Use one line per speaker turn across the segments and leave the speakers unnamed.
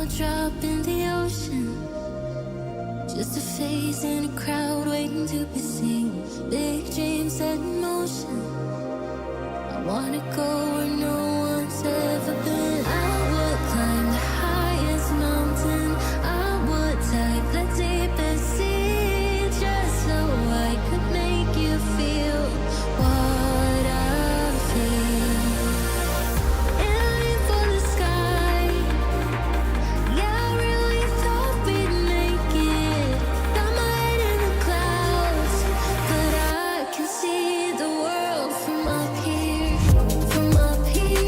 drop in the ocean. Just a face in a crowd waiting to be seen. Big dreams set in motion. I wanna go where no one's ever been. I would climb the highest mountain. I would dive the deepest sea, just so I could make you feel what I feel. Aiming for the sky. Yeah, I really thought we'd make it. Got my head in the clouds, but I can see the world from up here. From up here.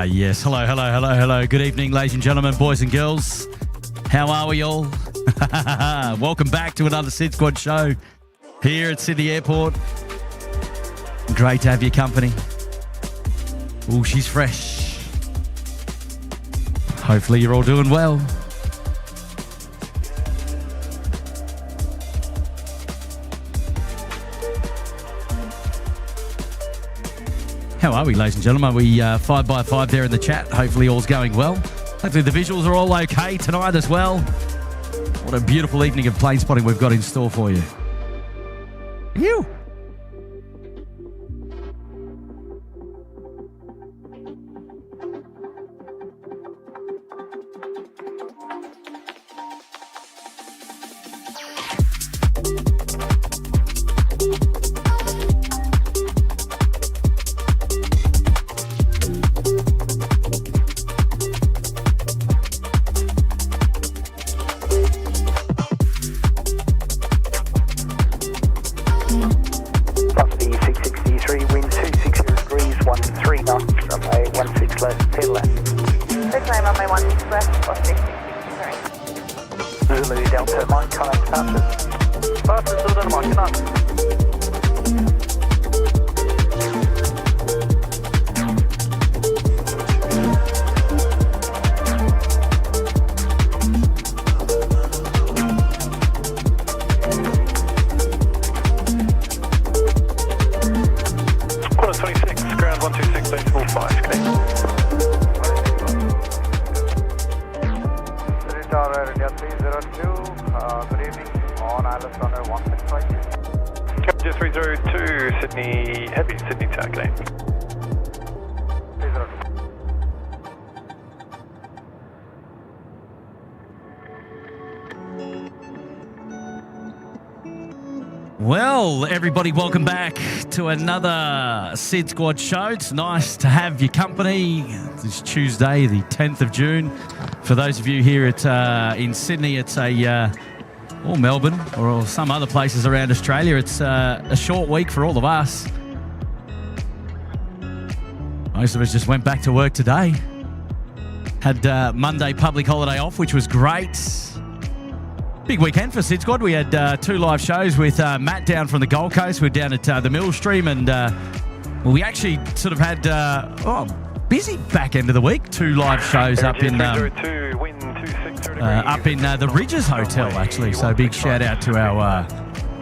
Yes. Hello. Good evening, ladies and gentlemen, boys and girls. How are we all? Welcome back to another SydSquad show here at Sydney Airport. Great to have your company. Oh, she's fresh. Hopefully you're all doing well. How are we, ladies and gentlemen? Are we 5 by 5 there in the chat? Hopefully all's going well. Hopefully the visuals are all okay tonight as well. What a beautiful evening of plane spotting we've got in store for you. Phew. Well, everybody, welcome back to another SydSquad show. It's nice to have your company. It's Tuesday, the 10th of June. For those of you here in Sydney, it's or Melbourne or some other places around Australia, it's a short week for all of us. Most of us just went back to work today. Had Monday public holiday off, which was great. Big weekend for SydSquad. We had 2 live shows with Matt down from the Gold Coast. We're down at the Millstream, and we actually sort of had busy back end of the week. 2 live shows up in the Ridges Hotel, actually. So big shout out to our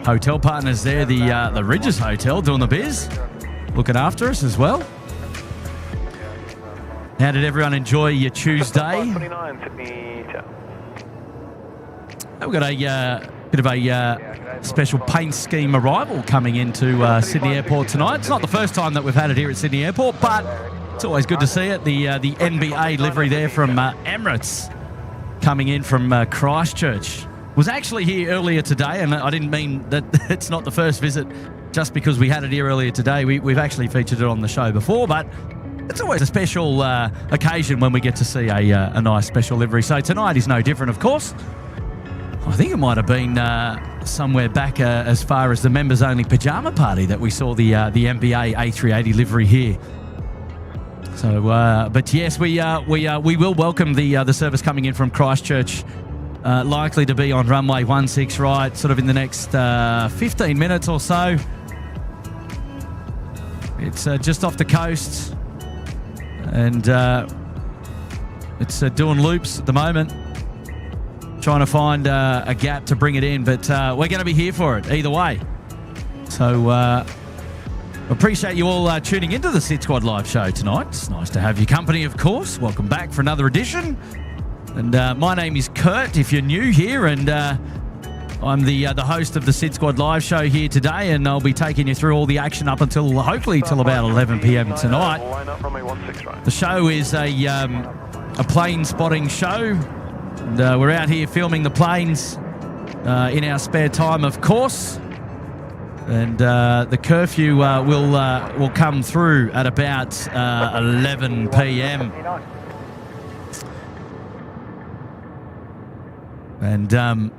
hotel partners there, the Ridges Hotel, doing the biz, looking after us as well. How did everyone enjoy your Tuesday? We've got a bit of a special paint scheme arrival coming into Sydney Airport tonight. It's not the first time that we've had it here at Sydney Airport, but it's always good to see it. The NBA livery there from Emirates coming in from Christchurch. Was actually here earlier today, and I didn't mean that it's not the first visit just because we had it here earlier today. We've actually featured it on the show before, but it's always a special occasion when we get to see a nice special livery. So tonight is no different, of course. I think it might have been somewhere back as far as the members-only pyjama party that we saw the NBA A380 livery here. So, but yes, we will welcome the service coming in from Christchurch, likely to be on runway 16 right, sort of in the next 15 minutes or so. It's just off the coast, and it's doing loops at the moment. Trying to find a gap to bring it in, but we're going to be here for it either way. So appreciate you all tuning into the SydSquad live show tonight. It's nice to have your company, of course. Welcome back for another edition. And my name is Kurt, if you're new here, and I'm the host of the SydSquad live show here today, and I'll be taking you through all the action up until hopefully till about 11 p.m. tonight. The show is a plane spotting show. And we're out here filming the planes in our spare time, of course. And the curfew will come through at about 11 p.m. And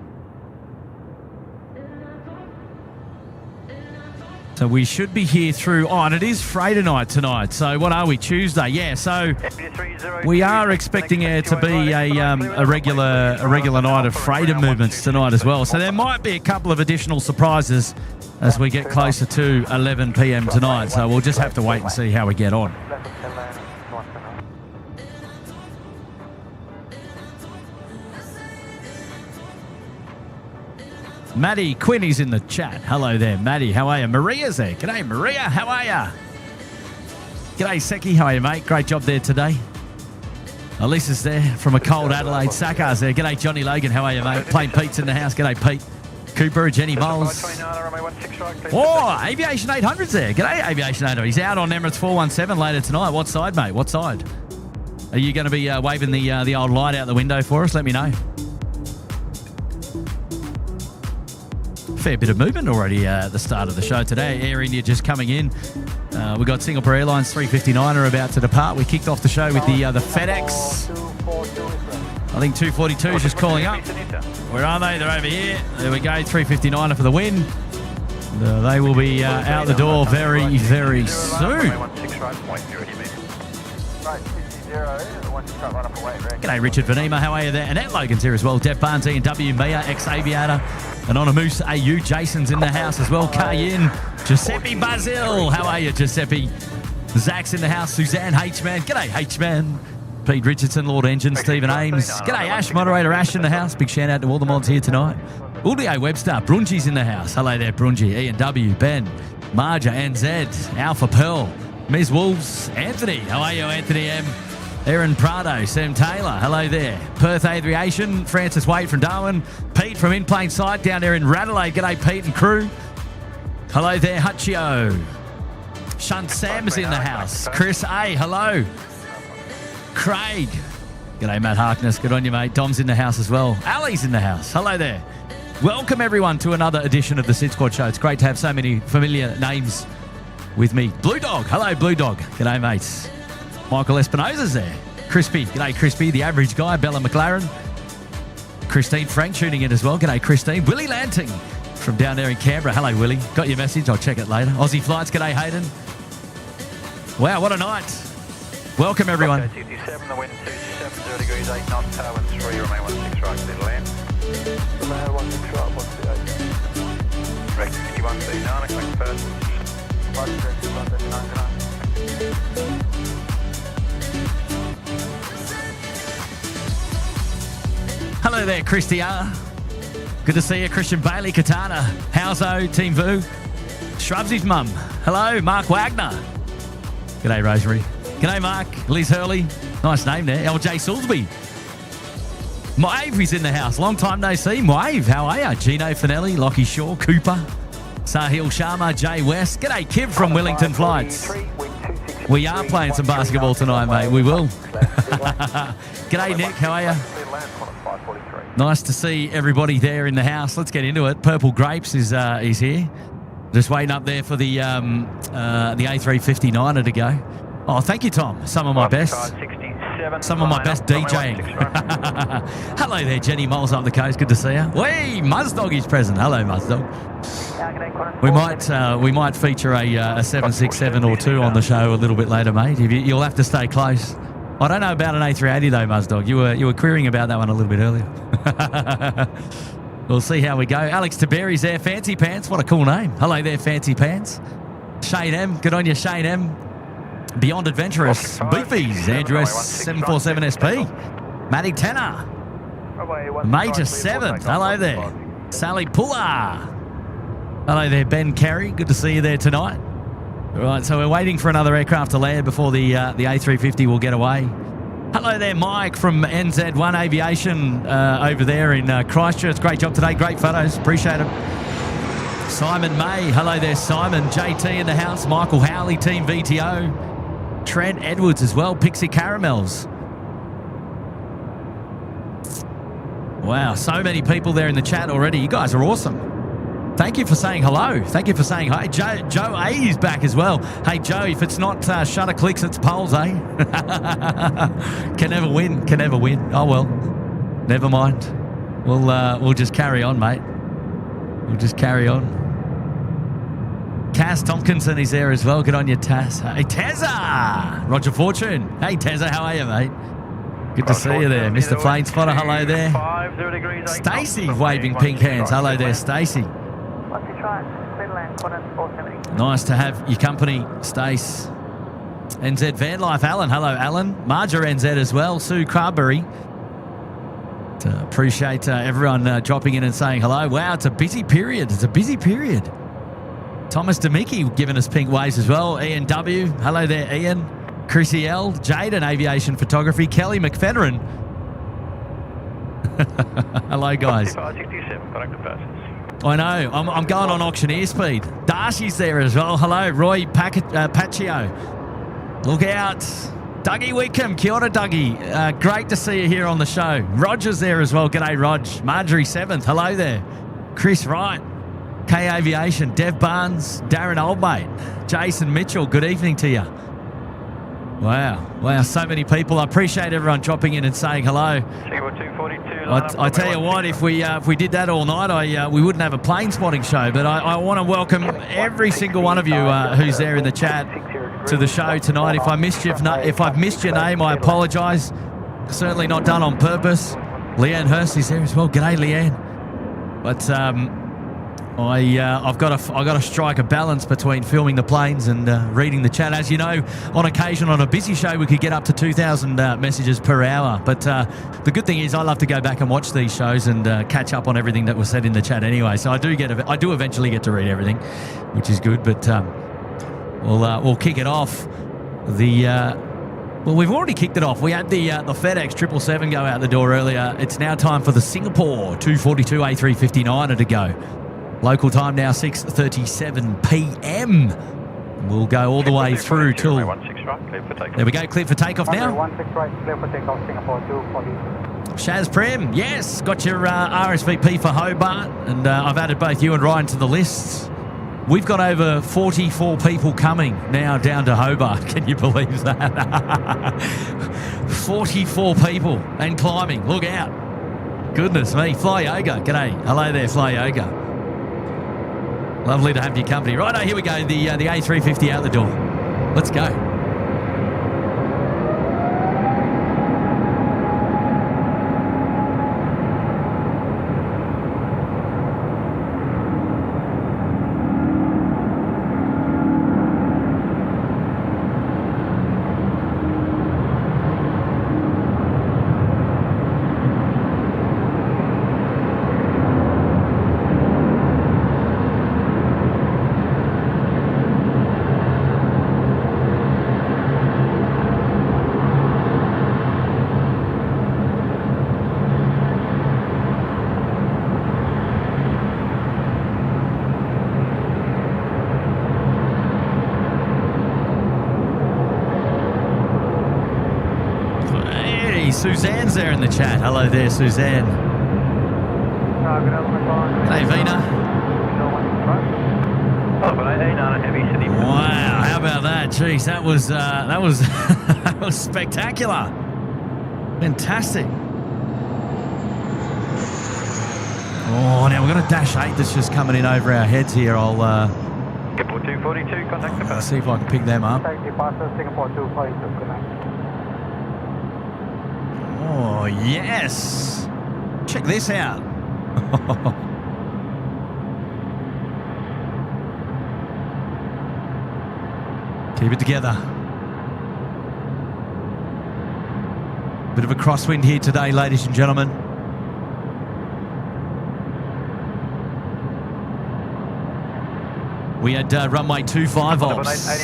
So we should be here through... Oh, and it is freighter night tonight. So what are we? Tuesday. Yeah, so we are expecting there to be a regular night of freighter movements tonight as well. So there might be a couple of additional surprises as we get closer to 11 p.m. tonight. So we'll just have to wait and see how we get on. Maddie Quinny's in the chat. Hello there, Maddie. How are you? Maria's there. G'day, Maria. How are you? G'day, Seki. How are you, mate? Great job there today. Elisa's there from a cold Adelaide. Sakar's there. G'day, Johnny Logan. How are you, mate? Plain Pete's in the house. G'day, Pete. Cooper, Jenny Moles. Oh, Aviation 800's there. G'day, Aviation 800. He's out on Emirates 417 later tonight. What side, mate? What side? Are you going to be waving the old light out the window for us? Let me know. Fair bit of movement already at the start of the show today. Air India just coming in. We got Singapore Airlines 359 are about to depart. We kicked off the show with the FedEx. I think 242 is just calling up. Where are they? They're over here. There we go. 359 for the win. They will be out the door very, very soon. G'day, Richard Vanema. How are you there? Annette Logan's here as well. Dev Barnes, E&W, Mia, ex-aviator. Anonymous AU, Jason's in the house as well. Cayenne, Giuseppe Bazil. How are you, Giuseppe? Zach's in the house. Suzanne H-Man. G'day, H-Man. Pete Richardson, Lord Engine, Stephen Ames. G'day, Ash, moderator Ash in the house. Big shout out to all the mods here tonight. Uldio Webster, Brunji's in the house. Hello there, Brunji. E&W, Ben, Marja, NZ, Alpha Pearl, Ms. Wolves, Anthony. How are you, Anthony M? Aaron Prado, Sam Taylor, hello there. Perth Aviation, Francis Wade from Darwin. Pete from In Plain Sight down there in Radelaide. G'day, Pete and crew. Hello there, Hutchio. Shunt Sam's in the house. Chris A, hello. Craig. G'day, Matt Harkness. Good on you, mate. Dom's in the house as well. Ali's in the house. Hello there. Welcome, everyone, to another edition of the SydSquad Show. It's great to have so many familiar names with me. Blue Dog. Hello, Blue Dog. G'day, mates. Michael Espinosa's there. Crispy. G'day, Crispy. The average guy. Bella McLaren. Christine Frank tuning in as well. G'day, Christine. Willie Lanting from down there in Canberra. Hello, Willie. Got your message. I'll check it later. Aussie Flights. G'day, Hayden. Wow, what a night. Welcome, everyone.
Okay, 67, the wind 270 degrees, 8 knots, tower 13, remain 16 right, clear to land. Remain 16 right, 128. Correct, 5139, connect first.
Hello there, Christia. Good to see you, Christian Bailey, Katana, Howzo, Team Vu, Shrubsy's mum. Hello, Mark Wagner. G'day, Rosemary. G'day, Mark. Liz Hurley. Nice name there. LJ Salisbury. Maeve's in the house. Long time no see. Maeve, how are you? Gino Finelli, Lockie Shaw, Cooper, Sahil Sharma, Jay West. G'day, Kib from Wellington Flights. We are playing some basketball tonight, mate. We will. G'day, Nick. How are you? Nice to see everybody there in the house. Let's get into it. Purple Grapes is here. Just waiting up there for the A350 to go. Oh, thank you, Tom. Some of my best DJing. Hello there, Jenny Moles up the coast. Good to see you. Whee, Muzdog is present. Hello, Muzdog. We might feature a 767 or 2 on the show a little bit later, mate. You'll have to stay close. I don't know about an A380 though, Muzdog. You were querying about that one a little bit earlier. We'll see how we go. Alex Taberi's there. Fancy Pants. What a cool name. Hello there, Fancy Pants. Shane M. Good on you, Shane M. Beyond Adventurous. Beefies. Andrew S747SP. Matty Tanner. Major 7th. Hello there. Sally Puller. Hello there, Ben Carey. Good to see you there tonight. All right, so we're waiting for another aircraft to land before the A350 will get away. Hello there, Mike from NZ1 Aviation over there in Christchurch. Great job today. Great photos. Appreciate it. Simon May. Hello there, Simon. JT in the house. Michael Howley, Team VTO. Trent Edwards as well. Pixie Caramels. Wow, so many people there in the chat already. You guys are awesome. Thank you for saying hello. Thank you for saying hi. Joe A is back as well. Hey, Joe, if it's not shutter clicks, it's polls, eh? Can never win. Can never win. Oh, well. Never mind. We'll just carry on, mate. We'll just carry on. Cass Tompkinson is there as well. Good on you, Taz. Hey, Tezza! Roger Fortune. Hey, Tezza, how are you, mate? Good to see you there. Mr. Plane Spotter, hello there.
50 degrees, 8 knots.
Stacey waving pink hands. Hello there, Stacey. Nice to have your company, Stace. NZ Van Life, Alan. Hello, Alan. Marja NZ as well. Sue Carberry. Appreciate everyone dropping in and saying hello. Wow, it's a busy period. It's a busy period. Thomas Demicki giving us pink waves as well. Ian W. Hello there, Ian. Chrissy L. Jaden Aviation Photography. Kelly McFederin. Hello, guys.
65, 67, connected passengers.
I know. I'm going on auctioneer speed. Darcy's there as well. Hello, Roy Paccio. Look out. Dougie Wickham. Kia ora, Dougie. Great to see you here on the show. Roger's there as well. G'day, Rog. Marjorie 7th. Hello there. Chris Wright. K Aviation. Dev Barnes. Darren Oldmate. Jason Mitchell. Good evening to you. Wow, so many people. I appreciate everyone dropping in and saying hello. I tell you what, if we did that all night, we wouldn't have a plane spotting show. But I want to welcome every single one of you who's there in the chat to the show tonight. If I've missed your name, I apologise. Certainly not done on purpose. Leanne Hurst is there as well. G'day, Leanne. But I've got to strike a balance between filming the planes and reading the chat. As you know, on occasion on a busy show, we could get up to 2,000 messages per hour. But the good thing is I love to go back and watch these shows and catch up on everything that was said in the chat anyway. So I do eventually get to read everything, which is good. But we'll kick it off. Well, we've already kicked it off. We had the FedEx 777 go out the door earlier. It's now time for the Singapore 242 A350 to go. Local time now, 6:37 p.m. We'll go all the way through till... There we go, clear for takeoff now.
16 right, clear for takeoff, Singapore 240.
Shaz Prem, yes, got your RSVP for Hobart, and I've added both you and Ryan to the lists. We've got over 44 people coming now down to Hobart. Can you believe that? 44 people and climbing. Look out. Goodness me. Fly Yoga. G'day. Hello there, Fly Yoga. Lovely to have your company. Righto, here we go. The A350 out the door. Let's go. Suzanne's there in the chat. Hello there, Suzanne. Hey, Vina. Wow, how about that? Jeez, that was that was spectacular. Fantastic. Oh, now we've got a Dash 8 that's just coming in over our heads here. I'll
Singapore 242, contact the
see if I can pick them up.
Singapore 242, good night.
Oh, yes. Check this out. Keep it together. Bit of a crosswind here today, ladies and gentlemen. We had runway 25 ops.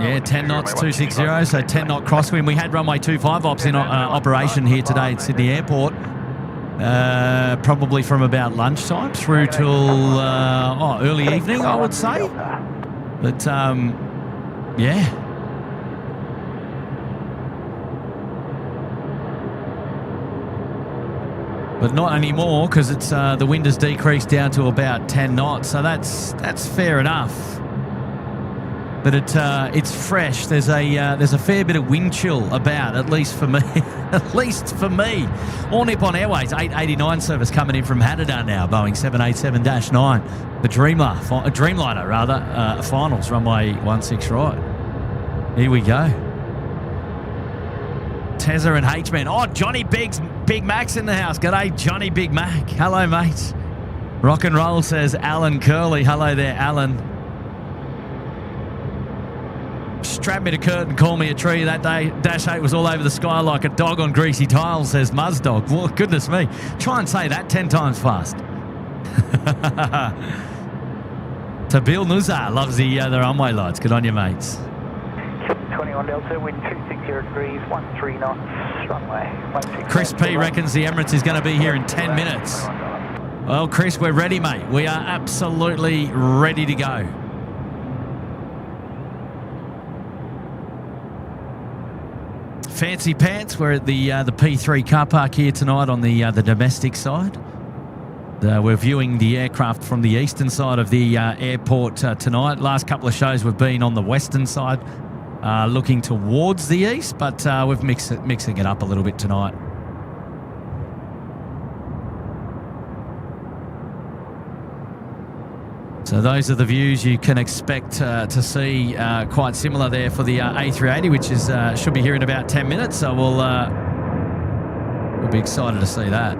Yeah, 10 knots, 260, so 10 knot crosswind. We had runway 25 ops in operation here today at Sydney Airport, probably from about lunchtime through till early evening, I would say. But, yeah. But not anymore, because it's the wind has decreased down to about 10 knots, so that's fair enough. but it's fresh. There's a fair bit of wind chill about, at least for me. At least for me. All Nippon Airways 889 service coming in from Haneda now. Boeing 787-9. The Dreamliner rather. Finals runway 16 right. Here we go. Tezza and H-Man. Oh, Johnny Big Mac's in the house. G'day, Johnny Big Mac. Hello, mate. Rock and roll, says Alan Curley. Hello there, Alan. Strap me to curtain, call me a tree. That day, Dash 8 was all over the sky like a dog on greasy tiles, says Muzdog. Well, goodness me. Try and say that 10 times fast. Tabil Nuzar loves the runway lights. Good on you, mates.
21 Delta, wind 260 degrees, 13 knots, runway 16.
Chris P reckons the Emirates is going to be here in 10 minutes. Well, Chris, we're ready, mate. We are absolutely ready to go. Fancy pants. We're at the P3 car park here tonight on the domestic side. We're viewing the aircraft from the eastern side of the airport tonight. Last couple of shows we've been on the western side, looking towards the east, but we're mixing it up a little bit tonight. So those are the views you can expect to see, quite similar there for the A380, which is should be here in about 10 minutes. So we'll be excited to see that.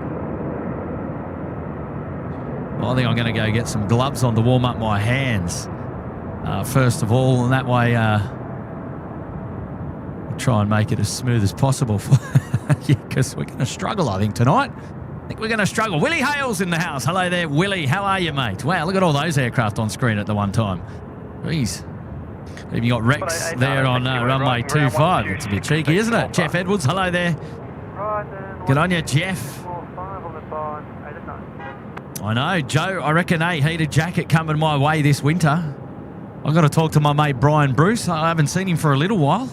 Well, I think I'm going to go get some gloves on to warm up my hands first of all, and that way I'll try and make it as smooth as possible because we're going to struggle, I think, tonight. I think we're going to struggle. Willie Hale's in the house. Hello there, Willie. How are you, mate? Wow, look at all those aircraft on screen at the one time. Jeez. Even got Rex there on runway 25. It's a bit cheeky, isn't it? Jeff Edwards, hello there. Good on you, Jeff. I know, Joe. I reckon a heated jacket coming my way this winter. I've got to talk to my mate Brian Bruce. I haven't seen him for a little while.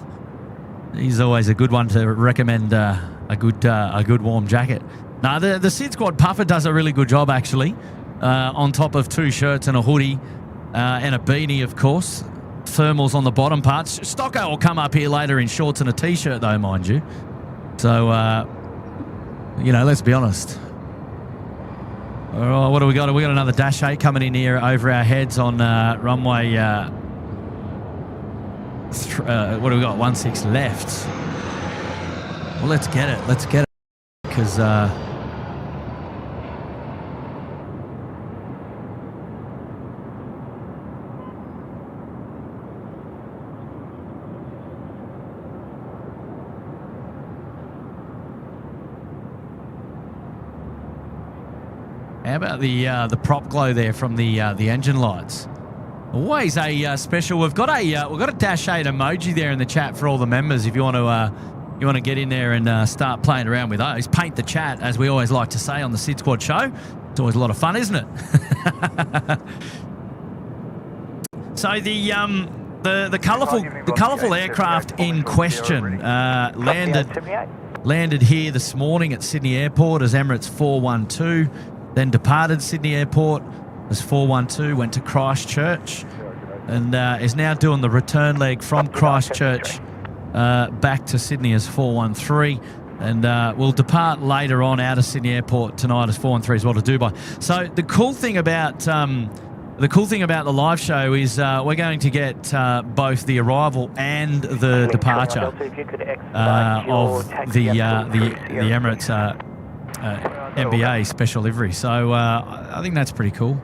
He's always a good one to recommend a good warm jacket. No, the SydSquad puffer does a really good job, actually, on top of 2 shirts and a hoodie and a beanie, of course. Thermals on the bottom parts. Stocko will come up here later in shorts and a T-shirt, though, mind you. So, let's be honest. All right, what do we got? We got another Dash 8 coming in here over our heads on runway... what do we got? 16 left. Well, let's get it. Because... How about the prop glow there from the engine lights? Always a special. We've got a Dash 8 emoji there in the chat for all the members. If you want to get in there and start playing around with those, paint the chat, as we always like to say on the SydSquad show. It's always a lot of fun, isn't it? So the colourful aircraft in question landed here this morning at Sydney Airport as Emirates 412. Then departed Sydney Airport as 412, went to Christchurch, and is now doing the return leg from Christchurch back to Sydney as 413, and will depart later on out of Sydney Airport tonight as 413 as well to Dubai. So the cool thing about the live show is we're going to get both the arrival and the departure of the Emirates MBA special livery. So I think that's pretty cool.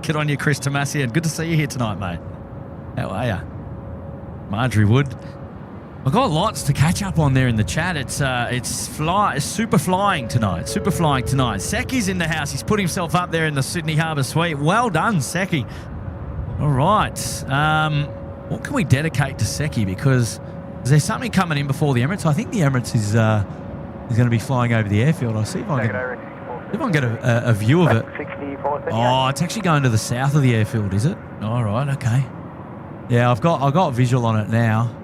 Good on you, Chris Tomasian. Good to see you here tonight, mate. How are you? Marjorie Wood. I've got lots to catch up on there in the chat. It's super flying tonight. Seki's in the house. He's put himself up there in the Sydney Harbour Suite. Well done, Seki. All right. What can we dedicate to Seki? Because is there something coming in before the Emirates? I think the Emirates is going to be flying over the airfield. I'll see if I can get a view of it. Oh, it's actually going to the south of the airfield, is it? All right, okay. Yeah, I've got visual on it now.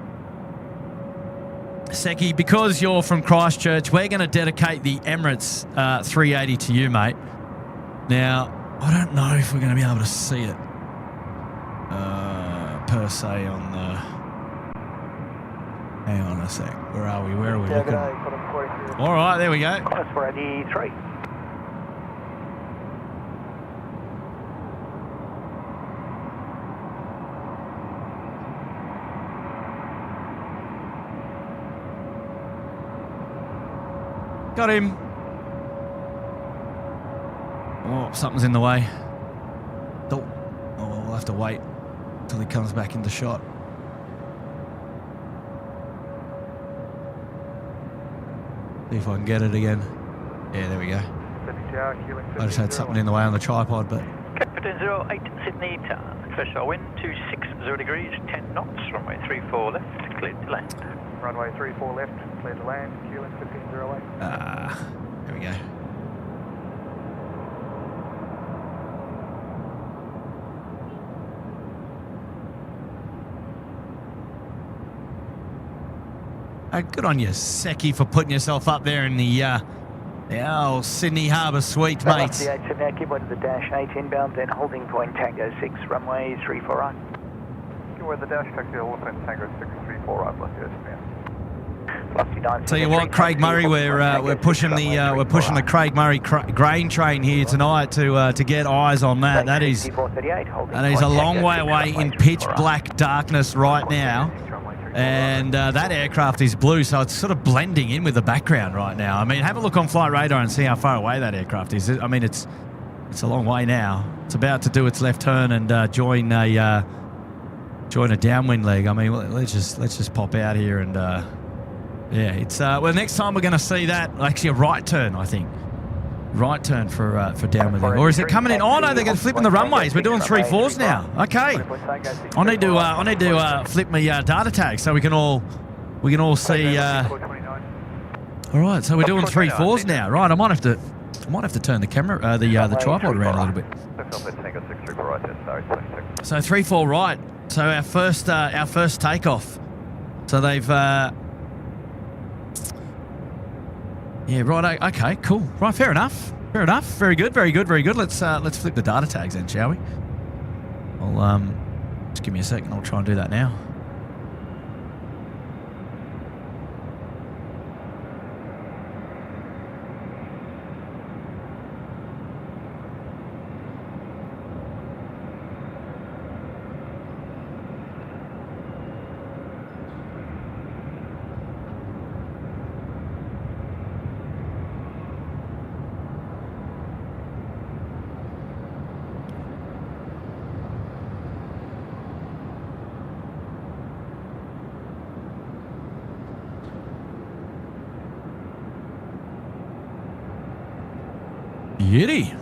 Seki, because you're from Christchurch, we're going to dedicate the Emirates 380 to you, mate. Now, I don't know if we're going to be able to see it per se on the... Hang on a sec. Where are we? Where are we looking? All right, there we go.
That's for 83.
Got him. Oh, something's in the way. Oh, we'll have to wait till he comes back into shot. See if I can get it again. Yeah, there we go. I just had something in the way on the tripod, but...
Captain 08 Sydney, threshold wind 260 degrees, 10 knots, runway 34 left, cleared to land.
Runway 34 left, clear to land, QLink 1508.
There we go. Good on you, Seki, for putting yourself up there in the old Sydney Harbour suite, mate.
The 878, keep on to the dash 8 inbound, then holding point Tango 6, runway 34 right.
Keep on the dash, taxi holding point Tango 6, 34 right, plus yes, man.
Tell you what, Craig Murray, we're pushing the Craig Murray grain train here tonight to get eyes on that. That is a long way away in pitch black darkness right now, and that aircraft is blue, so it's sort of blending in with the background right now. I mean, have a look on flight radar and see how far away that aircraft is. I mean, it's a long way now. It's about to do its left turn and join a downwind leg. I mean, let's just pop out here and. Yeah, it's well. Next time we're going to see that actually a right turn, I think. Right turn for downwind, or is it coming in? Oh no, they're going to flip in the runways. We're doing 3-4s now. Okay, I need to flip my data tag so we can all see. All right, so we're doing 3-4s now. Right, I might have to turn the camera, the tripod around a little bit. So 3-4 right. So our first takeoff. So they've. Yeah, right. Okay, cool. Right, fair enough. Fair enough. Very good. Very good. Very good. Let's flip the data tags then, shall we? I'll just give me a second. I'll try and do that now. Beauty.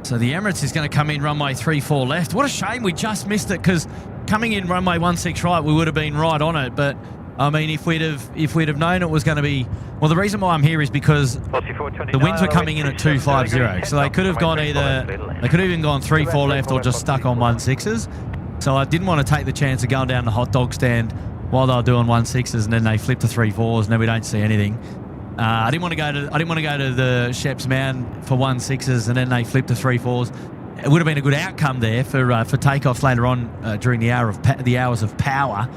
So the Emirates is going to come in runway 34 left. What a shame we just missed it, because coming in runway 16 right, we would have been right on it. But I mean, if we'd have known it was going to be, well, the reason why I'm here is because the winds were coming in at 250, so they could have gone even gone 3-4 left or just stuck on 16s. So I didn't want to take the chance of going down the hot dog stand while they were doing 16s and then they flip to 3-4s and then we don't see anything. I didn't want to go to the Sheps Mound for 16s and then they flip to 3-4s. It would have been a good outcome there for takeoffs later on during the hours of power.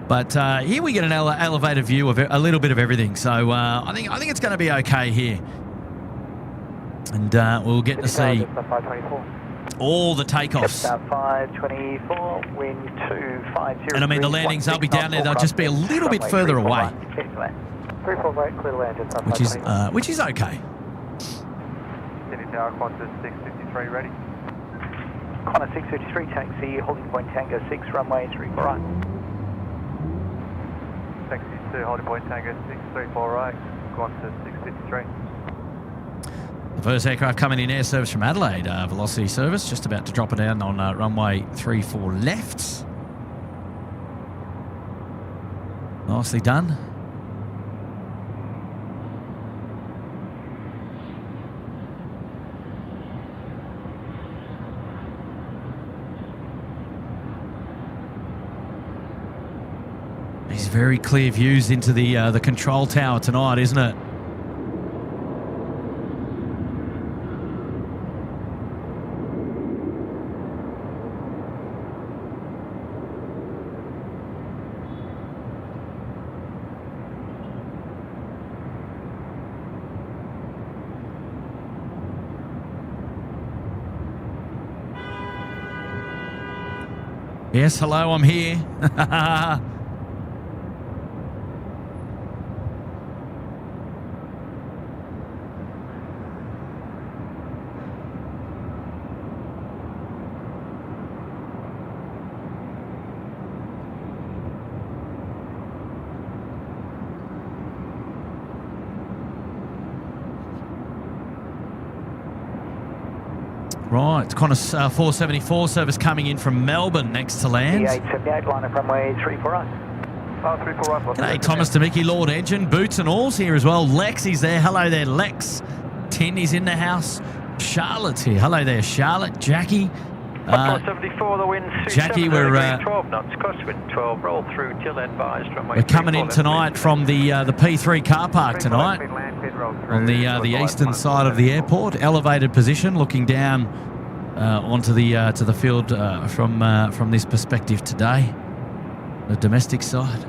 But here we get an elevated view of a little bit of everything. So I think it's going to be okay here, and we'll get to see all the takeoffs.
524, wind 250.
And I mean the landings, they'll be down there. They'll just be a little bit further away.
34 right, clear to land, just
Which is okay.
Sydney Tower, Qantas 653 ready.
Qantas 653, taxi, holding point Tango 6, runway 34 right.
Taxi 2, holding point Tango 634 right, Qantas 653.
The first aircraft coming in air service from Adelaide, Velocity Service, just about to drop it down on runway 34 left. Nicely done. These very clear views into the control tower tonight, isn't it? Yes, hello, I'm here. Right, it's Qantas 474 service coming in from Melbourne next to land.
A380, line of runway 34 right.
34 right.
G'day, Thomas DeMickey, Lord Engine, Boots and All's here as well. Lex is there. Hello there, Lex. Tin is in the house. Charlotte's here. Hello there, Charlotte. Jackie.
474, the wind
Jackie, we're
12 knots, crosswind 12, roll through till advised.
We're coming in tonight from the P3 car park tonight on the eastern side of the airport. Elevated position, looking down onto the to the field from this perspective today, the domestic side.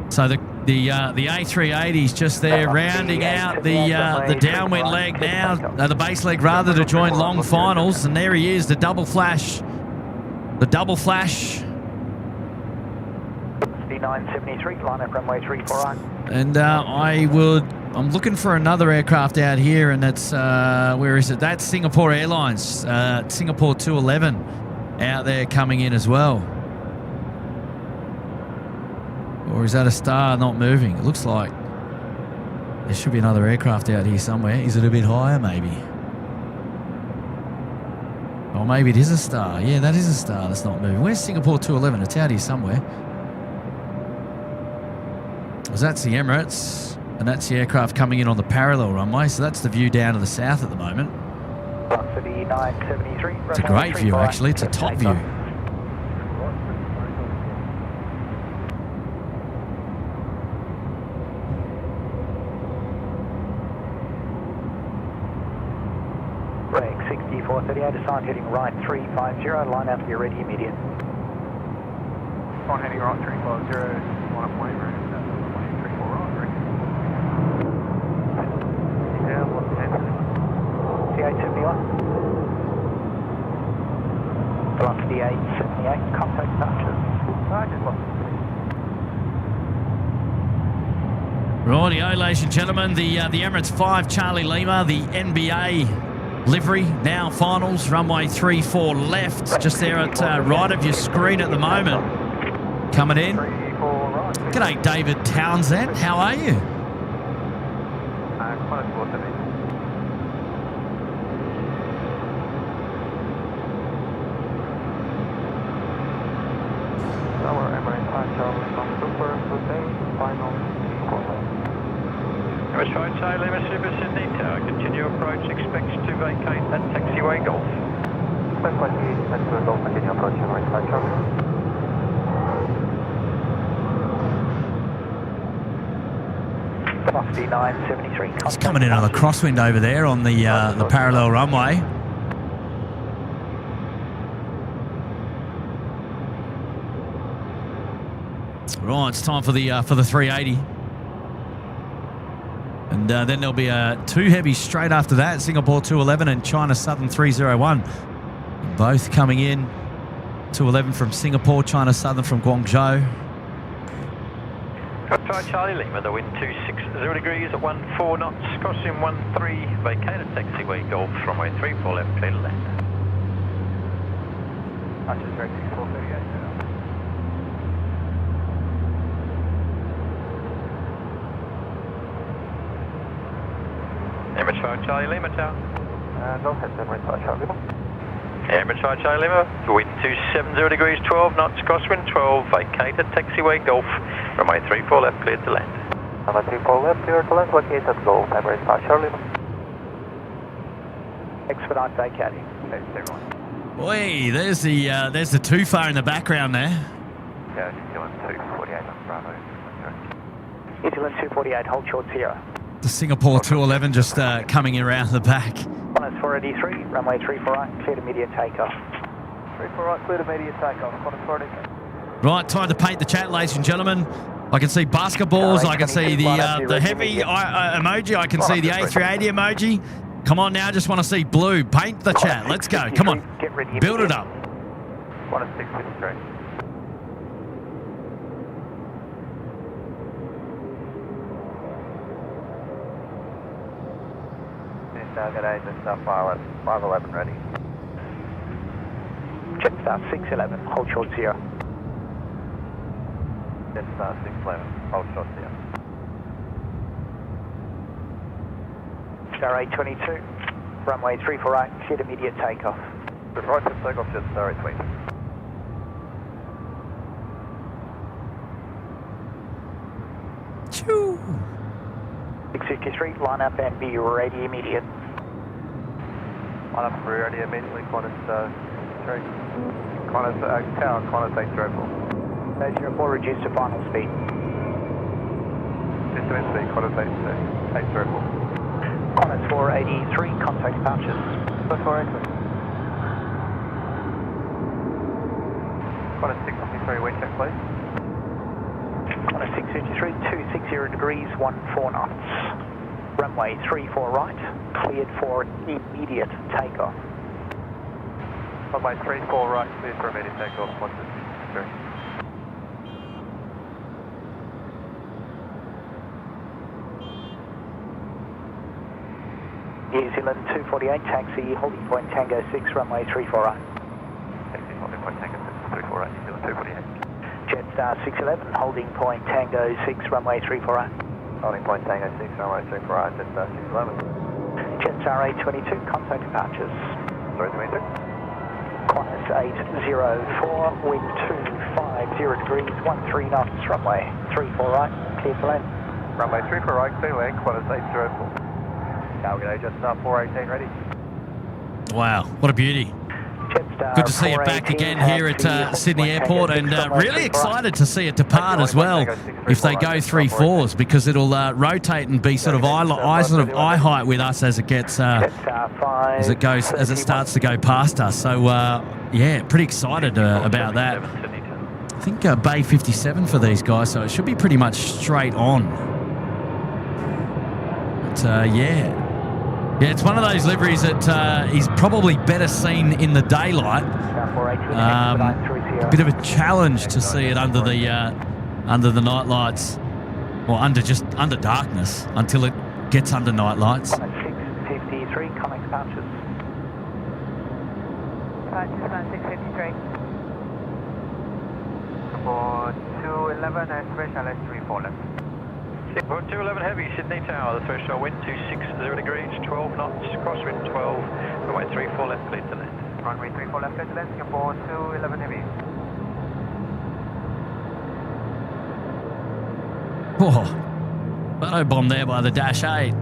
So the A380 is just there, rounding out the downwind leg now, the base leg rather, to join long finals. And there he is, the double flash. The double flash.
973, line up runway 34 right.
And I'm looking for another aircraft out here, and that's where is it? That's Singapore Airlines, Singapore 211 out there coming in as well. Or is that a star not moving? It looks like there should be another aircraft out here somewhere. Is it a bit higher, maybe? Or maybe it is a star. Yeah, that is a star that's not moving. Where's Singapore 211? It's out here somewhere. Because that's the Emirates, and that's the aircraft coming in on the parallel runway. So that's the view down to the south at the moment. It's a great view, actually. It's a top view.
Break 6438, assign heading right 350, line out to be ready immediate.
On heading right 350, line up wave room, 34 right, yeah, 110.
C871. Velocity 878, contact touches.
I just lost
Rightio, ladies and gentlemen, the Emirates 5 Charlie Lima, the NBA livery, now finals, runway 34 left, just there at right of your screen at the moment. Coming in. G'day, David Townsend. How are you?
Emirates 5 Charlie Lima, Super Sydney Tower, continue approach, expects to vacate at taxiway Golf.
continue approaching right 5 Charlie.
Velocity 973.
It's coming in on a crosswind over there on the parallel runway. Right, it's time for the 380. And then there'll be two heavies straight after that, Singapore 211 and China Southern 301. Both coming in, 211 from Singapore, China Southern from Guangzhou.
Try Charlie Lima, the wind 260 degrees at 14 knots, crossing 13, vacated taxiway Golf, runway 34 left, clear to land.
I just direct 6438 now.
Emirates 5 Charlie Lima Tower.
Go ahead, Emirates 5 Charlie Lima.
Emirates 5 Charlie Lima, wind 270 degrees, 12 knots, crosswind 12, vacated taxiway Golf, runway 34 left, cleared to land.
Runway 34 left, cleared to land, vacated Golf, Emirates 5 Charlie Lima.
Expedite vacating.
Thanks everyone.
Oi, there's the twofer in the background there.
Yeah, New Zealand 248 on Bravo.
New Zealand 248, hold short Sierra.
The Singapore 211 just coming around the back.
Qantas 483, runway 34 right, cleared immediate takeoff.
34 right, cleared immediate takeoff. Qantas 483.
Right, time to paint the chat, ladies and gentlemen. I can see basketballs. I can see the heavy emoji. I can see the A380 emoji. Come on now, just want to see blue. Paint the chat. Let's go. Come on.
Get ready.
Build it up.
Qantas 653. Target 8, Jetstar 511 ready.
Jetstar 611, hold short Sierra.
Jetstar 611, hold short here.
Jetstar 822, runway 34 right, cleared immediate takeoff.
Right to takeoff, Jetstar 822.
Choo.
653, line up and be ready immediate.
Line up for ready immediately, Qantas 3. Qantas tower, Qantas 804.
804, reduce to final speed.
Distance speed, Qantas 804.
Qantas 483, contact departures.
Qantas 483. Qantas 653, wind check please.
Qantas 653, 260 degrees, 14 knots. Runway 34 right, cleared for immediate takeoff.
Runway 34 right, cleared for immediate takeoff, Qantas 653.
New Zealand 248, taxi, holding point Tango 6, runway 34 right.
Taxi, holding point Tango 6, 34 right, New Zealand 248.
Jetstar 611, holding point Tango 6, runway 34 right.
Holding point Tango 6, runway 34 right, Jetstar 611.
Jetstar 822, contact departures.
322.
Qantas 804, wind 250 degrees, 13 knots, runway 34 right, clear for land.
Runway 34 right, clear land, Qantas 804. Target Jetstar 418 ready.
Wow, what a beauty.
Jetstar
Good to see it back again here at Sydney Airport, and really excited to see it depart as well if they go 3-4s, because it'll rotate and be sort of eye height with us as it gets as it starts to go past us. So yeah, pretty excited about that. I think Bay 57 for these guys, so it should be pretty much straight on. But yeah. Yeah, it's one of those liveries that is probably better seen in the daylight. A bit of a challenge to see it under the night lights, or under darkness until it gets under night lights.
653, connect departures.
653. For 211 and specialist 34 left.
For 211 heavy, Sydney Tower, the threshold wind 260 degrees, 12 knots, crosswind 12, runway 34 left, clear to land.
Runway 34 left, clear to land, Singapore 211 heavy.
Oh, photo bomb there by the Dash 8.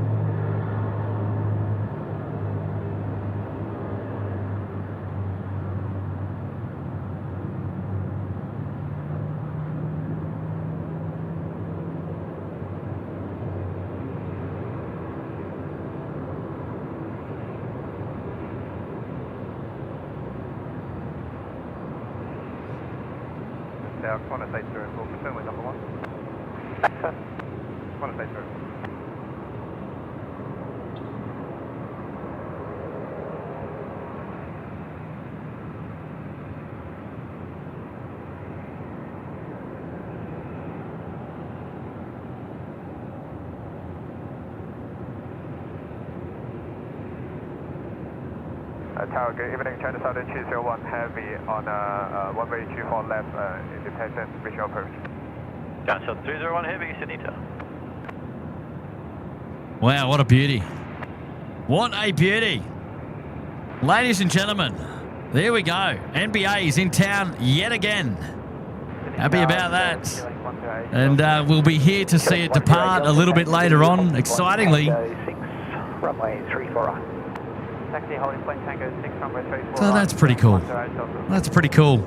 Qantas 804, confirm with number 1. Qantas 804. Tower, good evening, China Southern 201 heavy on 1324 left, independent visual approach. China Southern 301 heavy, Sydney Tower.
Wow, what a beauty. What a beauty. Ladies and gentlemen, there we go. NBA is in town yet again. Happy about that. And we'll be here to see it depart a little bit later on, excitingly.
Runway 34 right.
Taxi holding plane Tango 6, runway 34.
So that's pretty cool. That's pretty cool.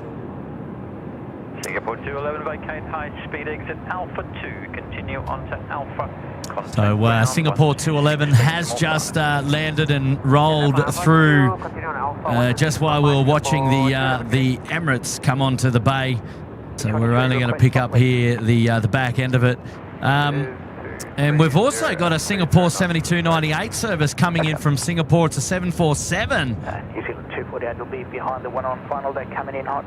Singapore 211, vacate high speed exit Alpha 2, continue on to Alpha.
So Singapore 211 has just landed and rolled through just while we were watching the Emirates come onto the bay. So we're only going to pick up here the back end of it. And we've also got a Singapore 7298 service coming in from Singapore to 747.
New Zealand 248 will be behind the one on final. They're coming in hot.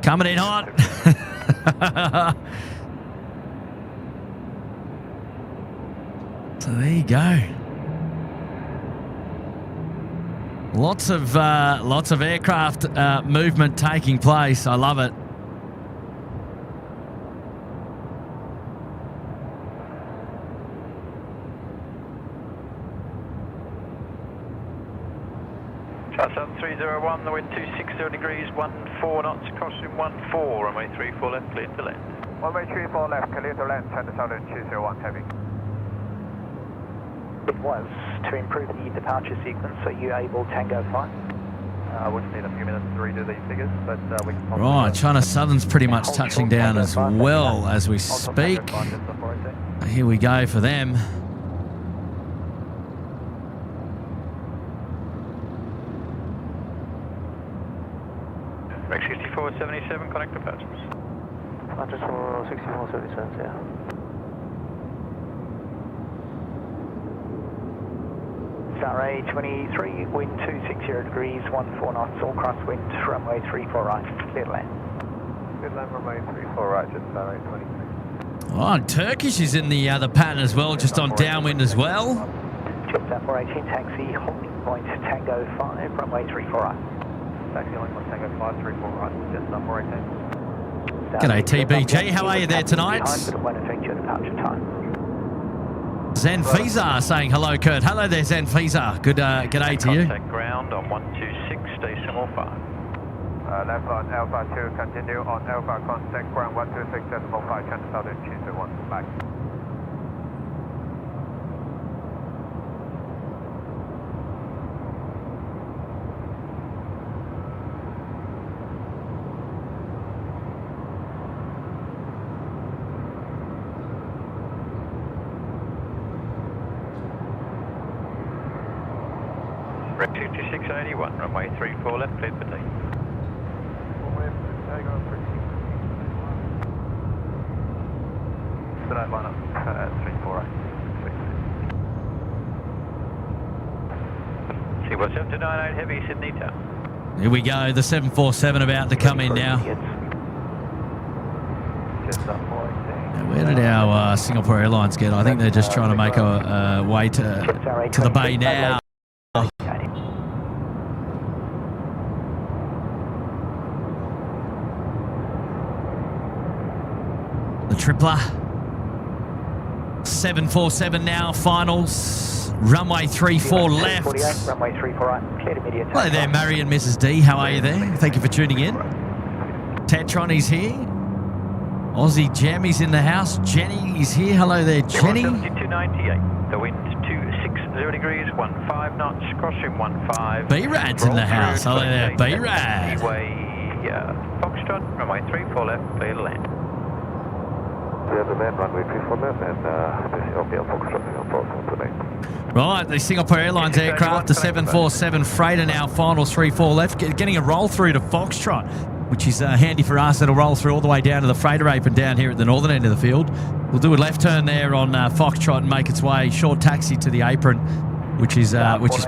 Coming in hot. So there you go. Lots of aircraft movement taking place. I love it.
Charles 301, the wind 260 degrees, 14 knots, crossing 14, runway 34 left, clear to land.
Runway 34 left, clear to land, Tango Southern 201, heavy.
It was to improve the departure sequence. Are you able Tango 5?
I would need a few minutes to redo these figures, but we can...
Right, China Southern's pretty much touching down as well as we speak. Here we go for them.
Rec 6477, connect departures.
Departures for 6477, yeah. Star 23, wind 260 degrees, 14 knots, all crosswind, runway 34 right, clear to land.
Clear to land, runway 34 right, just Star 23.
Oh, Turkish is in the pattern as well, just on downwind as well.
Jetstar 418, taxi, holding point Tango 5, runway 34 right.
Taxi holding point Tango 5, 34 right, Jetstar 418.
G'day TBG, how are you there tonight?
But it won't affect your departure time.
Zenfiza saying hello, Kurt. Hello there, Zenfiza. G'day to you.
Contact ground on 126, decimal 5.
Left on Alpha 2, continue on Alpha, contact ground 126, decimal 5, Tango Southern 221, back.
Rec 5681, runway 34 left, clear for take.
Tonight line up 348.
Seaward 7298 heavy, Sydney Tower.
Here we go, the 747 about to come in now. Now, where did our Singapore Airlines get? I think they're just trying to make a way to the bay now. The tripler. 747 now, finals. Runway 34 left.
Runway 34 right, clear to immediate.
Hello there, Mary and Mrs. D. How are you there? Thank you for tuning in. Tetron is here. Aussie Jammy's in the house. Jenny is here. Hello there, Jenny.
7298, the wind 260 degrees, 15 knots, crossing 15.
B-Rad's in the house. Hello there, B-Rad.
Foxtrot, runway 34 left, clear to land.
We have the land runway 34 left and LPL Foxtrot Singapore today.
Right, the Singapore Airlines aircraft, the 747 freighter now, finals 3-4 left, getting a roll through to Foxtrot, which is handy for us. It'll roll through all the way down to the freighter apron down here at the northern end of the field. We'll do a left turn there on Foxtrot and make its way short taxi to the apron, which is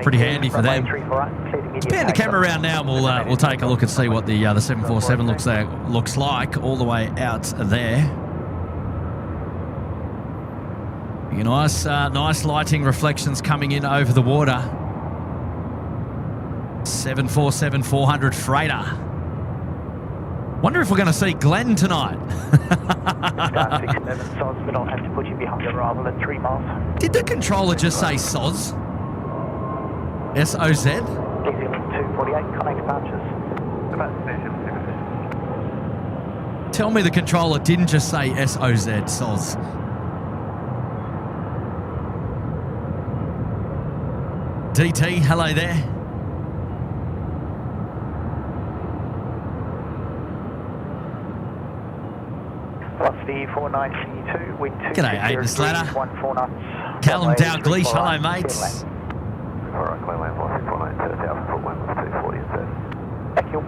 pretty handy for them. Let's pan the camera around now and we'll take a look and see what the 747 looks like all the way out there. Nice lighting reflections coming in over the water. 747-400 freighter. Wonder if we're going to see Glenn tonight.
Star 67 SOZ, but I'll have to put you behind the arrival at 3 miles.
Did the controller just say SOZ? S-O-Z?
New Zealand 248, connect departures.
Tell me the controller didn't just say S-O-Z, SOZ. DT, hello there.
Velocity 492, wind 2.
G'day, Aiden Slatter.
14 knots.
Callum
Runway
Dalgleish,
34
hello
right,
mates.
clear to land.
Alright, clear land, velocity 492, 1,000 foot wind with 240 instead.
Thank you.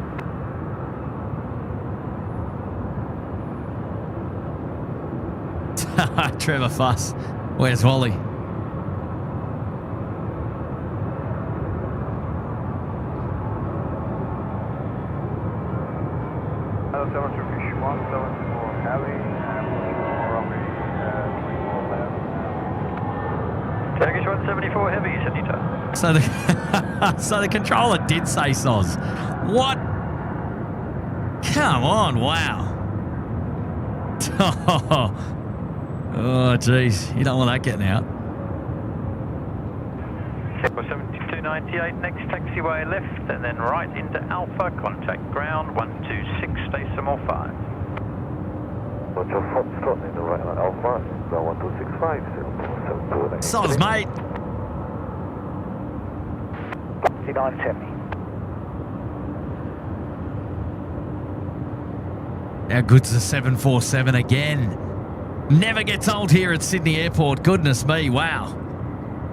Trevor Fuss. Where's Wally?
Hello, 721, 74 heavy, runway 34 left.
Turkish 174 heavy, Sydney to.
So the controller did say soz. What? Come on, wow. Oh, geez. You don't want that getting out.
7298, next taxiway left, and then right into Alpha, contact ground, 126, decimal 5.
What's your front start in the right line, Alpha, ground 1265, 742.
Soz, mate.
Velocity 970.
How good's the 747 again? Never gets old here at Sydney Airport. Goodness me, wow.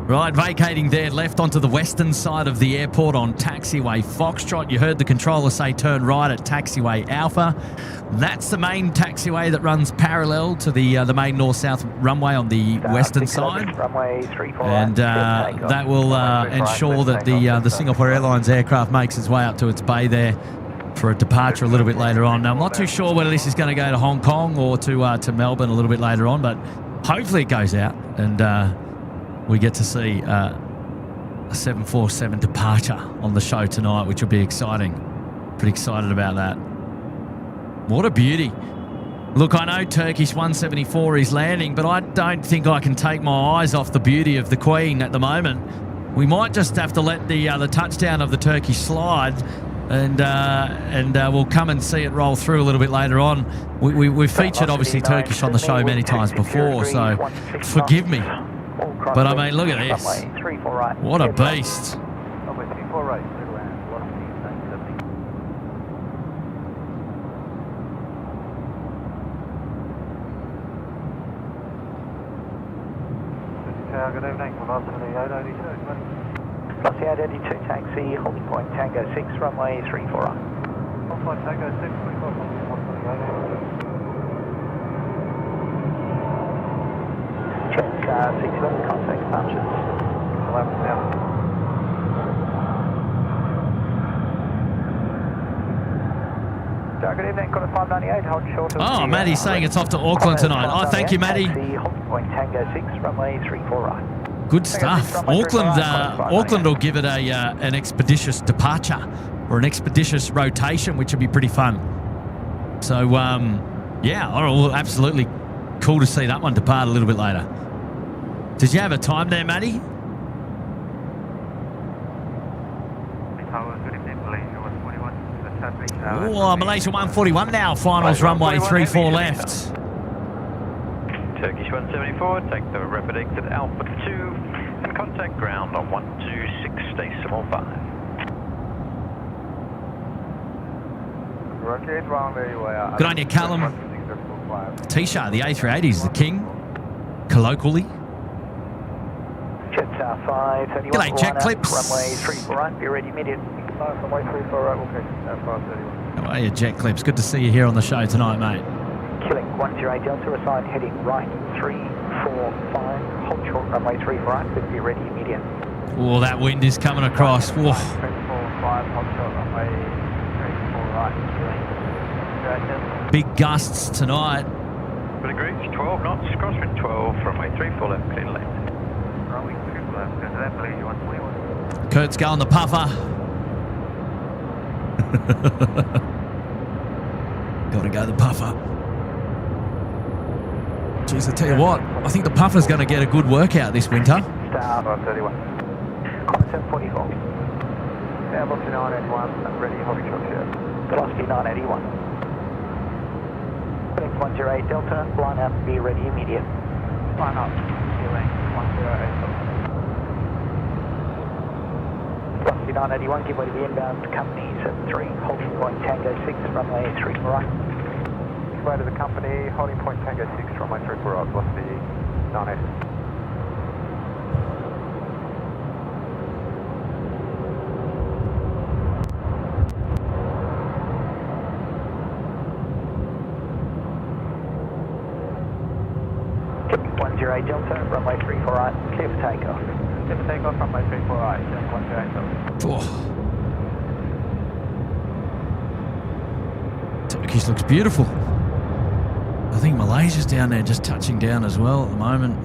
Right, vacating there, left onto the western side of the airport on taxiway Foxtrot. You heard the controller say turn right at taxiway Alpha. That's the main taxiway that runs parallel to the main north-south runway on the western side.
Runway 34
And that will ensure that the Singapore Airlines aircraft makes its way up to its bay there for a departure a little bit later on. Now, I'm not too sure whether this is going to go to Hong Kong or to Melbourne a little bit later on, but hopefully it goes out and we get to see a 747 departure on the show tonight, which will be exciting. Pretty excited about that. What a beauty. Look, I know Turkish 174 is landing, but I don't think I can take my eyes off the beauty of the Queen at the moment. We might just have to let the touchdown of the Turkish slide, and we'll come and see it roll through a little bit later on. We've featured, obviously, Turkish on the show many times before, so forgive me. But, I mean, look at this. What a beast.
Runway 34 right, clear to land, velocity 970. Good evening, velocity 882,
Velocity 882, taxi, holding point Tango 6, runway 34 right.
Hold point Tango 6, 24, velocity 882.
Check 611, contact departures.
11 down.
Good evening, got a 598, hold short of
Oh, Maddie's saying it's off to Auckland tonight. Oh, thank you, Maddie.
Taxi, holding point Tango 6, runway 34 right.
Good stuff. Auckland will give it an expeditious departure or an expeditious rotation, which would be pretty fun. So, yeah, absolutely cool to see that one depart a little bit later. Did you have a time there, Maddie? Oh, Malaysia 141 now. Finals runway 34 left.
Turkish 174, take the rapid exit Alpha 2 and contact ground on 126, decimal 5.
Rocket runway.
Good on you, Callum. T-shirt, the A380 is the king, colloquially.
Jet South 5,
G'day, Jet Clips.
Runway 34 right, be ready immediate.
Runway 34 right, okay, F531.
How are you, Jet Clips? Good to see you here on the show tonight, mate.
Killing 108 Delta, assign heading right 345, hold short runway 34 right, but be ready immediate.
Oh, that wind is coming across. Whoa.
345, hold short runway 34 right,
Big gusts tonight.
With a group, 12 knots, crosswind 12, runway 34 left, clear to land.
Runway 34 left, clear to land, Malaysia 121.
Kurt's going the puffer. Gotta go the puffer. Jeez, I tell you what, I think the puffer's going to get a good workout this winter.
Star
31.
Comment 744.
Airbus A380, ready, holding short here.
Velocity 981. Killing 108 Delta, line up, be ready immediate.
Line up, killing 108 Delta.
Velocity 981, give way to the inbound company 73, holding point Tango 6, runway 3 right.
Taxiway to the company, holding point Tango 6, runway 34 right, velocity 98.
Delta, runway 34 right, clear for takeoff.
Clear for takeoff, runway 34 right, 128 Delta.
Oh. Turkish looks beautiful. I think Malaysia's down there just touching down as well at the moment.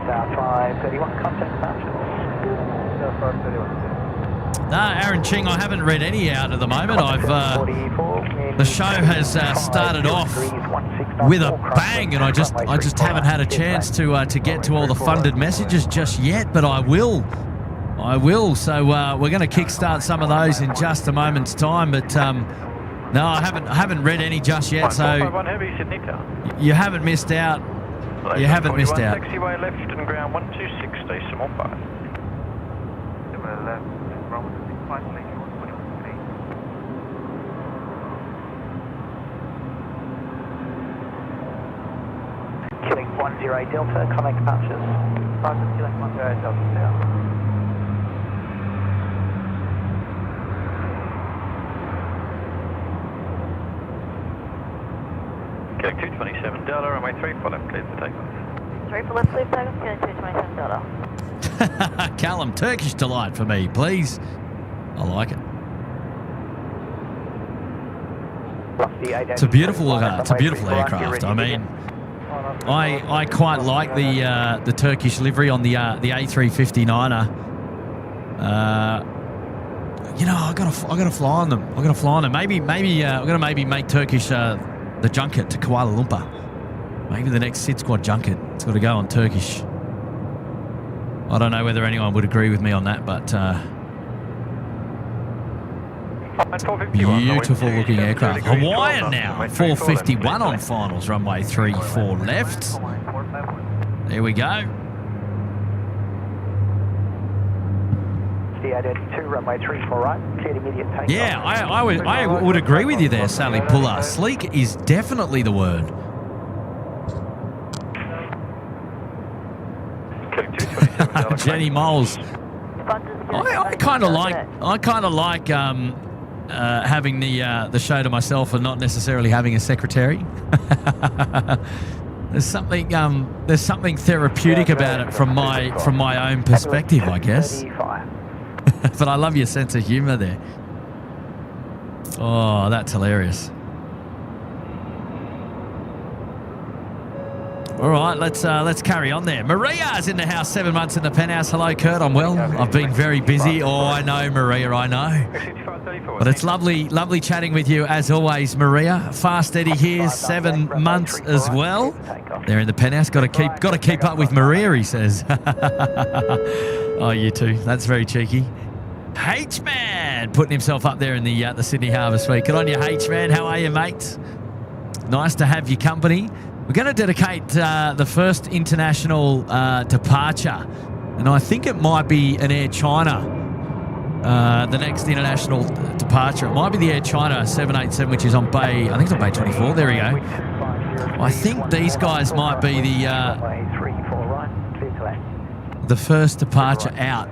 South 531, contact departures.
South 531.
No, Aaron Ching, I haven't read any out at the moment. The show has started off with a bang, and I just haven't had a chance to get to all the funded messages just yet, but I will. So we're going to kickstart some of those in just a moment's time. But no, I haven't read any just yet. So you haven't missed out. You haven't missed out.
Taxiway left and ground 126, decimal 5.
Killing 10 Delta, connect departures.
Killing 10 Delta now.
Killing 227 Delta, runway 34 left, cleared for takeoff.
34 left, clear for takeoff, killing 227 Delta.
Callum, Turkish delight for me, please. I like it. It's a beautiful aircraft. I mean, I quite like the Turkish livery on the A350-9er. You know, I gotta fly on them. Maybe I'm gonna make Turkish the junket to Kuala Lumpur. Maybe the next SydSquad junket. It's got to go on Turkish. I don't know whether anyone would agree with me on that, but beautiful looking aircraft. Hawaiian now, 451 on finals, runway 34 left. There we go.
Runway 34 right, cleared immediate takeoff.
Yeah, I would agree with you there, Sally Puller. Sleek is definitely the word. Jenny Moles. I kind of like having the show to myself and not necessarily having a secretary. There's something therapeutic about it from my own perspective, I guess. But I love your sense of humour there. Oh, that's hilarious. All right, let's carry on there. Maria's in the house, 7 months in the penthouse. Hello, Kurt. I'm well. I've been very busy. Oh, I know, Maria. I know. But it's lovely chatting with you as always, Maria. Fast Eddie here, 7 months as well. They're in the penthouse. Got to keep up with Maria, he says. Oh, you too. That's very cheeky. H-Man putting himself up there in the Sydney Harbour Suite. Good on you, H-Man. How are you, mate? Nice to have your company. We're going to dedicate the first international departure, and I think it might be an Air China, the next international departure. It might be the Air China 787, which is on Bay, I think it's on Bay 24. There we go. I think these guys might be the first departure out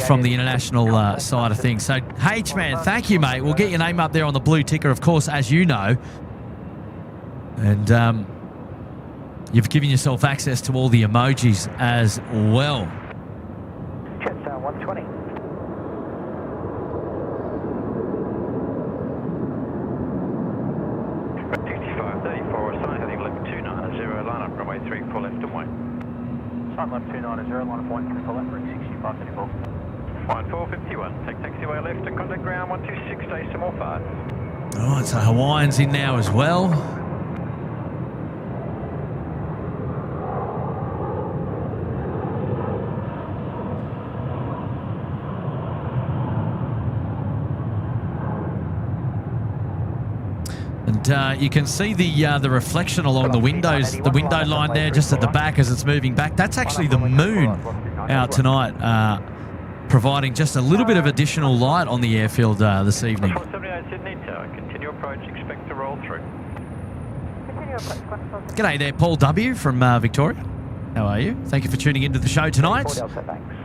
from the international side of things. So, H-Man, thank you, mate. We'll get your name up there on the blue ticker, of course, as you know. And you've given yourself access to all the emojis as well.
Jetstar 120.
Heading left 290, line up runway 34 left and white.
Sun left 290, line up point 34 left, 65 34.
Fine 451, take taxiway left and contact ground 126, decimal 5.
All right, so Hawaiian's in now as well. And And you can see the reflection along the windows, the window line there just at the back as it's moving back. That's actually the moon out tonight, providing just a little bit of additional light on the airfield this evening.
478 Sydney Tower, continue approach, expect to roll through.
Continue approach.
G'day there, Paul W. from Victoria. How are you? Thank you for tuning into the show tonight.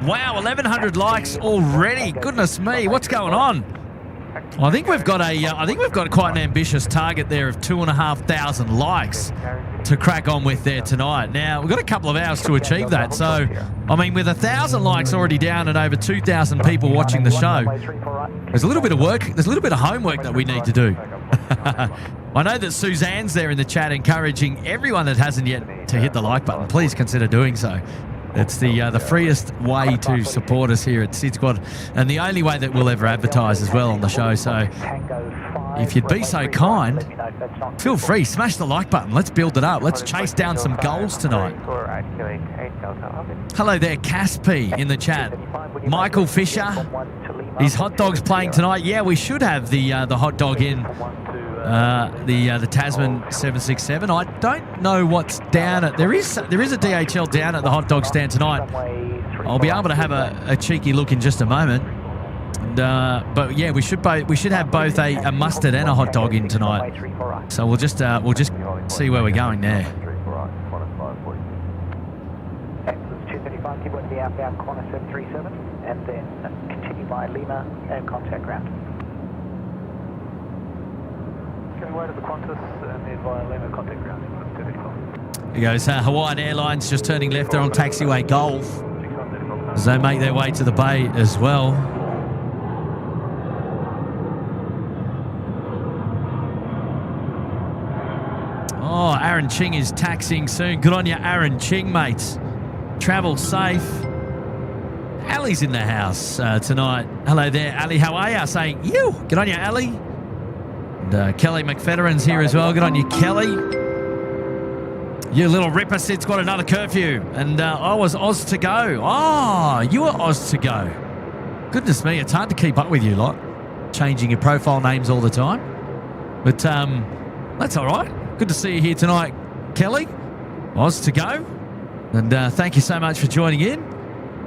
Wow, 1,100 likes already. Goodness me, what's going on? I think we've got quite an ambitious target there of 2,500 likes to crack on with there tonight. Now we've got a couple of hours to achieve that. So, I mean, with 1,000 likes already down and over 2,000 people watching the show, there's a little bit of work. There's a little bit of homework that we need to do. I know that Suzanne's there in the chat encouraging everyone that hasn't yet to hit the like button. Please consider doing so. It's the freest way to support us here at SydSquad, and the only way that we'll ever advertise as well on the show. So if you'd be so kind, feel free, smash the like button. Let's build it up. Let's chase down some goals tonight. Hello there, Caspi in the chat. Michael Fisher, his hot dog's playing tonight. Yeah, we should have the hot dog in the Tasman 767. I don't know what's down at. There is a DHL down at the hot dog stand tonight. I'll be able to have a cheeky look in just a moment. And, but yeah, we should have both a mustard and a hot dog in tonight. So we'll just see where we're going there.
Excellent, 235, keep working the outbound corner 737, and then continue by Lima and contact ground. Going wide of the Qantas and then via Lima contact ground. 235.
Here goes Hawaiian Airlines just turning left there on taxiway Golf as they make their way to the bay as well. Oh, Aaron Ching is taxiing soon. Good on you, Aaron Ching, mates. Travel safe. Ali's in the house tonight. Hello there, Ali. How are you? Saying, you. Good on you, Ali. And Kelly McFederin's here as well. Good on you, Kelly. You little ripper, Sid's got another curfew. And I was Oz to go. Oh, you were Oz to go. Goodness me, it's hard to keep up with you lot. Changing your profile names all the time. But that's all right. Good to see you here tonight, Kelly. Oz to go. And thank you so much for joining in.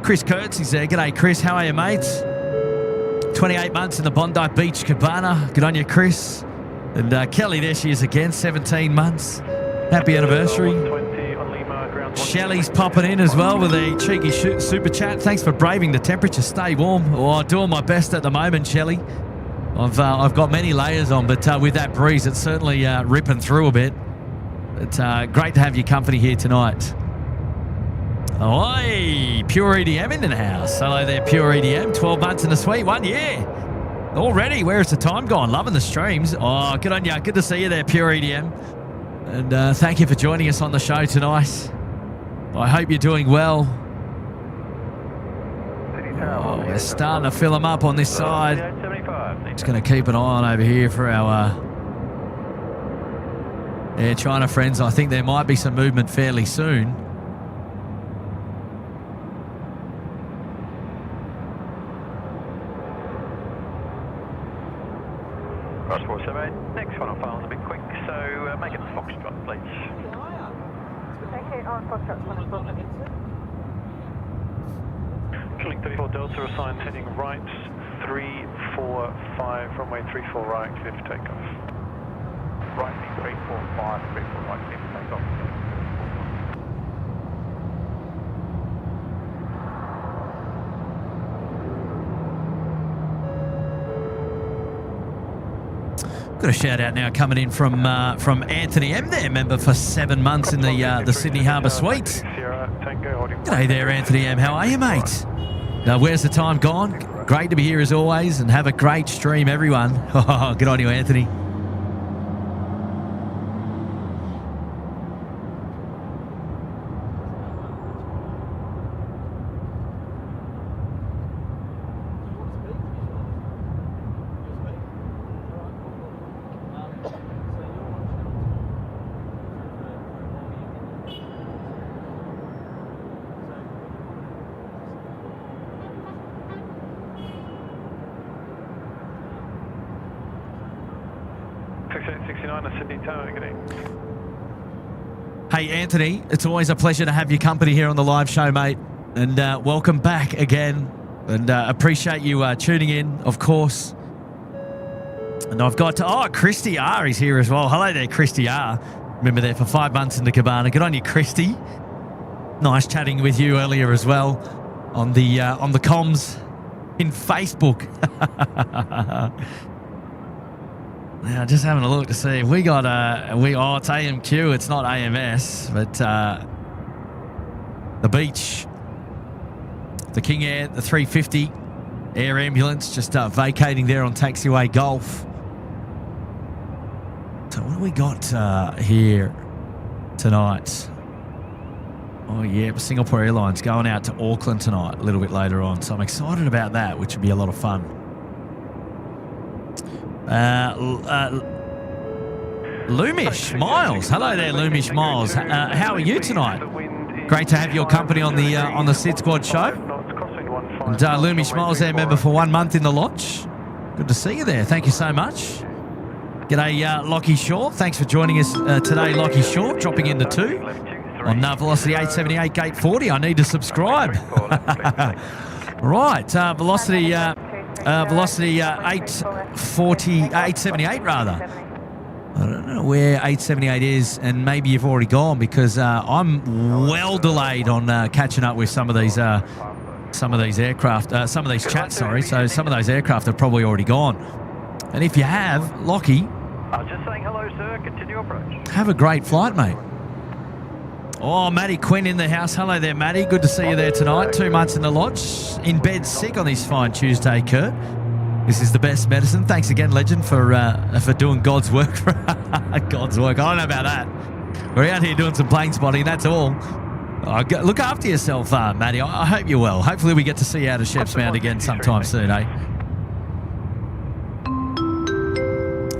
Chris Kurtz is there. G'day, Chris. How are you, mates? 28 months in the Bondi Beach Cabana. Good on you, Chris. And Kelly, there she is again, 17 months. Happy anniversary. Shelley's popping in as well with a cheeky super chat. Thanks for braving the temperature. Stay warm. Oh, doing my best at the moment, Shelley. I've got many layers on, but with that breeze, it's certainly ripping through a bit. It's great to have your company here tonight. Oi, Pure EDM in the house. Hello there, Pure EDM. 12 months in the suite, 1 year. Already, where's the time gone? Loving the streams. Oh, good on you. Good to see you there, Pure EDM. And thank you for joining us on the show tonight. I hope you're doing well. Oh, we're starting to fill them up on this side. Just going to keep an eye on over here for our Air China friends. I think there might be some movement fairly soon.
Cross 478, next one on file is a bit quick, so make it Foxtrot, please.
Okay, on Foxtrot,
Killing 34 Delta assigned heading right, 345, runway 34 right, clear for takeoff.
Right, 345, 34 right, clear for takeoff.
Got a shout out now coming in from Anthony M there, member for 7 months in the Sydney Harbour Suite. G'day there, Anthony M. How are you, mate? Now, where's the time gone? Great to be here as always, and have a great stream, everyone. Oh, good on you, Anthony.
6869 to Sydney Tower. Good evening.
Hey, Anthony, it's always a pleasure to have your company here on the live show, mate. And welcome back again. And appreciate you tuning in, of course. And I've got, Christy R is here as well. Hello there, Christy R. Remember there for 5 months in the cabana. Good on you, Christy. Nice chatting with you earlier as well on the comms in Facebook. Now, just having a look to see if we got it's AMQ, it's not AMS, but the beach, the King Air, the 350 air ambulance just vacating there on taxiway Golf. So what do we got here tonight? Oh yeah, Singapore Airlines going out to Auckland tonight a little bit later on, so I'm excited about that, which would be a lot of fun. Loomish Miles, hello there, Loomish Miles. How are you tonight? Great to have your company on the SydSquad show. And Loomish Miles there, member for 1 month in the lodge. Good to see you there. Thank you so much. G'day, Lockie Shaw. Thanks for joining us today, Lockie Shaw. Dropping into 2 on Velocity 878 Gate 40. I need to subscribe. Right, Velocity 878 rather. I don't know where 878 is, and maybe you've already gone because I'm well delayed on catching up with some of these aircraft, some of these chats. Sorry, so some of those aircraft have probably already gone. And if you have, Lockie,
Just saying hello, sir. Continue approach.
have a great flight, mate. Oh, Matty Quinn in the house. Hello there, Matty. Good to see you there tonight. 2 months in the lodge. In bed sick on this fine Tuesday, Kurt. This is the best medicine. Thanks again, Legend, for doing God's work. God's work. I don't know about that. We're out here doing some plane spotting, that's all. Look after yourself, Matty. I hope you're well. Hopefully we get to see you out of Sheps Mount again sometime soon, eh?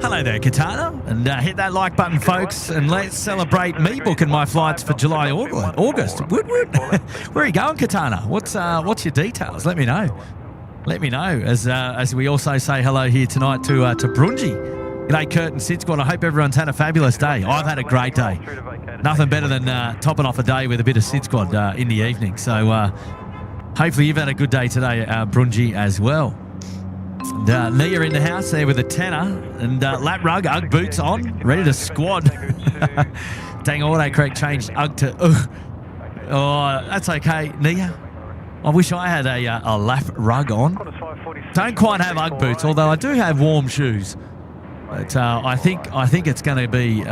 Hello there, Katana. And hit that like button, folks, and let's celebrate me booking my flights for July, August. Woot woot. Where are you going, Katana? What's your details? Let me know. Let me know as we also say hello here tonight to Brunji. G'day, Kurt and SydSquad. I hope everyone's had a fabulous day. I've had a great day. Nothing better than topping off a day with a bit of SydSquad in the evening. So hopefully you've had a good day today, Brunji, as well. And, Nia in the house there with a tenner and lap rug, Ugg boots on, ready to squad. Dang, autocorrect changed Ugg to Ugg. Oh, that's okay, Nia. I wish I had a lap rug on. Don't quite have Ugg boots, although I do have warm shoes. But I think it's going to be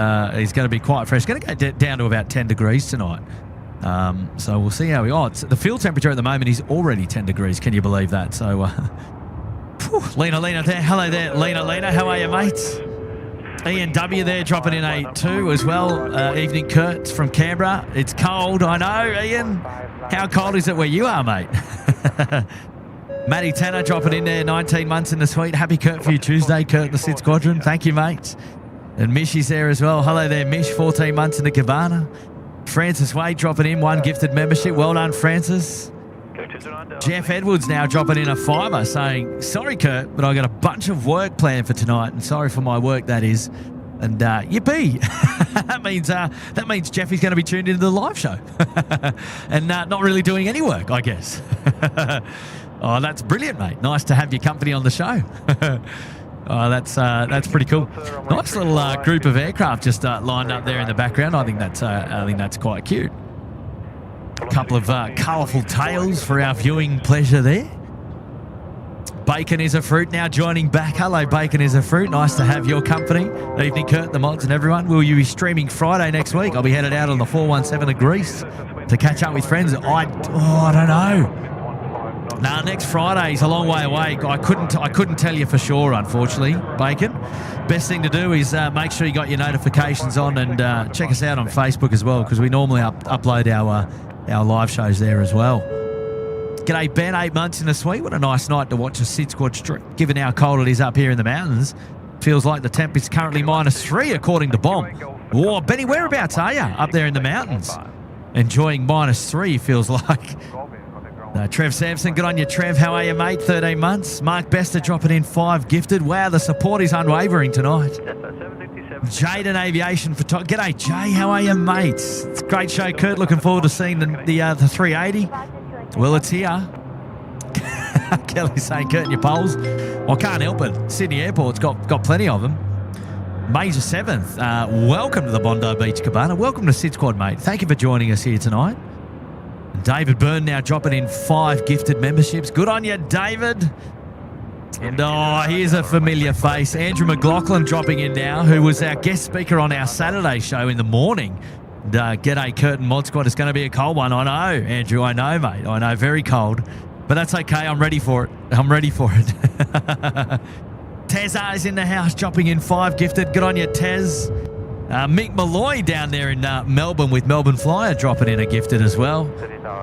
quite fresh. It's going to go down to about 10 degrees tonight. So we'll see how we are. The field temperature at the moment is already 10 degrees. Can you believe that? So, Lena there. Hello there, Lena. How are you, mates? Ian W there dropping in a 2 as well. Evening, Kurt from Canberra. It's cold, I know, Ian. How cold is it where you are, mate? Matty Tanner dropping in there, 19 months in the suite. Happy Curfew Tuesday, Kurt in the Sid Squadron. Thank you, mate. And Mishy's there as well. Hello there, Mish. 14 months in the cabana. Francis Wade dropping in 1 gifted membership. Well done, Francis. Jeff Edwards now dropping in a $5 saying, sorry, Kurt, but I got a bunch of work planned for tonight, and sorry for my work, that is. And yippee. that means Jeffy's going to be tuned into the live show and not really doing any work, I guess. Oh, that's brilliant, mate. Nice to have your company on the show. Oh, that's pretty cool. Nice little group of aircraft just lined up there in the background. I think that's quite cute. A couple of colourful tails for our viewing pleasure there. Bacon is a fruit now joining back. Hello, Bacon is a fruit. Nice to have your company. Evening, Kurt, the mods, and everyone. Will you be streaming Friday next week? I'll be headed out on the 417 to Greece to catch up with friends. I don't know. Nah, next Friday's a long way away. I couldn't tell you for sure, unfortunately, Bacon. Best thing to do is make sure you got your notifications on and check us out on Facebook as well, because we normally upload our live shows there as well. G'day, Ben, 8 months in the suite. What a nice night to watch a SydSquad stream, given how cold it is up here in the mountains. Feels like the temp is currently -3, according to Bomb. Whoa, Benny, whereabouts are you? Up there in the mountains. Enjoying -3, feels like. Trev Sampson, good on you, Trev. How are you, mate? 13 months. Mark Bester dropping in 5 gifted. Wow, the support is unwavering tonight. Jaden Aviation Photography. G'day, Jay. How are you, mates? It's a great show, Kurt. Looking forward to seeing the 380. Well, it's here. Kelly's saying, Kurt and your poles. Well, I can't help it. Sydney Airport's got plenty of them. Major 7th. Welcome to the Bondi Beach Cabana. Welcome to SydSquad, mate. Thank you for joining us here tonight. David Byrne now dropping in 5 gifted memberships. Good on you, David. And here's a familiar face. Andrew McLaughlin dropping in now, who was our guest speaker on our Saturday show in the morning. And, g'day, Kurt and Mod Squad. It's going to be a cold one. I know, Andrew. I know, mate. I know, very cold. But that's okay. I'm ready for it. I'm ready for it. Tezza is in the house, dropping in 5 gifted. Good on you, Tez. Mick Malloy down there in Melbourne with Melbourne Flyer dropping in a gifted as well.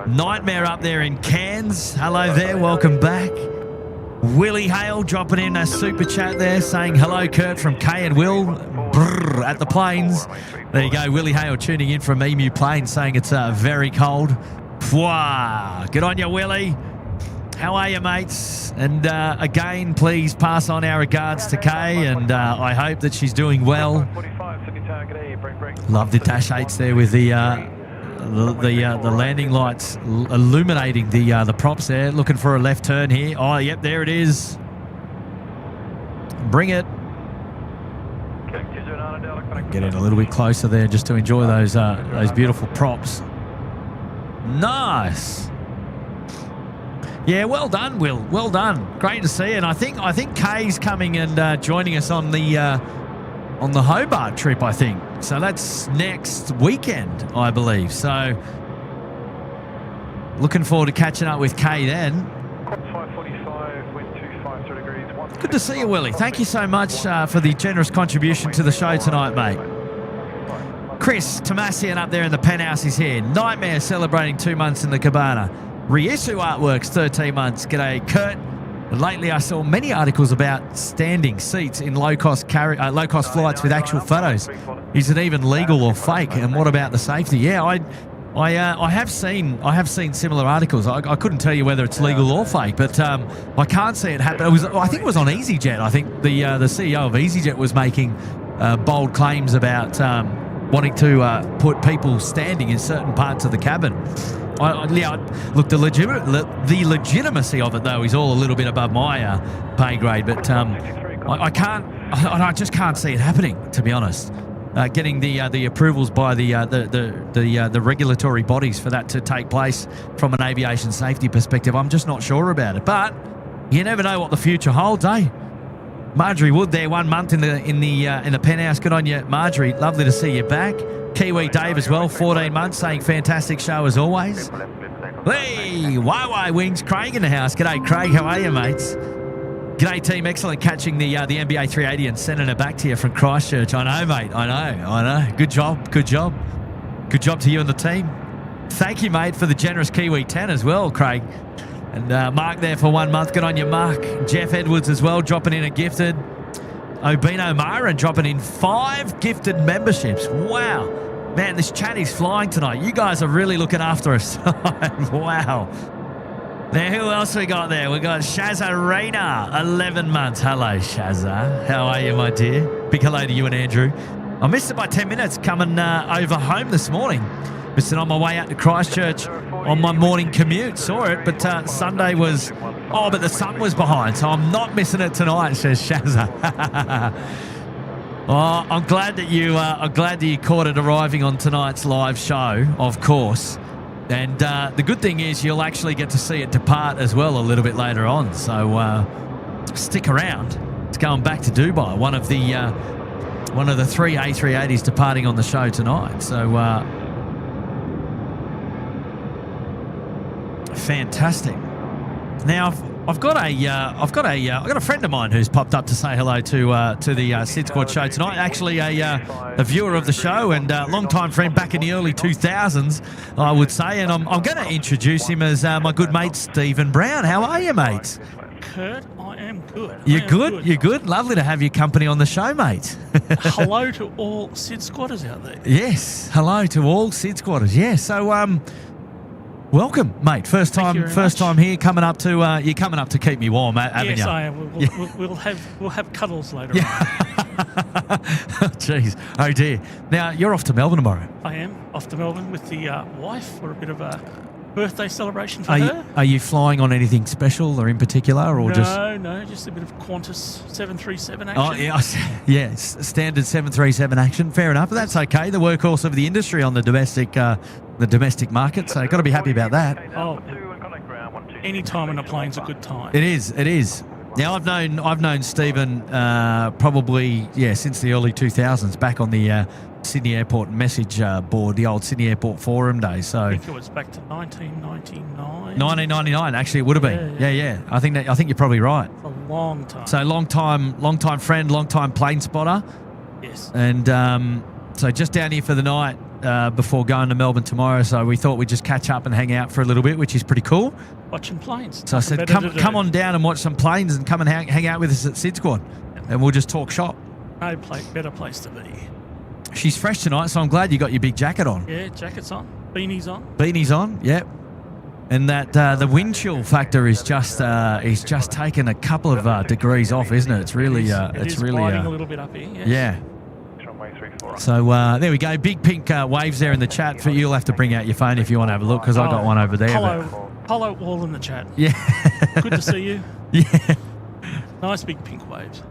Nightmare up there in Cairns. Hello there. Welcome back. Willie Hale dropping in a super chat there saying hello, Kurt, from Kay and Will brrr, at the plains. There you go. Willie Hale tuning in from Emu Plains saying it's very cold. Pwah. Good on you, Willie. How are you, mates? And again, please pass on our regards to Kay, and I hope that she's doing well. Love the Dash 8s there with the landing lights illuminating the props there. Looking for a left turn here. Oh, yep, there it is. Bring it. Get in a little bit closer there just to enjoy those beautiful props. Nice. Yeah, well done, Will. Well done. Great to see you. And I think Kay's coming and joining us on the Hobart trip, I think. So that's next weekend, I believe. So looking forward to catching up with Kay then. Good to see you, Willie. Thank you so much for the generous contribution to the show tonight, mate. Chris Tomasian up there in the penthouse is here. Nightmare celebrating 2 months in the cabana. Reissue Artworks, 13 months. G'day, Kurt. Lately, I saw many articles about standing seats in low-cost flights with actual photos. Is it even legal or fake? And what about the safety? Yeah, I have seen similar articles. I couldn't tell you whether it's legal or fake, but I can't see it happen. I think it was on EasyJet. I think the CEO of EasyJet was making bold claims about wanting to put people standing in certain parts of the cabin. Look, the legitimacy of it, though, is all a little bit above my pay grade. But I just can't see it happening, to be honest. Getting the approvals by the regulatory bodies for that to take place from an aviation safety perspective, I'm just not sure about it. But you never know what the future holds, eh? Marjorie Wood there, 1 month in the penthouse. Good on you, Marjorie. Lovely to see you back. Kiwi Dave as well, 14 months, saying fantastic show as always. Hey, YY Wings, Craig in the house. G'day, Craig. How are you, mates? G'day, team. Excellent catching the MBA 380 and sending it back to you from Christchurch. I know, mate. I know. Good job. Good job to you and the team. Thank you, mate, for the generous Kiwi 10 as well, Craig. And Mark there for 1 month. Good on you, Mark. Jeff Edwards as well, dropping in a gifted. Obino Mara dropping in 5 gifted memberships. Wow. Man, this chat is flying tonight. You guys are really looking after us. Wow. Now, who else we got there? We got Shazza Rayner, 11 months. Hello, Shazza. How are you, my dear? Big hello to you and Andrew. I missed it by 10 minutes coming over home this morning. Missed it on my way out to Christchurch on my morning commute. Saw it, but Sunday was... Oh, but the sun was behind, so I'm not missing it tonight, says Shazza. Oh, I'm glad that you caught it arriving on tonight's live show, of course. And the good thing is you'll actually get to see it depart as well a little bit later on. So stick around. It's going back to Dubai. One of the 3 A380s departing on the show tonight. So fantastic. Now I've got a friend of mine who's popped up to say hello to the SydSquad show tonight. Actually, a viewer of the show and long-time friend back in the early 2000s, I would say. And I'm going to introduce him as my good mate Stephen Brown. How are you, mate?
Kurt, I am good.
You're good. You're good. Lovely to have your company on the show, mate.
Hello to all SydSquatters out there.
Yes. Hello to all SydSquatters. Yeah. So welcome, mate. First time here. Coming up to you're coming up to keep me warm, haven't you?
Yes, I am. We'll have cuddles later on.
Jeez. Oh, dear. Now, you're off to Melbourne tomorrow.
I am off to Melbourne with the wife for a bit of a birthday celebration for
Are
her.
you flying on anything special or in particular, or just?
No, just a bit of Qantas 737 action.
Oh, yeah, standard 737 action. Fair enough, but that's okay. The workhorse of the industry on the domestic market, so got to be happy about that.
Oh, any time in a plane's a good time.
It is. Now, I've known Stephen probably since the early 2000s, back on the Sydney Airport message board, the old Sydney Airport forum days. So
I think it was back to 1999.
1999, actually, it would have been. Yeah. I think you're probably right.
A long time.
So long time friend, long time plane spotter.
Yes.
And so just down here for the night before going to Melbourne tomorrow. So we thought we'd just catch up and hang out for a little bit, which is pretty cool.
Watching planes.
So I said, come on down and watch some planes and come and hang out with us at SydSquad, and we'll just talk shop.
No better place to be.
She's fresh tonight, so I'm glad you got your big jacket on.
Yeah, jacket's on, beanies on.
Beanies on, yep. And that the wind chill factor is just taken a couple of degrees off, isn't it? It's really
it is gliding a little bit up here. Yes.
Yeah. So there we go. Big pink waves there in the chat. For you'll have to bring out your phone if you want to have a look, because I got one over there.
Hello, all in the chat.
Yeah.
Good to see you.
Yeah.
Nice big pink waves.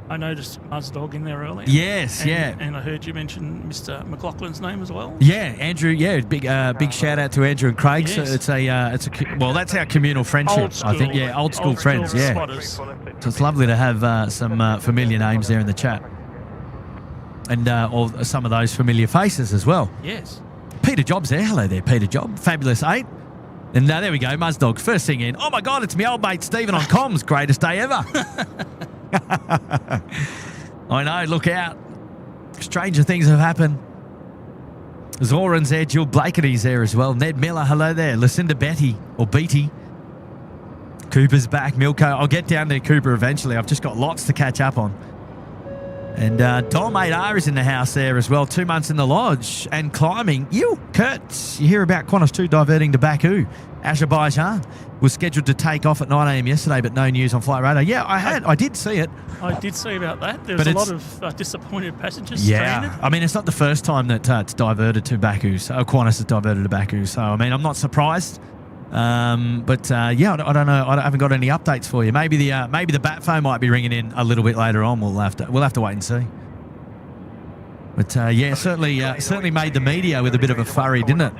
I noticed Muzdog in there earlier.
Yes,
And I heard you mention Mr. McLaughlin's name as well.
Yeah, Andrew. Yeah, big shout out to Andrew and Craig.
Yes.
So well, that's our communal friendship. I think. Yeah, old school friends. Yeah.
Spotters.
So it's lovely to have some familiar names there in the chat, and or some of those familiar faces as well.
Yes.
Peter Job's there. Hello there, Peter Job. Fabulous 8. And there we go, Muzdog. First thing in. Oh my God, it's my old mate Stephen on comms. Greatest day ever. I know, look out. Stranger things have happened. Zoran's there, Jill Blakety's there as well. Ned Miller, hello there. Lucinda Betty, or Beatty. Cooper's back, Milko. I'll get down to Cooper eventually. I've just got lots to catch up on. And Dom 8R is in the house there as well. 2 months in the lodge and climbing. Kurt, you hear about Qantas 2 diverting to Baku. Azerbaijan was scheduled to take off at 9 a.m. yesterday, but no news on flight radar. Yeah, I did see it.
I did see about that. There was a lot of disappointed passengers.
Yeah,
stranded.
I mean, it's not the first time that it's diverted to Baku. So Qantas has diverted to Baku. So, I mean, I'm not surprised. I don't know. I haven't got any updates for you. Maybe the bat phone might be ringing in a little bit later on. We'll have to wait and see. But certainly made the media with a bit of a flurry, didn't it?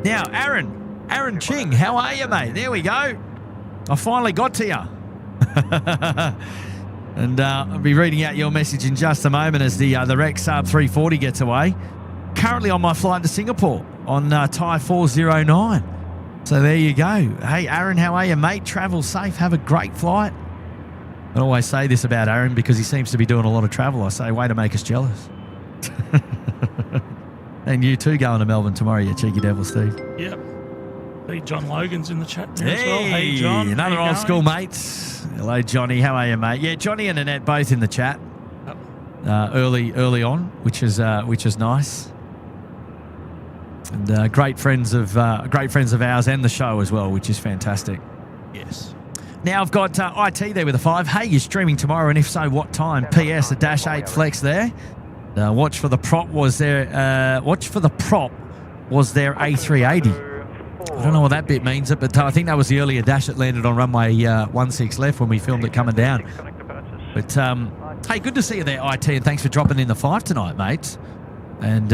Now, Aaron Ching, how are you, mate? There we go. I finally got to you. And I'll be reading out your message in just a moment as the Rex A340 gets away. Currently on my flight to Singapore on Thai 409. So there you go. Hey, Aaron, how are you, mate? Travel safe. Have a great flight. I always say this about Aaron because he seems to be doing a lot of travel. I say, way to make us jealous. And you too going to Melbourne tomorrow, you cheeky devil, Steve.
Yep. Hey, John Logan's in the chat there as well. Hey, John.
Another old school mates. Hello, Johnny. How are you, mate? Yeah, Johnny and Annette both in the chat early on, which is nice. And great friends of ours and the show as well, which is fantastic.
Yes.
Now I've got IT there with a 5. Hey, you're streaming tomorrow, and if so, what time? PS, a -8 flex there. Watch for the prop was there A380. I don't know what that bit means, but I think that was the earlier dash that landed on runway 16 left when we filmed it coming down. But hey, good to see you there, IT, and thanks for dropping in the 5 tonight, mates. And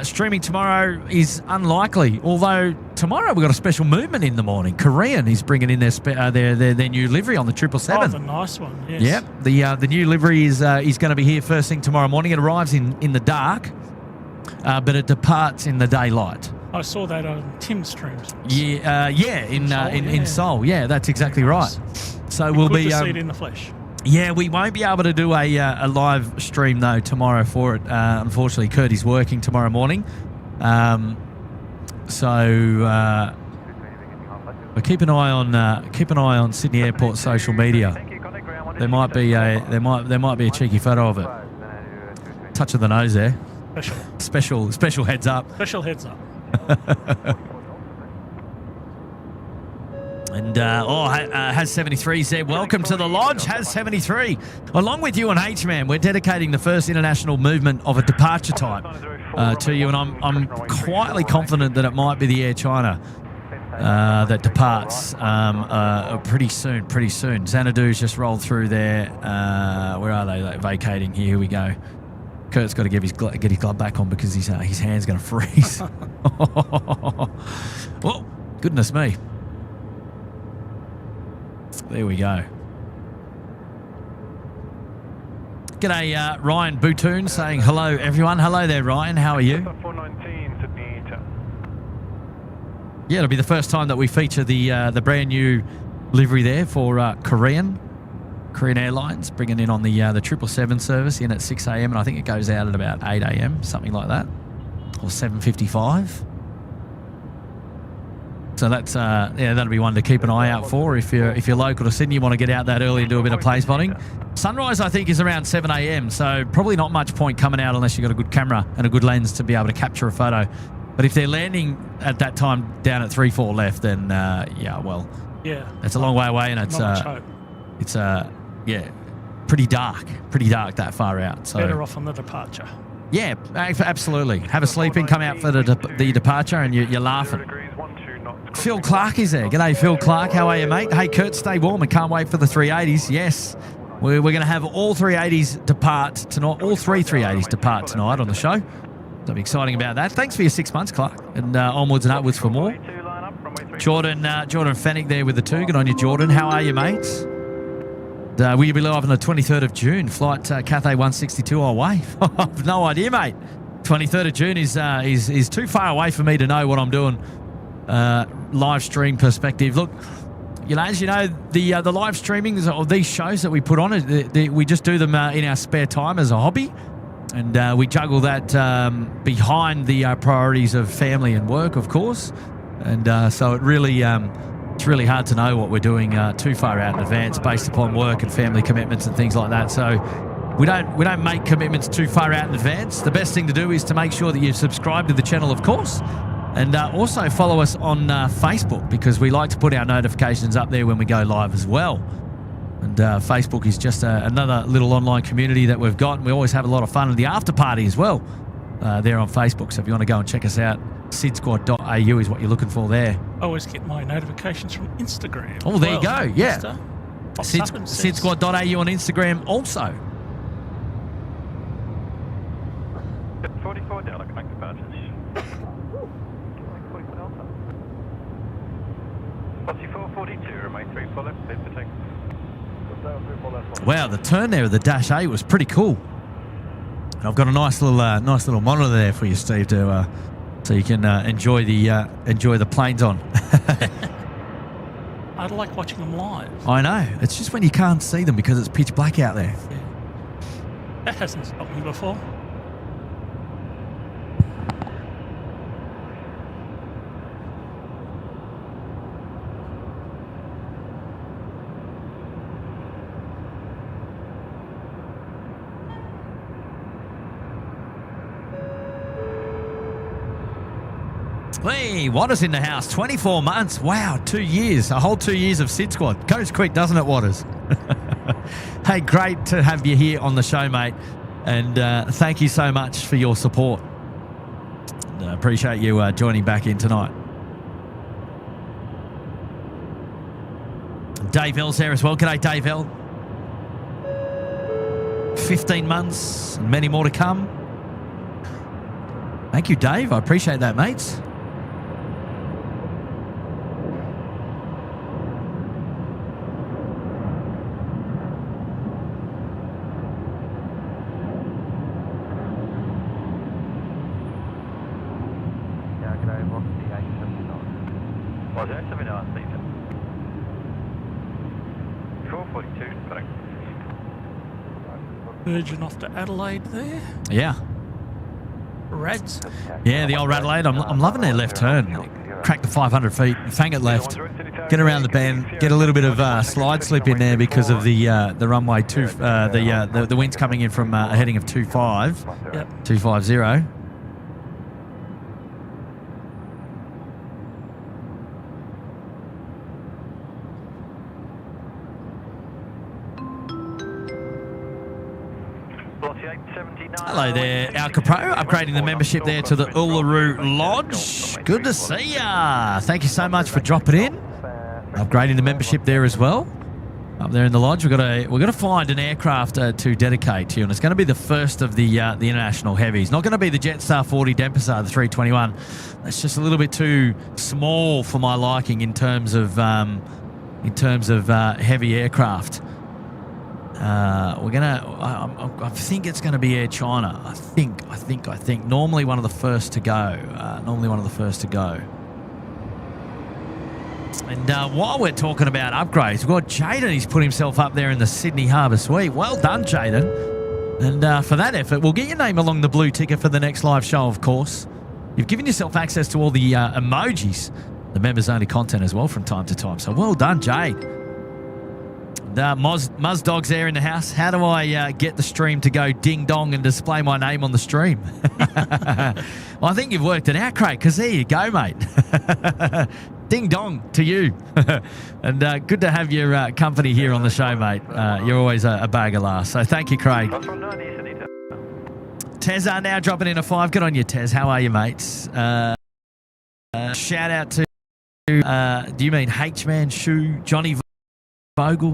streaming tomorrow is unlikely, although tomorrow we've got a special movement in the morning. Korean is bringing in their new livery on the 777.
Oh, the nice one, yes.
Yep, the new livery is going to be here first thing tomorrow morning. It arrives in the dark, but it departs in the daylight.
I saw that on Tim's streams.
In Seoul. Yeah, that's exactly right. So we'll be
good to see it in the flesh.
Yeah, we won't be able to do a live stream though tomorrow for it. Unfortunately, Kurt is working tomorrow morning, so keep an eye on Sydney Airport social media. There might be a cheeky photo of it. Touch of the nose there. Special heads up.
Special heads up.
And Has 73 said, welcome to the lodge, Has 73. Along with you and H-Man, we're dedicating the first international movement of a departure type to you, and I'm quietly confident that it might be the Air China that departs pretty soon. Xanadu's just rolled through there. Where are they? Like, vacating here. Here we go. Kurt's got to get his glove back on because his hand's going to freeze. Oh, goodness me. There we go. G'day, Ryan Boutoon saying hello, everyone. Hello there, Ryan. How are you?
419 Sydney to...
Yeah, it'll be the first time that we feature the brand new livery there for Korean Airlines, bringing in on the 777 service in at 6 a.m. and I think it goes out at about 8 a.m., something like that, or 7:55. So that's that'll be one to keep an eye out for if you're local to Sydney. You want to get out that early and do a bit of plane spotting. Sunrise, I think, is around 7 a.m. So probably not much point coming out unless you've got a good camera and a good lens to be able to capture a photo. But if they're landing at that time down at 3-4 left, then it's a long way away, and it's pretty dark that far out. So
better off on the departure.
Yeah, absolutely. Have a sleep in, come out for the departure, and you're laughing. Phil Clark is there. G'day, Phil Clark. How are you, mate? Hey, Kurt, stay warm and can't wait for the 380s. Yes, we're going to have all 380s depart tonight. All three 380s depart tonight on the show. So I'm exciting about that. Thanks for your 6 months, Clark, and onwards and upwards for more. Jordan Fennick there with the 2. Good on you, Jordan. How are you, mates? Will you be live on the 23rd of June? Flight Cathay 162 away. I've no idea, mate. 23rd of June is too far away for me to know what I'm doing. Live stream perspective. Look, as you know, the live streaming of these shows that we put on, we just do them in our spare time as a hobby, and we juggle that behind the priorities of family and work, of course. And so it's really hard to know what we're doing too far out in advance based upon work and family commitments and things like that. So we don't make commitments too far out in advance. The best thing to do is to make sure that you subscribe to the channel, of course. And also follow us on Facebook, because we like to put our notifications up there when we go live as well. And Facebook is just another little online community that we've got. And we always have a lot of fun in the after party as well there on Facebook. So if you want to go and check us out, SydSquad.au is what you're looking for there.
I always get my notifications from Instagram.
Oh, there you go. Yeah. SydSquad.au on Instagram also.
44 Delta, connect departures. Posse 442, remain 3-4 left, clear for takeoff.
Wow, the turn there of the Dash 8 was pretty cool. And I've got a nice little monitor there for you, Steve, to so you can enjoy the planes on.
I like watching them live.
I know. It's just when you can't see them because it's pitch black out there.
Yeah. That hasn't stopped me before.
Hey, Waters in the house. 24 months. Wow, 2 years. A whole 2 years of Sid Squad. Goes quick, doesn't it, Waters? Hey, great to have you here on the show, mate. And thank you so much for your support. Appreciate you joining back in tonight. Dave L's there as well. G'day, Dave L. 15 months and many more to come. Thank you, Dave. I appreciate that, mates.
Was that 79, Stephen? 442, correct.
Virgin off to Adelaide there.
Yeah.
Rads.
Yeah, the old Adelaide. I'm loving their left turn. Crack the 500 feet, fang it left, get around the bend, get a little bit of slide slip in there because of the runway the wind's coming in from a heading of 25.
Yep.
250. Hello there, Al Capro, upgrading the membership there to the Uluru Lodge. Good to see ya. Thank you so much for dropping in. Upgrading the membership there as well. Up there in the lodge, we're gonna find an aircraft to dedicate to you, and it's going to be the first of the international heavies. Not going to be the Jetstar 40 Denpasar, the 321. That's just a little bit too small for my liking in terms of heavy aircraft. I think it's going to be Air China. I think. Normally one of the first to go. And while we're talking about upgrades, we've got Jaden. He's put himself up there in the Sydney Harbour Suite. Well done, Jaden. And for that effort, we'll get your name along the blue ticket for the next live show, of course. You've given yourself access to all the emojis, the members-only content as well from time to time. So well done, Jade. Muzz Dog's there in the house. How do I get the stream to go ding-dong and display my name on the stream? Well, I think you've worked it out, Craig, because there you go, mate. Ding-dong to you. And good to have your company here on the show, mate. You're always a bag of laughs. So thank you, Craig. Tez now dropping in a 5. Good on you, Tez. How are you, mates? Shout out to, do you mean H-Man Shoe, Johnny Vogel,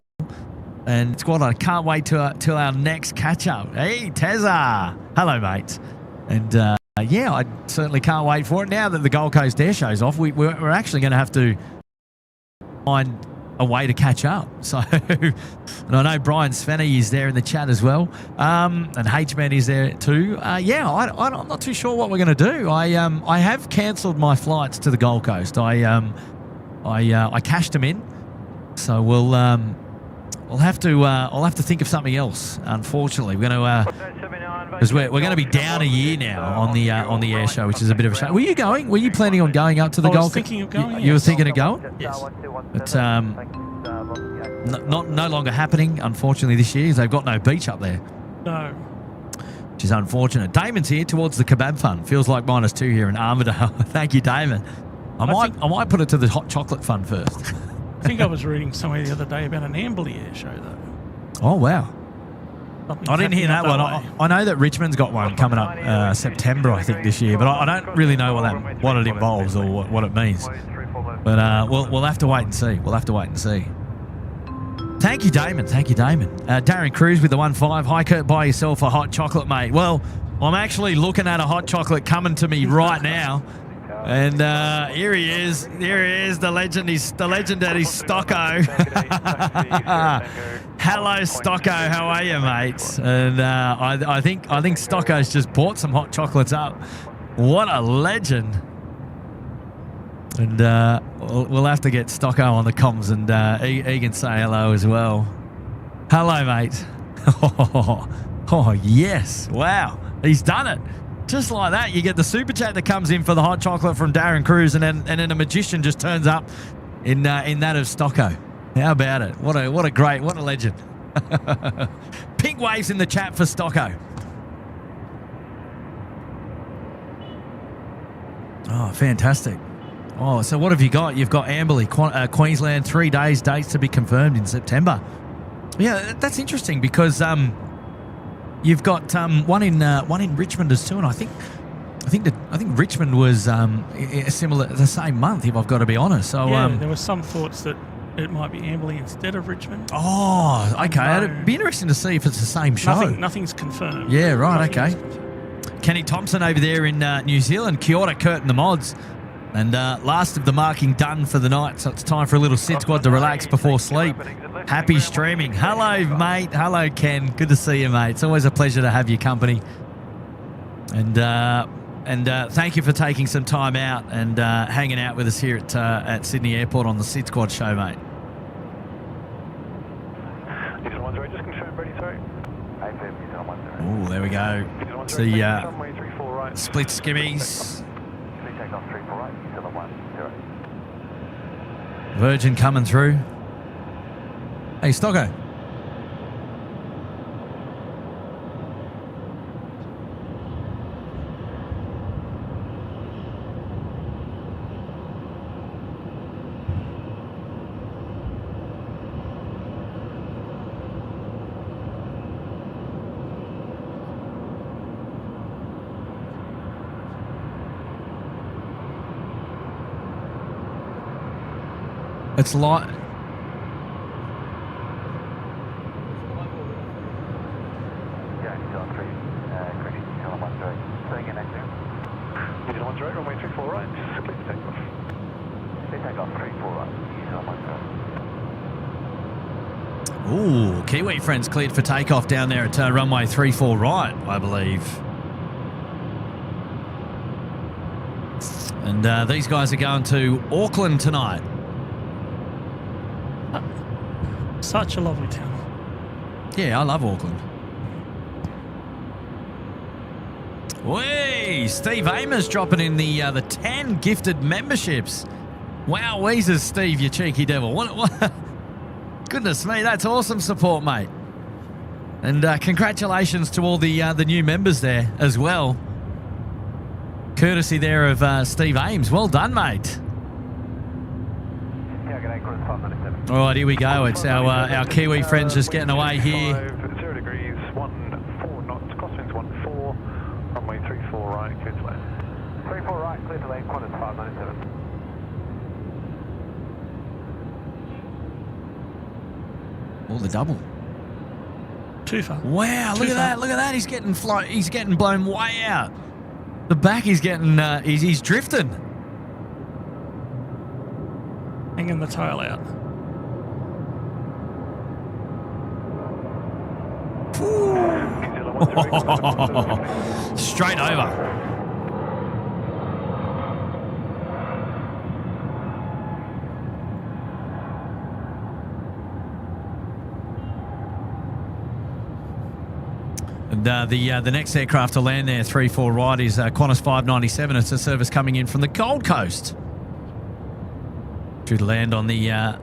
and squad. I can't wait till our next catch-up. Hey, Tezza. Hello, mate. And yeah, I certainly can't wait for it. Now that the Gold Coast Air Show's off, we're actually going to have to find a way to catch up. So, and I know Brian Svenny is there in the chat as well, and H-Man is there too. Yeah, I'm not too sure what we're going to do. I have cancelled my flights to the Gold Coast. I cashed them in, so I'll have to think of something else. Unfortunately, we're going to. Because we're going to be down a year now on the air show, which is a bit of a shame. Were you going? Were you planning on going up to the Gold Coast?
I was thinking of going.
You were thinking of going?
Yes.
But no longer happening, unfortunately, this year. They've got no beach up there.
No.
Which is unfortunate. Damon's here towards the kebab fund. Feels like -2 here in Armidale. Thank you, Damon. I might put it to the hot chocolate fund first.
I think I was reading somewhere the other day about an Amberley air show, though.
Oh, wow.
Something's
I didn't hear that one. I know that Richmond's got one coming up September, I think, this year, but I don't really know what it involves or what it means. But we'll have to wait and see. Thank you, Damon. Darren Cruz with the 1.5. Hi, Kurt. Buy yourself a hot chocolate, mate. Well, I'm actually looking at a hot chocolate coming to me right now. And here he is, the legend. He's the legendary Stocko. Hello, Stocko. How are you, mate? And I think Stocko's just bought some hot chocolates up. What a legend! And we'll have to get Stocko on the comms, and he can say hello as well. Hello, mate. Oh yes! Wow, he's done it. Just like that, you get the super chat that comes in for the hot chocolate from Darren Cruz, and then a magician just turns up in that of Stocko. How about it? What a legend. Pink waves in the chat for Stocko. Oh, fantastic. Oh, so what have you got? You've got Amberley, Queensland, 3 days, dates to be confirmed in September. Yeah, that's interesting because you've got one in Richmond as too, and I think Richmond was the same month, if I've got to be honest. So
yeah, there were some thoughts that it might be Amberley instead of Richmond.
Oh, okay. It'd be interesting to see if it's the same show.
Nothing's confirmed.
Yeah, right. Okay. Kenny Thompson over there in New Zealand. Kia ora, Kurt and the mods. And last of the marking done for the night, so it's time for a little SydSquad to relax before sleep. Happy streaming. Hello, mate. Hello, Ken. Good to see you, mate. It's always a pleasure to have your company. And thank you for taking some time out and hanging out with us here at Sydney Airport on the SydSquad show, mate. Oh, there we go. See split skimmies. Virgin coming through. Hey, Stocko. It's like...
Yeah, he's on 3, correct, he's on 1 direct. Say again, active.
He's on 1 direct, runway 34 right, clear for takeoff.
They take off 3, 4 right, he's on 1 direct.
Ooh, Kiwi friends cleared for takeoff down there at runway 34 right, I believe. And these guys are going to Auckland tonight.
Such a lovely town.
Yeah, I love Auckland. Whee! Steve Amers dropping in the 10 gifted memberships. Wow, Weezers, Steve, you cheeky devil. What? Goodness me, that's awesome support, mate. And congratulations to all the new members there as well. Courtesy there of Steve Ames. Well done, mate.
Yeah, good day, quarter 5 minutes 7.
All right, here we go. It's our Kiwi friends just getting away here.
0 degrees, 14 knots, crosswinds 14, runway 34 right, clear to land.
3, 4 right, clear to lane, quarter 5 minutes 7.
Oh, the double.
Too far.
Wow,
Too
look at
far.
that. Look at that. He's getting blown way out. The back is getting he's drifting.
Hanging the tail out.
Straight over. And the next aircraft to land there, 3-4 right, is Qantas 597. It's a service coming in from the Gold Coast. Due to land on the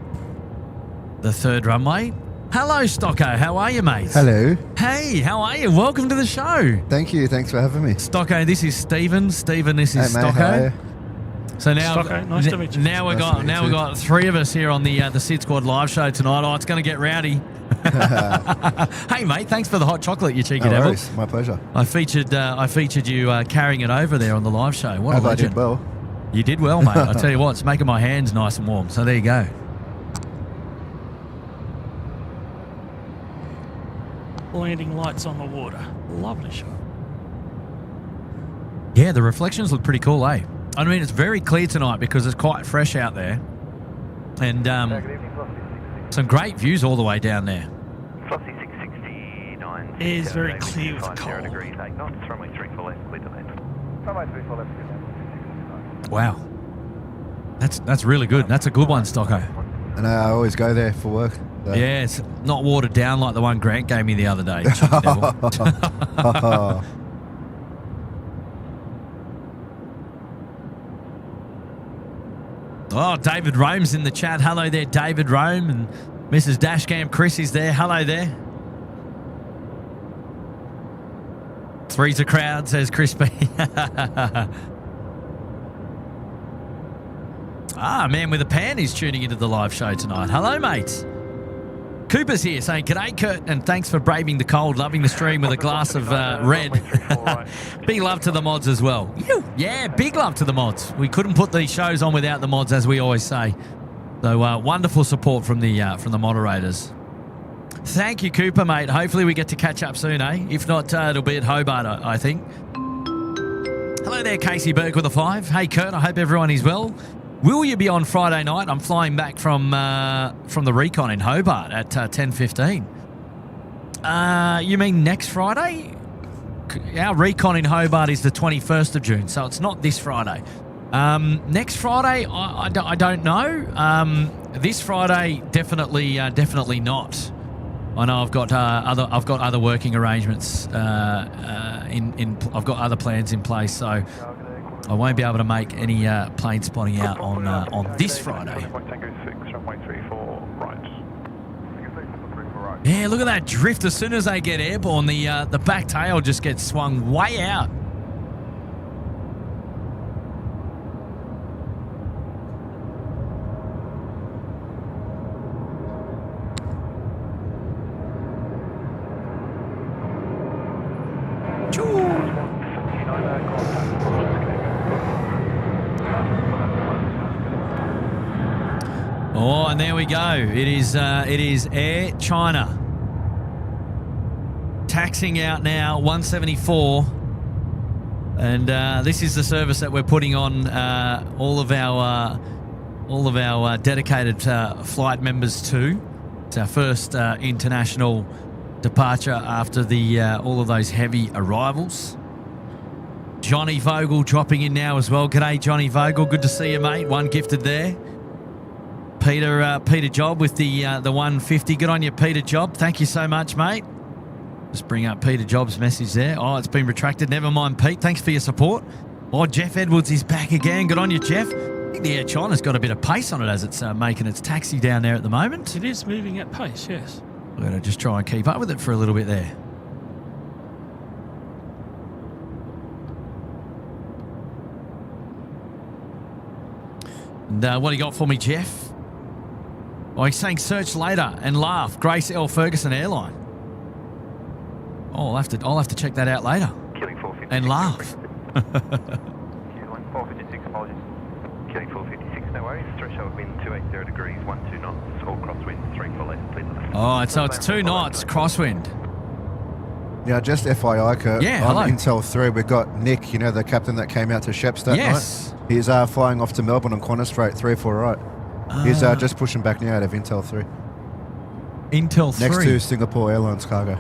third runway. Hello, Stocko. How are you, mate?
Hello.
Hey, how are you? Welcome to the show.
Thank you. Thanks for having me.
Stocko, this is Stephen. Stephen, this is
Hey, mate,
Stocko.
hi.
So now,
Stocko, nice to meet you.
Now we've
Nice to meet you
we've
too.
got three of us here on the SydSquad live show tonight. Oh, it's going to get rowdy. Hey, mate, thanks for the hot chocolate, you cheeky
No
devil.
worries. My pleasure.
I featured you carrying it over there on the live show. What a
Hope I
legend!
did well.
You did well, mate. I tell you what, it's making my hands nice and warm. So there you go.
Landing lights on the water. Lovely shot.
Yeah, the reflections look pretty cool, eh? I mean, it's very clear tonight because it's quite fresh out there, and
Good evening, Flossie 669.
some great views all the way down there.
Flossie 669.
It is very clear with
0
cold.
degrees, 8 knots, runway 34 left, clear to land. Runway 34 left, clear to land.
Wow, that's really good. That's a good one, Stocko.
And I always go there for work. So.
Yeah, it's not watered down like the one Grant gave me the other day. Cheeky devil. Oh, David Rome's in the chat. Hello there, David Rome. And Mrs. Dashcam Chris is there. Hello there. Three's a crowd, says Crispy. Man with a pan is tuning into the live show tonight. Hello, mate. Cooper's here saying, "G'day, Kurt, and thanks for braving the cold, loving the stream with a glass of red." Big love to the mods as well. Yeah, big love to the mods. We couldn't put these shows on without the mods, as we always say. So wonderful support from the moderators. Thank you, Cooper, mate. Hopefully we get to catch up soon, eh? If not, it'll be at Hobart, I think. Hello there, Casey Burke with a 5. Hey, Kurt, I hope everyone is well. Will you be on Friday night? I'm flying back from the recon in Hobart at 10:15. You mean next Friday? Our recon in Hobart is the 21st of June, so it's not this Friday. Next Friday, I don't know. This Friday, definitely not. I know I've got other working arrangements. I've got other plans in place, so I won't be able to make any plane spotting out on this Friday.
Tango 6, runway 34 right.
Yeah, look at that drift. As soon as they get airborne, the back tail just gets swung way out. Oh, and there we go. It is Air China. Taxing out now, 174. And this is the service that we're putting on all of our dedicated flight members to. It's our first international departure after the all of those heavy arrivals. Johnny Vogel dropping in now as well. G'day, Johnny Vogel. Good to see you, mate. One gifted there. Peter Job with the 150. Good on you, Peter Job. Thank you so much, mate. Just bring up Peter Job's message there. Oh, it's been retracted. Never mind, Pete. Thanks for your support. Oh, Jeff Edwards is back again. Good on you, Jeff. I think the Air China's got a bit of pace on it as it's making its taxi down there at the moment.
It is moving at pace, yes.
We're going to just try and keep up with it for a little bit there. And what do you got for me, Jeff? Oh, he's saying search later and laugh. Grace L. Ferguson Airline. Oh, I'll have to check that out later.
Killing 456.
And laugh.
Killing 456, apologies. Killing 456, no worries. Threshold wind 280 degrees, 12 knots, all crosswind, 3 full left, please.
Oh, so it's 2 knots, crosswind.
Yeah, just FYI, Kurt.
Yeah,
on
hello.
Intel 3, we've got Nick, you know, the captain that came out to Sheps that
Yes.
night. He's flying off to Melbourne on Qantas Strait, 3-4 right. He's just pushing back now out of Intel 3.
Intel 3.
Next to Singapore Airlines cargo.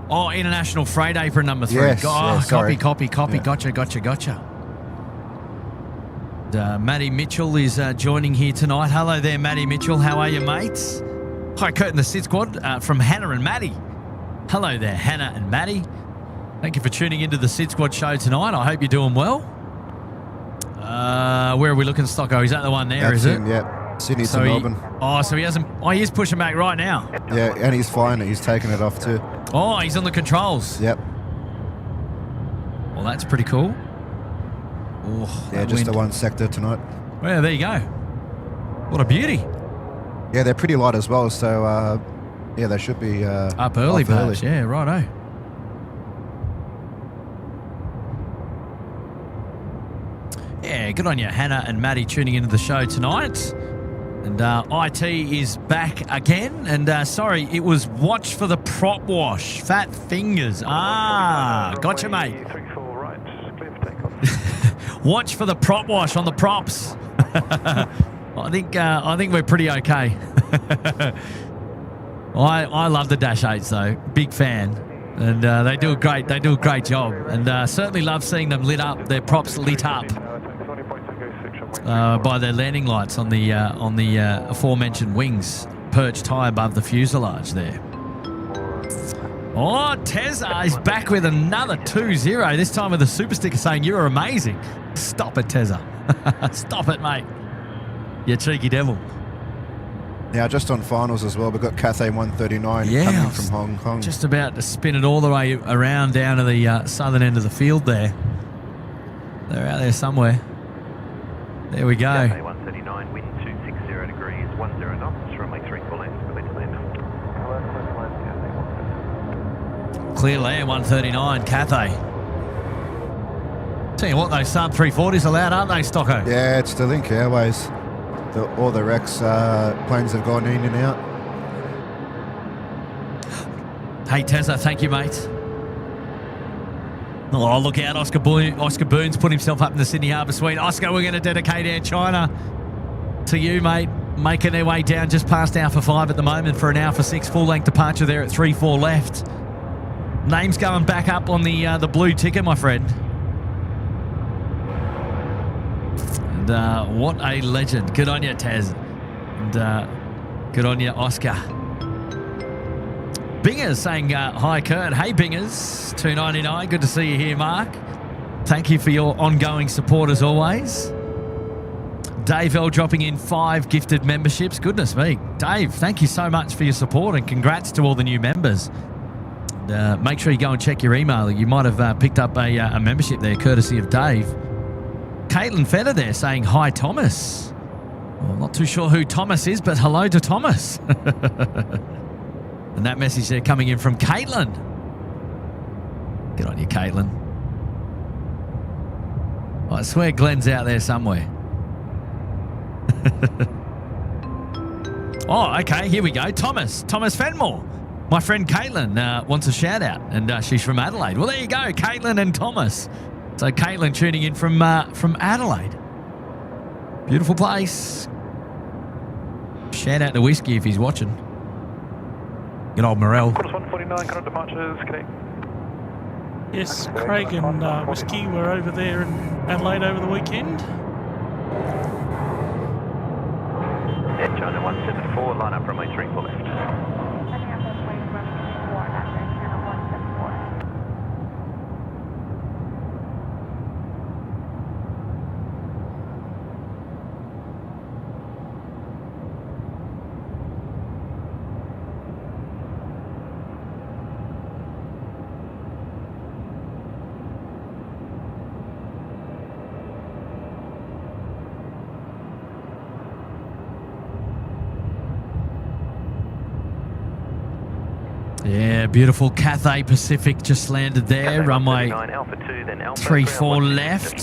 Oh, International Freight Apron number 3.
Yes,
Oh,
yeah, sorry.
Copy.
Yeah.
Gotcha. Matty Mitchell is joining here tonight. Hello there, Matty Mitchell. How are you, mates? Hi, Kurt and the Sid Squad from Hannah and Matty. Hello there, Hannah and Matty. Thank you for tuning into the Sid Squad show tonight. I hope you're doing well. Where are we looking, Stocko? Is that the one there,
That's
is it?
him, yeah. Sydney
So
to
he-
Melbourne.
so he hasn't... Oh, he is pushing back right now.
Yeah, and he's flying it. He's taking it off too.
Oh, he's on the controls.
Yep.
Well, that's pretty cool. Oh,
Yeah,
that
just
wind.
the one sector tonight.
Well, there you go. What a beauty.
Yeah, they're pretty light as well, so yeah, they should be
Up early,
off
perhaps. Yeah, righto. Yeah, good on you, Hannah and Maddie, tuning into the show tonight. And IT is back again. And sorry, it was watch for the prop wash. Fat fingers. Ah, gotcha, mate.
34 right, clear for takeoff.
Watch for the prop wash on the props. I think we're pretty okay. I love the Dash 8s though. Big fan. And they do a great job. And certainly love seeing them lit up, their props lit up by their landing lights on the aforementioned wings, perched high above the fuselage there. Oh, Tezza is back with another 2-0, this time with a super sticker saying, "You're amazing." Stop it, Tezza. Stop it, mate. You cheeky devil.
Now, just on finals as well, we've got Cathay 139 coming from Hong Kong.
Just about to spin it all the way around down to the southern end of the field there. They're out there somewhere. There we go.
Cathay 139, wind 260 degrees, 10 knots, runway 3 full left, clear to land.
Clear land 139, Cathay. Tell you what, those sub 340s allowed, aren't they, Stocko?
Yeah, it's the Link Airways. All the Rex planes have gone in and out.
Hey, Tezza, thank you, mate. Oh, look out. Oscar Boone's put himself up in the Sydney Harbour Suite. Oscar, we're going to dedicate Air China to you, mate. Making their way down just past Alpha 5 at the moment for an Alpha 6 full-length departure there at 3-4 left. Name's going back up on the blue ticket, my friend. And what a legend. Good on you, Taz. And good on you, Oscar. Bingers saying, hi, Kurt. Hey, Bingers. $2.99. Good to see you here, Mark. Thank you for your ongoing support as always. Dave L dropping in 5 gifted memberships. Goodness me. Dave, thank you so much for your support and congrats to all the new members. Make sure you go and check your email. You might have picked up a membership there courtesy of Dave. Caitlin Feder there saying, hi, Thomas. Well, I'm not too sure who Thomas is, but hello to Thomas. And that message there coming in from Caitlin. Good on you, Caitlin. I swear Glenn's out there somewhere. Oh, okay. Here we go. Thomas Fenmore. My friend Caitlin wants a shout out, and she's from Adelaide. Well, there you go, Caitlin and Thomas. So Caitlin tuning in from Adelaide. Beautiful place. Shout out to Whiskey if he's watching. Good old Morel.
Quarters 149, current departures, connect.
Yes, Craig and Whiskey were over there in Adelaide over the weekend.
Yeah, China 174, line up runway 34 left.
Yeah, beautiful Cathay Pacific just landed there.
Cathay
Runway
139, Alpha 2, then Alpha
34
3,
left.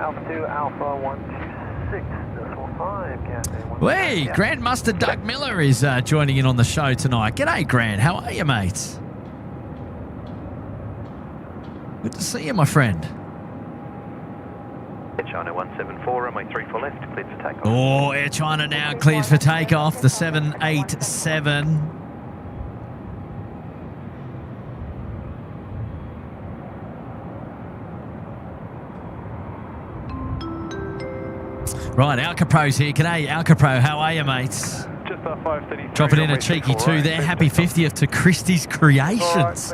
Alpha 2, Alpha 126.5, Cathay 1.
Hey, Grandmaster Doug Miller is joining in on the show tonight. G'day, Grant. How are you, mate? Good to see you, my friend.
China 174, runway 34 left, cleared for takeoff.
Oh, Air China now cleared for takeoff. The 787. Right, Alcapro's here. G'day, Alcapro. How are you, mates?
Just 533.
Dropping in a cheeky two there. Happy 50th to Christie's Creations.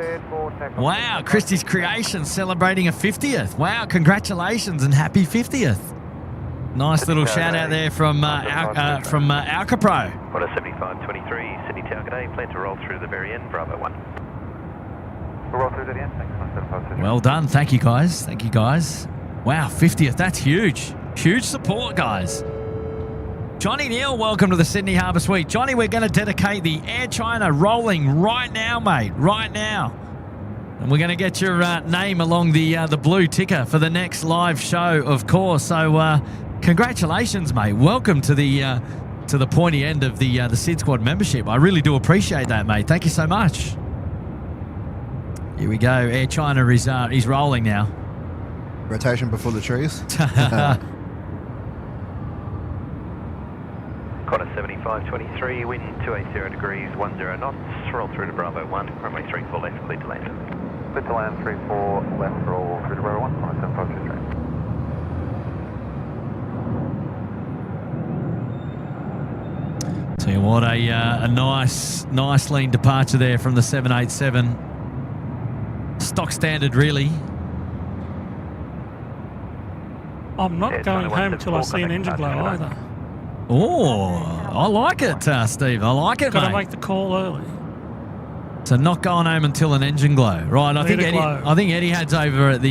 Wow, Christie's Creations celebrating a 50th. Wow, congratulations and happy 50th. Nice little shout out there from Alcapro.
Order 7523, Sydney Tower, g'day. Plan to roll through the very end, Bravo 1.
We'll roll through to the end. Thanks, 175.
Well done. Thank you, guys. Thank you, guys. Wow, 50th. That's huge. Huge support, guys. Johnny Neal, welcome to the Sydney Harbour Suite. Johnny, we're going to dedicate the Air China rolling right now, mate. Right now. And we're going to get your name along the blue ticker for the next live show, of course. So congratulations, mate. Welcome to the pointy end of the SydSquad membership. I really do appreciate that, mate. Thank you so much. Here we go. Air China is rolling now.
Rotation before the trees.
Quarter 7523, wind 280 degrees, 10 knots, roll through to Bravo 1, runway 34 left, clear to land.
Clear to land, 34 left, roll through to Bravo 1, 17523.
Tell you what, a nice lean departure there from the 787. Stock standard, really.
I'm not going home until I see an engine glow either.
Oh, I like it, Steve. I like it,
Got to
mate.
make the call early.
So not going home until an engine glow, right? I think Etihad's over at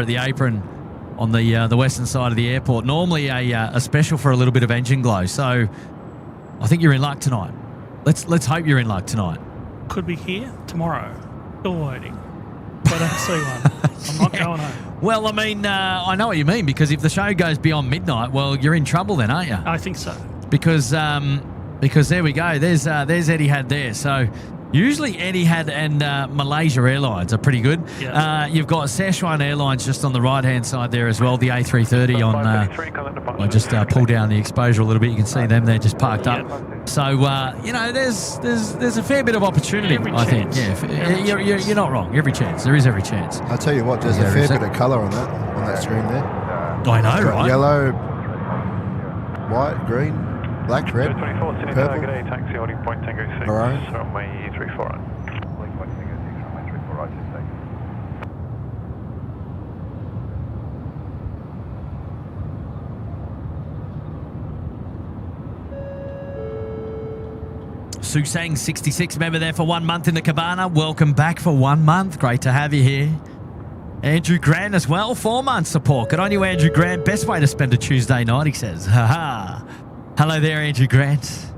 the apron on the western side of the airport. Normally a special for a little bit of engine glow. So I think you're in luck tonight. Let's hope you're in luck tonight.
Could be here tomorrow. Still waiting. But I don't see one. I'm not going home.
Well, I mean, I know what you mean, because if the show goes beyond midnight, well, you're in trouble then, aren't you?
I think so.
Because there we go. There's Etihad there. So usually Etihad and Malaysia Airlines are pretty good.
Yeah.
You've got Sichuan Airlines just on the right-hand side there as well, the A330 on... I just pull down the exposure a little bit. You can see them there just parked up. So, there's a fair bit of opportunity, I think. Yeah, you're not wrong. Every chance. There is every chance.
I'll tell you what, there's a fair bit of colour on that screen there.
I know, right?
Yellow, white, green, black, red,
24, Sydney
purple.
Tower, g'day, taxi holding point Tango 6,
Maroon.
runway 34 right.
Point Tango 6, runway 34 right, just take.
Susang 66 member there for 1 month in the cabana. Welcome back for 1 month. Great to have you here. Andrew Grant as well, 4 months support. Good on you, Andrew Grant. Best way to spend a Tuesday night, he says. Ha. Hello there, Andrew Grant.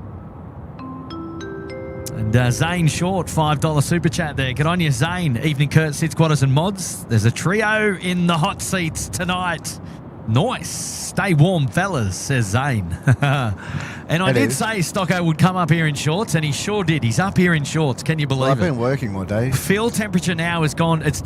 And Zane Short, $5 super chat there. Good on you, Zane. Evening, Kurt, Sid Squatters and Mods. There's a trio in the hot seats tonight. Nice. Stay warm, fellas, says Zane. And I
It
did
is.
say Stocko would come up here in shorts, and he sure did. He's up here in shorts. Can you
Well,
believe
I've
it?
been working all day.
Field temperature now has gone. It's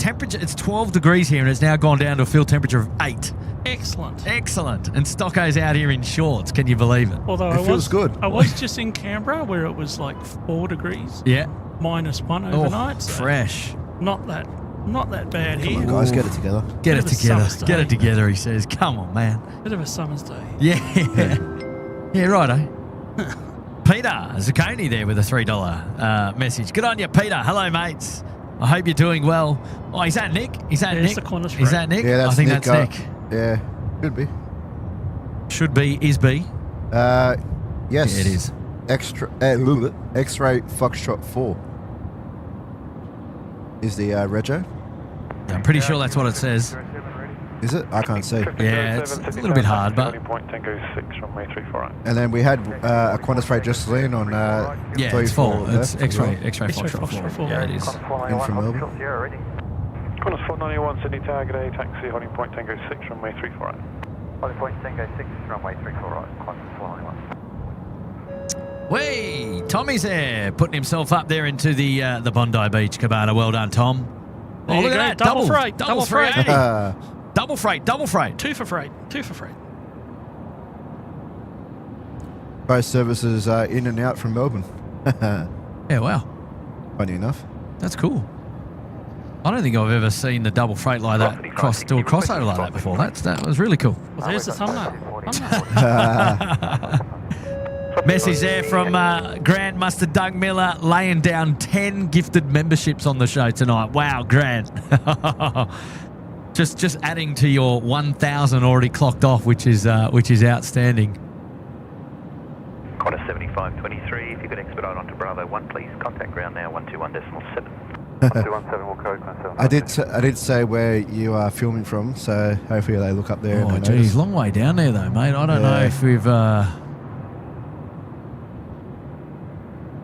12 degrees here, and it's now gone down to a field temperature of 8.
Excellent.
Excellent. And Stocko's out here in shorts. Can you believe it?
Although
It feels good.
I was just in Canberra where it was like 4 degrees,
Yeah.
-1
Oh,
overnight. So
fresh.
not that bad
Come
here.
on, guys, get it together.
Get
Bit
it
of a
together.
summer's
Get it
day.
together, he says. Come on, man.
Bit of a summer's day.
Yeah. Yeah, righto. Peter Zucconi there with a $3 message. Good on you, Peter. Hello, mates. I hope you're doing well. Oh, is that Nick? Is that
Yeah,
Nick?
it's the Qantas
Is
rate.
that Nick?
Yeah, that's
I think
Nick.
that's Nick.
Yeah, should be.
Should be, is be.
Yes.
Yeah, it is.
X-ray Foxtrot 4 is the rego.
Yeah, I'm pretty sure that's what it says.
Is it? I can't see.
Yeah, it's a little bit hard, but
Point Tango 6 runway 34 right.
And then we had a Qantas freight just land on
yeah,
3,
it's
4
full. It's
left as well.
X-ray Foxtrot 4. Yeah, it is.
In from Melbourne.
Qantas 491 Sydney Tower, good day, taxi, holding point Tango 6, runway 34 right.
Holding point Tango 6, runway 34 right, Qantas 491.
Way, Tommy's there, putting himself up there into the Bondi Beach cabana. Well done, Tom.
There
Oh,
you
look
go.
at that.
Double freight,
Double
double freight.
380. Double freight, double freight.
2 for freight. 2 for freight.
Both services are in and out from Melbourne.
Yeah, wow.
Funny enough.
That's cool. I don't think I've ever seen the double freight like that do a crossover like that before. That was really cool.
Well, there's the thumbnail.
Message there from Grant Mustard Doug Miller laying down 10 gifted memberships on the show tonight. Wow, Grant. just adding to your 1,000 already clocked off, which is outstanding.
Qantas 7523, if you could expedite onto Bravo 1, please. Contact ground now, 121.7.
217 will code, Qantas 7.
I did say where you are filming from, so hopefully they look up there.
Oh,
and they
geez,
notice.
long way down there though, mate. I don't know
Yeah.
if we've.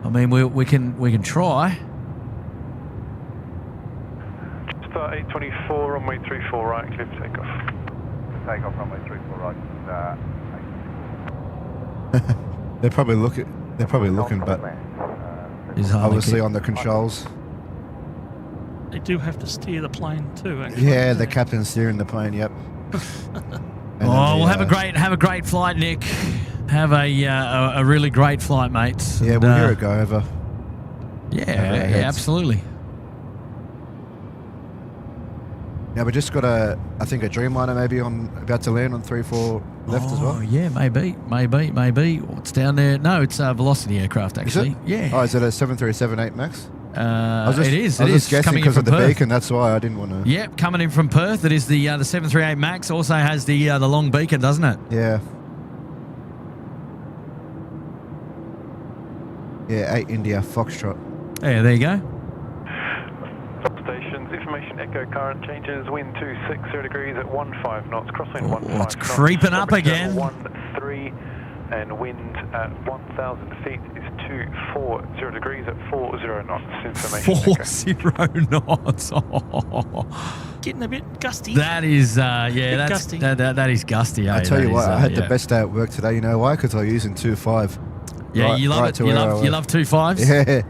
I mean, we can try.
Just 824, runway 34 right, clear for takeoff.
Takeoff runway 34 right.
They're probably looking, but
Is hard to
obviously
keep-
on the controls.
They do have to steer the plane too, actually.
Yeah, the captain's steering the plane. Yep.
Oh, we'll have a great flight, Nick. Have a really great flight, mates.
Yeah,
And,
we'll hear it go over.
Yeah,
over our
yeah,
heads.
absolutely.
Yeah, we just got I think a Dreamliner maybe about to land on 3-4 left as well.
Oh, yeah, maybe. What's down there? No, it's a Velocity aircraft,
Is
actually.
it?
Yeah.
Oh, is it a 737-8 Max?
It is.
I was just guessing
coming in
because
from
of the
Perth.
beacon. That's why I didn't want to.
Yep, coming in from Perth. It is the 738 Max. Also has the long beacon, doesn't it?
Yeah. Yeah, 8 India Foxtrot.
Yeah, there you go.
Substations, information echo, current changes, wind 260 degrees at 15 knots, crossing
Oh,
15
it's
knots.
creeping up
Temperature
again.
13, and wind at 1,000 feet is 240 degrees at 40 knots. Information echo.
40 knots. Oh.
Getting a bit gusty.
That is,
Bit
that's
gusty.
that is gusty.
I
eh?
tell
That
you what,
is,
I had
yeah.
the best day at work today. You know why? Because I was using 2.5.
Yeah,
right-
you love
right
it.
to
You
where I
love
was.
2.5s.
Yeah,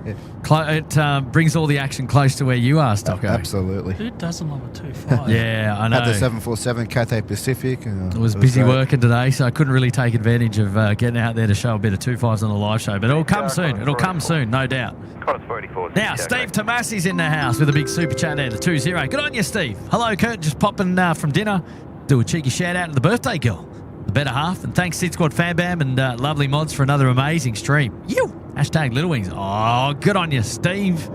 It brings all the action close to where you are, Stocko.
absolutely.
Who doesn't love a 2.5?
Yeah, I know.
Had the 747 Cathay Pacific. And
I was
it
busy
great.
working today, so I couldn't really take advantage of getting out there to show a bit of 2.5s on the live show. But it'll come soon. It'll come soon, no doubt.
Qantas 484.
Now, Steve Tomasi's in the house with a big super chat there, the 20. Good on you, Steve. Hello, Kurt. Just popping from dinner. Do a cheeky shout out to the birthday girl, the better half. And thanks, SydSquad Fanbam and Lovely Mods for another amazing stream. You! Hashtag Little Wings. Oh, good on you, Steve.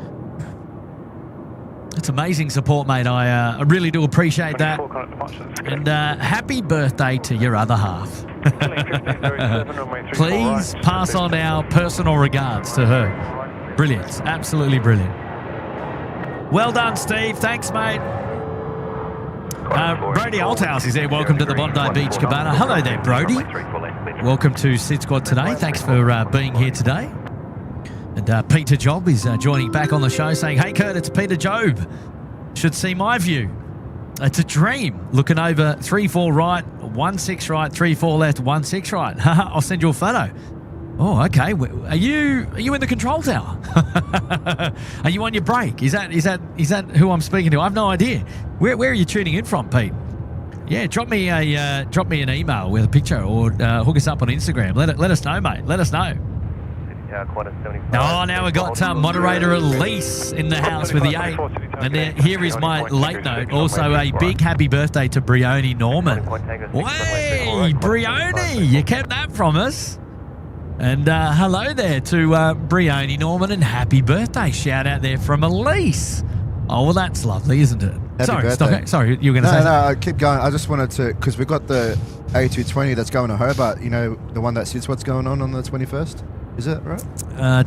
It's amazing support, mate. I really do appreciate that.
24 current departures.
And happy birthday to your other half. Please pass on our personal regards to her. Brilliant. Absolutely brilliant. Well done, Steve. Thanks, mate. Brody Althouse is there. Welcome to the Bondi Beach Cabana. Hello there, Brody. Welcome to SydSquad today. Thanks for being here today. And Peter Job is joining back on the show saying, hey, Kurt, it's Peter Job. Should see my view. It's a dream. Looking over 3-4 right, 1-6 right, 3-4 left, 1-6 right. I'll send you a photo. Oh, okay. Are you in the control tower? Are you on your break? Is that who I'm speaking to? I have no idea. Where are you tuning in from, Pete? Yeah, drop me an email with a picture or hook us up on Instagram. Let us know, mate. Let us know. Oh, now we've got moderator Elise in the house with the 8. And here is my late note. Also, a big happy birthday to Brioni Norman. Way, Brioni, you kept that from us. And hello there to Brioni Norman and happy birthday. Shout out there from Elise. Oh, well, that's lovely, isn't it? Sorry, you were going to say something?
No, keep going. I just wanted to, because we've got the A320 that's going to Hobart, you know, the one that SydSquad's going on the 21st? Is it right?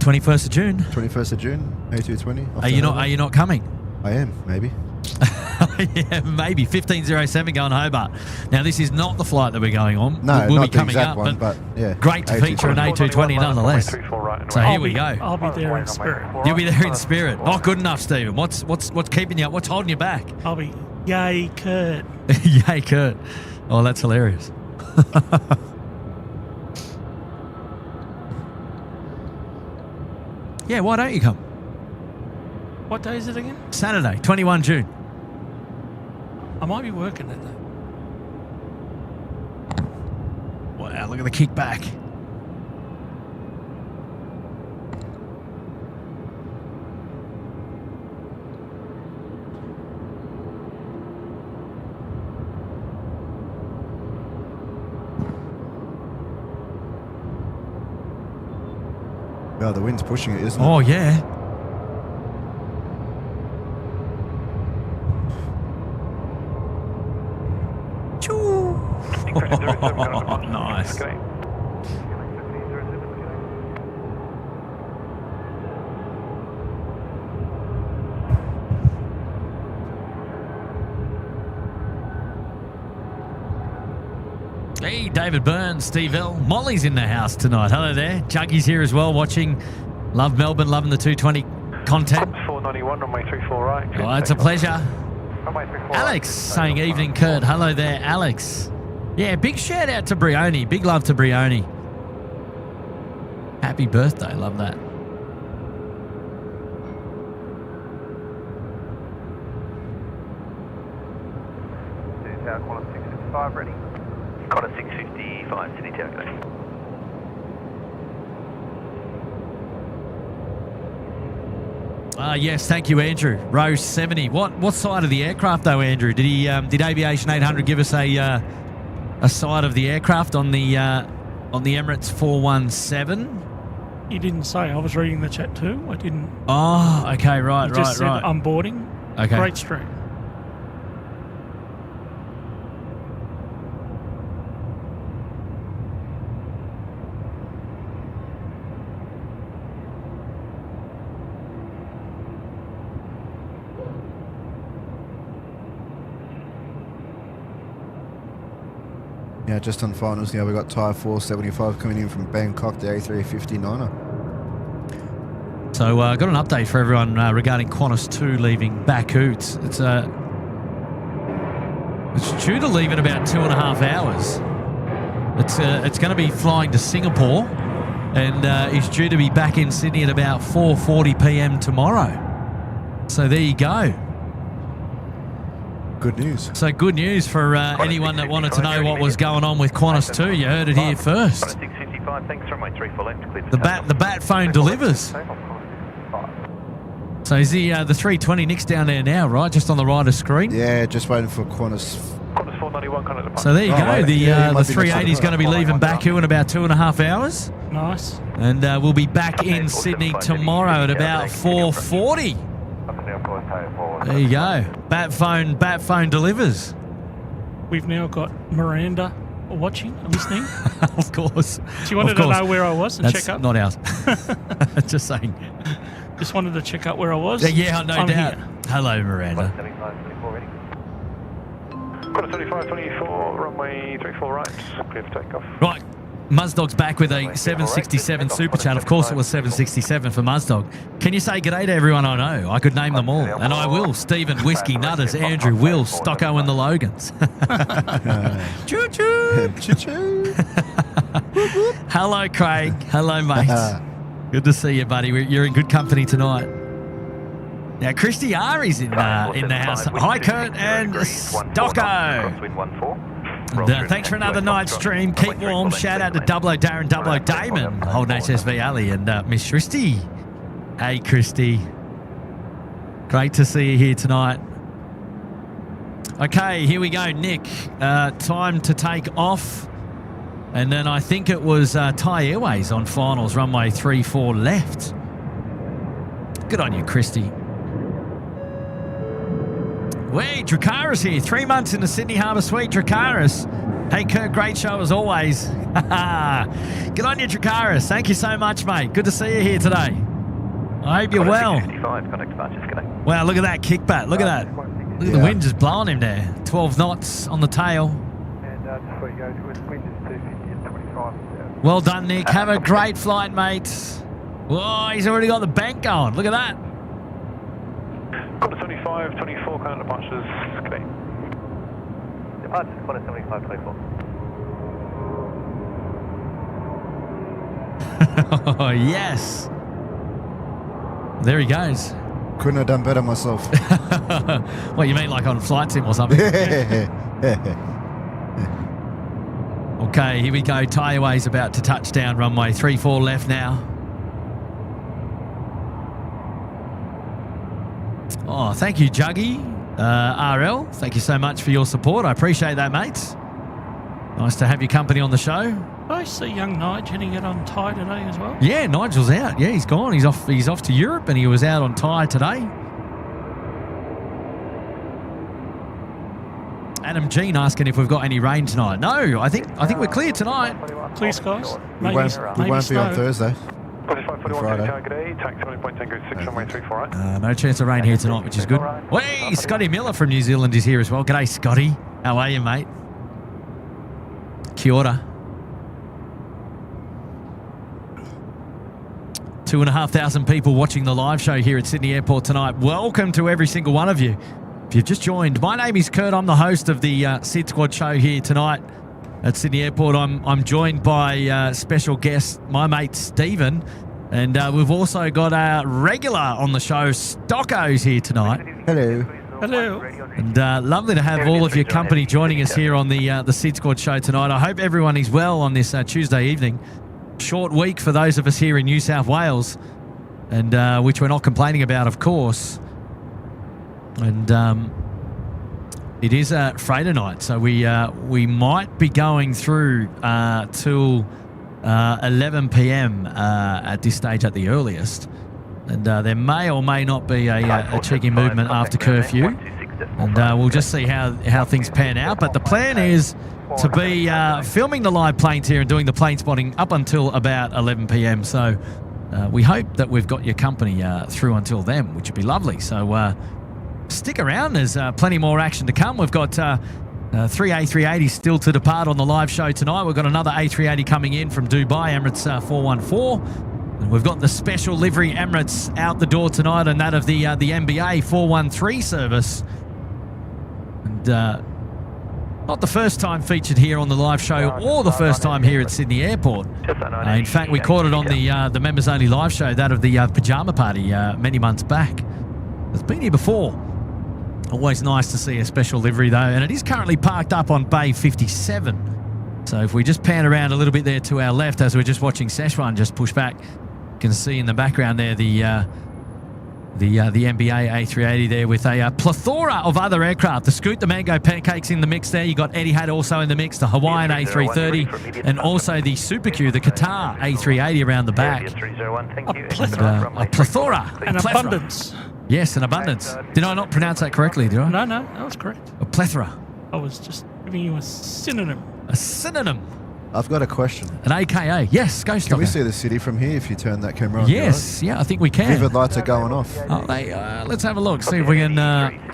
21st of June.
21st of June, A220.
Are you not coming?
I am, maybe.
Yeah, maybe 1507 going Hobart. Now this is not the flight that we're going on.
No,
we'll
not
be coming
the exact
up,
one, but yeah.
Great to feature an A220 nonetheless. So here we go.
I'll be there in spirit.
You'll be there in spirit. Oh, good enough, Stephen. What's keeping you? What's holding you back?
I'll be yay, Kurt.
Yay, Kurt. Oh, that's hilarious. Yeah, why don't you come?
What day is it again?
Saturday, 21 June.
I might be working that day.
Wow, look at the kickback.
Oh, the wind's pushing it, isn't it?
Oh, yeah. Oh, nice. Hey, David Burns, Steve L. Molly's in the house tonight. Hello there. Juggy's here as well, watching. Love Melbourne, loving the 220 content.
491, runway 34 right.
Oh, it's a pleasure. Alex saying evening, Kurt. Hello there, Alex. Yeah, big shout out to Brioni. Big love to Brioni. Happy birthday. Love that.
Qantas 655 ready.
Qantas 655, City Tower, go.
Yes, thank you, Andrew. Row 70. What side of the aircraft though, Andrew? Did Aviation 800 give us a side of the aircraft on the Emirates 417?
You didn't say. I was reading the chat too. I didn't.
Oh, okay, right.
You just said I'm boarding.
Okay.
Great stream.
Yeah, just on finals now, we've got Tyre 475 coming in from Bangkok, the A350 9er.
So got an update for everyone regarding Qantas 2 leaving Baku. It's due to leave in about 2.5 hours. It's going to be flying to Singapore and is due to be back in Sydney at about 4:40 p.m. tomorrow. So there you go.
Good news.
So good news for anyone that wanted to know what was going on with Qantas 2. You heard it here first.
Qantas 655, thanks, runway 34 left, clear to
The bat phone delivers. So is the 320 Nick's down there now, right? Just on the right of screen?
Yeah, just waiting for Qantas.
Qantas 491, kind of.
So there you go.
Right.
The
Yeah,
the 380 is going to be leaving Baku in about 2.5 hours.
Nice.
And we'll be back in Sydney tomorrow at about 4:40. There you go. Bat phone delivers.
We've now got Miranda watching, listening.
Of course.
She wanted to know where I was and
That's
check up.
not ours. Just saying.
Just wanted to check out where I was.
Yeah, no
I'm
doubt.
here.
Hello, Miranda.
Qantas 75, 24, runway 34 right, clear for takeoff.
Right. Muzdog's back with a 767 super chat. Of course it was 767 for Muzdog. Can you say g'day to everyone I know? I could name them all. And I will. Stephen, Whiskey, Nutters, Andrew, Will, Stocko and the Logans. Choo-choo.
Choo-choo.
Hello, Craig. Hello, mate. Good to see you, buddy. You're in good company tonight. Now, Christy Ari's in the house. Hi, Kurt and Stocko. And, thanks for another night stream. Keep warm. Shout out to Double O Darren, Double O Damon, holding HSV Ali, and Miss Christy. Hey, Christy. Great to see you here tonight. Okay, here we go, Nick. Time to take off. And then I think it was Thai Airways on finals, runway 34 left. Good on you, Christy. Wait, Dracaris here. 3 months in the Sydney Harbour Suite, Dracaris. Hey, Kurt, great show as always. Good on you, Dracaris. Thank you so much, mate. Good to see you here today. I hope you're well. Wow, look at that kickback. Look at that. Look at the wind just blowing him there. 12 knots on the tail.
And just before you go, wind is 250 and 25.
Well done, Nick. Have a great flight, mate. Whoa, he's already got the bank going. Look at that.
Quarter 75, 24, current departures. Okay.
Departures, quarter 75, 24.
Oh, yes. There he goes.
Couldn't have done better myself.
What, you mean like on flight sim or something? Okay, here we go. Thai Airways about to touch down, runway 34 left now. Oh, thank you, Juggy. RL, thank you so much for your support. I appreciate that, mates. Nice to have your company on the show.
I see young Nige heading it on Thai today as well.
Yeah, Nigel's out. Yeah, he's gone. He's off to Europe, and he was out on Thai today. Adam Jean asking if we've got any rain tonight. No, I think we're clear tonight.
Clear skies.
We won't be on Thursday.
4541
Friday.
Friday. Taxi 20.10 runway 34, right?
No chance of rain here tonight, which is good. Hey, Scotty Miller from New Zealand is here as well. G'day, Scotty. How are you, mate? Kia ora. 2,500 people watching the live show here at Sydney Airport tonight. Welcome to every single one of you. If you've just joined, my name is Kurt. I'm the host of the SydSquad show here tonight at Sydney Airport. I'm joined by special guest, my mate Stephen, and we've also got a regular on the show, Stocko's here tonight.
Hello.
Hello.
And lovely to have all of your company joining us here on the SydSquad show tonight. I hope everyone is well on this Tuesday evening. Short week for those of us here in New South Wales, and which we're not complaining about, of course. And it is a freighter night, so we might be going through till 11 p.m. At this stage at the earliest. And there may or may not be a cheeky movement after curfew. And we'll just see how things pan out. But the plan is to be filming the live planes here and doing the plane spotting up until about 11 p.m. So we hope that we've got your company through until then, which would be lovely. So stick around. There's plenty more action to come. We've got 3 A380s still to depart on the live show tonight. We've got another A380 coming in from Dubai, Emirates 414. And we've got the special livery Emirates out the door tonight, and that of the NBA 413 service. And not the first time featured here on the live show, or the first time here at Sydney Airport. In fact, we caught it on the members only live show, that of the pajama party many months back. It's been here before. Always nice to see a special livery though, and it is currently parked up on Bay 57. So if we just pan around a little bit there to our left, as we're just watching Szechuan just push back, you can see in the background there the NBA A380 there with a plethora of other aircraft. The Scoot, the Mango Pancakes in the mix there. You got Etihad also in the mix, the Hawaiian A330, and also the Super Q, the Qatar A380 around the back. A plethora.
An abundance.
Yes, an abundance. Did I not pronounce that correctly, did I?
No, that was correct.
A plethora.
I was just giving you a synonym.
A synonym.
I've got a question.
An AKA. Yes, go stop.
Can we see the city from here if you turn that camera on?
Yes, yeah, I think we can.
Vivid lights are going off.
Oh, let's have a look. See if we can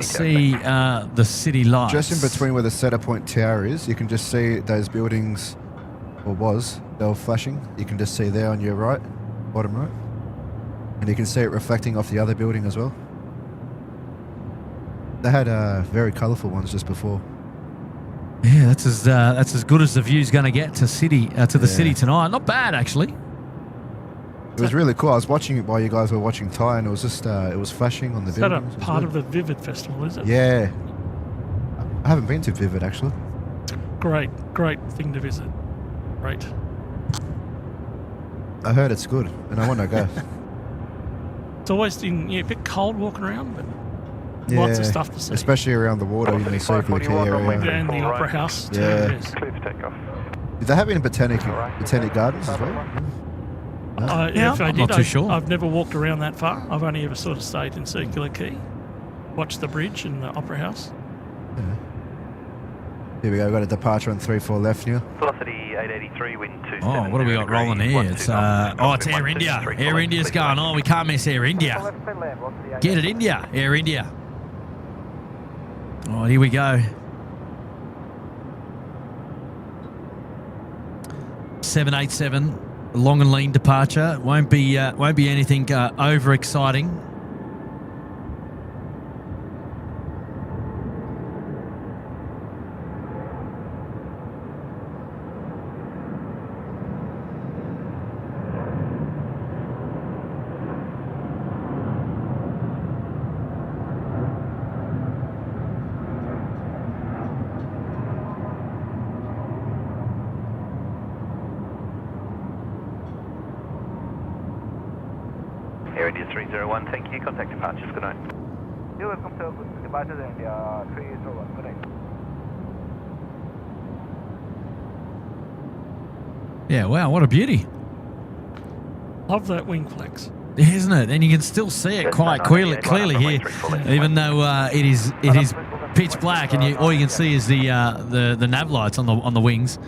see the city lights.
Just in between where the Center Point Tower is, you can just see those buildings, or was, They were flashing. You can just see there on your right, bottom right. And you can see it reflecting off the other building as well. They had very colourful ones just before.
Yeah, that's as good as the view's going to get to the city tonight. Not bad, actually.
It was really cool. I was watching it while you guys were watching Thai, and it was just it was flashing on the
Is that a
buildings.
part of the Vivid Festival, is it?
Yeah. I haven't been to Vivid, actually.
Great thing to visit. Great.
I heard it's good, and I want to go.
It's always a bit cold walking around, but lots of stuff to see.
Especially around the water, you know, Circular Quay area.
And the Opera House too.
Yeah.
Yes.
Clear for takeoff.
Did they have it in Botanic Gardens as well?
If I
I'm
did,
not too sure.
I've never walked around that far. I've only ever sort of stayed in Circular Quay, watched the bridge and the Opera House.
Yeah. Here we go. We've got a departure on 34 left now.
Velocity 883, wind 270.
Oh, what have we got rolling here? It's it's Air India. Air India's going on. We can't miss Air India. Get it, India. Air India. Oh, here we go. 787, long and lean departure. Won't be anything over exciting.
Air India 301, thank you. Contact departures, good night.
You're welcome to departure India 301, good night.
Yeah, wow, what a beauty.
Love that wing flex.
Isn't it? And you can still see it quite clearly here, even though it is pitch black, and all you can see is the nav lights on the wings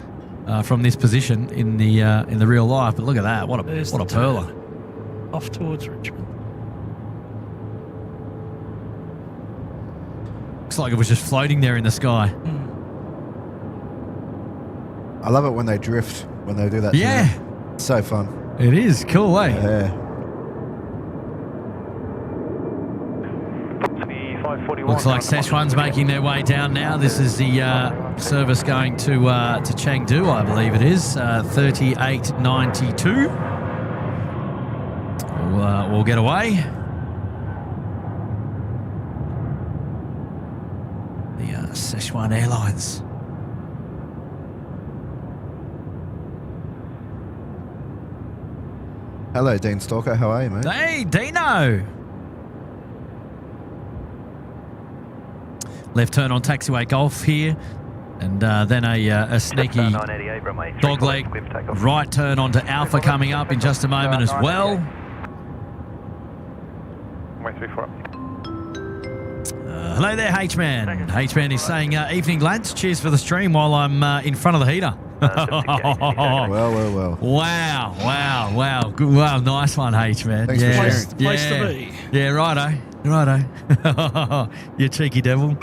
from this position in the real life. But look at that! What a perler!
Off towards Richmond.
Looks like it was just floating there in the sky.
I love it when they drift, when they do that.
Yeah,
it's so fun.
it is cool, eh?
Yeah.
Looks like Szechuan's making their way down now. This is the service going to Chengdu, I believe it is. 3892. We'll get away. The Szechuan Airlines.
Hello, Dean Stalker. How are you, mate?
Hey, Dino. Left turn on taxiway Golf here, and then a sneaky dogleg right turn onto Alpha coming up in just a moment as well. Hello there, H-Man. H-Man is saying, evening lads, cheers for the stream while I'm in front of the heater.
Well.
Wow. Good, wow, nice one, H-Man.
Thanks for sharing.
Place to be.
Yeah, righto. You cheeky devil.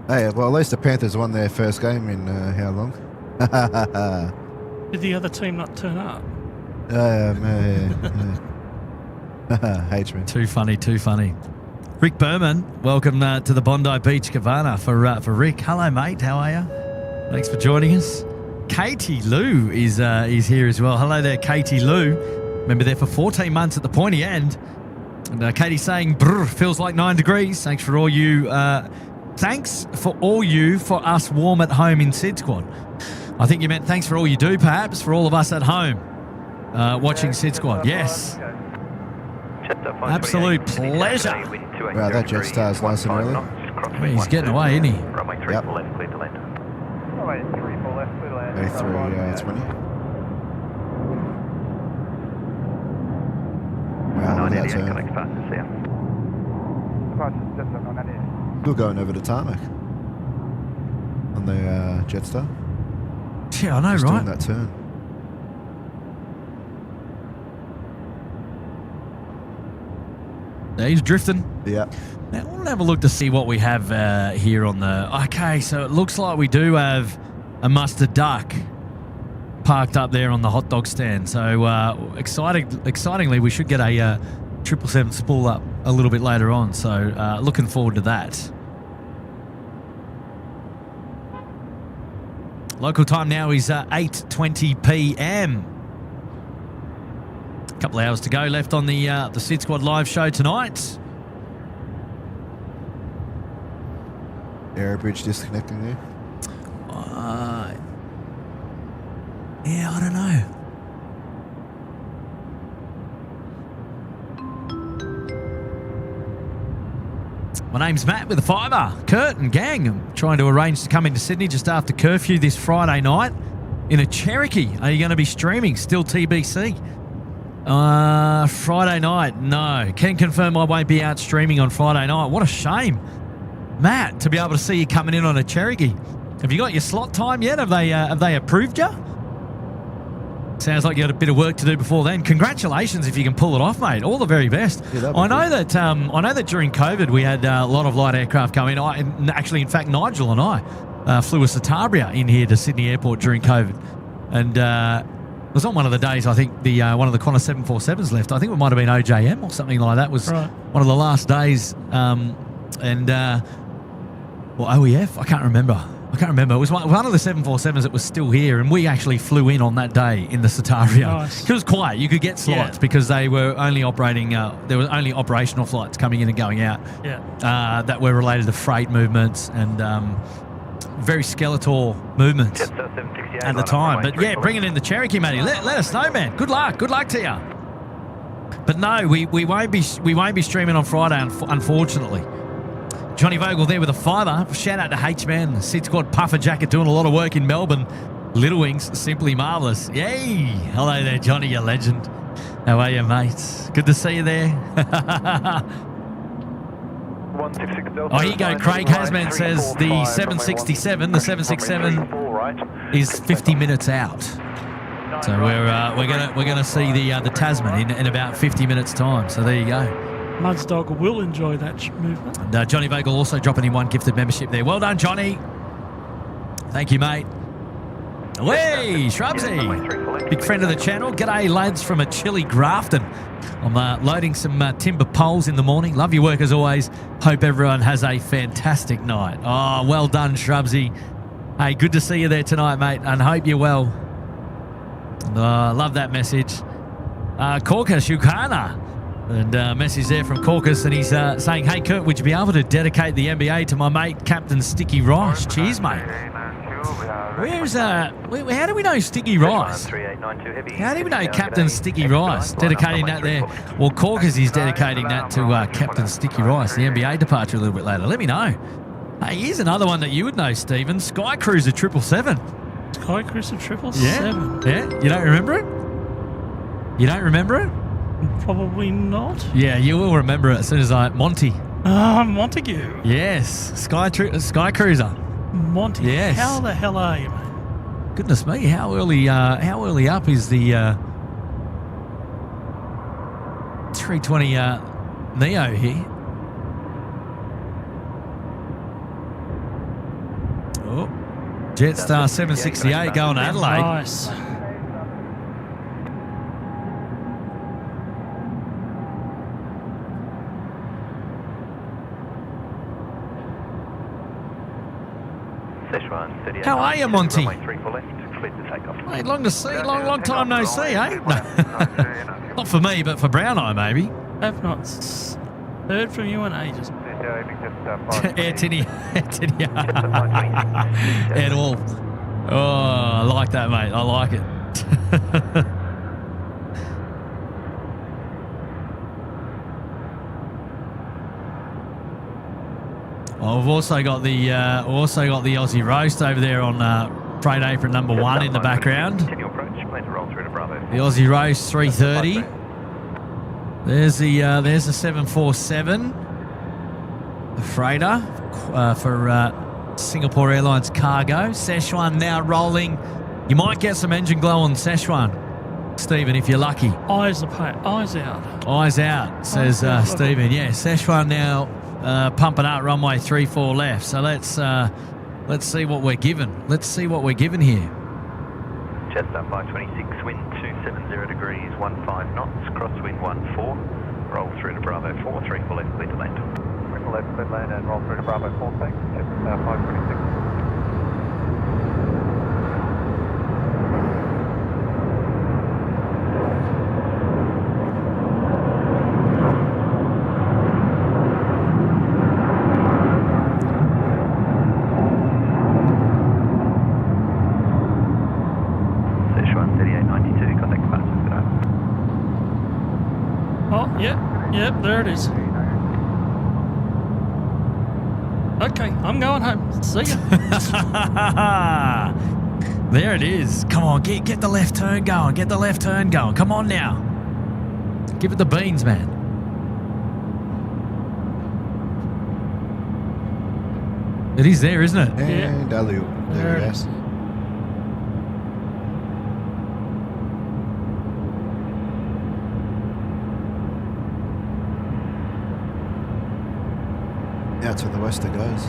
Hey, well, at least the Panthers won their first game in how long?
Did the other team not turn up?
H-Man.
Too funny. Rick Berman, welcome to the Bondi Beach Cabana for Rick. Hello, mate. How are you? Thanks for joining us. Katie Lou is here as well. Hello there, Katie Lou. Remember there for 14 months at the pointy end. And Katie's saying, brr, feels like 9 degrees. Thanks for all you for us warm at home in SydSquad. I think you meant thanks for all you do, perhaps, for all of us at home watching SydSquad. Yes. Absolute pleasure.
Wow, that Jetstar's nice and early.
Yeah, he's getting away, isn't he?
Runway 34 left, clear to land.
Runway 34 left, clear to land.
8320. Wow, look at that
988,
turn.
connect departures, see ya.
Departure just on 988.
Still going over the tarmac on the Jetstar.
Yeah, I know,
Just
right?
doing that turn.
Yeah, he's drifting.
Yeah.
Now, we'll have a look to see what we have here on the... Okay, so it looks like we do have a mustard duck parked up there on the hot dog stand. So excitingly, we should get a 777 spool up a little bit later on. So looking forward to that. Local time now is 8:20 p.m. A couple of hours to go left on the SydSquad live show tonight.
Air bridge disconnecting there.
Yeah, I don't know. My name's Matt with a fiver. Kurt and gang, I'm trying to arrange to come into Sydney just after curfew this Friday night in a Cherokee. Are you going to be streaming? Still TBC. Friday night, no. Can confirm I won't be out streaming on Friday night. What a shame, Matt, to be able to see you coming in on a Cherokee. Have you got your slot time yet? Have they approved you? Sounds like you got a bit of work to do before then. Congratulations if you can pull it off, mate. All the very best.
Yeah,
I know that during COVID we had a lot of light aircraft come in. In fact, Nigel and I flew a Citabria in here to Sydney Airport during COVID, and it was on one of the days. I think one of the Qantas 747s left. I think it might have been OJM or something like that. Was
right.
One of the last days, or OEF. I can't remember. It was one of the 747s that was still here, and we actually flew in on that day in the Citabria.
Nice.
It was quiet. You could get slots because they were only operating. There were only operational flights coming in and going out.
Yeah.
That were related to freight movements and very skeletal movements at the time. But yeah, bringing in the Cherokee, matey. Let us know, man. Good luck to you. But no, we won't be streaming on Friday, unfortunately. Johnny Vogel there with a fiver. Shout out to H-Man, SydSquad Puffer Jacket, doing a lot of work in Melbourne. Little Wings, simply marvellous. Yay! Hello there, Johnny, you legend. How are you, mates? Good to see you there. Oh, here you go. Craig Hasman says the 767. The 767 is 50 minutes out. So we're gonna see the Tasman in about 50 minutes' time. So there you go.
Mud's Dog will enjoy that movement.
And Johnny Vogel also dropping in one gifted membership there. Well done, Johnny. Thank you, mate. Hey, Shrubsy. Big friend of the channel. G'day, lads, from a chilly Grafton. I'm loading some timber poles in the morning. Love your work as always. Hope everyone has a fantastic night. Oh, well done, Shrubsy. Hey, good to see you there tonight, mate, and hope you're well. Love that message. Caucus Yukana. And message there from Caucus, and he's saying, hey, Kurt, would you be able to dedicate the NBA to my mate, Captain Sticky Rice? Cheers, mate. How do we know Sticky Rice? How do we know Captain Sticky Rice? Dedicating that there. Well, Caucus is dedicating that to Captain Sticky Rice, the NBA departure a little bit later. Let me know. Hey, here's another one that you would know, Stephen. Sky Cruiser 777.
Sky Cruiser 777?
Yeah? You don't remember it? You don't remember it?
Probably not.
Yeah, you will remember it as soon as Monty.
Montague.
Yes, Sky Cruiser.
Monty.
Yes.
How the hell are you, mate?
Goodness me, how early up is the 320 Neo here? Oh, Jetstar 768 going to Adelaide.
Nice.
How are you, Monty? Hey, long time no see, eh? Not for me, but for Brown Eye, maybe.
I've not heard from you in ages.
Air Tinny. At all. Oh, I like that, mate. I like it. Oh, we've also got the Aussie roast over there on freight apron number 1 in the background. The Aussie roast 330. There's the 747, the freighter for Singapore Airlines cargo. Szechuan now rolling. You might get some engine glow on Szechuan, Stephen, if you're lucky.
Eyes out.
Eyes out, says Stephen. Yeah, Szechuan now. Pumping up runway 34 left. So let's see what we're given. Let's see what we're given here.
Jetstar 526, wind 270 degrees, 15 knots, crosswind 14, roll through to Bravo 4, 3 for left, clear to land.
3 for left, clear to land and roll through to Bravo 4, thanks. Jetstar 526.
Yep, there it is. Okay, I'm going home. See ya.
There it is. Come on, get the left turn going. Get the left turn going. Come on now. Give it the beans, man. It is there, isn't it?
And alley-oop. There it is. Out to the west it goes.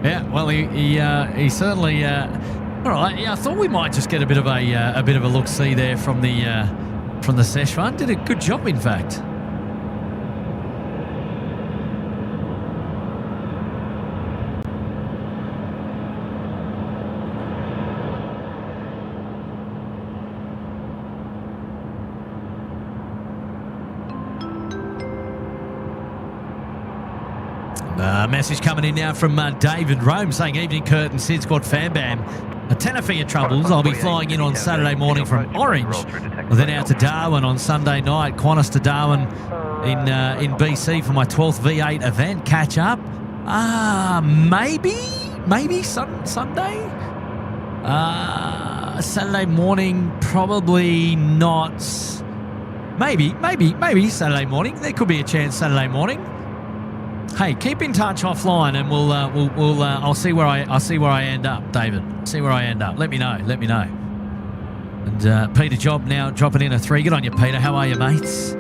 Yeah, well, he certainly. All right, yeah, I thought we might just get a bit of a look see there from the sesh run. Did a good job, in fact. Message coming in now from David Rome saying, evening Kurt and SydSquad fan bam. A Tenerife troubles. I'll be flying in on Saturday morning from Orange, then out to Darwin on Sunday night. Qantas to Darwin in BC for my 12th V8 event. Catch up. Maybe Sunday. Saturday morning, probably not. Maybe Saturday morning. There could be a chance Saturday morning. Hey, keep in touch offline, and we'll I'll see where I end up, David. See where I end up. Let me know. And Peter Job now dropping in a 3. Good on you, Peter. How are you, mates?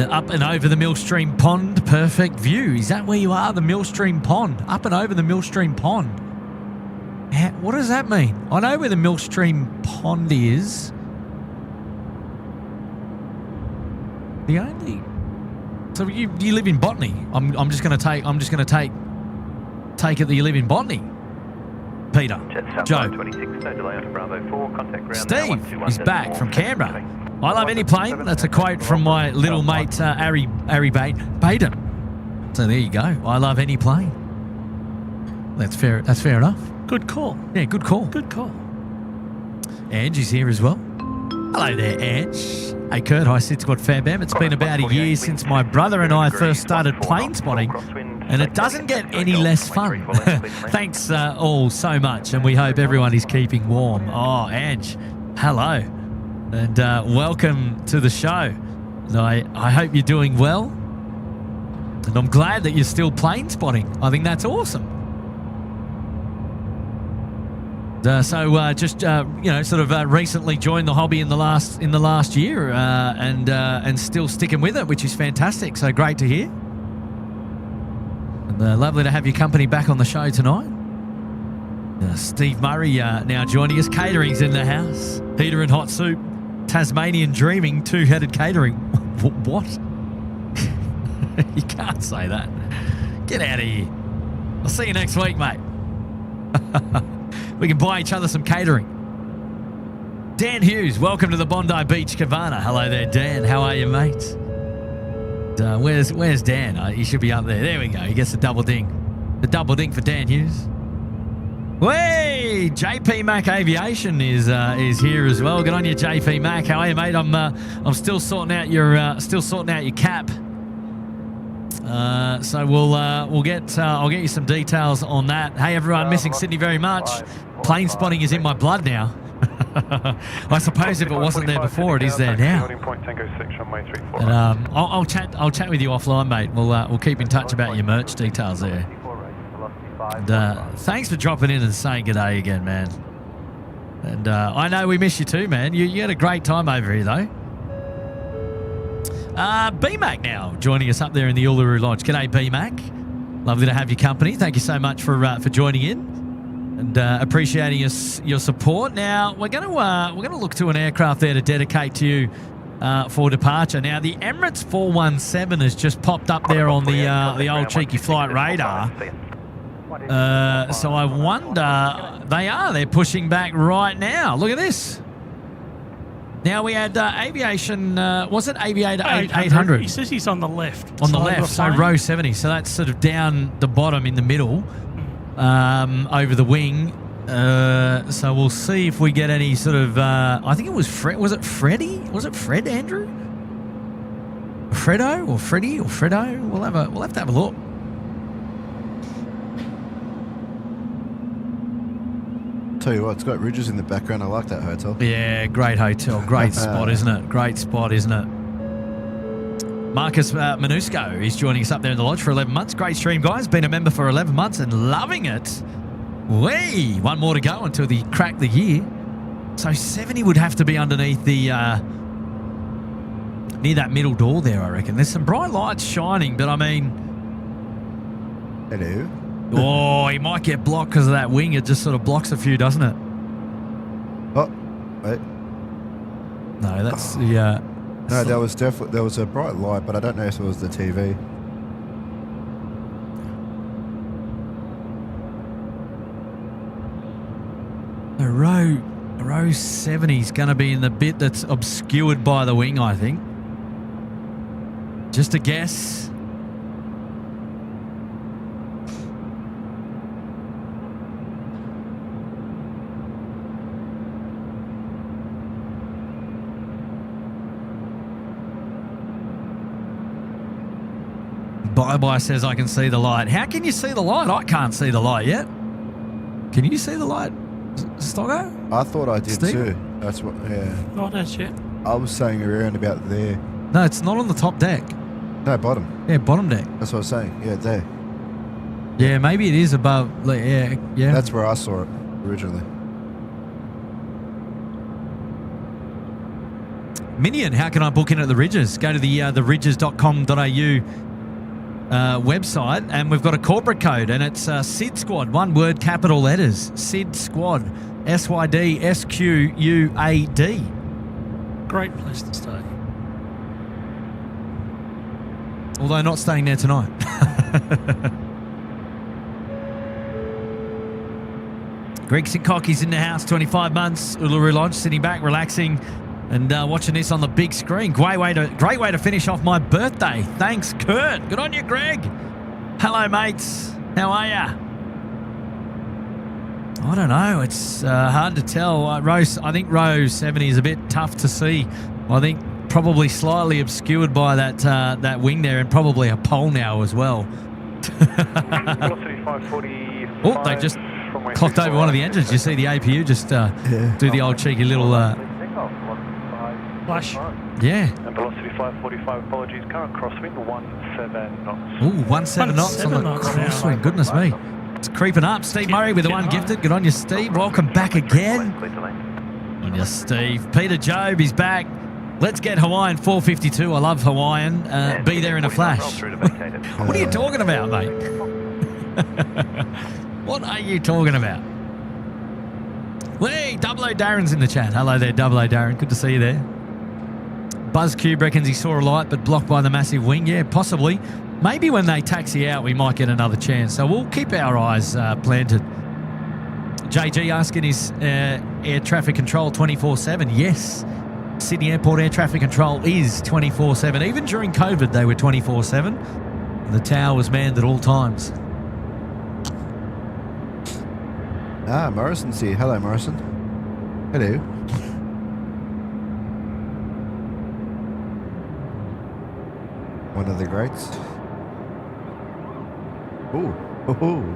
Up and over the Millstream Pond. Perfect view. Is that where you are? The Millstream Pond. Up and over the Millstream Pond. What does that mean? I know where the Millstream Pond is. The only. So you live in Botany. I'm just going to take it that you live in Botany. Peter, Joe,
26, no delay on Bravo 4, contact ground.
Steve is back from Canberra. I love any plane. That's a quote from my little mate Ari Baden. So there you go. I love any plane. That's fair enough.
Good call.
Yeah, good call.
Good call.
Ange is here as well. Hello there, Ange. Hey, Kurt. Hi, SydSquad fan bam. It's been about a year since my brother and I first started plane spotting, and it doesn't get any less fun. Thanks all so much, and we hope everyone is keeping warm. Oh, Ange, hello, and welcome to the show. And I hope you're doing well, and I'm glad that you're still plane spotting. I think that's awesome. Recently joined the hobby in the last year, and still sticking with it, which is fantastic. So great to hear, and lovely to have your company back on the show tonight. Steve Murray now joining us. Catering's in the house. Heater and hot soup. Tasmanian dreaming. 2-headed catering. What? You can't say that. Get out of here. I'll see you next week, mate. We can buy each other some catering. Dan Hughes, welcome to the Bondi Beach Cabana. Hello there, Dan. How are you, mate? Where's Dan? He should be up there. There we go. He gets the double ding. The double ding for Dan Hughes. Hey, JP Mac Aviation is here as well. Good on you, JP Mac. How are you, mate? I'm still sorting out your cap. So I'll get you some details on that. Hey everyone, missing Sydney very much. Plane spotting is in my blood now. I suppose if it wasn't there before, it is there now. And, I'll chat with you offline, mate. We'll keep in touch about your merch details there. And, thanks for dropping in and saying good day again, man. And I know we miss you too, man. You had a great time over here though. BMAC now joining us up there in the Uluru Lodge. G'day, BMAC. Lovely to have your company. Thank you so much for joining in and appreciating your support. Now we're going to look to an aircraft there to dedicate to you for departure. Now the Emirates 417 has just popped up there on the old cheeky flight radar. So I wonder they're pushing back right now. Look at this. Now we had aviation. Was it Aviator 800?
He says he's on the left.
On the left, so row 70. So that's sort of down the bottom in the middle, over the wing. So we'll see if we get any sort of. I think it was Fred. Was it Freddie? Was it Fred, Andrew? Fredo or Freddie or Fredo? We'll have to have a look.
Tell you what, it's got ridges in the background. I like that hotel.
Yeah, great hotel. Great spot, isn't it? Great spot, isn't it? Marcus Manusco is joining us up there in the lodge for 11 months. Great stream, guys. Been a member for 11 months and loving it. One more to go until they crack the year. So 70 would have to be underneath the near that middle door there, I reckon. There's some bright lights shining, but I mean...
Hello.
Oh, he might get blocked because of that wing. It just sort of blocks a few, doesn't it?
Oh, wait.
No, that's the...
No, there was a bright light, but I don't know if it was the TV.
The row 70 is going to be in the bit that's obscured by the wing, I think. Just a guess. Bye-bye says I can see the light. How can you see the light? I can't see the light yet. Can you see the light, Stoggo?
I thought I did
Steve?
too. That's what, yeah.
Not as yet.
I was saying around about there.
No, it's not on the top deck.
No, bottom.
Yeah, bottom deck.
That's what I was saying. Yeah, there.
Yeah, maybe it is above. Like, yeah.
That's where I saw it originally.
Minion, how can I book in at the Ridges? Go to the theridges.com.au website, and we've got a corporate code, and it's SydSquad, one word, capital letters. SydSquad, SYDSQUAD.
Great place to stay.
Although not staying there tonight. Greg Sikocki's in the house, 25 months, Uluru Lodge, sitting back, relaxing, and watching this on the big screen. Great way to finish off my birthday. Thanks, Kurt. Good on you, Greg. Hello, mates. How are ya? I don't know. It's hard to tell. I think row 70 is a bit tough to see. I think probably slightly obscured by that wing there, and probably a pole now as well.
Velocity 540.
Oh, they just clocked over one of the engines. You see the APU just do the old cheeky little...
Flash.
Yeah.
And velocity 545, apologies, current crosswind 17 knots.
Ooh, 17 knots on the
17 knots now.
crosswind. Goodness me. It's creeping up. Steve Murray with the one gifted. Good on you, Steve. Welcome back again. On you, Steve. Peter Job is back. Let's get Hawaiian 452. I love Hawaiian. Be there in a flash. What are you talking about, mate? What are you talking about? Hey, Double O Darren's in the chat. Hello there, Double O Darren. Good to see you there. BuzzCube reckons he saw a light but blocked by the massive wing. Yeah, possibly. Maybe when they taxi out, we might get another chance. So we'll keep our eyes planted. JG asking, is air traffic control 24/7? Yes. Sydney Airport air traffic control is 24/7. Even during COVID, they were 24/7. The tower was manned at all times.
Ah, Morrison's here. Hello, Morrison. Hello. One of the greats. Ooh. Ooh.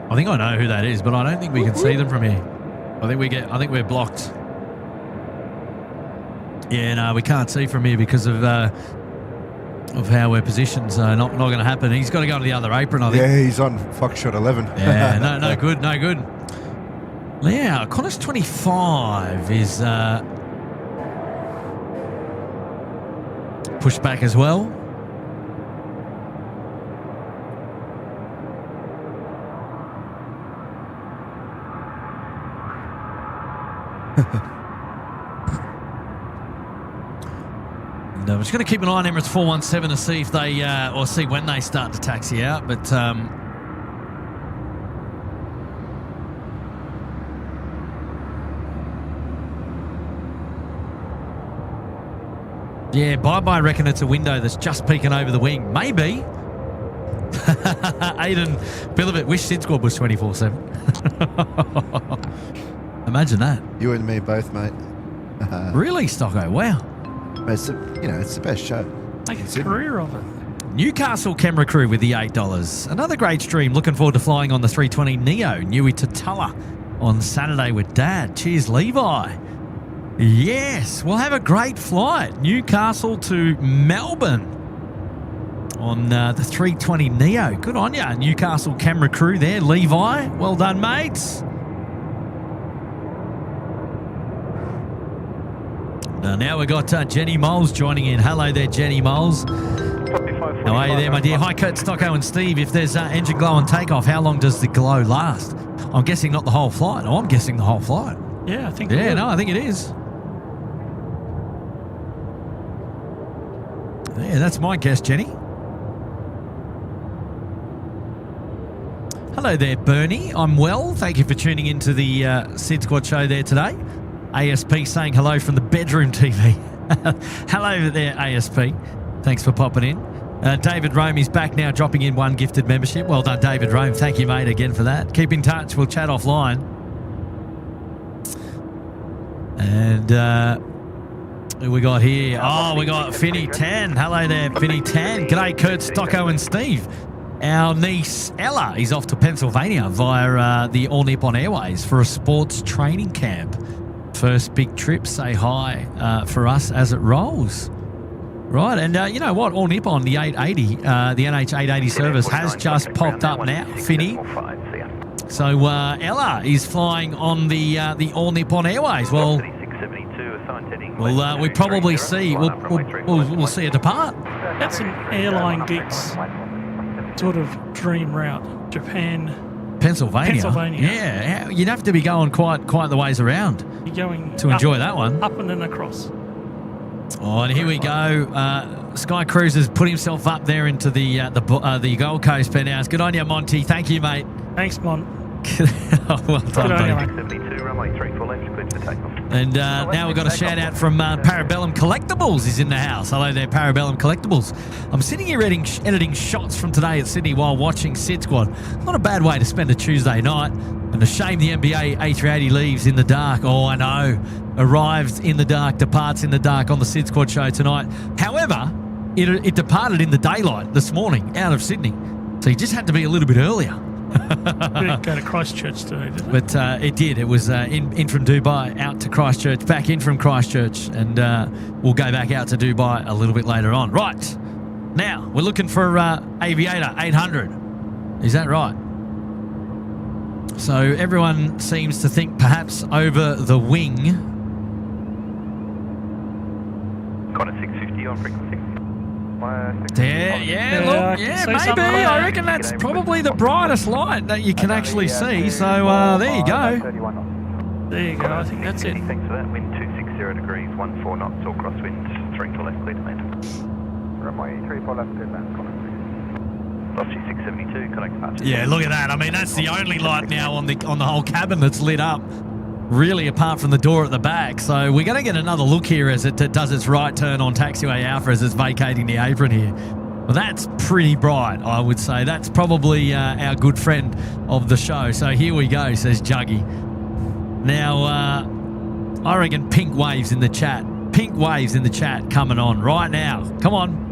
I think I know who that is, but I don't think we can see them from here. I think we're blocked. Yeah, no, we can't see from here because of how we're positioned. So not going to happen. He's got to go to the other apron, I think.
Yeah, he's on Foxtrot 11.
Yeah, no good. Yeah, Qantas 25 is pushback as well. And I'm just going to keep an eye on Emirates 417 to see if they, or see when they start to taxi out. But yeah, bye-bye reckon it's a window that's just peeking over the wing. Maybe. Aiden Bilibit, wish SydSquad was 24/7. Imagine that.
You and me both, mate.
Really, Stocko? Wow.
It's it's the best show.
Make a career of it.
Newcastle camera crew with the $8. Another great stream. Looking forward to flying on the 320 Neo, Newey to Tulla on Saturday with Dad. Cheers, Levi. Yes, we'll have a great flight. Newcastle to Melbourne on the 320 Neo. Good on ya, Newcastle camera crew there. Levi, well done, mates. Now we've got Jenny Moles joining in. Hello there, Jenny Moles. How are you there, my dear? Hi, Kurt, Stocko and Steve. If there's engine glow on takeoff, how long does the glow last? I'm guessing not the whole flight. Oh, I'm guessing the whole flight.
Yeah, I think.
Yeah, no, I think it is. Yeah, that's my guess, Jenny. Hello there, Bernie. I'm well. Thank you for tuning into the SydSquad show there today. ASP saying hello from the bedroom TV. Hello there, ASP. Thanks for popping in. David Rome is back now, dropping in one gifted membership. Well done, David Rome. Thank you, mate, again for that. Keep in touch. We'll chat offline. And who we got here? Oh, we got Finny 10. Hello there, Finny 10. G'day, Kurt, Stocko and Steve. Our niece Ella is off to Pennsylvania via the All Nippon Airways for a sports training camp. First big trip. Say hi for us as it rolls. Right, and you know what? All Nippon, the 880, the NH880 service has just popped up now, Finny. So Ella is flying on the All Nippon Airways. Well, we probably see we'll see a depart.
That's an airline geeks sort of dream route. Japan,
Pennsylvania. Yeah, you'd have to be going quite the ways around.
You're going
to enjoy that one.
Up and then across.
Oh, and here we go. Sky Cruiser's put himself up there into the Gold Coast penthouse. Good on you, Monty. Thank you, mate.
Thanks, Mon.
Well done, mate. And now we've got a shout out from Parabellum Collectibles is in the house. Hello there, Parabellum Collectibles. I'm sitting here editing shots from today at Sydney while watching SydSquad. Not a bad way to spend a Tuesday night. And a shame the NBA A380 leaves in the dark. Oh, I know. Arrives in the dark, departs in the dark on the SydSquad show tonight. However, it departed in the daylight this morning out of Sydney. So you just had to be a little bit earlier.
Didn't go to Christchurch today, did it?
But it did. It was in from Dubai, out to Christchurch, back in from Christchurch, and we'll go back out to Dubai a little bit later on. Right. Now, we're looking for Aviator 800. Is that right? So everyone seems to think perhaps over the wing.
Got a 650 on frequency.
Maybe. I reckon that's probably the brightest light that you can actually see. So there you go.
There you go. I think that's it.
Thanks for that. Wind 260 degrees, 14 knots, all crosswind, 3 to left, clear to land.
Runway 34 left, clear to land.
Lost you 672, connect departure.
Yeah, look at that. I mean, that's the only light now on the whole cabin that's lit up. Really, apart from the door at the back. So we're going to get another look here as it does its right turn on taxiway Alpha as it's vacating the apron here. Well, that's pretty bright, I would say. That's probably our good friend of the show. So here we go, says Juggy. Now, I reckon pink waves in the chat. Pink waves in the chat coming on right now. Come on.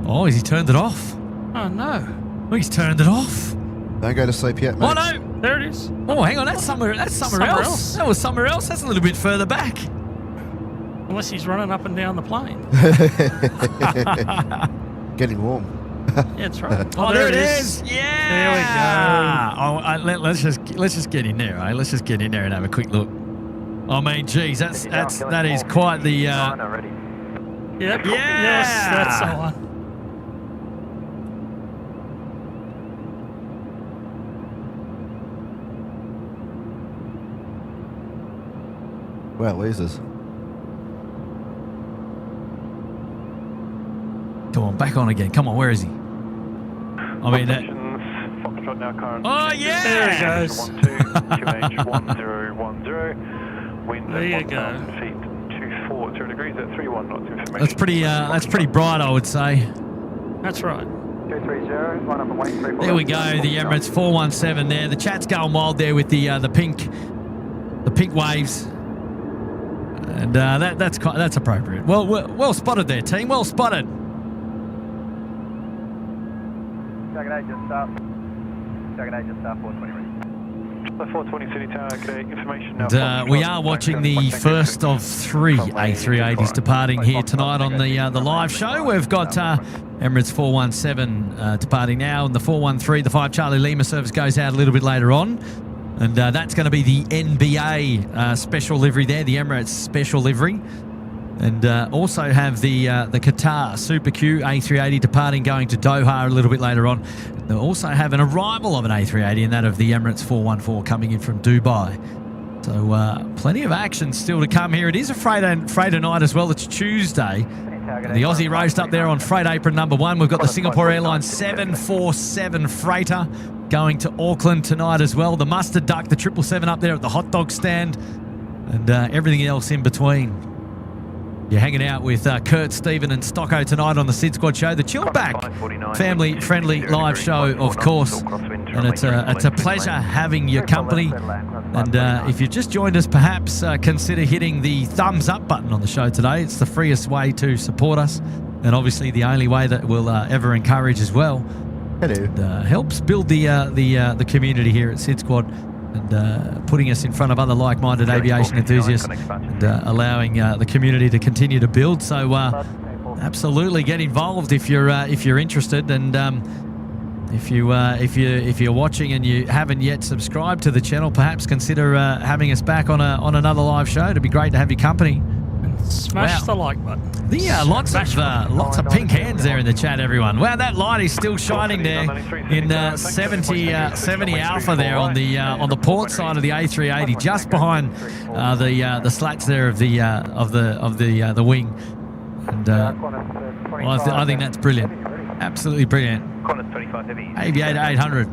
Oh, has he turned it off?
Oh, no.
Oh, he's turned it off.
Don't go to sleep yet, mate.
Oh, no.
There it is.
Oh, hang on. That's somewhere else. That was somewhere else. That's a little bit further back.
Unless he's running up and down the plane.
Getting warm.
that's right.
Oh, there it is. Yeah.
There we go.
Oh, let's just get in there, eh? Let's just get in there and have a quick look. I mean, geez, that is quite the.
Yep.
Yeah.
Yes, that's the one.
Well, lasers.
Come on, back on again. Come on, where is he? I mean, that.
Foxtrot now current.
Oh, yeah!
There it goes.
12, QH 1010. Wind
There you
at
go.
1,000 feet, 240 degrees at 31 knots information.
That's pretty bright, I would say.
That's right.
230, line up and wait, 34.
There we go, the Emirates 417 there. The chat's going wild there with the pink waves, and that's appropriate. Well spotted there, team. Well spotted.
Jagged 8 just up. Jagged 8 just up, 420 ready.
420 City Tower, okay, information now.
And we are watching the first of 3 A380s departing here tonight on the live show. We've got Emirates 417 departing now, and the 413, the 5 Charlie Lima service goes out a little bit later on. And that's going to be the NBA special livery there, the Emirates special livery. And also have the Qatar Super Q A380 departing, going to Doha a little bit later on. They'll also have an arrival of an A380, and that of the Emirates 414 coming in from Dubai. So plenty of action still to come here. It is a freighter night as well. It's Tuesday. The Aussie roast up there on freight apron number 1. We've got the Singapore Airlines 747 freighter going to Auckland tonight as well. The Mustard Duck, the 777 up there at the hot dog stand, and everything else in between. You're hanging out with Kurt, Stephen and Stocko tonight on the SydSquad show, the Chill Back family-friendly live show, of course. And it's a pleasure having your company. And if you just joined us, perhaps consider hitting the thumbs up button on the show today. It's the freest way to support us, and obviously the only way that we'll ever encourage as well.
Hello.
And, helps build the community here at SydSquad, and putting us in front of other like-minded aviation enthusiasts, and allowing the community to continue to build. So absolutely get involved if you're interested, and if you're watching and you haven't yet subscribed to the channel, perhaps consider having us back on another live show. It'd be great to have your company.
Smash the like button.
Lots of pink hands there in the chat, everyone. Wow, that light is still shining there in 70 Alpha there on the port side of the A380, just behind the slats there of the wing. And I think that's brilliant, absolutely brilliant. Aviator 800.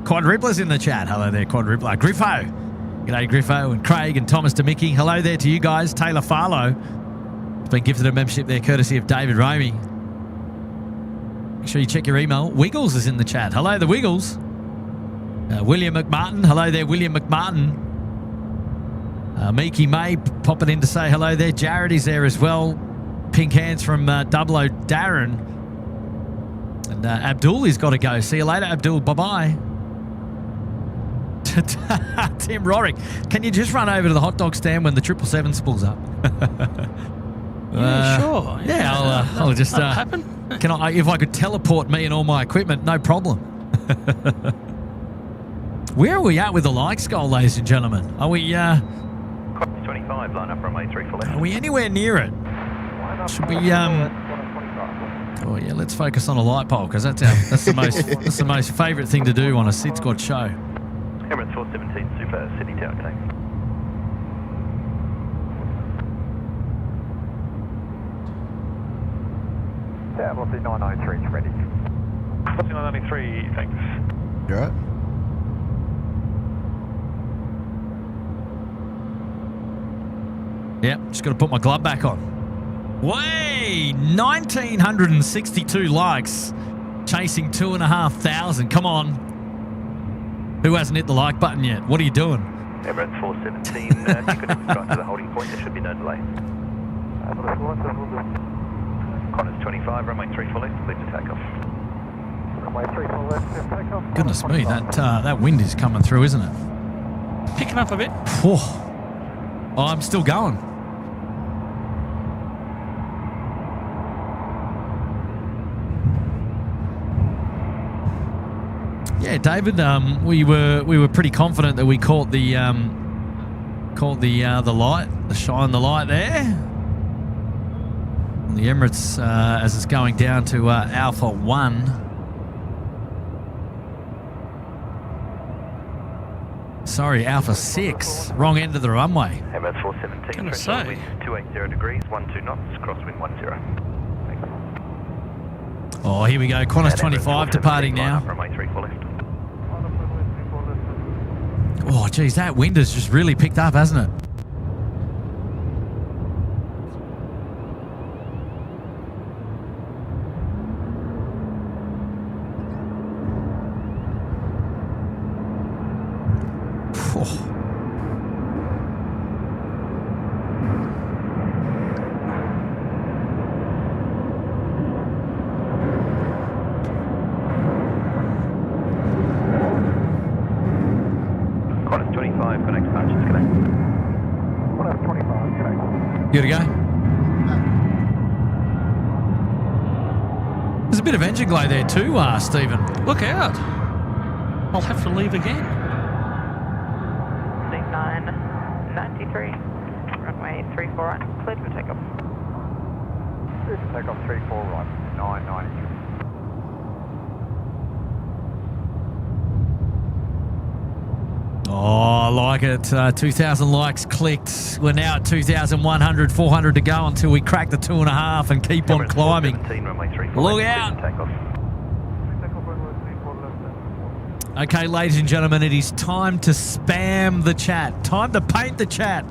Quad Rippler's in the chat. Hello there, Quad Rippler. Griffo. G'day, Griffo and Craig and Thomas DeMickey. Hello there to you guys. Taylor Farlow has been gifted a membership there courtesy of David Romey. Make sure you check your email. Wiggles is in the chat. Hello, the Wiggles. William McMartin. Hello there, William McMartin. Miki May popping in to say hello there. Jared is there as well. Pink hands from Double O Darren. And Abdul has got to go. See you later, Abdul. Bye-bye. Tim Rorick, can you just run over to the hot dog stand when the 777 spools up?
Sure.
Yeah, I'll just
happen.
If I could teleport me and all my equipment, no problem. Where are we at with the like skull, ladies and gentlemen? Are we
25, line up runway 34 left.
Are we anywhere near it? Should we Oh yeah, let's focus on a light pole, because that's the most favourite thing to do on a SydSquad show.
Emirates 417 Super City Tower connect.
Yeah, velocity 993 is ready.
Velocity 993, thanks.
You alright?
Yep, just got to put my glove back on. Way 1,962 likes, chasing 2,500. Come on. Who hasn't hit the like button yet? What are you doing?
Emirates 417, you could drive to the holding point, there should be no delay. Qantas 25, runway 34 left, clear to takeoff.
Runway 34 left, takeoff.
Goodness me, that wind is coming through, isn't it?
Picking up a bit.
Oh, I'm still going. Yeah, David. We were pretty confident that we caught the light, shine the light there. On the Emirates as it's going down to Alpha 1. Sorry, Alpha 6. Wrong end of the runway.
Emirates 417,
Gonna
trend
say.
wind 280 degrees, 12 knots, crosswind 10.
Oh, here we go. Qantas 25 departing now.
Runway 34 left.
Oh, geez, that wind has just really picked up, hasn't it? Oh.
Qantas 25, connect departures, connect.
Qantas 25, connect.
You gotta go? There's a bit of engine glow there too, Stephen.
Look out. I'll have to leave again.
993, runway 34 right, cleared for takeoff.
Cleared for takeoff 34 right, 993.
Oh, I like it. 2,000 likes clicked. We're now at 2,100, 400 to go until we crack the 2.5 and keep on
Emirates
climbing.
417, runway 34
Look
left,
out.
cleared for takeoff.
Takeoff runway 34 left.
Okay, ladies and gentlemen, it is time to spam the chat. Time to paint the chat.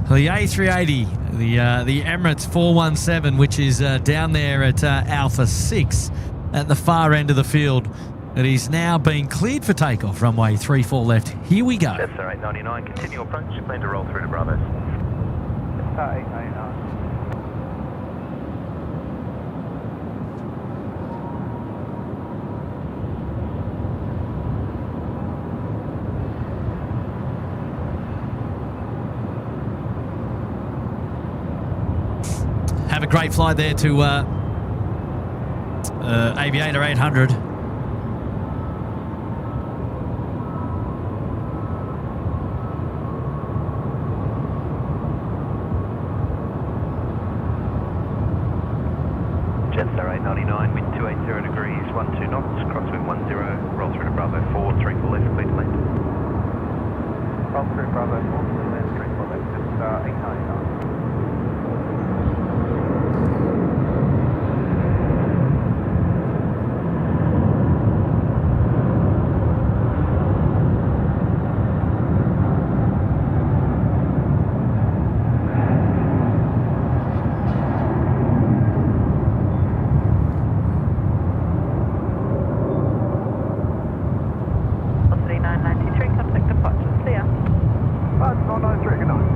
The A380, the Emirates 417, which is down there at Alpha 6 at the far end of the field. It is now being cleared for takeoff. Runway 34 left. Here we go.
Jetstar 899, continue approach, plan to roll through to Bravo.
Jetstar 899.
Have a great flight there to Aviator 800.
Jetstar 899, wind 280 degrees, 12 knots, crosswind 10, roll through to Bravo 4, 34 left, clear to land.
Roll through Bravo 4, land 34 left, Jetstar 899.
Velocity 993, contact departure, clear.
993, good night.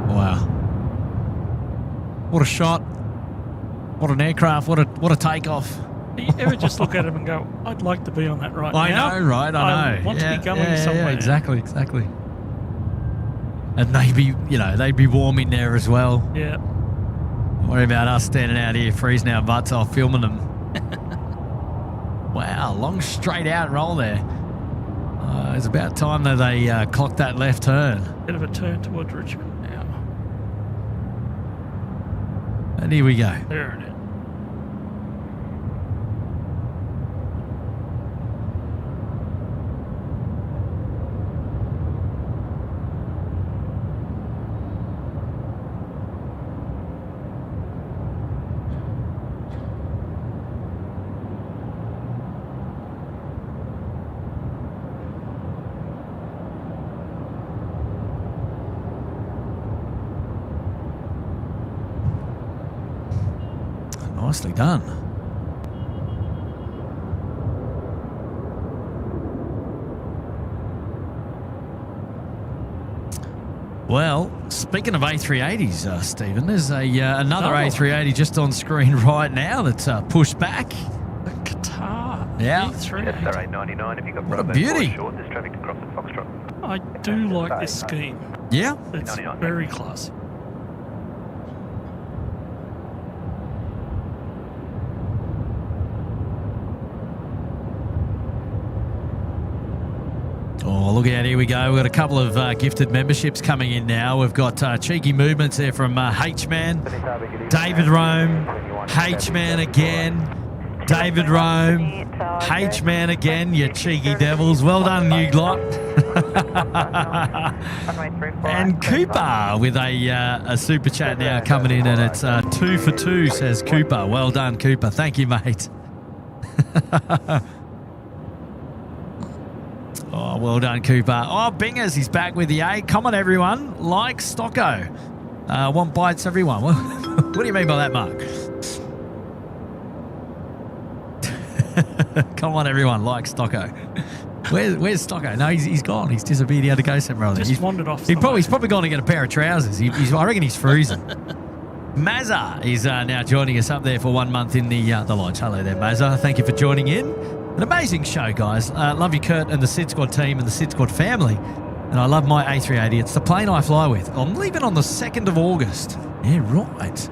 Wow. What a shot. What an aircraft. What a takeoff.
You ever just look at him and go, I'd like to be on that right
I
now?
know, right? I know.
I want to be going somewhere.
Yeah, exactly. And they'd be warm in there as well.
Yeah.
Don't worry about us standing out here freezing our butts off filming them. Wow, long straight out roll there. It's about time that they clocked that left turn.
Bit of a turn towards Richmond now.
And here we go.
There it is.
Nicely done. Well, speaking of A380s, Stephen, there's another A380 just on screen right now that's pushed back. Yeah.
A380.
Star 899, if you've got
What a
Bravo
beauty.
short, there's traffic to cross at Foxtrot.
I do like this scheme.
Yeah.
It's
99.
very classy.
Oh, look out, here we go. We've got a couple of gifted memberships coming in now. We've got cheeky movements there from H-Man, David Rome, H-Man again, David Rome, H-Man again, you cheeky devils. Well done, you lot. And Cooper with a super chat now coming in, and it's 2 for 2, says Cooper. Well done, Cooper. Thank you, mate. Oh, well done, Cooper. Oh, Bingers, he's back with the 8. Come on, everyone. Like Stocko. Want bites, everyone. What do you mean by that, Mark? Come on, everyone. Like Stocko. Where's Stocko? No, he's gone. He's disappeared. He had to go somewhere.
Just wandered off.
He's probably gone to get a pair of trousers. I reckon he's freezing. Mazza is now joining us up there for 1 month in the lodge. Hello there, Mazza. Thank you for joining in. An amazing show, guys. Love you, Kurt, and the SydSquad team and the SydSquad family. And I love my A380. It's the plane I fly with. I'm leaving on the 2nd of August. Yeah, right.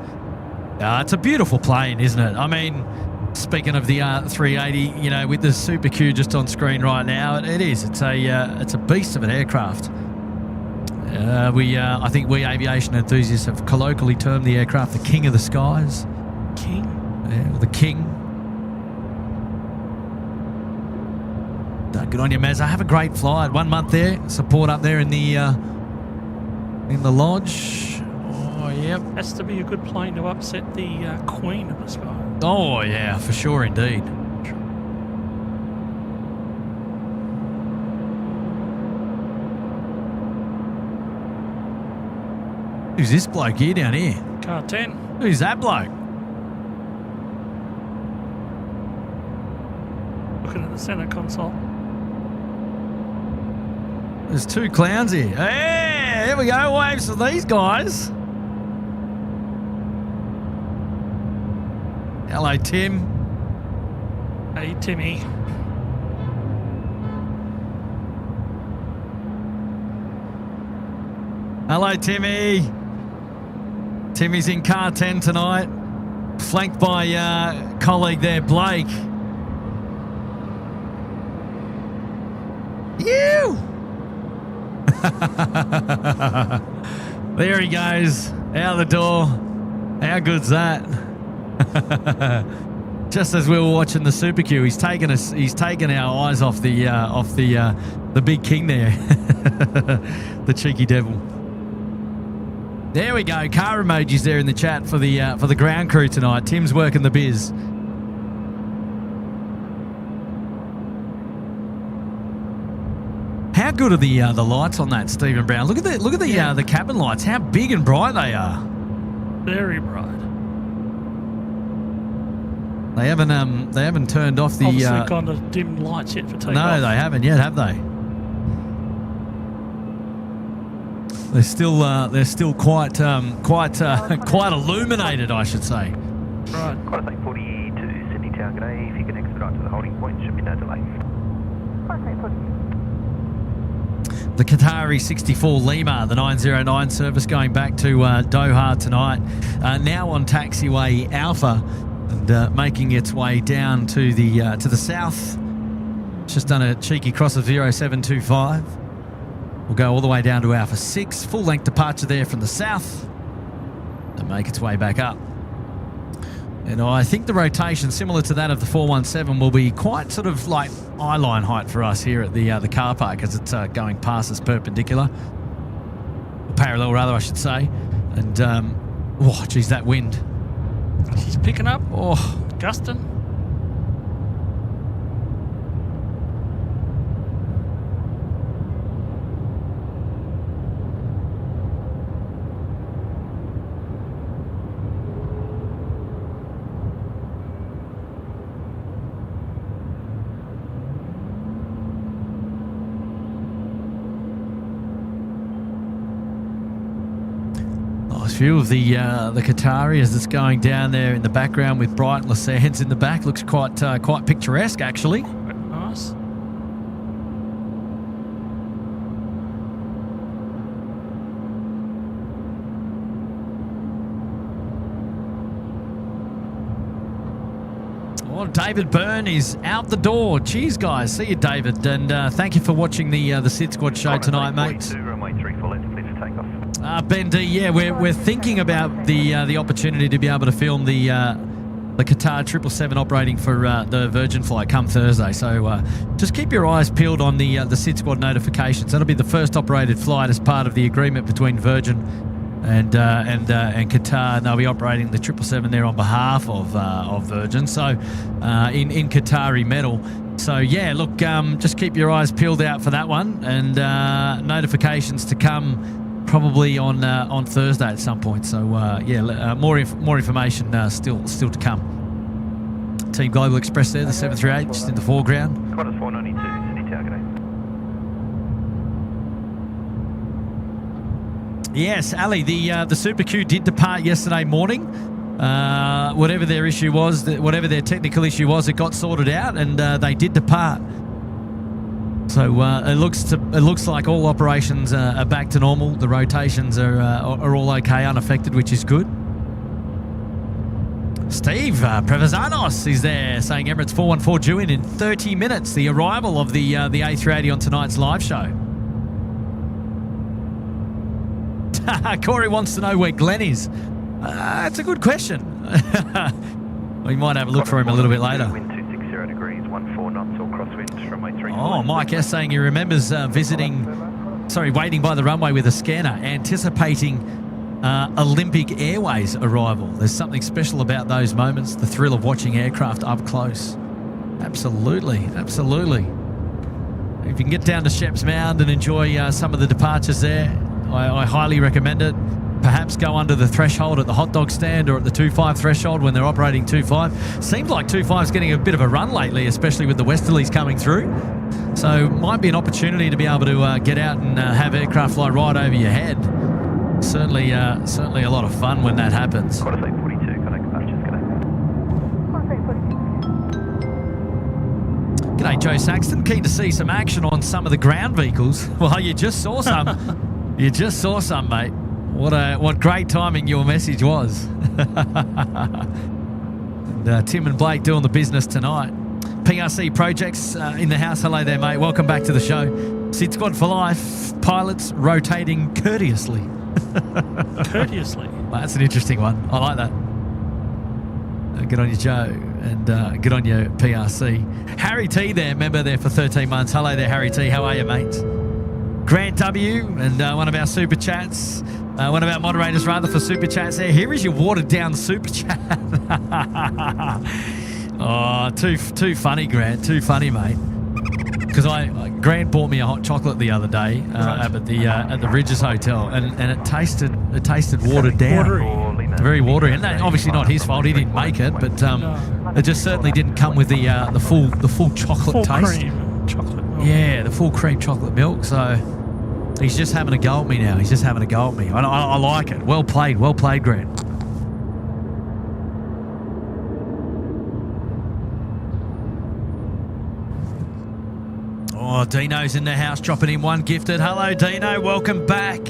It's a beautiful plane, isn't it? I mean, speaking of the A380, you know, with the Super Q just on screen right now, it is. It's a beast of an aircraft. I think we aviation enthusiasts have colloquially termed the aircraft the king of the skies.
King?
Yeah, the king. Good on you, Mazza. Have a great flight. 1 month there. Support up there in the lodge. Oh, yep.
Has to be a good plane to upset the queen of the sky.
Oh, yeah, for sure indeed. Who's this bloke here down here?
Car 10.
Who's that bloke?
Looking at the centre console.
There's 2 clowns here. Hey, here we go. Waves for these guys. Hello, Tim.
Hey, Timmy.
Hello, Timmy. Timmy's in car 10 tonight, flanked by colleague there, Blake. You. There he goes, out the door. How good's that? Just as we were watching the Super Q, he's taken our eyes off the big king there, the cheeky devil. There we go. Car emojis there in the chat for the ground crew tonight. Tim's working the biz. How good are the lights on that, Stephen Brown? Look at the cabin lights. How big and bright they are.
Very bright.
They haven't turned off the.
Obviously gone to dim lights yet for takeoff.
No, they haven't yet, have they? They're still quite illuminated, I should say.
Right.
Quarter 40 to Sydney Town, g'day. If you can expedite to the holding point, should be no delay.
The Qatari 64 Lima, the 909 service going back to Doha tonight, now on taxiway Alpha and making its way down to the south. Just done a cheeky cross of 0725. We'll go all the way down to Alpha 6, full length departure there from the south and make its way back up. And I think the rotation, similar to that of the 417, will be quite sort of like eyeline height for us here at the car park as it's going past us perpendicular. Or parallel, rather, I should say. And, oh, geez, that wind.
She's picking up.
Oh,
Gustin.
a few of the Qataris that's going down there in the background with Bright Lasands in the back. Looks quite picturesque, actually.
Nice.
Well, David Byrne is out the door. Cheers, guys. See you, David. And thank you for watching the SydSquad show tonight, mate.
Runway 34 left, clear for takeoff.
Ben D, yeah, we're thinking about the opportunity to be able to film the Qatar 777 operating for the Virgin flight come Thursday. So just keep your eyes peeled on the SydSquad notifications. That'll be the first operated flight as part of the agreement between Virgin and Qatar, and they'll be operating the 777 there on behalf of Virgin. So in Qatari metal. So yeah, look, just keep your eyes peeled out for that one, and notifications to come probably on Thursday at some point. So more information still to come. Team Global Express there, the 738 just in the foreground.
Qantas 492, City Tower, g'day.
Yes, Ali, the Super Q did depart yesterday morning. Whatever their issue was, whatever their technical issue was, it got sorted out, and they did depart. So it looks like all operations are back to normal. The rotations are all okay, unaffected, which is good. Steve Prevezanos is there saying Emirates 414 due in 30 minutes. The arrival of the A380 on tonight's live show. Corey wants to know where Glenn is. That's a good question. We might have a look for him a little bit later.
Wind 260 degrees, 14 knots, all crosswind, runway 34.
Oh, Mike S saying he remembers waiting by the runway with a scanner, anticipating Olympic Airways arrival. There's something special about those moments, the thrill of watching aircraft up close. Absolutely, absolutely. If you can get down to Sheps Mound and enjoy some of the departures there, I highly recommend it. Perhaps go under the threshold at the hot dog stand or at the 2.5 threshold when they're operating 2.5. Seems like 2.5 is getting a bit of a run lately, especially with the westerlies coming through. So might be an opportunity to be able to get out and have aircraft fly right over your head. Certainly a lot of fun when that happens.
Qantas 842, connect departures, g'day.
G'day, Joe Saxton. Keen to see some action on some of the ground vehicles. Well, you just saw some. You just saw some, mate. What great timing your message was. And, Tim and Blake doing the business tonight. PRC Projects in the house. Hello there, mate. Welcome back to the show. SydSquad for life. Pilots rotating courteously.
Courteously.
Well, that's an interesting one. I like that. Good on you, Joe. And good on you, PRC. Harry T there, member there for 13 months. Hello there, Harry T. How are you, mate? Grant W. and one of our super chats. One of our moderators, rather, for super chats there. Here is your watered down super chat. Oh, too funny, Grant. Too funny, mate. Because Grant bought me a hot chocolate the other day at the Ridges Hotel, and it tasted watered down.
Watery.
Very watery, and that obviously not his fault. He didn't make it, but it just certainly didn't come with the full chocolate taste.
Cream chocolate milk.
Yeah, the full cream chocolate milk. So he's just having a go at me now. He's just having a go at me. I like it. Well played, Grant. Oh, Dino's in the house, dropping in one gifted. Hello, Dino. Welcome back.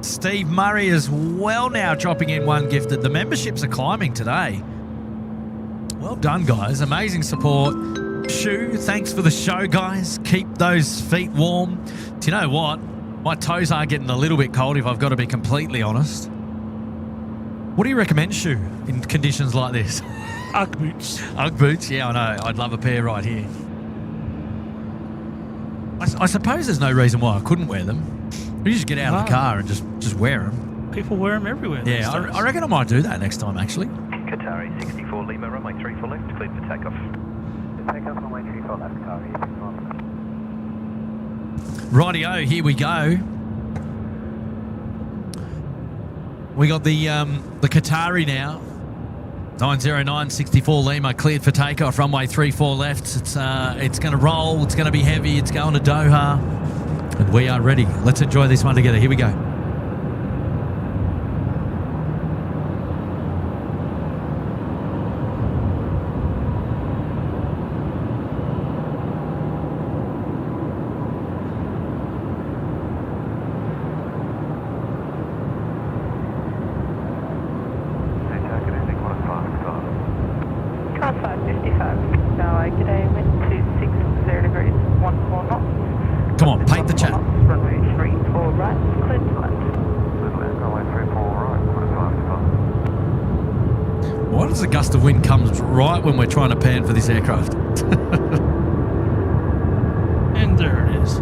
Steve Murray as well now, dropping in one gifted. The memberships are climbing today. Well done, guys. Amazing support. Shu, thanks for the show, guys. Keep those feet warm. Do you know what? My toes are getting a little bit cold, if I've got to be completely honest. What do you recommend, Shu, in conditions like this?
Ugg boots.
Ugg boots? Yeah, I know. I'd love a pair right here. I suppose there's no reason why I couldn't wear them. You just get out of the car and just wear them.
People wear them everywhere.
Yeah, I reckon I might do that next time, actually.
Qatari 64 Lima, runway 34 left, cleared for takeoff.
Takeoff, runway 34 left, Qatari.
Rightio, here we go. We got the Qatari now. 90964 Lima, cleared for takeoff, runway 34 left. It's going to roll, it's going to be heavy, it's going to Doha. And we are ready. Let's enjoy this one together. Here we go. the chat.
Runway 34 right, clear to land.
Runway 34 right, clear to land.
Why does a gust of wind come right when we're trying to pan for this aircraft?
And there it is.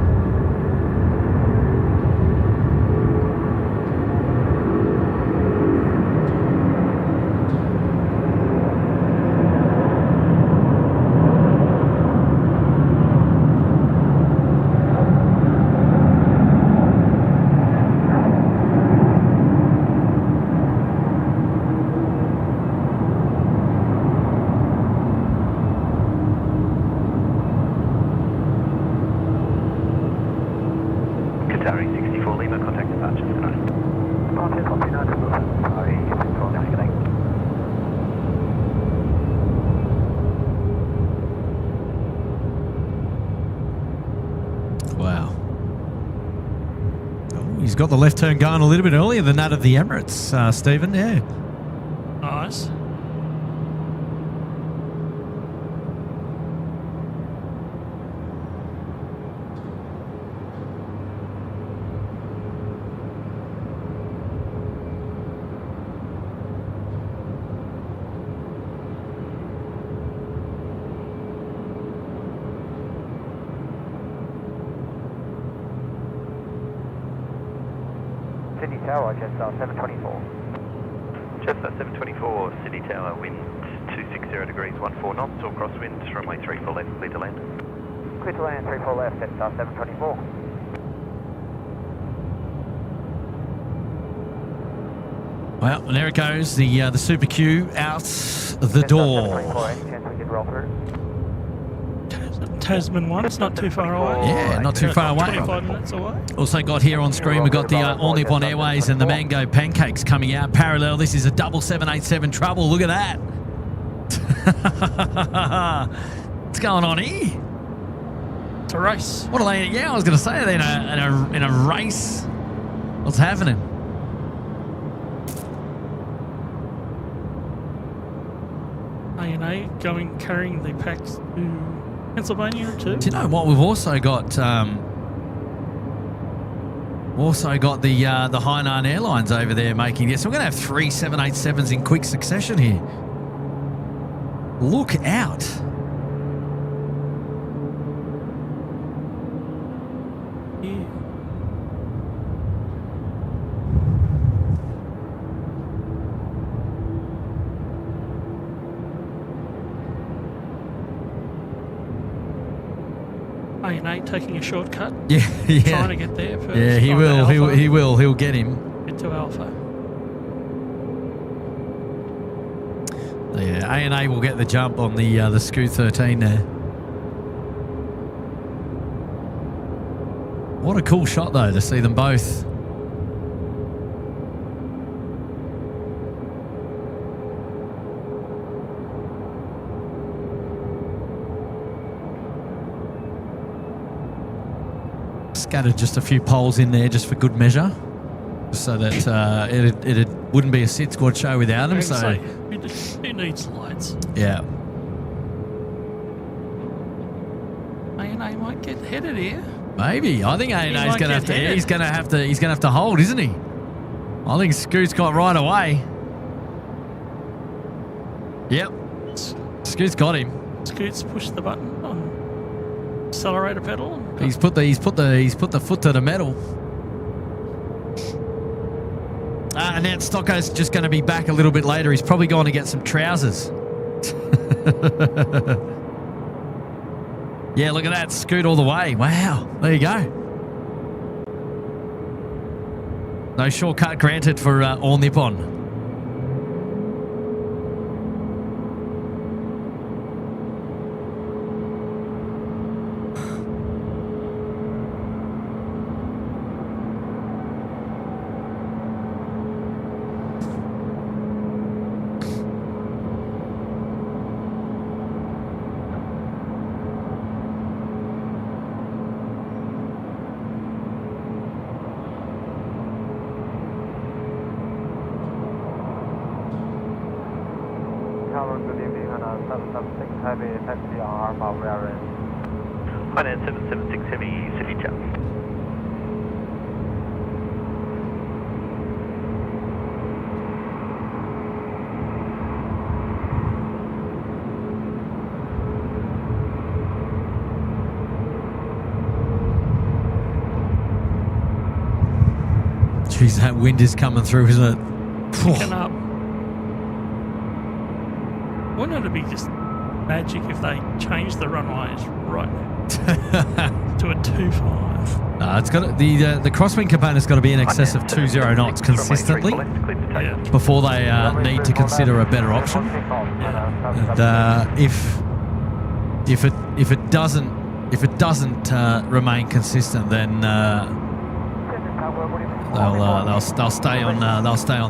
Qatari 64 Lima, contact departure.
Departure, copy, 977. Sorry, 64 navigating.
Wow. Oh, he's got the left turn going a little bit earlier than that of the Emirates, Stephen. Yeah.
Nice.
Sydney Tower, Jetstar 724.
Jetstar 724, City Tower, wind 260 degrees, 14 knots, all crosswind, runway 34 left, clear to land.
Clear to land, 34 left, Jetstar 724.
Well, and there it goes. The Super Q out the door.
Any chance we could roll through?
Tasman 1, it's not too far away.
Yeah, not too far away.
25 minutes away.
Also got here on screen, we've got the All Nippon Airways and the Mango Pancakes coming out parallel. This is a 787 trouble. Look at that. What's going on here?
It's a race.
What are they? Yeah, I was going to say they're in a race. What's happening?
A&A carrying the packs to Pennsylvania too.
Do you know what? We've also got the Hainan Airlines over there making this. So we're going to have 3 787s in quick succession here. Look out.
Yeah. A&A taking a shortcut.
Yeah, yeah.
Trying to get there first.
Yeah, he
find
will.
Alpha,
He will. He'll get him.
Get to Alpha.
Yeah, A&A will get the jump on the Scoot 13 there. What a cool shot though to see them both. Scattered just a few poles in there just for good measure, so that it wouldn't be a SydSquad show without him. So
who needs lights?
yeah.
A&A might get headed here.
Maybe. I think A&A's
might
going to have
get
to.
headed.
He's going to have to hold, isn't he? I think Scoot's got right away. Yep. Scoot's got him.
Scoots push the button on accelerator pedal.
He's put the foot to the metal. And then Stocko's just going to be back a little bit later. He's probably going to get some trousers. Yeah, look at that. Scoot all the way. Wow. There you go. No shortcut granted for All Nippon.
Good evening, and 776 Heavy, taxi on Alpha, we are in.
Hainan 776 Heavy, City Tower.
Jeez, that wind is coming through, isn't it?
Picking up. Wouldn't it be just magic if they changed the runways right to a 2.5?
It's got the crosswind component's got to be in excess of 20 knots consistently before they need to consider a better option. And if it doesn't remain consistent, then they'll stay on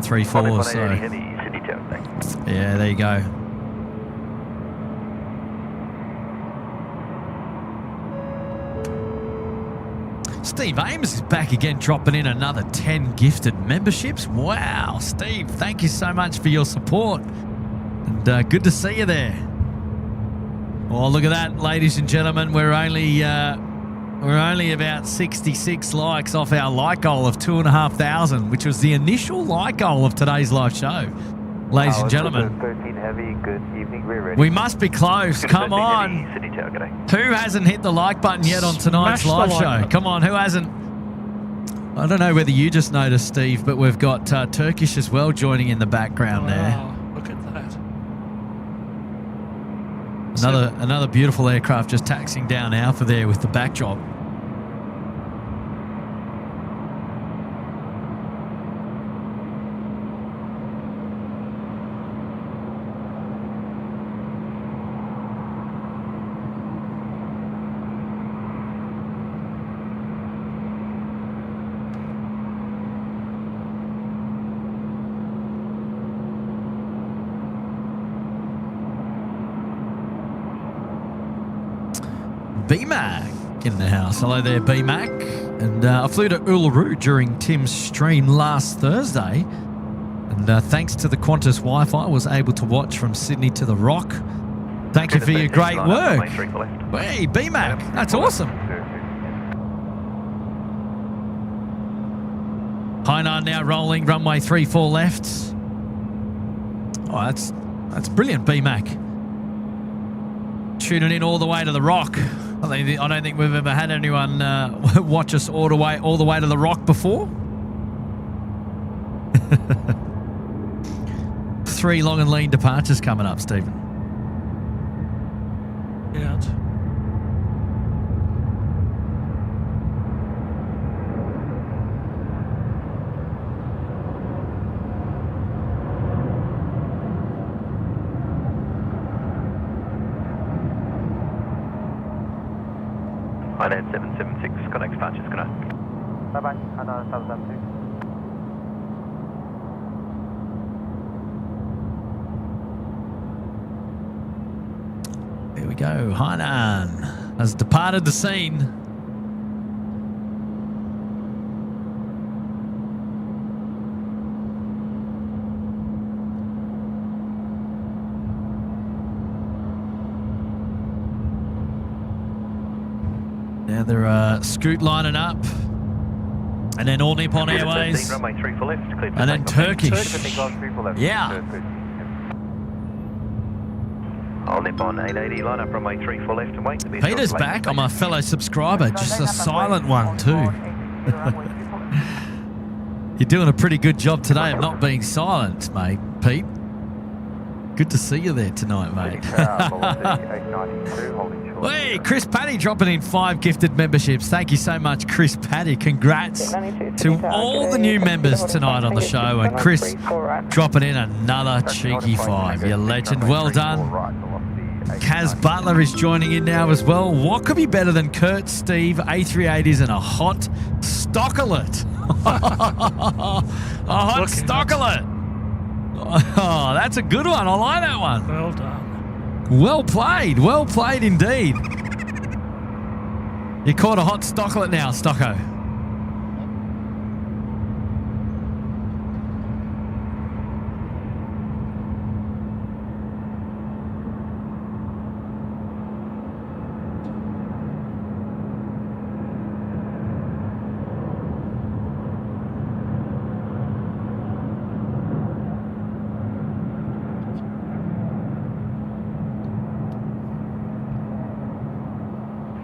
3.4. So yeah, there you go. Steve Ames is back again, dropping in another 10 gifted memberships. Wow, Steve, thank you so much for your support. And good to see you there. Oh, look at that, ladies and gentlemen. We're only about 66 likes off our like goal of 2,500, which was the initial like goal of today's live show. Ladies and gentlemen,
13 heavy, good evening, we're ready.
we must be close. Come on. Who hasn't hit the like button yet on tonight's
Smash
live
the like
show?
button.
Come on, who hasn't? I don't know whether you just noticed, Steve, but we've got Turkish as well joining in the background there.
Wow, look at that.
Another beautiful aircraft just taxiing down Alpha there with the backdrop. BMAC in the house. Hello there, BMAC. And I flew to Uluru during Tim's stream last Thursday. And thanks to the Qantas Wi-Fi, I was able to watch from Sydney to the Rock. Thank you for your great work. Hey, BMAC, that's awesome. Hainan now rolling, runway 34 left. Oh, that's brilliant, BMAC. Tuning in all the way to the Rock. I don't think we've ever had anyone watch us all the way to the Rock before. 3 long and lean departures coming up, Stephen.
Yeah.
Hainan 776, connect patches, connect.
Bye-bye, Hainan 776.
There we go. Hainan has departed the scene. Now they're Scoot lining up. And then All Nippon Airways.
Runway 34 left, cleared for
And then
takeoff.
Turkish. Yeah.
All Nippon 880, line up runway 34 left and wait to be
Peter's back. I'm a fellow subscriber. Just a silent one, too. You're doing a pretty good job today of not being silent, mate, Pete. Good to see you there tonight, mate. Hey, Chris Paddy dropping in 5 gifted memberships. Thank you so much, Chris Paddy. Congrats to all the new members tonight on the show. And Chris dropping in another cheeky 5. You legend. Well done. Kaz Butler is joining in now as well. What could be better than Kurt, Steve, A380s and a hot stockerlet? A hot stockerlet. Oh, that's a good one. I like that one.
Well done.
Well played. Well played indeed. You caught a hot stocklet now, Stocko.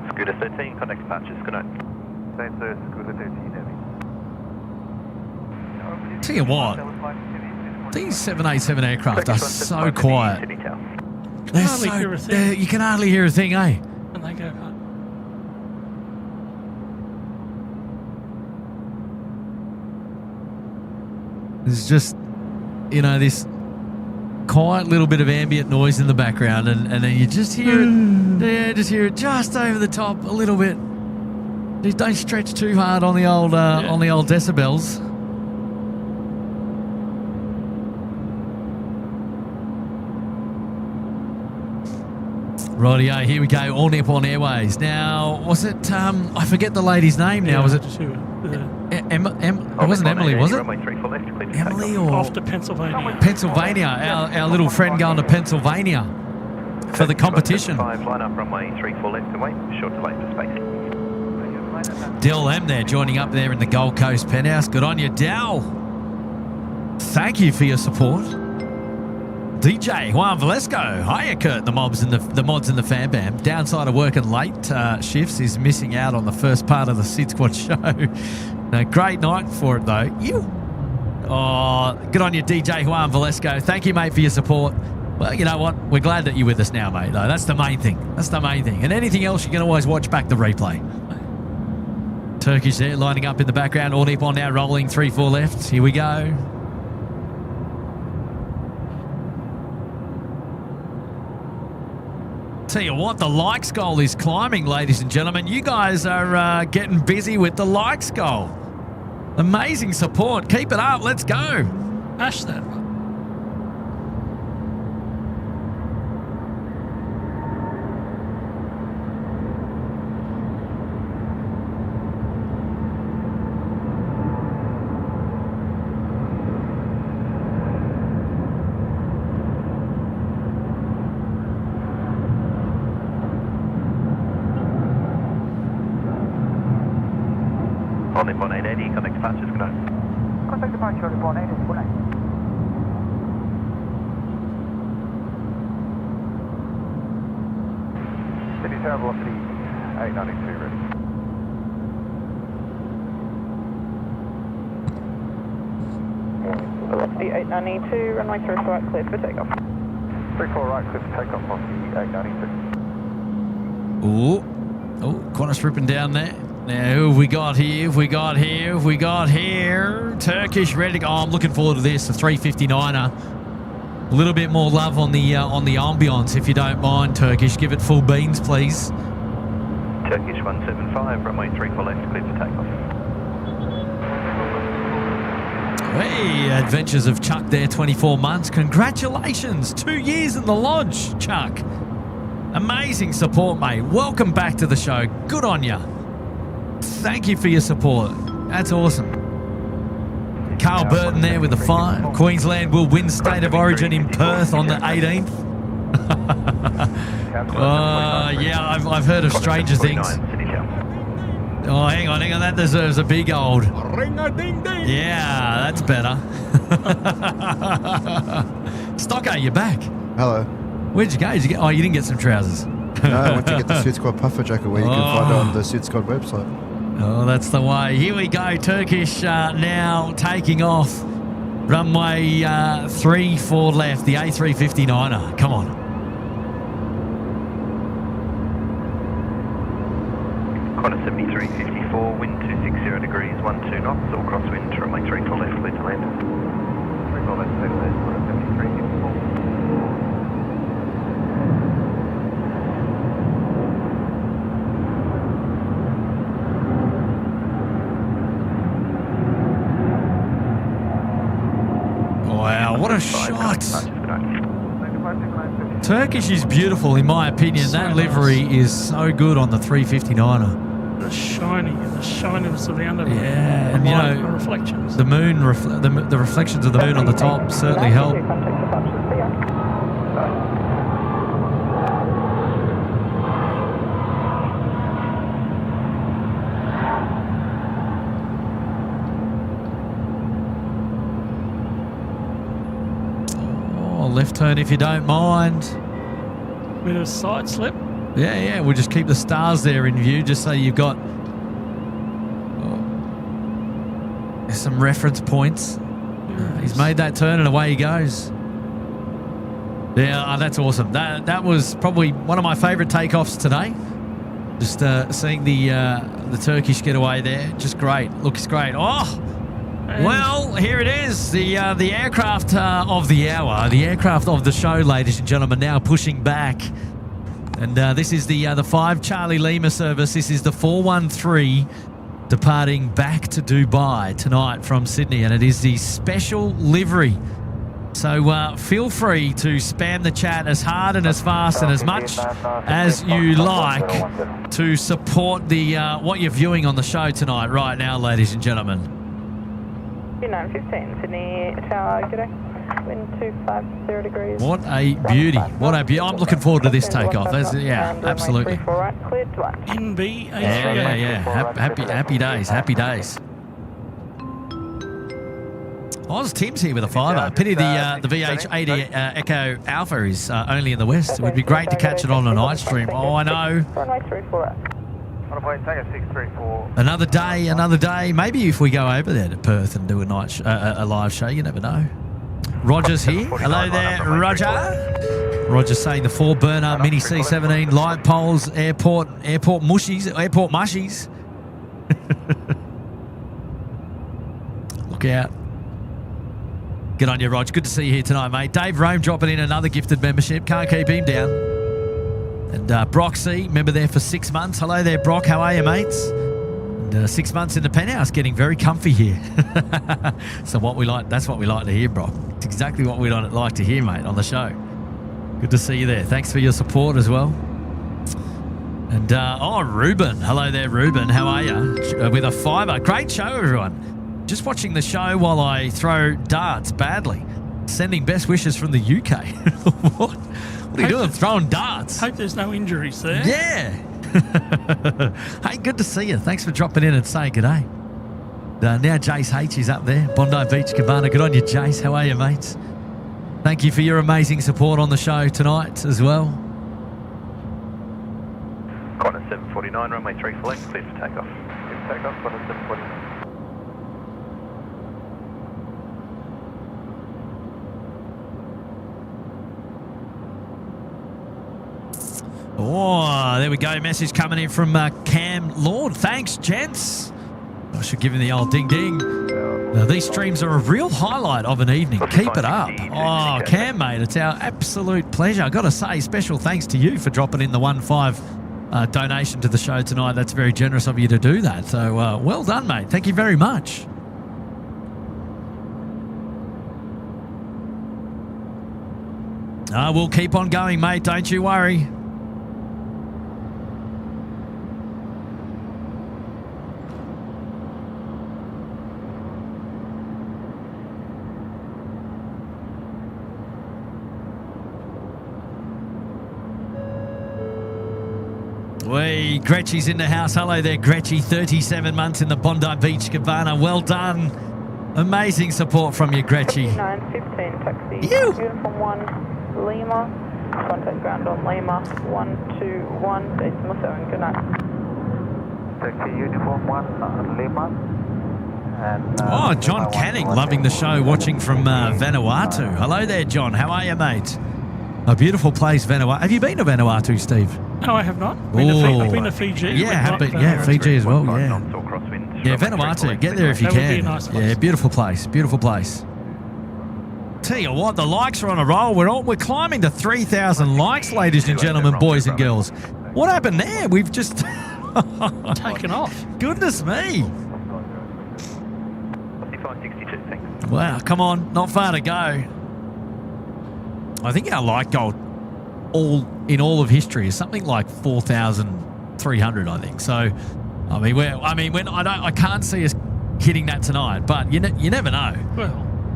Scooter 13, connect patches, good night.
Same sir, Scooter 13 heavy.
Tell you what, these 787 aircraft are so quiet. They're
hardly hear a thing.
you can hardly hear a thing, eh?
And they go up.
There's just, you know, this quiet little bit of ambient noise in the background, and then you just hear it. Yeah, just hear it just over the top a little bit. Just don't stretch too hard on the old decibels. Rightio, here we go. All Nippon Airways. Now, was it? I forget the lady's name now. Was it? It wasn't Emily, was it? Emily or
Off to Pennsylvania.
Pennsylvania? Our little friend going to Pennsylvania for the competition.
Line up runway 34 left and wait. Short delay for space.
Del M there joining up there in the Gold Coast penthouse. Good on you, Del. Thank you for your support. DJ Juan Valesco. Hiya, Kurt. The mods in the fan bam. Downside of working late shifts is missing out on the first part of the SydSquad show. No, great night for it though. Oh, good on you, DJ Juan Valesco. Thank you, mate, for your support. Well, you know what? We're glad that you're with us now, mate, though. That's the main thing. That's the main thing. And anything else, you can always watch back the replay. Turkish there lining up in the background. All Nippon now rolling 3-4 left. Here we go. Tell you what, the likes goal is climbing, ladies and gentlemen. You guys are getting busy with the likes goal. Amazing support. Keep it up. Let's go.
Ash that.
On Nippon 880, contact departures, good night.
Contact departure, Nippon 880, good night.
City Tower velocity 892 ready.
Velocity 892, runway 34 right, cleared for takeoff.
34 right, clear for takeoff on the 892.
Oh, Qantas ripping down there. Now, who have we got here? We got here. Turkish ready to go. Oh, I'm looking forward to this. A 359er. A little bit more love on the ambience, if you don't mind, Turkish. Give it full beans, please.
Turkish 175, runway 34 left, clear for takeoff.
Hey, adventures of Chuck there, 24 months. Congratulations. 2 years in the lodge, Chuck. Amazing support, mate. Welcome back to the show. Good on you. Thank you for your support. That's awesome. Carl Burton there with the 5. Queensland will win State of Origin in Perth on the 18th. Yeah, I've heard of stranger things. Oh, hang on. That deserves a big old ring-a-ding-ding. Yeah, that's better. Stocko, you're back.
Hello.
Where'd you go? You didn't get some trousers.
No, I went to get the SydSquad puffer jacket where you can find it on the SydSquad website.
Oh, that's the way. Here we go. Turkish now taking off. Runway 34 left. The A350-9er. Come on.
Qantas 7354, wind 260 degrees, 12 knots, all crosswind, runway 34 left, clear to land.
34 left, clear to land, Qantas 7354.
Wow, what a shot. Turkish is beautiful, in my opinion.
So
that
nice.
livery is so good on the 359er.
The shininess of the underbelly.
Yeah,
The
and you
light,
know,
the reflections.
The moon, the reflections of the moon on the top certainly help.
Contact departures, see ya.
Oh, left turn if you don't mind.
With a side slip.
Yeah, we'll just keep the stars there in view, just so you've got some reference points. He's made that turn and away he goes. Yeah, that's awesome. That was probably one of my favourite takeoffs today. Just seeing the Turkish getaway there, just great. Looks great. Oh, well, here it is. The aircraft of the hour, the aircraft of the show, ladies and gentlemen. Now pushing back, and this is the 5 Charlie Lima service. This is the 413 departing back to Dubai tonight from Sydney, and it is the special livery. So feel free to spam the chat as hard and as fast and as much as you like to support the what you're viewing on the show tonight, right now, ladies and gentlemen.
915 Sydney Tower, g'day. Wind 250 degrees.
What a beauty. What a beauty. I'm looking forward to this takeoff. Yeah, absolutely.
NB A380.
Yeah. Happy days. Happy days. Oz Tim's here with a fiver. Pity the VH80 Echo Alpha is only in the West. It would be great to catch it on a night stream. Oh, I know.
Runway 34.
Another day. Maybe if we go over there to Perth and do a live show, you never know. Roger's here. Hello there, Roger. Roger's saying the 4-burner Mini C17 light poles, airport mushies. Look out. Good on you, Rog. Good to see you here tonight, mate. Dave Rome dropping in another gifted membership. Can't keep him down. And Brock C, member there for 6 months. Hello there, Brock. How are you, mates? And 6 months in the penthouse, getting very comfy here. So that's what we like to hear, Brock. It's exactly what we like to hear, mate, on the show. Good to see you there. Thanks for your support as well. And, Ruben. Hello there, Ruben. How are you? With a fiver. Great show, everyone. Just watching the show while I throw darts badly. Sending best wishes from the UK. What are you doing? Throwing darts?
Hope there's no injuries there.
Yeah. Hey, good to see you. Thanks for dropping in and saying good day. Now Jace H is up there. Bondi Beach Cabana. Good on you, Jace. How are you, mates? Thank you for your amazing support on the show tonight as well.
Qantas 749, runway 34 left, clear for takeoff. Clear for takeoff, Qantas 749.
Oh, there we go. Message coming in from Cam Lord. Thanks, gents. I should give him the old ding-ding. Now, these streams are a real highlight of an evening. Keep it up. Oh, Cam, mate, it's our absolute pleasure. I've got to say, special thanks to you for dropping in the 1.5 donation to the show tonight. That's very generous of you to do that. So, well done, mate. Thank you very much. We'll keep on going, mate. Don't you worry. Gretchy's in the house. Hello there, Gretchy. 37 months in the Bondi Beach Cabana. Well done. Amazing support from you, Gretchy.
915 taxi. Uniform 1 Lima. Contact ground on Lima. 121 decimal 7. Good night.
Taxi Uniform 1 Lima. And,
John Canning, loving the show, watching from Vanuatu. Hello there, John. How are you, mate? A beautiful place, Vanuatu. Have you been to Vanuatu, Steve?
No, I have not. I've been to Fiji.
Yeah, Fiji as well. Yeah, Vanuatu. Get there if you can.
Would be a nice place.
Yeah, beautiful place. Beautiful place. Tell you what, the likes are on a roll. We're climbing to 3,000 likes, ladies and gentlemen, boys and girls. What happened there? We've just
taken off.
Goodness me!
5562, thanks.
Wow, come on, not far to go. I think our like goal all of history is something like 4,300, I think. So, I can't see us hitting that tonight, but you never know.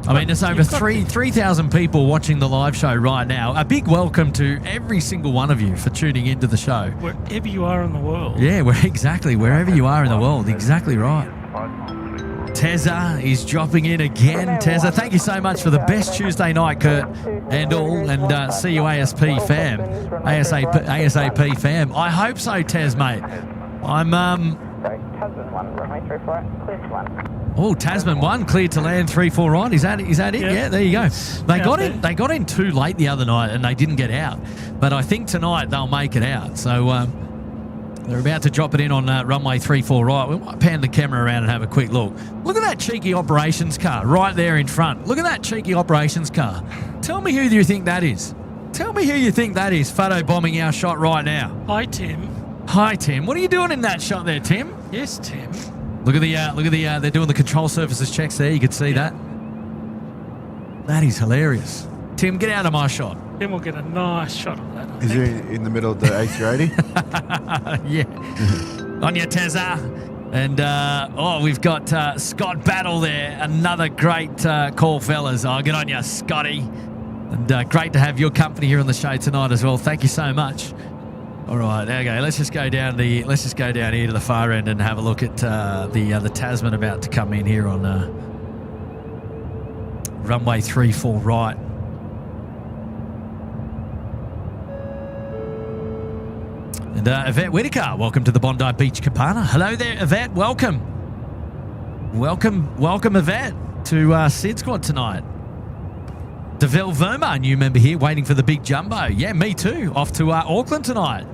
Well,
there's over 3,000 people watching the live show right now. A big welcome to every single one of you for tuning into the show.
Wherever you are in the world.
Yeah, wherever you are in the world. Exactly right. Tezza is dropping in again. Tezza, thank you so much for the best Tuesday night, Kurt, and all. And see you ASAP fam. ASAP fam. I hope so, Tez, mate. I'm
Sorry, Tasman 1, runway 34, clear to 1.
Oh, Tasman 1 cleared to land 3-4 right. Is that it? Yeah, there you go. They
out
got
there.
in. They got in too late the other night, and they didn't get out. But I think tonight they'll make it out. So they're about to drop it in on runway 34 right. We might pan the camera around and have a quick look. Look at that cheeky operations car right there in front. Look at that cheeky operations car. Tell me who you think that is. Tell me who you think that is. Photo bombing our shot right now.
Hi, Tim.
Hi, Tim. What are you doing in that shot there, Tim?
Yes, Tim.
Look at the they're doing the control surfaces checks there. You can see that. That is hilarious. Tim, get out of my shot.
Then we'll get a nice shot of that.
Is he in the middle of the A380?
Yeah. On your Tezza. And, we've got Scott Battle there. Another great call, fellas. Oh, good on you, Scotty. And great to have your company here on the show tonight as well. Thank you so much. All right, okay. Let's just go down here to the far end and have a look at the Tasman about to come in here on runway 34 right. And Yvette Whitaker, welcome to the Bondi Beach Cabana. Hello there, Yvette. Welcome, Yvette, to SydSquad tonight. DeVille Verma, new member here, waiting for the big jumbo. Yeah, me too. Off to Auckland tonight.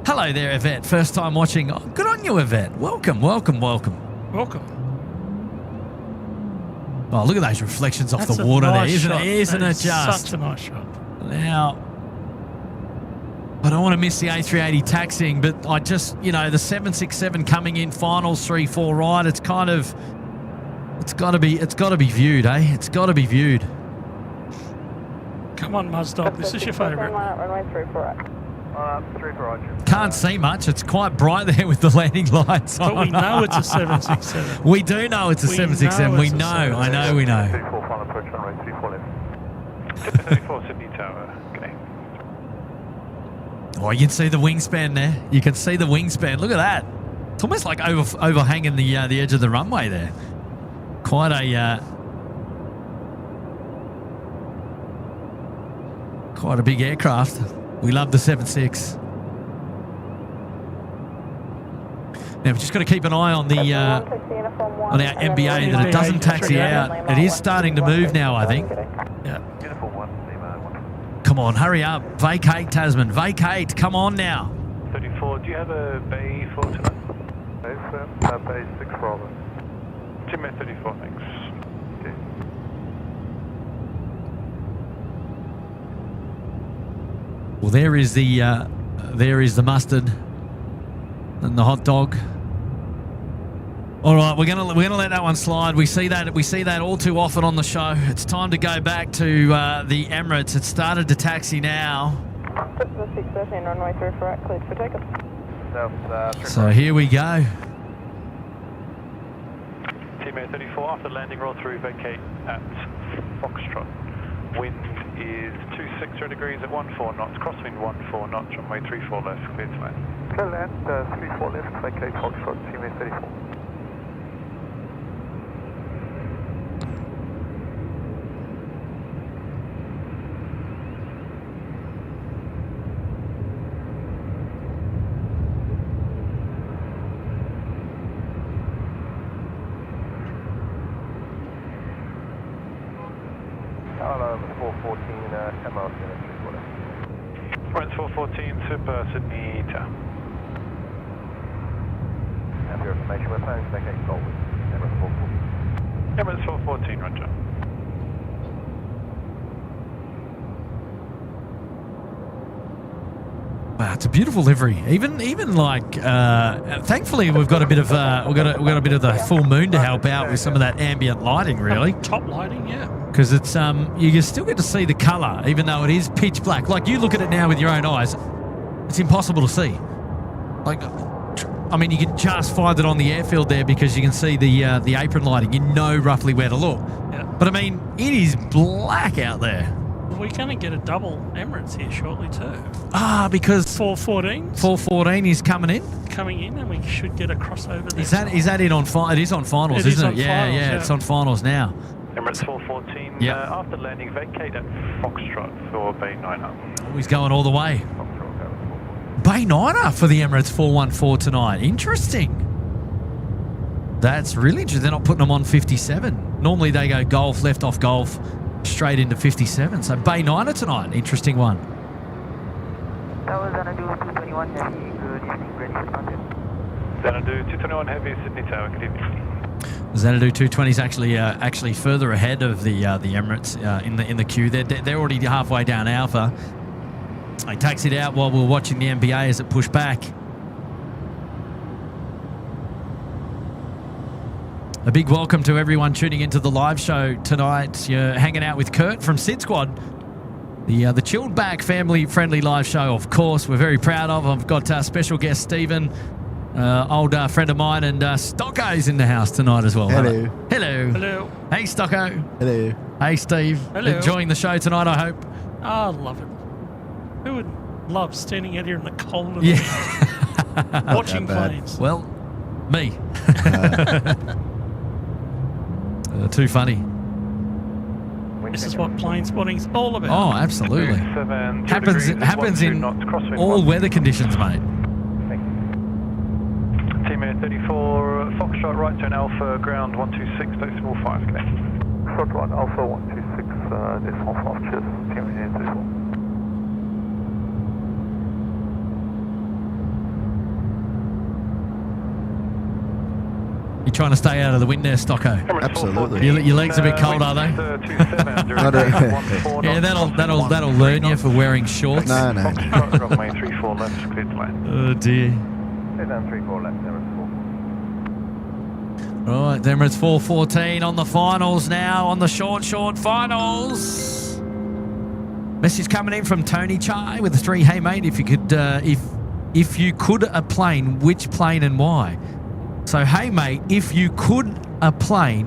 Hello there, Yvette. First time watching. Oh, good on you, Yvette. Welcome.
Welcome.
Oh, look at those reflections off
That's
the
a
water
nice
there,
shot.
isn't it
That is
just?
such a nice shot.
Now, I don't want to miss the A380 taxiing, but I just, the 767 coming in finals 3-4 right. It's kind of, it's got to be viewed, eh? It's got to be viewed.
Come on, Muzdog. This is your favourite.
Runway 34 right.
34 right.
Can't see much. It's quite bright there with the landing lights on.
But we know it's a 767.
We do know it's a
We
767.
know
We
it's a
know. I know we know.
34 final approach, runway 34 left.
34 Sydney Tower. Okay.
Oh, you can see the wingspan there. You can see the wingspan. Look at that. It's almost like overhanging the edge of the runway there. Quite a big aircraft. We love the 76. Now we've just got to keep an eye on the on our MBA that it doesn't taxi out. It is starting to move now, I think.
Yeah.
Uniform 1, Lima 1.
Come on, hurry up. Vacate, Tasman. Vacate. Come on now.
34, do you have a bay for tonight?
Bay 6 Bravo.
Tim 34, thanks.
Okay.
Well, there is the mustard and the hot dog. All right, we're gonna let that one slide. We see that all too often on the show. It's time to go back to the Emirates. It's started to taxi now.
The 613 runway 34 right, cleared for takeoff.
So here we go.
Team 34, after landing, roll through, vacate at Foxtrot. Wind is 260 degrees at 14 knots, crosswind 14 knots, runway 34 left, clear to land.
Clear land, 34 left, vacate Foxtrot, Team 34. Hello, 414, ML, 34 left.
Right, 414, Super Sydney Tower.
Have your information, we're planning to vacate Goldwood, Emirates 414.
Emirates 414, roger.
Wow, it's a beautiful livery. Even like, thankfully we've got a bit of the full moon to help out with some of that ambient lighting, really.
Top lighting, yeah.
Because it's you still get to see the colour, even though it is pitch black. Like you look at it now with your own eyes, it's impossible to see. Like, I mean, you can just find it on the airfield there because you can see the apron lighting. You know roughly where to look.
Yeah.
But I mean, it is black out there.
We're going to get a double Emirates here shortly too.
Because
414
414 is coming in.
coming in, and we should get a crossover there.
Is that in on it is on finals, isn't it?
Yeah,
Yeah, it's on finals now.
Emirates 414,
Yep.
After landing, vacate at Foxtrot for Bay 9 up.
Oh, he's going all the way. Bay Bay Niner for the Emirates 414 tonight. Interesting. That's really interesting. They're not putting them on 57. Normally they go Golf, left off Golf, straight into 57. So Bay Niner tonight. Interesting one.
Tower Xanadu 221 Heavy, good evening, ready for contact.
Xanadu 221 Heavy, Sydney Tower, good evening.
Xanadu 220 is actually further ahead of the Emirates in the queue. They're already halfway down Alpha. They taxied out while we were watching the NBA as it pushed back. A big welcome to everyone tuning into the live show tonight. You're hanging out with Kurt from SydSquad, the chilled back family friendly live show. Of course, we're very proud of. I've got special guest Stephen. Old friend of mine, and Stocko's in the house tonight as well.
Hello.
Hello.
Hello.
Hey, Stocko.
Hello.
Hey, Steve.
Hello.
Enjoying the show tonight, I hope.
Oh, I love it. Who would love standing out here in the cold and
Yeah.
watching
Not bad.
planes?
Well, me. Too funny.
This is what plane spotting's all about.
Oh, absolutely.
7,
Happens in all weather conditions, mate.
Team Air 34, Foxtrot, right to an Alpha, ground 126.5, connect.
Short 1, Alpha 126.5, cheers. Team Air 34.
You trying to stay out of the wind there, Stocko?
Absolutely.
Your legs a bit cold, are they? Yeah, that'll learn you for wearing shorts.
No.
Runway 34 left, cleared to land.
Oh dear.
34 left, Emirates 4.
Right, the Emirates 414 on the finals now, on the short finals. Message coming in from Tony Chai with the 3. Hey mate, if you could a plane, which plane and why? So hey mate, if you could a plane,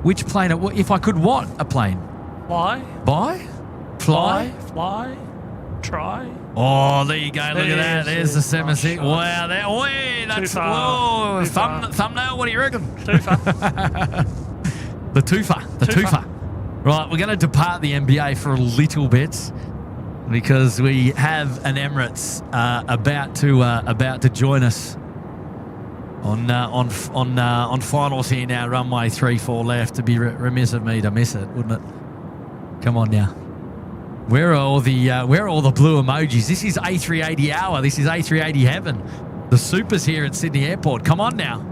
which plane? If I could what a plane?
Fly.
Buy? Fly?
Fly. Try.
Oh, there you go. Look at that. There's the 76.
Oh,
Wow, that's
Too far.
whoa.
Too far.
Thumbnail. What do you reckon?
Too far.
The twofer. Right, we're going to depart the NBA for a little bit because we have an Emirates about to join us on finals here now. Runway 34 left. To be remiss of me to miss it, wouldn't it? Come on now. Where are all the blue emojis? This is A380 hour. This is A380 heaven. The supers here at Sydney Airport. Come on now.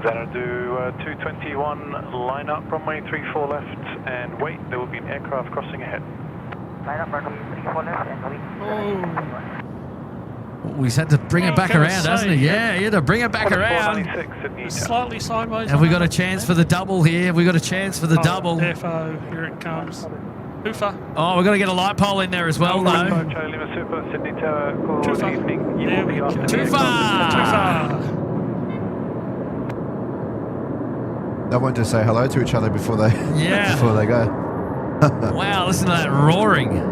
Xanadu 221, line up, runway 34 left, and wait, there will be an aircraft crossing ahead.
Line up, runway 34 left, and wait.
We had to bring it back
gonna
around,
say,
hasn't he? Yeah, you had to bring it back around.
496 Sydney Tower.
Slightly sideways.
Have we got a chance for the double here? Have we got a chance for the double?
FO, here it comes. Hoofer.
Oh, we've got to get a light pole in there as well, though.
Charlie Lima Super, Sydney Tower,
Too
good
far.
evening. You
There
will
we
be
go.
after
Too
the
far.
Too far.
They want to say hello to each other before they
Yeah.
before they go.
Wow, listen to that roaring.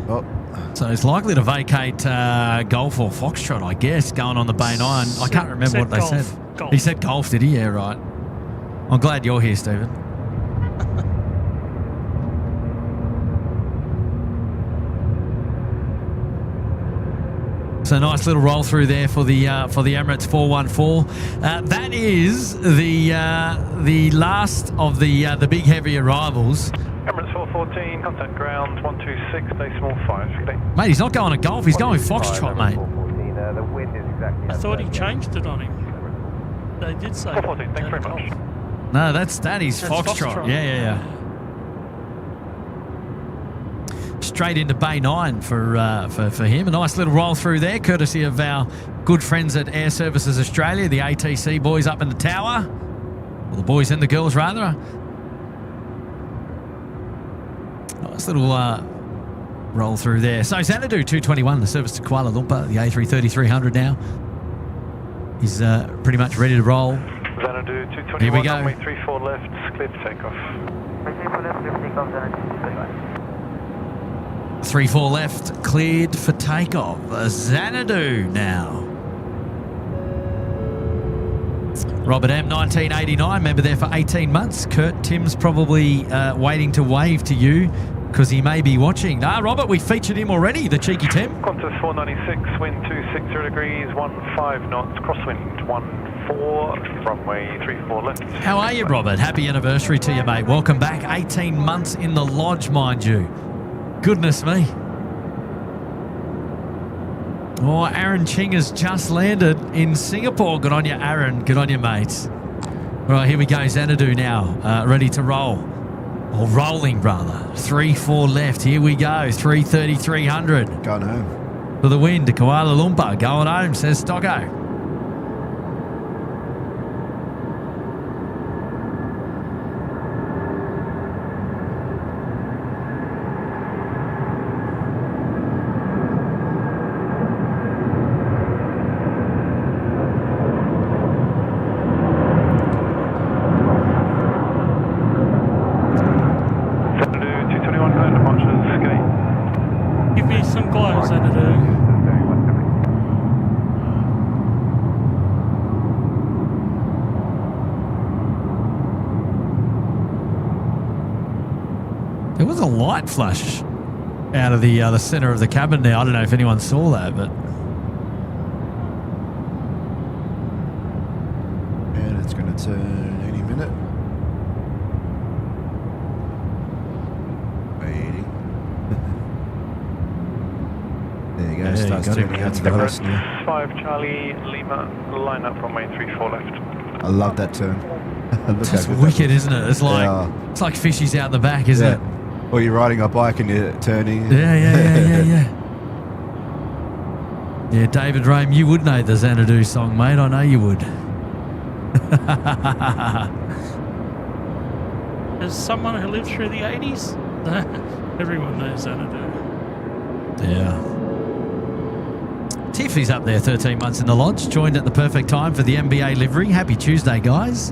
Oh,
So he's likely to vacate Golf or Foxtrot, I guess, going on the Bay 9. I can't remember
Said
what they
golf.
said.
Golf.
He said Golf, did he? Yeah, right. I'm glad you're here, Stephen. So nice little roll through there for the Emirates 414. That is the last of the big heavy arrivals.
Emirates 414, contact ground 126.5. Okay.
Mate, he's not going to Golf. He's going Foxtrot, mate.
414, the wind is exactly
I thought he changed it on him. They did say.
414, thanks very much.
No, that is
That's
Foxtrot.
Foxtrot.
Yeah. Straight into Bay 9 for him. A nice little roll through there, courtesy of our good friends at Air Services Australia, the ATC boys up in the tower. Well, the boys and the girls, rather. Nice little roll through there. So Xanadu 221, the service to Kuala Lumpur, the A330-300 now. He's pretty much ready to roll.
Xanadu 221,
Here we go.
runway 34 left, clear for takeoff.
34 left, clear for takeoff, Xanadu 221.
3-4 left, cleared for takeoff. Xanadu now. Robert M, 1989, member there for 18 months. Kurt, Tim's probably waiting to wave to you because he may be watching. Nah, Robert, we featured him already, the cheeky Tim.
Qantas 496, wind 260 degrees, 15 knots, crosswind 14, runway 34 left.
How are you, Robert? Happy anniversary to you, mate. Welcome back. 18 months in the lodge, mind you. Goodness me. Oh, Aaron Ching has just landed in Singapore. Good on you, Aaron. Good on you, mates. All right, here we go. Xanadu now, ready to roll. Or rolling, rather. 3-4 left. Here we go. 330, 300.
Going home.
For the win to Kuala Lumpur. Going home, says Stocko. There was a light flash out of the center of the cabin there. I don't know if anyone saw that, but...
And it's going to turn any minute. Waiting. There you go.
Yeah,
Starts
you got
turning
it.
out to the west now.
5 Charlie Lima, line up runway 34 left.
I love that turn. Look
It's
how good
wicked,
that
isn't it? It's like it's like fishies out the back, isn't it?
Or you're riding a bike and you're turning.
Yeah. Yeah, David Rame, you would know the Xanadu song, mate. I know you would.
As someone who lived through the 80s, everyone knows Xanadu.
Yeah. Tiffy's up there, 13 months in the lodge, joined at the perfect time for the NBA livery. Happy Tuesday, guys.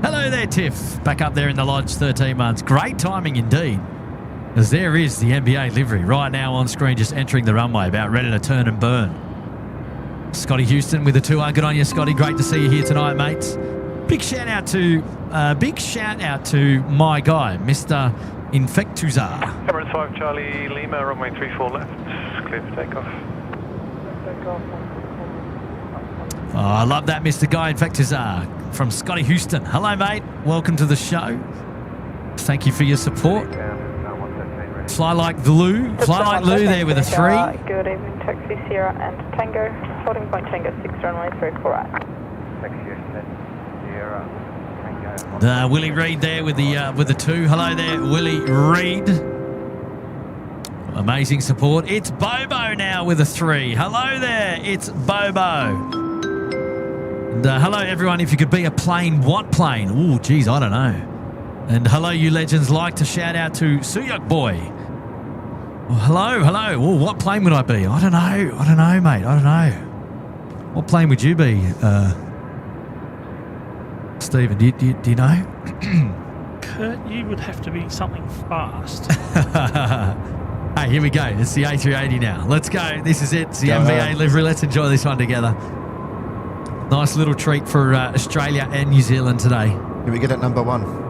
Hello there, Tiff. Back up there in the lodge, 13 months. Great timing indeed. As there is the NBA livery right now on screen, just entering the runway, about ready to turn and burn. Scotty Houston with a 2R. Good on you, Scotty. Great to see you here tonight, mates. Big shout out to my guy, Mr. Infectuzar.
Emirates 5 Charlie Lima, runway 34 left. Clear for takeoff.
Oh, I love that, Mr. Guy Infectuzar from Scotty Houston. Hello, mate. Welcome to the show. Thank you for your support. Fly like Lou. Fly like Lou there with a 3.
Good evening, Taxi Sierra and Tango. Holding point Tango 6, runway 34 right.
Willie Reed there with the 2. Hello there, Willie Reed. Amazing support. It's Bobo now with a 3. Hello there, it's Bobo. And hello everyone. If you could be a plane, what plane? Oh, geez, I don't know. And hello, you legends. Like to shout out to Suyuk Boy. Oh, hello. Oh, what plane would I be? I don't know, mate. I don't know. What plane would you be, Stephen? Do you know?
Kurt, you would have to be something fast.
Hey, here we go. It's the A380 now. Let's go. This is it. It's the MVA livery. Let's enjoy this one together. Nice little treat for Australia and New Zealand today.
Can we get it number 1?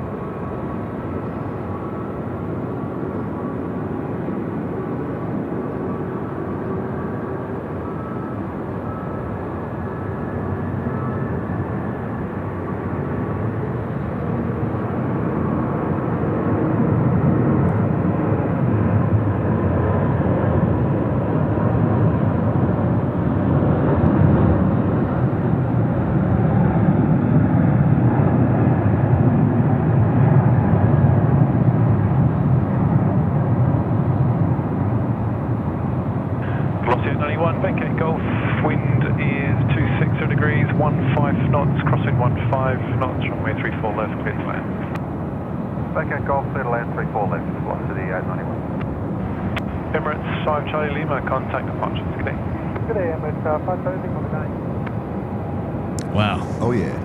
Emirates 5 Charlie Lima, contact departures. Good day.
Good day, Emirates 5 Charlie Lima, good day.
Wow.
Oh, yeah.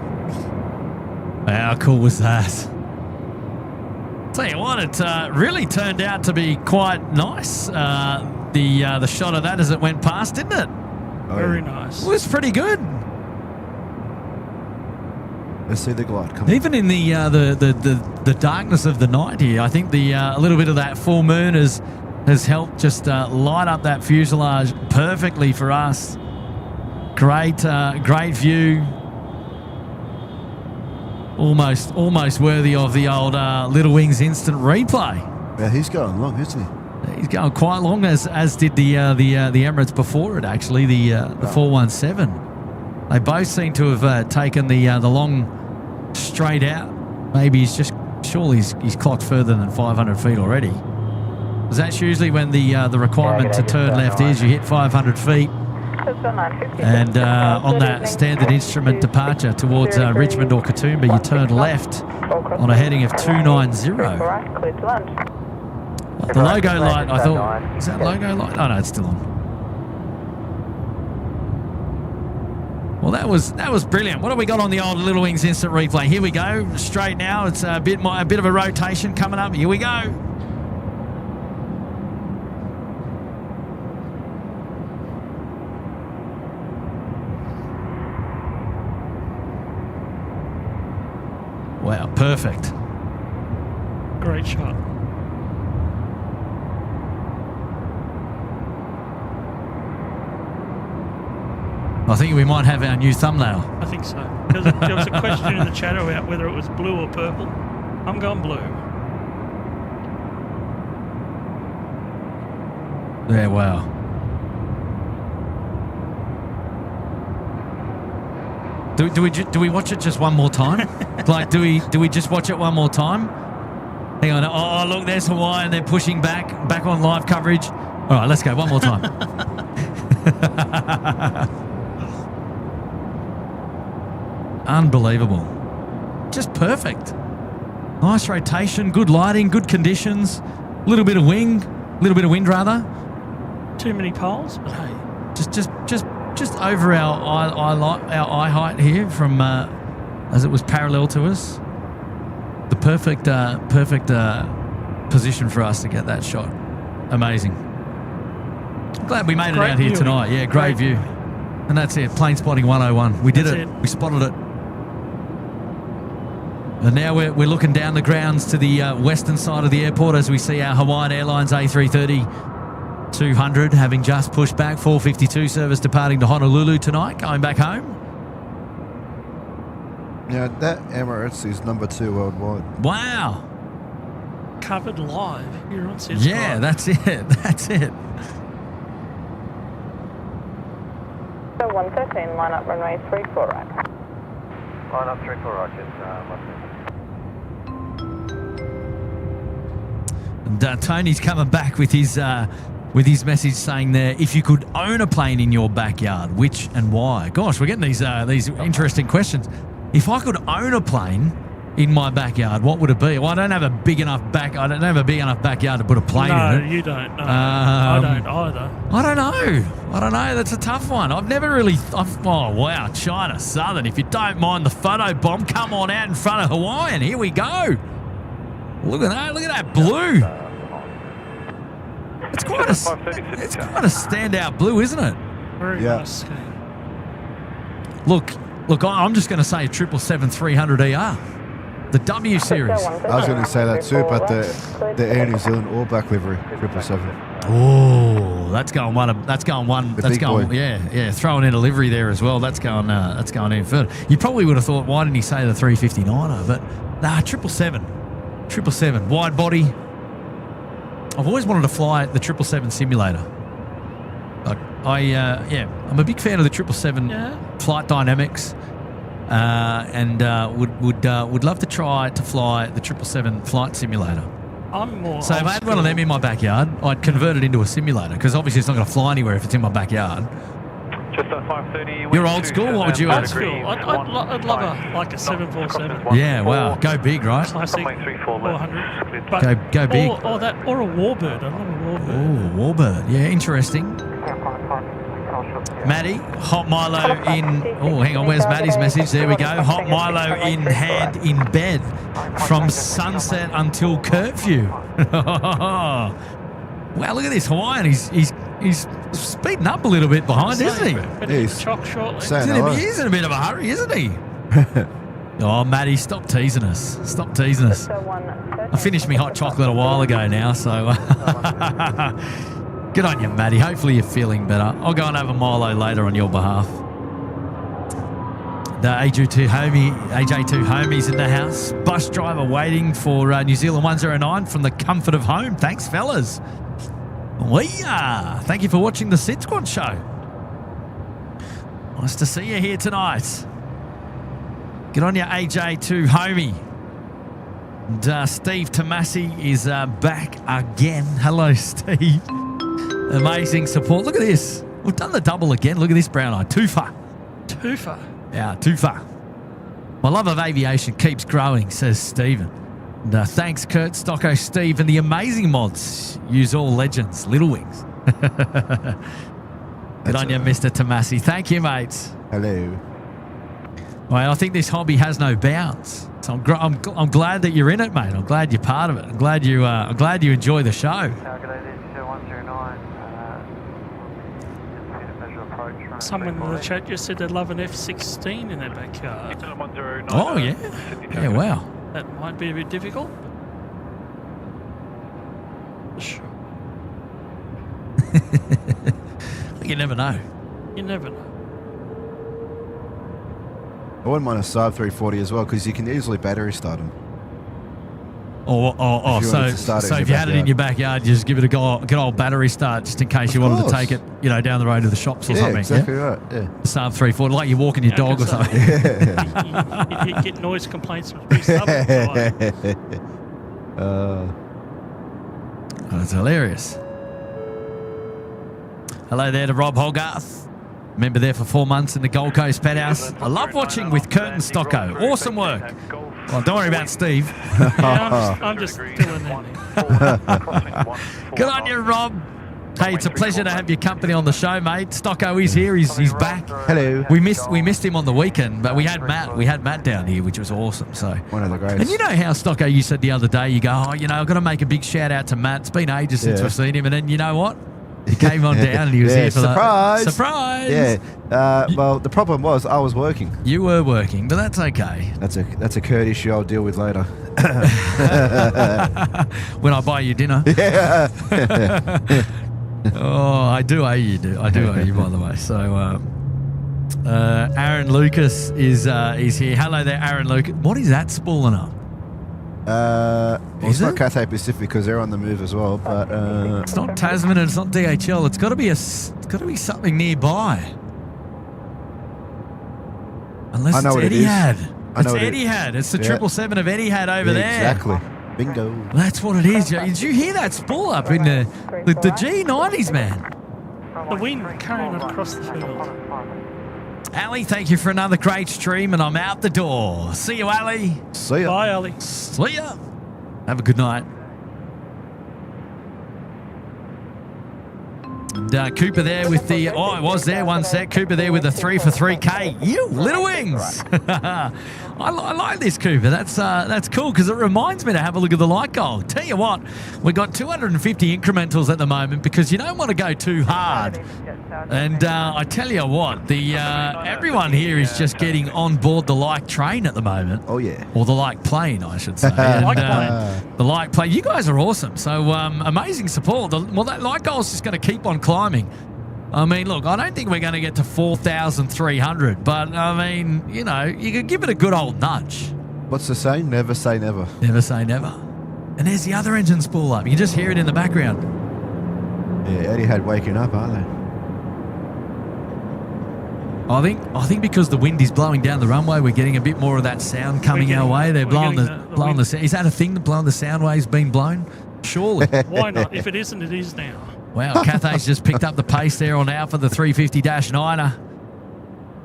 How cool was that? Tell you what, it really turned out to be quite nice. The shot of that as it went past, didn't it?
Very nice.
It was pretty good.
Let's see the glide. Come on.
Even in the darkness of the night here, I think a little bit of that full moon has helped just light up that fuselage perfectly for us. Great view. Almost worthy of the old Little Wings instant replay.
Yeah, he's going long, isn't he?
He's going quite long, as did the Emirates before it. Actually, the 417. They both seem to have taken the long straight out. Maybe surely he's clocked further than 500 feet already. Because that's usually when the requirement to turn left is. You hit 500 feet. And on that standard instrument departure towards Richmond or Katoomba, you turn left on a heading of 290. The logo light, I thought, is that logo light? Oh no, it's still on. Well, that was brilliant. What have we got on the old Little Wings instant replay? Here we go, straight now. It's a bit of a rotation coming up. Here we go. Wow, perfect.
Great shot.
I think we might have our new thumbnail.
I think so. There was a question in the chat about whether it was blue or purple. I'm going blue.
Yeah, wow. Do we watch it just one more time? Like, do we just watch it one more time? Hang on. Oh, look, there's Hawaii, and they're pushing back on live coverage. All right, let's go one more time. Unbelievable. Just perfect. Nice rotation, good lighting, good conditions. A little bit of wind rather.
Too many poles, but hey.
Just over our eye height here from as it was parallel to us. The perfect position for us to get that shot. Amazing. Glad we made it out here tonight. Yeah, great view. And that's it. Plane spotting 101. We did it. We spotted it. And now we're looking down the grounds to the western side of the airport as we see our Hawaiian Airlines A330-200 having just pushed back. 452 service departing to Honolulu tonight, going back home.
Yeah, that Emirates is number 2 worldwide.
Wow.
Covered live here on SydSquad.
Yeah, that's it. That's it.
So 113, line up runway 34 right.
Line up 34 right, yes,
And Tony's coming back with his message saying there, if you could own a plane in your backyard, which and why? Gosh, we're getting these interesting questions. If I could own a plane in my backyard, what would it be? Well, I don't have a big enough backyard to put a plane in it.
No, you don't. No, I don't either.
I don't know. That's a tough one. I've never really... oh, wow. China Southern. If you don't mind the photo bomb, come on out in front of Hawaiian. Here we go. Look at that. Look at that blue. It's quite a standout blue, isn't it?
Very nice.
Look, I'm just going to say 777-300ER. The W series.
I was going to say that too, but the Air New Zealand All Black livery, 777.
Oh, that's going one. Yeah. Throwing in a livery there as well. That's going in further. You probably would have thought, why didn't he say the 359er? But nah, 777 wide body. I've always wanted to fly the 777 simulator. I'm a big fan of the 777 flight dynamics. And would love to try to fly the 777 flight simulator. So if I had one of them in my backyard, I'd convert it into a simulator because obviously it's not going to fly anywhere if it's in my backyard.
Just a 530.
You're old school. What would you add?
I'd love a 747.
Yeah, wow, go big, right?
Classic
400.
Go big.
Or a Warbird. I love a Warbird.
Oh, Warbird. Yeah, interesting. Maddie, hot Milo in... Oh, hang on, where's Maddie's message? There we go. Hot Milo in hand in bed from sunset until curfew. Wow, look at this Hawaiian. He's speeding up a little bit behind, isn't he?
Chock shortly.
He's in a bit of a hurry, isn't he? Oh, Maddie, stop teasing us. Stop teasing us. I finished me hot chocolate a while ago now, so good on you, Maddie. Hopefully you're feeling better. I'll go and have a Milo later on your behalf. The AJ2 homies in the house. Bus driver waiting for New Zealand 109 from the comfort of home. Thanks, fellas. Thank you for watching the SydSquad show. Nice to see you here tonight. Get on your AJ2 homie. And Steve Tomasi is back again. Hello, Steve. Amazing support. Look at this. We've done the double again. Look at this brown eye. Toofa. Yeah, Toofa. My love of aviation keeps growing, says Stephen. And, thanks, Kurt, Stocko, Steve, and the amazing mods. Use all legends. Little Wings. Good on you, Mr. Tomasi. Thank you, mates.
Hello.
Well, I think this hobby has no bounds. So I'm glad that you're in it, mate. I'm glad you're part of it. I'm glad you enjoy the show.
Someone in the chat just said they'd love an F-16 in their backyard.
Oh, yeah. Yeah, wow.
That might be a bit difficult. Sure.
You never know.
You never know.
I wouldn't mind a Saab 340 as well because you can easily battery start them.
So if you had it in your backyard, you just give it a good old battery start just in case you wanted to take it, down the road to the shops or something.
Exactly right. Yeah.
Saab 340, like you're walking your dog or something.
You'd get noise complaints from pretty stubborn.
That's hilarious. Hello there to Rob Hogarth. Member there for 4 months in the Gold Coast Pet House. I love watching with Kurt and Stocko. Awesome work. Well, don't worry about Steve.
Yeah, I'm just filling in.
Good on you, Rob. Hey, it's a pleasure to have your company on the show, mate. Stocko is here. He's back.
Hello.
We missed him on the weekend, but we had Matt down here, which was awesome. So
one of the greatest.
And you know how, Stocko, you said the other day, you go, I've got to make a big shout out to Matt. It's been ages since we've seen him, and then you know what? He came on down and he was here for
surprise.
Surprise!
Yeah. Well, the problem was I was working.
You were working, but that's okay.
That's a Kurt issue I'll deal with later.
When I buy you dinner.
Yeah.
Oh, I do owe you, by the way. So, Aaron Lucas is here. Hello there, Aaron Lucas. What is that spooling up?
It's not Cathay Pacific because they're on the move as well, but
it's not Tasman and it's not DHL. It's got to be something nearby. Unless it's Etihad. It's Etihad. It's the 777 of Etihad over there.
Exactly. Bingo.
That's what it is. Did you hear that spool up in the G90s, man?
The wind carrying across the field.
Ali, thank you for another great stream, and I'm out the door. See you, Ali.
See ya.
Bye, Ali.
See ya. Have a good night. And Cooper there with the... Oh, I was there one sec. Cooper there with the 3 for 3K. You, Little Wings. I like this, Cooper. That's cool because it reminds me to have a look at the light goal. Tell you what, we've got 250 incrementals at the moment because you don't want to go too hard. And I tell you what, everyone here is just getting on board the like train at the moment.
Oh, yeah.
Or the like plane, I should say. And, the like plane. You guys are awesome. So amazing support. That like goal is just going to keep on climbing. I mean, look, I don't think we're going to get to 4,300, but I mean, you can give it a good old nudge.
What's the saying? Never say never.
Never say never. And there's the other engine spool up. You can just hear it in the background.
Yeah, Etihad waking up, aren't they?
I think because the wind is blowing down the runway, we're getting a bit more of that sound coming our way. They're blowing the sound. Is that a thing? Blowing the sound waves being blown? Surely.
Why not? If it isn't, it is now.
Wow, Cathay's just picked up the pace there on Alpha, the 350-9er.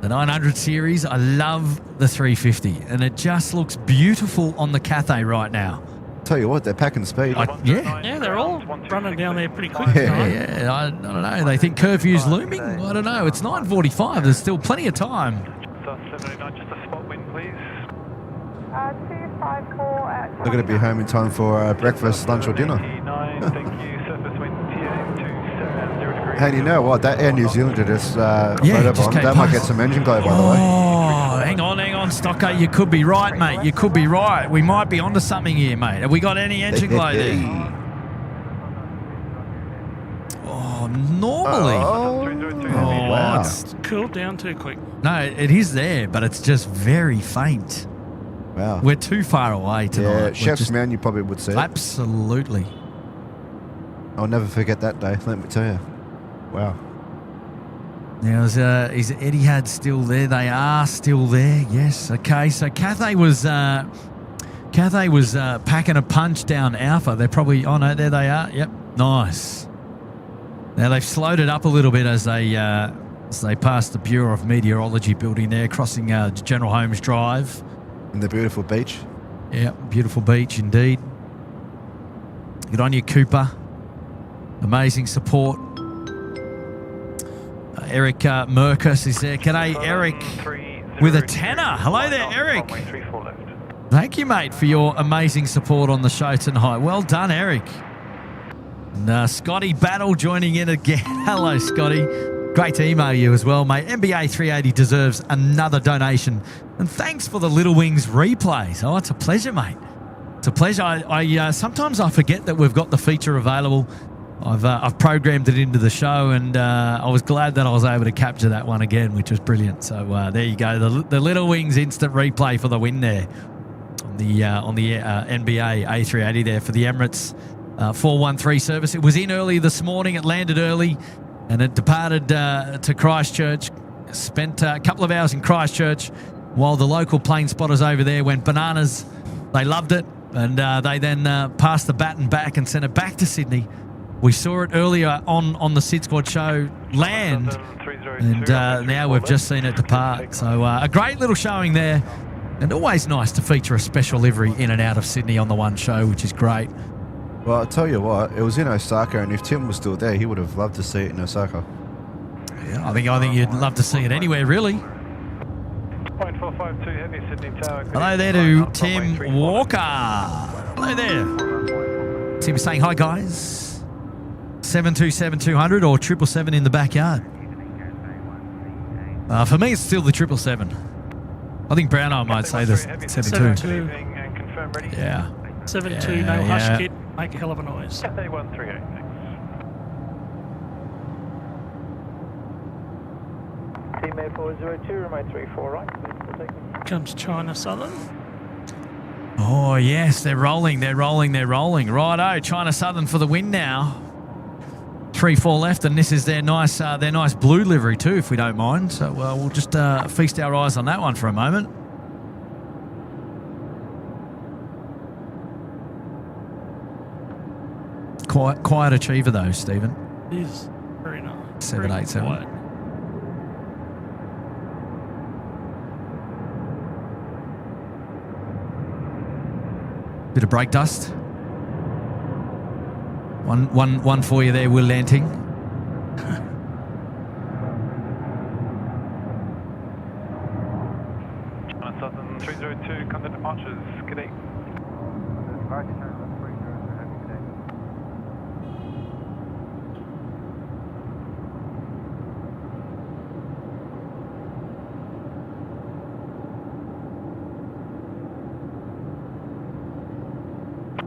The 900 series. I love the 350, and it just looks beautiful on the Cathay right now.
Tell you what, they're packing speed.
Yeah, they're all running down there pretty quick.
Yeah, I don't know. They think Curfew's looming. I don't know. It's 9:45. There's still plenty of time.
709, just a spot wind, please.
254 at...
They're going to be home in time for breakfast, lunch, or dinner.
Thank you. Surface wind TA 270 degrees.
Hey, you know what? That Air New Zealander just
just
that might get some engine glow, by the way.
Oh, hang on. Stocko, you could be right, mate. You could be right. We might be onto something here, mate. Have we got any engine glow there? Oh, normally.
Oh, wow.
It's,
Cooled down too quick.
no, it is there, but it's just very faint.
Wow.
We're too far away tonight.
Yeah,
We're
Chef's
just-
Man, you probably would see it.
Absolutely.
I'll never forget that day, let me tell you. Wow.
Now, is Etihad still there? They are still there. Yes. Okay. So Cathay was packing a punch down Alpha. They're probably. Oh no, there they are. Yep. Nice. Now they've slowed it up a little bit as they pass the Bureau of Meteorology building there, crossing General Holmes Drive.
And the beautiful beach.
Yeah, beautiful beach indeed. Good on you, Cooper. Amazing support. Eric Merkus is there. G'day, Eric, with a tenner. Hello there, Eric. Thank you, mate, for your amazing support on the show tonight. Well done, Eric. And Scotty Battle joining in again. Hello, Scotty. Great to email you as well, mate. NBA 380 deserves another donation. And thanks for the Little Wings replays. Oh, it's a pleasure, mate. It's a pleasure. I sometimes I forget that we've got the feature available. I've programmed it into the show, and I was glad that I was able to capture that one again, which was brilliant. So there you go, the Little Wings instant replay for the win there on the NBA A380 there for the Emirates 413 service. It was in early this morning. It landed early, and it departed to Christchurch. Spent a couple of hours in Christchurch while the local plane spotters over there went bananas. They loved it, and they then passed the baton back and sent it back to Sydney. We saw it earlier on the SydSquad show land, and now we've just seen it depart. So a great little showing there, and always nice to feature a special livery in and out of Sydney on the one show, which is great.
Well, I'll tell you what, it was in Osaka, and if Tim was still there, he would have loved to see it in Osaka.
Yeah, I think you'd love to see it anywhere, really. Hello there to Tim Walker. Hello there. Tim saying hi, guys. 727-200 or 777 in the backyard. For me, it's still the 777. I think Browneye might say the 72. Yeah.
72, no hush kit, make a hell of a noise.
Cathay 138, thanks.
Team Air 402, runway 34 right.
Comes China Southern.
Oh, yes, they're rolling. Righto, China Southern for the win now. 3-4 left, and this is their nice blue livery too, if we don't mind. So we'll just feast our eyes on that one for a moment. Quiet achiever though, Stephen.
It is very nice.
787.
Very quiet.
Bit of brake dust. One for you there, Will Lanting.
China Southern 302, contact departures, good day.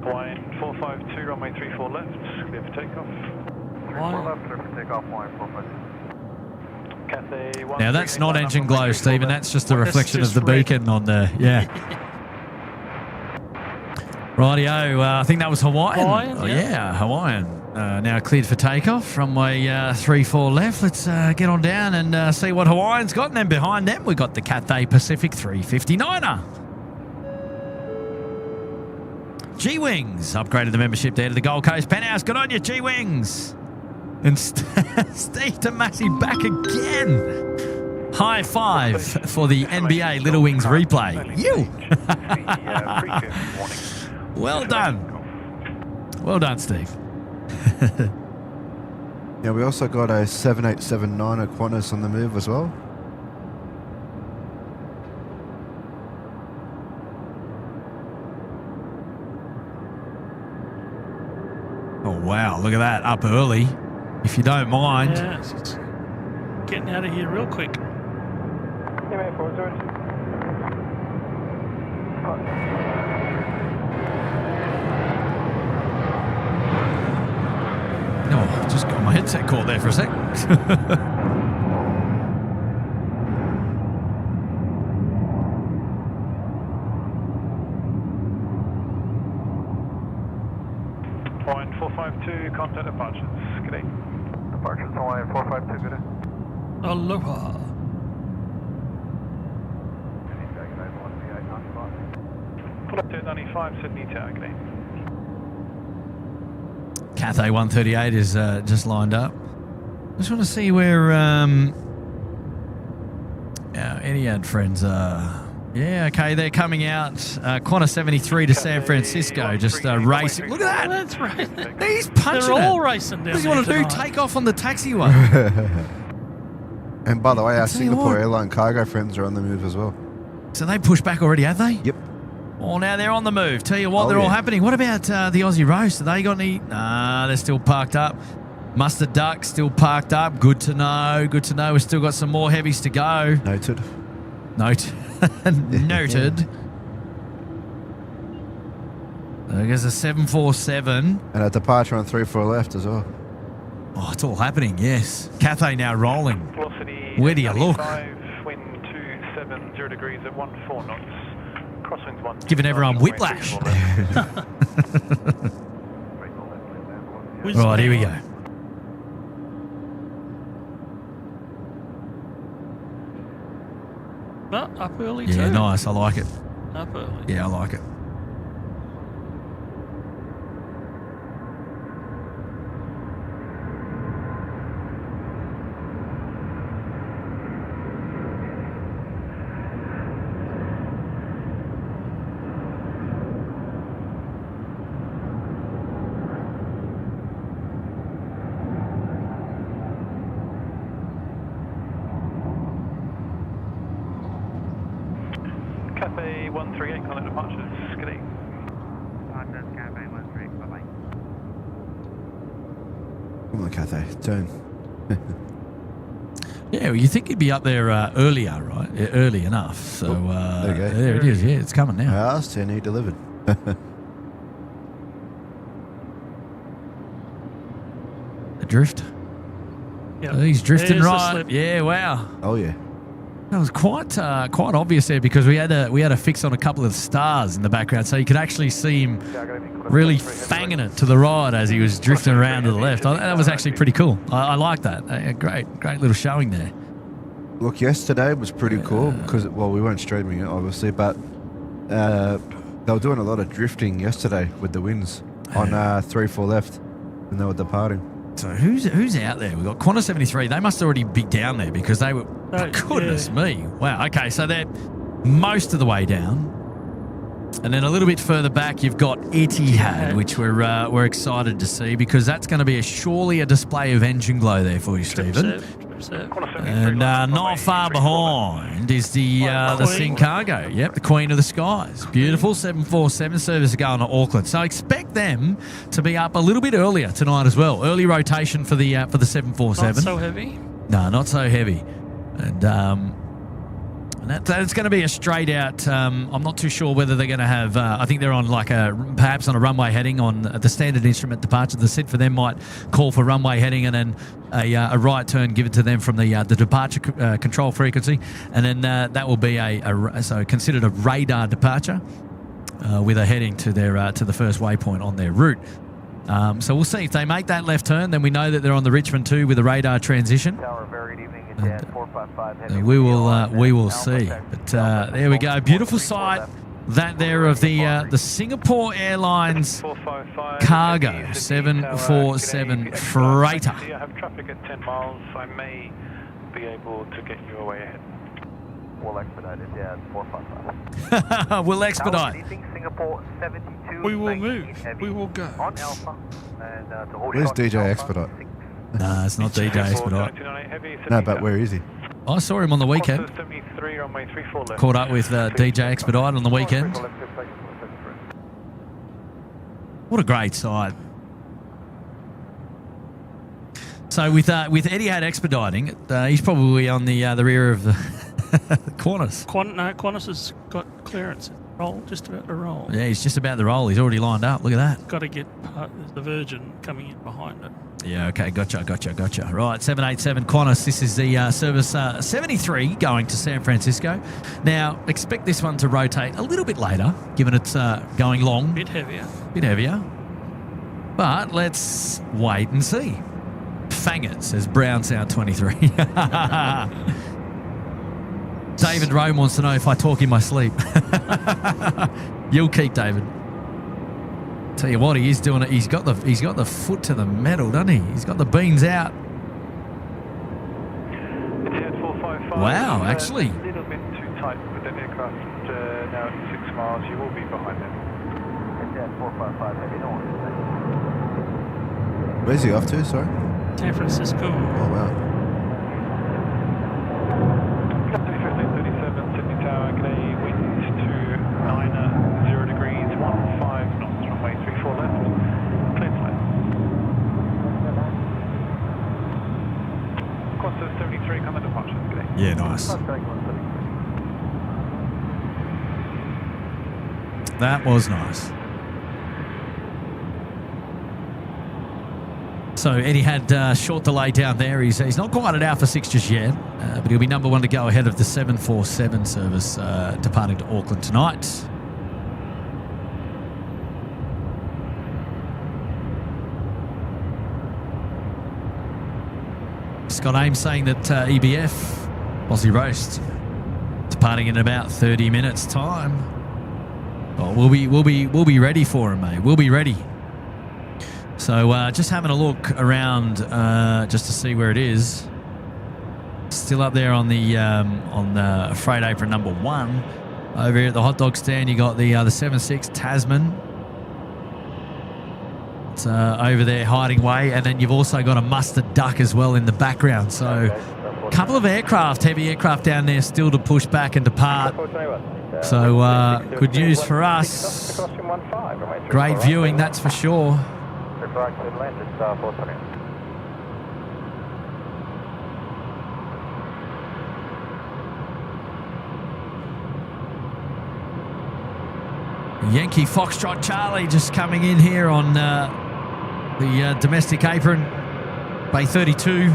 Line 452, runway 34 left, clear for takeoff. Cathay 1.
Now that's not engine glow, Stephen. That's just the reflection of the beacon on there. Yeah. Rightio. I think that was Hawaiian. Oh, yeah, Hawaiian. Now cleared for takeoff. Runway 34 left. Let's get on down and see what Hawaiian's got. And then behind them, we got the Cathay Pacific 359er. G-Wings upgraded the membership there to the Gold Coast Penthouse. Good on you, G-Wings. And Steve Tomasi back again. High five for the NBA Little Wings replay. You. Well done. Well done, Steve.
Yeah, we also got a 7879 Qantas on the move as well.
Oh, wow. Look at that. Up early. If you don't mind.
Yeah, it's getting out of here real quick.
Set caught there for a sec.
Hawaiian 452, contact departures. Good day.
Departures Hawaiian 452, good day.
Aloha.
Pull up to 95, Sydney Tower. Good day.
Cathay 138 is just lined up. Just want to see where our Etihad friends are. Yeah, okay, they're coming out. Qantas 73 to San Francisco, just racing. Look at that.
That's right.
He's punching
They're all
it.
racing down
What does he want to do?
tonight.
Take off on the taxiway.
And by the way, our
tell you
Singapore
what.
airline cargo friends are on the move as well.
So they pushed back already, have they?
Yep.
Oh, now they're on the move. Tell you what,
Oh,
they're all
yeah.
happening. What about the Aussie roast? Have they got any? Nah, they're still parked up. Mustard Duck still parked up. Good to know. Good to know. We've still got some more heavies to go.
Noted.
Noted. I guess a 747.
And a departure on 34 left as well.
Oh, it's all happening, yes. Cathay now rolling.
Velocity
Where do you look?
95, wind 270 degrees at 14 knots. Crosswinds 1.
Giving everyone whiplash. Right, here we go.
But up early too.
Yeah, nice. I like it.
Up early.
Yeah, I like it.
Cathay 138, contact departures. Good day.
Come on, Cathay. Turn.
Yeah, well, you think you'd be up there earlier, right? Yeah, early enough. So
there you go.
there it is. Yeah, it's coming
I
now.
asked and he delivered.
Adrift.
Yep.
He's drifting
There's the
right.
slip.
Yeah, wow.
Oh, yeah.
That was quite obvious there because we had a fix on a couple of stars in the background, so you could actually see him really fanging it to the right as he was drifting around to the left. That was actually pretty cool. I like that. A great little showing there.
Look, yesterday was pretty cool because, well, we weren't streaming it, obviously, but they were doing a lot of drifting yesterday with the winds on 3-4 left when they were departing.
So who's out there? We've got Qantas 73. They must already be down there because they were... goodness me. Wow. Okay, so they're most of the way down. And then a little bit further back, you've got Etihad, which we're excited to see because that's going to be surely a display of engine glow there for you, Stephen. And not far behind is the Sing Cargo. Yep, the Queen of the Skies. Beautiful 747 service going to Auckland. So expect them to be up a little bit earlier tonight as well. Early rotation for the 747.
Not so heavy.
No, not so heavy. And that's going to be a straight out. I'm not too sure whether they're going to have. I think they're on perhaps on a runway heading on the standard instrument departure. The SID for them might call for runway heading and then a right turn given to them from the departure control frequency, and then that will be so considered a radar departure with a heading to their to the first waypoint on their route. So we'll see if they make that left turn. Then we know that they're on the Richmond 2 with a radar transition. We will see. But there we go. Beautiful sight. That there of the Singapore Airlines cargo 747 freighter.
I have traffic at 10 miles. I may be able to get you away ahead.
We'll expedite it, yeah, 455.
We'll expedite.
Singapore 72.
We will move. We will go.
On Alpha. And, to
Where's DJ Expedite?
No, it's not DJ Expedite.
No, but where is he?
I saw him on the weekend. Caught up with DJ Expedite on the weekend. What a great sight. So with Etihad expediting, he's probably on the rear of the Qantas.
Qantas has got clearance. Roll, just about to roll.
Yeah, he's just about to roll. He's already lined up. Look at that.
Got to get the Virgin coming in behind it.
Yeah, okay, gotcha. Right, 787 Qantas, this is the service 73 going to San Francisco. Now, expect this one to rotate a little bit later, given it's going long.
Bit heavier.
But let's wait and see. Fang it, says Brown Sound 23. David Rome wants to know if I talk in my sleep. You'll keep, David. Tell you what, he is doing it. He's got the foot to the metal, doesn't he? He's got the beans out.
Etihad 455.
Wow, actually.
A little bit too tight with that aircraft now at 6 miles. You will be behind them.
Etihad 455, heavy north.
Where's he off to? Sorry.
San Francisco.
Oh wow.
1537 Sydney Tower, g'day, wind to 90 degrees, 15 knots, runway 34 left, clear to land. Qantas 73, come to departure, g'day.
Yeah, nice. That was nice. So Eddie had short delay down there. He's not quite at Alpha 6 just yet, but he'll be number one to go ahead of the 747 service departing to Auckland tonight. Scott Ames saying that EBF, Aussie Roast, departing in about 30 minutes' time. Oh, we'll be ready for him, mate. We'll be ready. So just having a look around just to see where it is. Still up there on the freight apron number 1. Over here at the hot dog stand, you got the 76 Tasman. It's over there hiding away, and then you've also got a mustard duck as well in the background. So a couple of aircraft, heavy aircraft down there still to push back and depart. So good news for us. Great viewing, that's for sure. Yankee Foxtrot Charlie just coming in here on the domestic apron, Bay 32.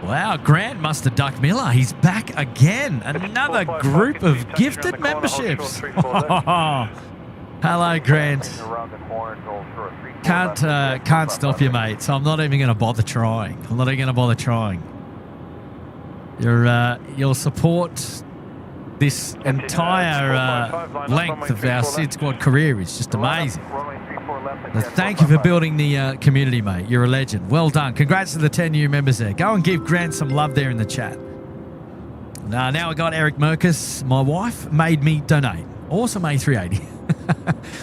Wow, Grant must have ducked Miller. He's back again. Another group of gifted memberships. Hello, Grant. Can't stop you, mate. So I'm not even going to bother trying. Your support this entire length of our SydSquad career is just amazing. Thank you for building the community, mate. You're a legend. Well done. Congrats to the 10 new members there. Go and give Grant some love there in the chat. Now I got Eric Merkus. My wife made me donate. Awesome A380.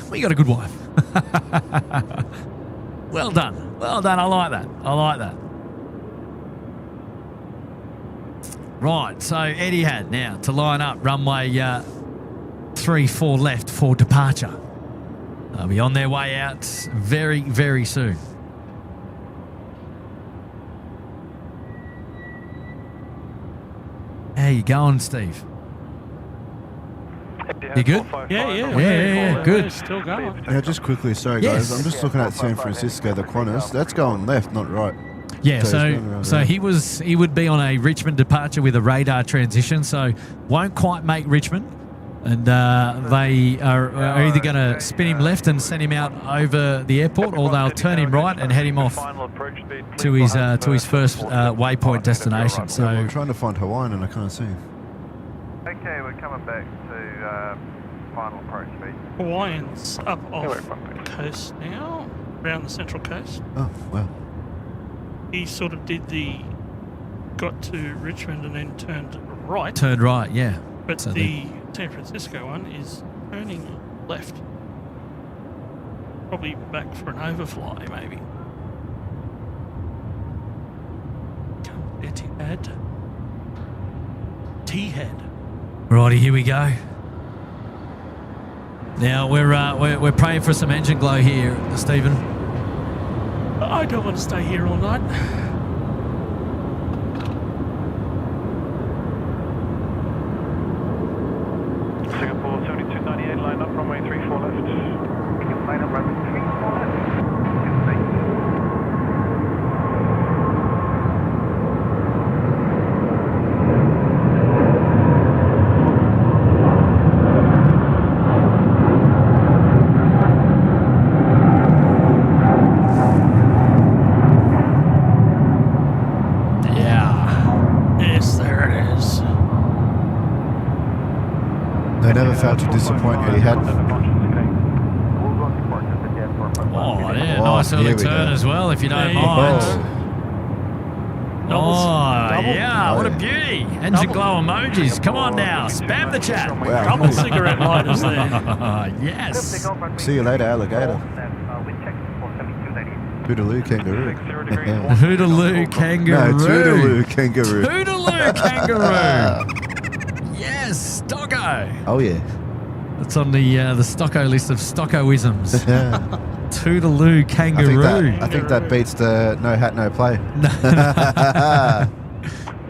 Well, you got a good wife. Well done. I like that. Right, so Eddie had now to line up runway 34 left for departure. They'll be on their way out very, very soon. How you going, Steve? You good?
Yeah.
Good.
Still going.
Yeah, just quickly, sorry
Yes.
guys. I'm just looking at San Francisco, the Qantas. That's going left, not right.
Yeah,
So he's going around
so
there.
he would be on a Richmond departure with a radar transition, so won't quite make Richmond. And they are either going to spin him left and send him out over the airport, or they'll turn him right and head him off to his first waypoint destination.
I'm
So
trying to find Hawaiian and I can't see him.
Okay, we're coming back to final approach speed.
Hawaiian's up off the coast now, around the central coast.
Oh, wow.
He sort of got to Richmond and then turned right.
turned right, yeah.
But
So
the San Francisco one is turning left. Probably back for an overfly, maybe. Etihad. T-head.
Righty, here we go. Now we're praying for some engine glow here, Stephen.
I don't want to stay here all night.
Singapore 7298, line up, runway 34 left.
Line up, runway 34 left.
Yes, there it is.
They never failed to disappoint, Eddie Had.
Oh, yeah,
Oh,
nice early
here we
turn
go.
as well, if you don't
There you
mind.
Oh.
Oh, yeah,
Oh,
what a
yeah.
beauty. Engine glow emojis. Come on now, spam the chat.
Wow.
Double cigarette lighters there.
Yes.
See you later, alligator. Toodaloo kangaroo.
Hootaloo kangaroo.
No, Toodaloo kangaroo.
Toodaloo kangaroo. Yes, Stocko.
Oh yeah.
That's on the Stocko list of Stockoisms. Toodaloo
I
kangaroo.
think that beats the no hat, no play.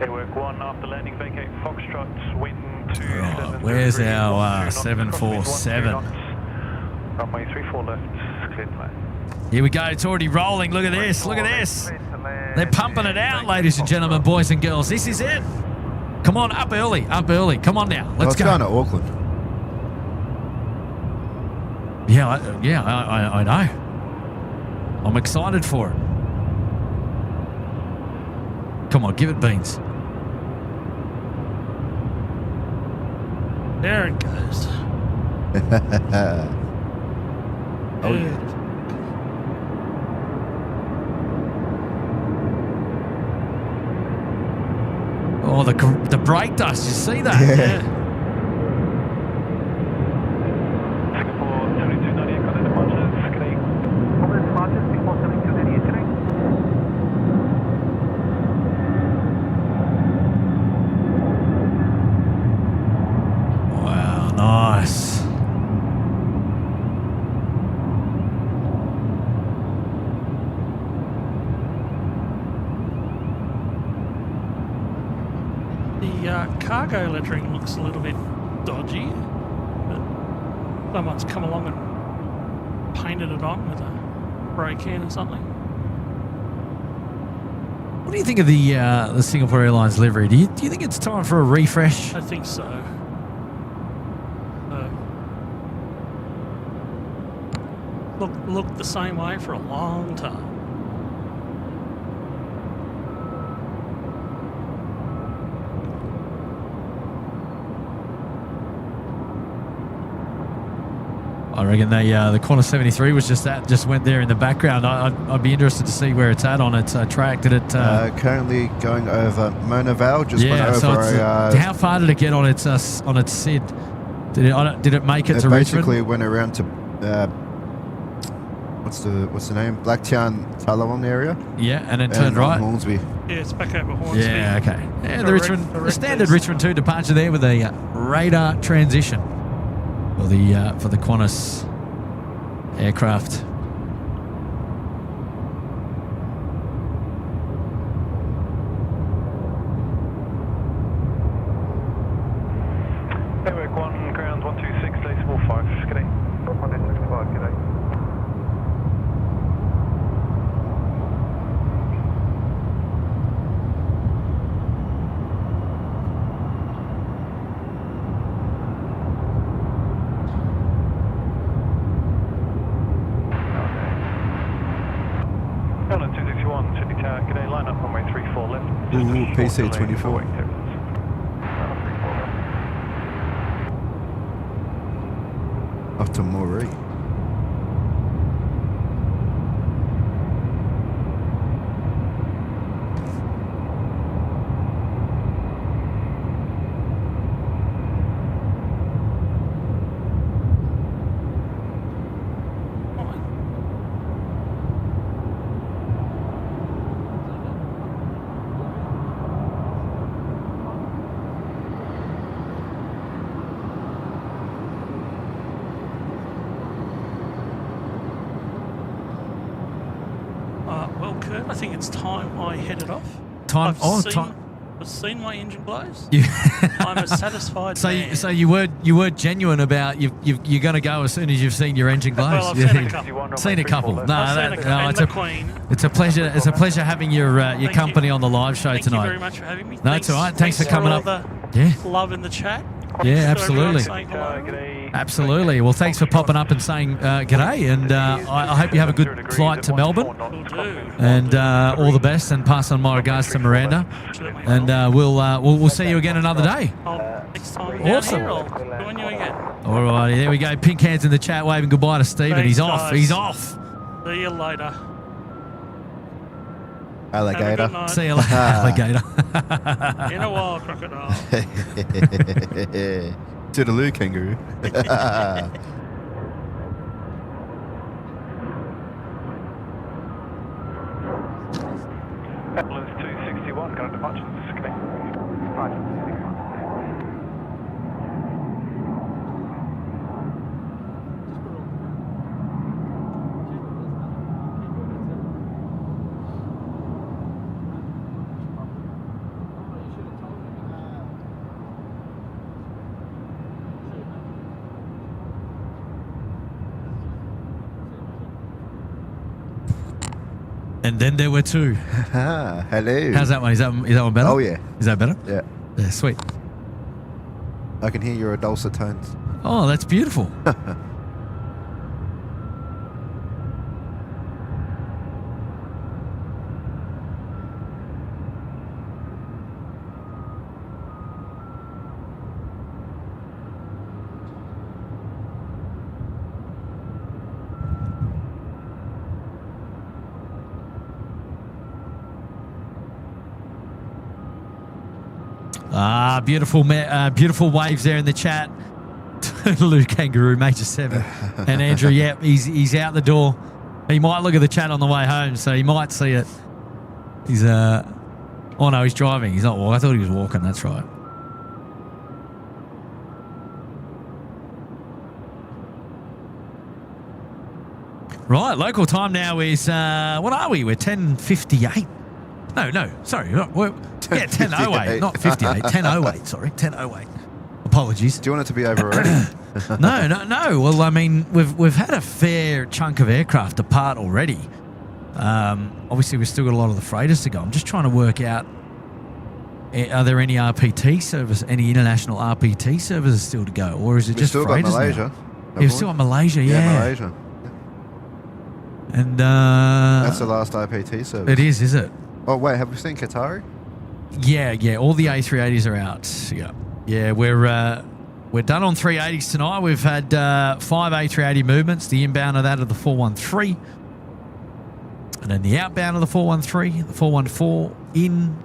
Airwork 1 after landing, vacate Foxtrot, wind 27.
Where's our 747?
Runway 34 left, cleared plan.
Here we go. It's already rolling. Look at this. Look at this. They're pumping it out, ladies and gentlemen, boys and girls. This is it. Come on, up early. Up early. Come on now. Let's go.
Going to Auckland.
Yeah, I know. I'm excited for it. Come on, give it beans.
There it goes.
Oh yeah.
Oh, the brake dust. You see that?
Yeah.
Singapore 7298, got the departures, today.
Over the departures, Singapore 7298 today.
Wow, nice.
The cargo lettering looks a little bit dodgy, but someone's come along and painted it on with a spray can or something.
What do you think of the Singapore Airlines livery? Do you think it's time for a refresh?
I think so. Looked the same way for a long time.
I reckon the Qantas 73 was just went there in the background. I'd be interested to see where it's at on its track. Did it?
Currently going over Mona Vale. Just went over.
So how far did it get on its SID? Did it make it to
basically
Richmond?
went around to what's the name? Blacktown Tallawong area.
Yeah, and then turned
on
right.
Hornsby.
Yeah, it's back over Hornsby.
Yeah, okay. Yeah,
The
the standard Richmond 2 departure there with a radar transition for the Qantas aircraft.
Airwork 1, ground 126, decimal 5, g'day.
165, g'day.
Airline 261, Sydney Tower, g'day, line up, runway 34 left. Just a
Ooh,
short
PC
delay
24.
before wake takeoffs.
Off to Moree.
I think it's time I headed off.
Time.
I've seen my engine blows.
You,
I'm a satisfied man.
so you were genuine about you're going to go as soon as you've seen your engine glows.
Well, I've seen a couple.
Seen a couple. No,
I've seen
it's a pleasure. It's a pleasure having your company
you.
on the live show
Thank
tonight.
you very much for having me.
No, it's all right. Thanks for coming
all
up.
The
Yeah.
love in the chat.
Yeah,
Thanks for everyone
absolutely.
saying hello.
Absolutely. Well, thanks for popping up and saying g'day, and I hope you have a good flight to Melbourne,
Will do.
and all the best, and pass on my regards to Miranda, and we'll see you again another day.
Next time
Awesome.
down here, I'll join you again.
All righty, there we go. Pink hands in the chat, waving goodbye to Stephen.
Thanks,
He's off.
guys.
He's off.
See you later.
Alligator.
Have a good night.
See you later, alligator.
In a while, crocodile.
Toodaloo, kangaroo.
Ambulance 261, going to departure.
And then there were two.
Hello.
How's that one? Is that one better?
Oh, yeah.
Is that better?
Yeah.
Yeah, sweet.
I can hear your dulcet tones.
Oh, that's beautiful. Beautiful waves there in the chat. Lou Kangaroo, Major 7. And Andrew, yep, he's out the door. He might look at the chat on the way home, so he might see it. He's, oh no, he's driving. He's not walking. I thought he was walking, that's right. Right, local time now is, what are we? We're 10:58. No, sorry. We're 10:08, not 58. 10:08, sorry. 10:08. Apologies.
Do you want it to be over already?
No. Well, I mean, we've had a fair chunk of aircraft depart already. Obviously, we've still got a lot of the freighters to go. I'm just trying to work out, are there any RPT service, any international RPT services still to go? Or is it just
still
freighters
got Malaysia.
now? You've still got Malaysia, yeah.
Malaysia.
And
That's the last IPT service.
It is it?
Oh, wait, have we seen Qatari?
Yeah. All the A380s are out. Yeah. We're done on 380s tonight. We've had 5 A380 movements. The inbound of that of the 413, and then the outbound of the 413, the 414 in,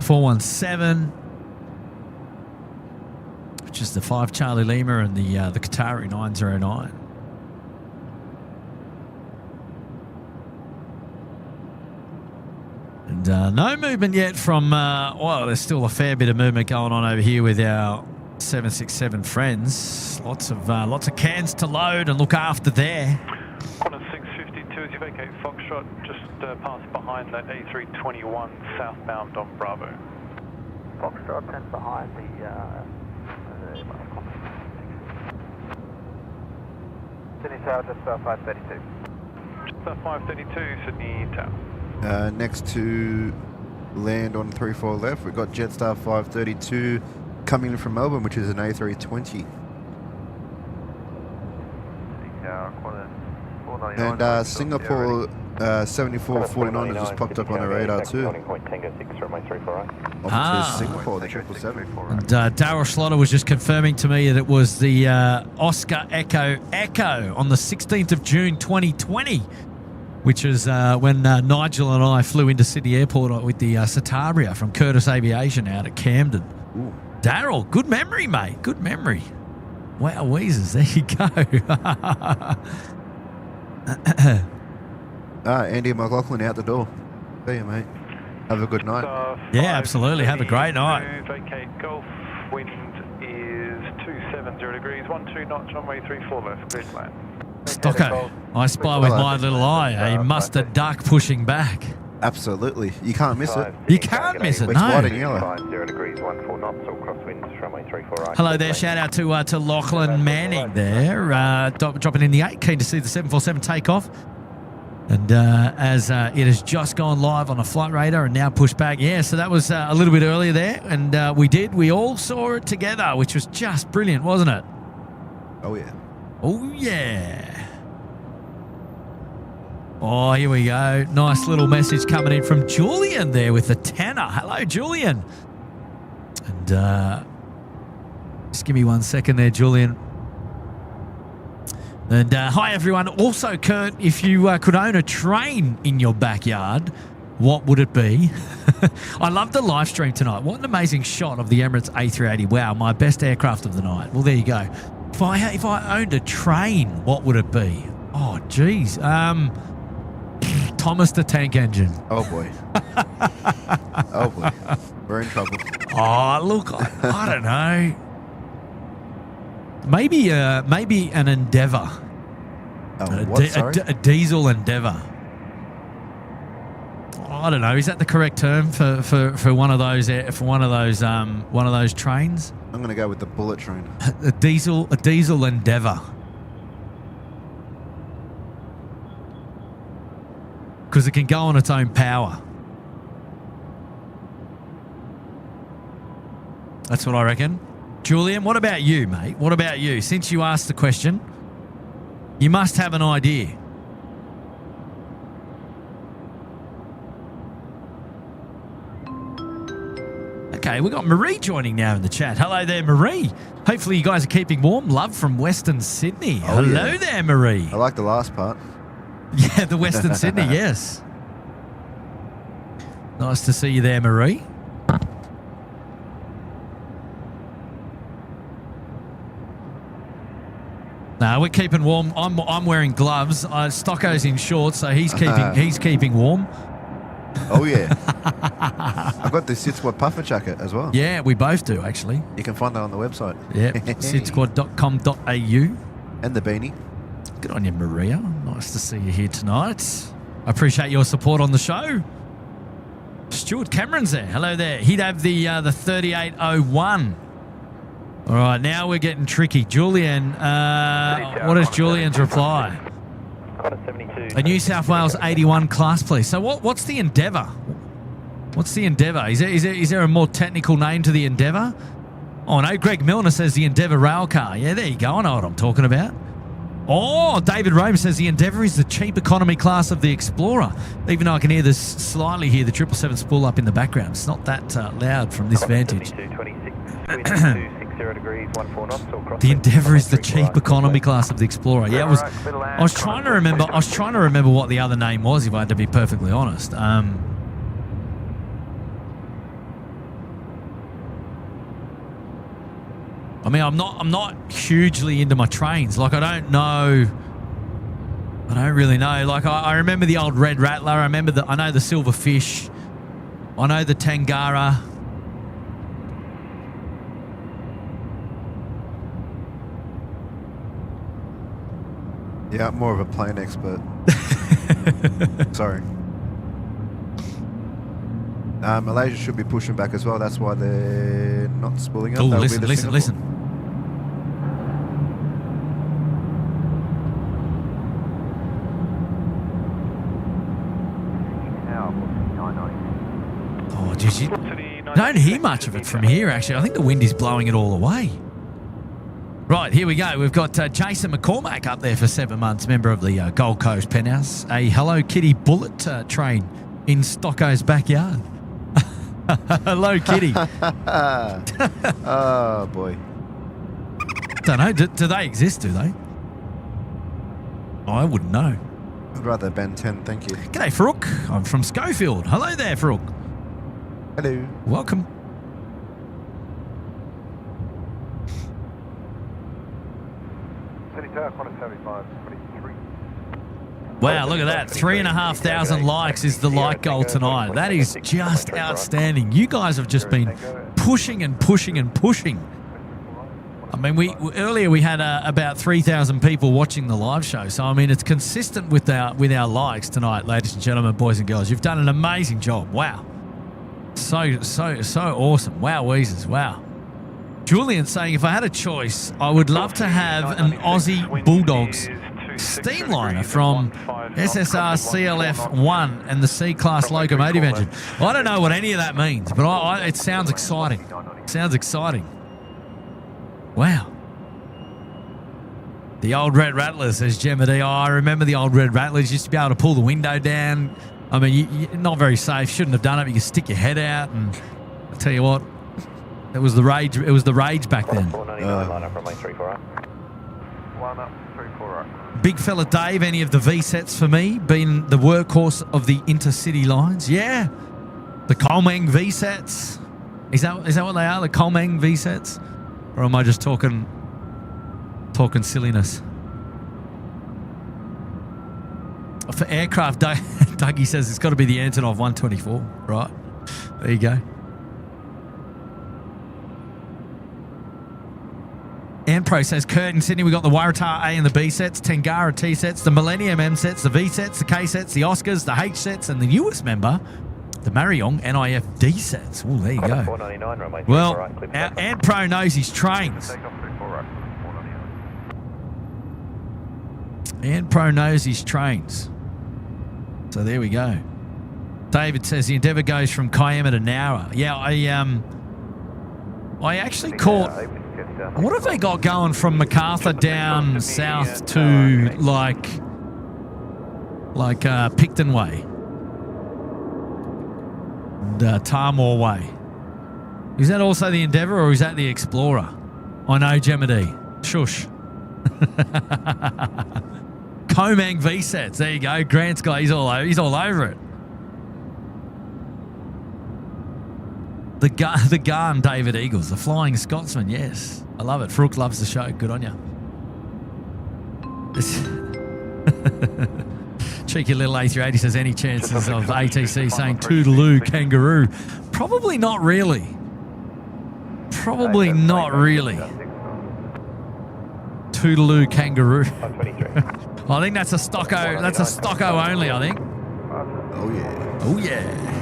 417, which is the 5 Charlie Lima, and the Qatari 909. And no movement yet from, well, there's still a fair bit of movement going on over here with our 767 friends. Lots of cans to load and look after there.
Qantas 652 as you vacate Foxtrot, just pass behind that A321 southbound on Bravo.
Foxtrot 10 behind the
Sydney Tower, just 532.
Just 532, Sydney Tower.
Next to land on 34 left, we've got Jetstar 532 coming in from Melbourne, which is an A320. And Singapore 7449 has just popped up on the radar too. Off to Singapore, the 777.
And Darryl Slaughter was just confirming to me that it was the Oscar Echo on the 16th of June 2020, which is when Nigel and I flew into Sydney Airport with the Citabria from Curtis Aviation out at Camden. Darryl, good memory, mate. Good memory. Wow, Weezers, there you go.
Andy McLaughlin out the door. See you, mate. Have a good night.
Yeah, absolutely. Have a great night.
Vacate Gulf. Wind is 270 degrees, 12 knots, runway 34 left, clear to land.
Stocko, I spy with my little eye a mustard duck pushing back.
Absolutely. You can't miss it.
You can't miss it,
It's white and
no.
yellow.
0 degrees, 14 knots, all crosswinds, runway 34 right.
Hello there, shout out to Lachlan Manning there, dropping in the 8, keen to see the 747 take off. And as it has just gone live on a flight radar and now pushed back. Yeah, so that was a little bit earlier there, and we all saw it together, which was just brilliant, wasn't it?
Oh, yeah.
Oh, yeah. Oh, here we go. Nice little message coming in from Julian there with the tenner. Hello, Julian. And just give me 1 second there, Julian. And hi, everyone. Also, Kurt, if you could own a train in your backyard, what would it be? I love the live stream tonight. What an amazing shot of the Emirates A380. Wow, my best aircraft of the night. Well, there you go. If I owned a train, what would it be? Oh, geez. Thomas the Tank Engine.
Oh, boy. Oh, boy. We're in trouble.
Oh, look, I don't know. Maybe an Endeavour.
Oh, what? Sorry?
A diesel Endeavour. I don't know. Is that the correct term for one of those trains?
I'm going to go with the bullet train.
A diesel Endeavour. Because it can go on its own power. That's what I reckon. Julian, what about you, mate? What about you? Since you asked the question, you must have an idea. Okay, we've got Marie joining now in the chat. Hello there, Marie. Hopefully you guys are keeping warm. Love from Western Sydney.
Oh,
hello
yeah.
there, Marie.
I like the last part.
Yeah, the Western Sydney, yes. Nice to see you there, Marie. No, we're keeping warm. I'm wearing gloves. Stocko's in shorts, so he's keeping warm.
Oh, yeah. I've got this SydSquad puffer jacket as well.
Yeah, we both do, actually.
You can find that on the website.
Yeah, sydsquad.com.au.
And the beanie.
Good on you, Maria. Nice to see you here tonight. I appreciate your support on the show. Stuart Cameron's there. Hello there. He'd have the 3801. All right, now we're getting tricky. Julian, what is Julian's reply? A New South Wales 81 class, please. So what's the Endeavour? What's the Endeavour? Is there a more technical name to the Endeavour? Oh, no, Greg Milner says the Endeavour rail car. Yeah, there you go. I know what I'm talking about. Oh, David Rome says the Endeavour is the cheap economy class of the Explorer. Even though I can slightly hear the 777 spool up in the background. It's not that loud from this vantage. The Endeavour is the cheap economy class of the Explorer. Yeah, I was trying to remember. I was trying to remember what the other name was, if I had to be perfectly honest. I mean, I'm not hugely into my trains. Like, I don't really know. Like, I remember the old Red Rattler. I know the Silver Fish. I know the Tangara.
Yeah, I'm more of a plane expert. Sorry. Malaysia should be pushing back as well. That's why they're not spooling up.
Oh, listen. Oh, geez, you don't hear much of it from here, actually. I think the wind is blowing it all away. Right, here we go. We've got Jason McCormack up there for 7 months, member of the Gold Coast Penthouse. A Hello Kitty bullet train in Stocko's backyard. Hello, Kitty.
Oh, boy.
Don't know. Do they exist, do they? I wouldn't know.
I'd rather Ben 10, thank you.
G'day, Farouk. I'm from Schofield. Hello there, Farouk.
Hello.
Welcome. Wow, look at that. 3,500 likes is the like goal tonight. That is just outstanding. You guys have just been pushing and pushing and pushing. I mean, earlier we had about 3,000 people watching the live show. So, I mean, it's consistent with our likes tonight, ladies and gentlemen, boys and girls. You've done an amazing job. Wow. So awesome. Wow, Weezers. Wow. Julian saying, if I had a choice, I would love to have an Aussie Bulldogs Steamliner from SSR CLF-1 and the C-Class locomotive engine. I don't know what any of that means, but it sounds exciting. Sounds exciting. Wow. The old Red Rattlers, says Gemma D. Oh, I remember the old Red Rattlers. Used to be able to pull the window down. I mean, you're not very safe. Shouldn't have done it. But you could stick your head out, and I tell you what, it was the rage. It was the rage back then.
499 line up runway 34 right.
1 up, 34 right.
Big fella Dave, any of the V sets for me, being the workhorse of the intercity lines? Yeah, the Colmang V sets. Is that what they are? The Colmang V sets, or am I just talking silliness? For aircraft, Dougie says it's got to be the Antonov 124. Right, there you go. Anpro says, Kurt in Sydney, we got the Waratah A and the B sets, Tangara T sets, the Millennium M sets, the V sets, the K sets, the Oscars, the H sets, and the newest member, the Mariong NIF D sets. Oh, there you go.
499 runway 34
Well,
right. Clip
our Anpro knows his trains.
Takeoff 34 right. 499.
Anpro knows his trains. So there we go. David says the Endeavour goes from Kiama to Nowra. Yeah, I actually caught... What have they got going from MacArthur down south to like Picton Way, the Tarmore Way? Is that also the Endeavour or is that the Explorer? I know, Gemma D. Shush. Comang V sets. There you go. Grant's guy. He's all over it. The gun, David Eagles, the Flying Scotsman. Yes, I love it. Frook loves the show. Good on you. Cheeky little A380 says, any chances of ATC saying Toodaloo kangaroo? Probably not really. Probably not really. Toodaloo kangaroo. I think that's a stocko. That's a stocko only, I think.
Oh, yeah.
Oh, yeah.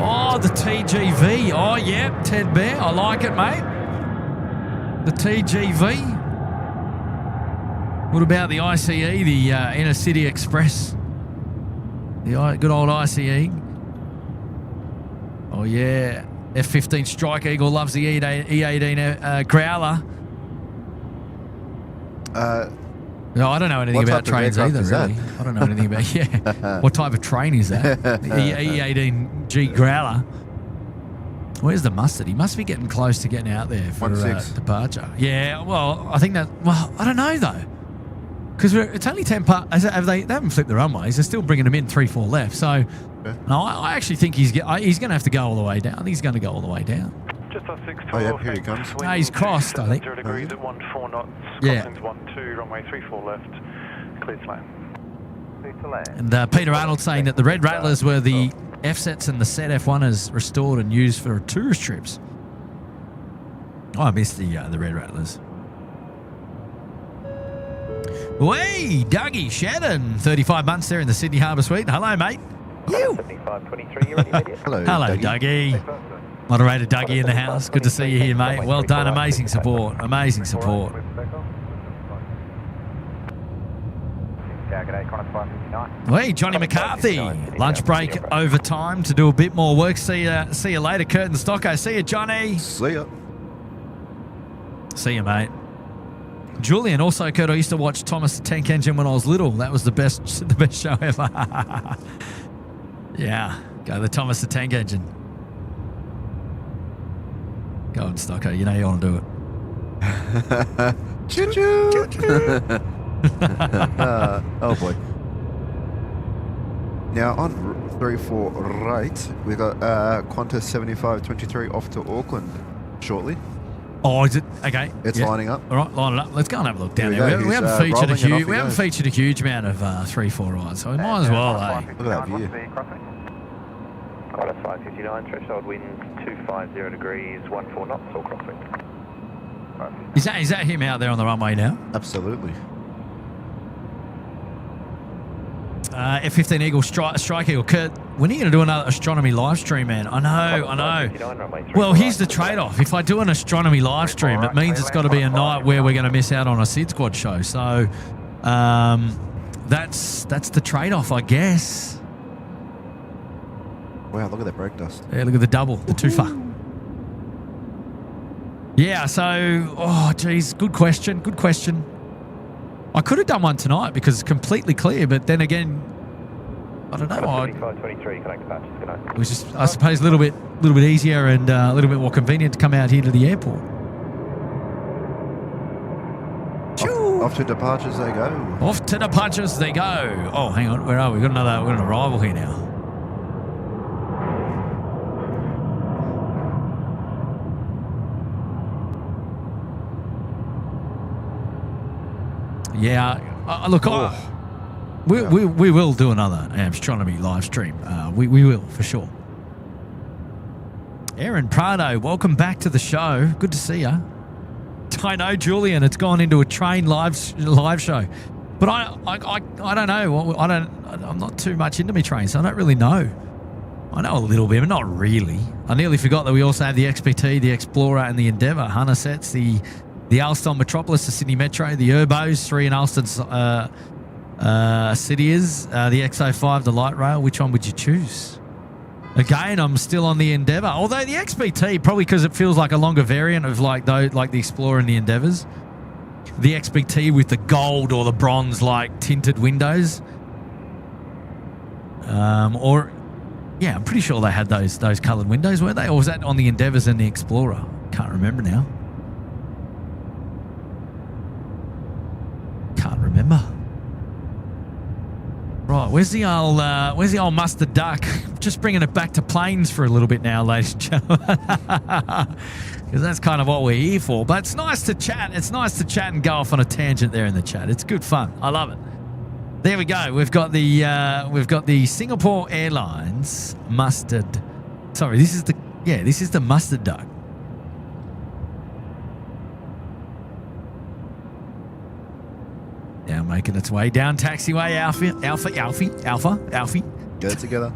Oh, the TGV. Oh, yeah, Ted Bear. I like it, mate. The TGV. What about the ICE, the Inner City Express? The good old ICE. Oh, yeah. F-15 Strike Eagle loves the E-18 Growler. No, I don't know anything about trains either, really. I don't know anything about, yeah. What type of train is that? The E18G Growler. Where's the mustard? He must be getting close to getting out there for departure. Yeah, well, I think that, well, I don't know, though. Because it's only 10 parts. They haven't flipped the runways. They're still bringing them in 3-4 left. So, no, I actually think he's going to have to go all the way down. I think he's going to go all the way down.
Just on 612.
Oh, yeah, here he comes.
No, he's crossed, I think.
0 degrees at 14 knots.
Yeah.
Crossings 12, runway 34 left. Cleared to land.
And Peter Arnold saying that the Red Rattlers were the F-sets and the set F1ers restored and used for tourist trips. Oh, I missed the Red Rattlers. Hey, Dougie Shannon, 35 months there in the Sydney Harbour Suite. Hello, mate. You.
7523, you ready, immediate?
Hello,
Dougie. Moderator Dougie in the house. Good to see you here, mate. Well done. Amazing support. Amazing support. Hey, Johnny McCarthy. Lunch break overtime to do a bit more work. See you later, Curtin Stocko. See you, Johnny.
See ya.
See you, mate. Julian, also, Kurt, I used to watch Thomas the Tank Engine when I was little. That was the best show ever. Yeah, go the Thomas the Tank Engine. Go on, Stocko. You know you want to do it.
Choo-choo. Oh, boy. Now, on 34 right, we got Qantas 7523 off to Auckland shortly.
Oh, is it? Okay.
It's lining up.
All right, line it up. Let's go and have a look down
Here
there.
we
We
go.
haven't
He's,
featured a
rolling and
huge.
off he
We haven't
goes.
featured a huge amount of 3-4 rides, so we might as well, eh?
Look at that view.
SydSquad 559, threshold wind 250 degrees, 14 knots, all crosswind.
Is that him out there on the runway now?
Absolutely.
F-15 Eagle, Strike Eagle. Kurt, when are you going to do another astronomy live stream, man? I know. Well, here's the trade-off. If I do an astronomy live stream, it means it's got to be a night where we're going to miss out on a SydSquad show. So that's the trade-off, I guess.
Wow, look at that brake dust.
Yeah, look at the double, the twofer. Yeah, so, oh, geez, good question. I could have done one tonight because it's completely clear, but then again, I don't know. It was just, I suppose, a little bit easier and a little bit more convenient to come out here to the airport.
Off to departures they go.
Off to departures they go. Oh, hang on, where are we? We've got an arrival here now. Yeah, look, we will do another astronomy live stream. We will, for sure. Aaron Prado, welcome back to the show. Good to see you. I know, Julian, it's gone into a train live show. But I don't know. I'm not too much into me trains, so I don't really know. I know a little bit, but not really. I nearly forgot that we also have the XPT, the Explorer, and the Endeavour. Hunter sets, the Alston Metropolis, the Sydney Metro, the Urbos, 3 in Alston's Cities, the XO5, the Light Rail. Which one would you choose? Again, I'm still on the Endeavour. Although the XPT, probably because it feels like a longer variant of like the Explorer and the Endeavours. The XPT with the gold or the bronze like tinted windows. Yeah, I'm pretty sure they had those coloured windows, weren't they? Or was that on the Endeavours and the Explorer? Can't remember now. Can't remember. Right, where's the old mustard duck? Just bringing it back to planes for a little bit now, ladies and gentlemen, because that's kind of what we're here for. But it's nice to chat. It's nice to chat and go off on a tangent there in the chat. It's good fun. I love it. There we go. We've got the Singapore Airlines mustard. Sorry, this is the mustard duck. Now making its way down taxiway Alfie.
Get it together.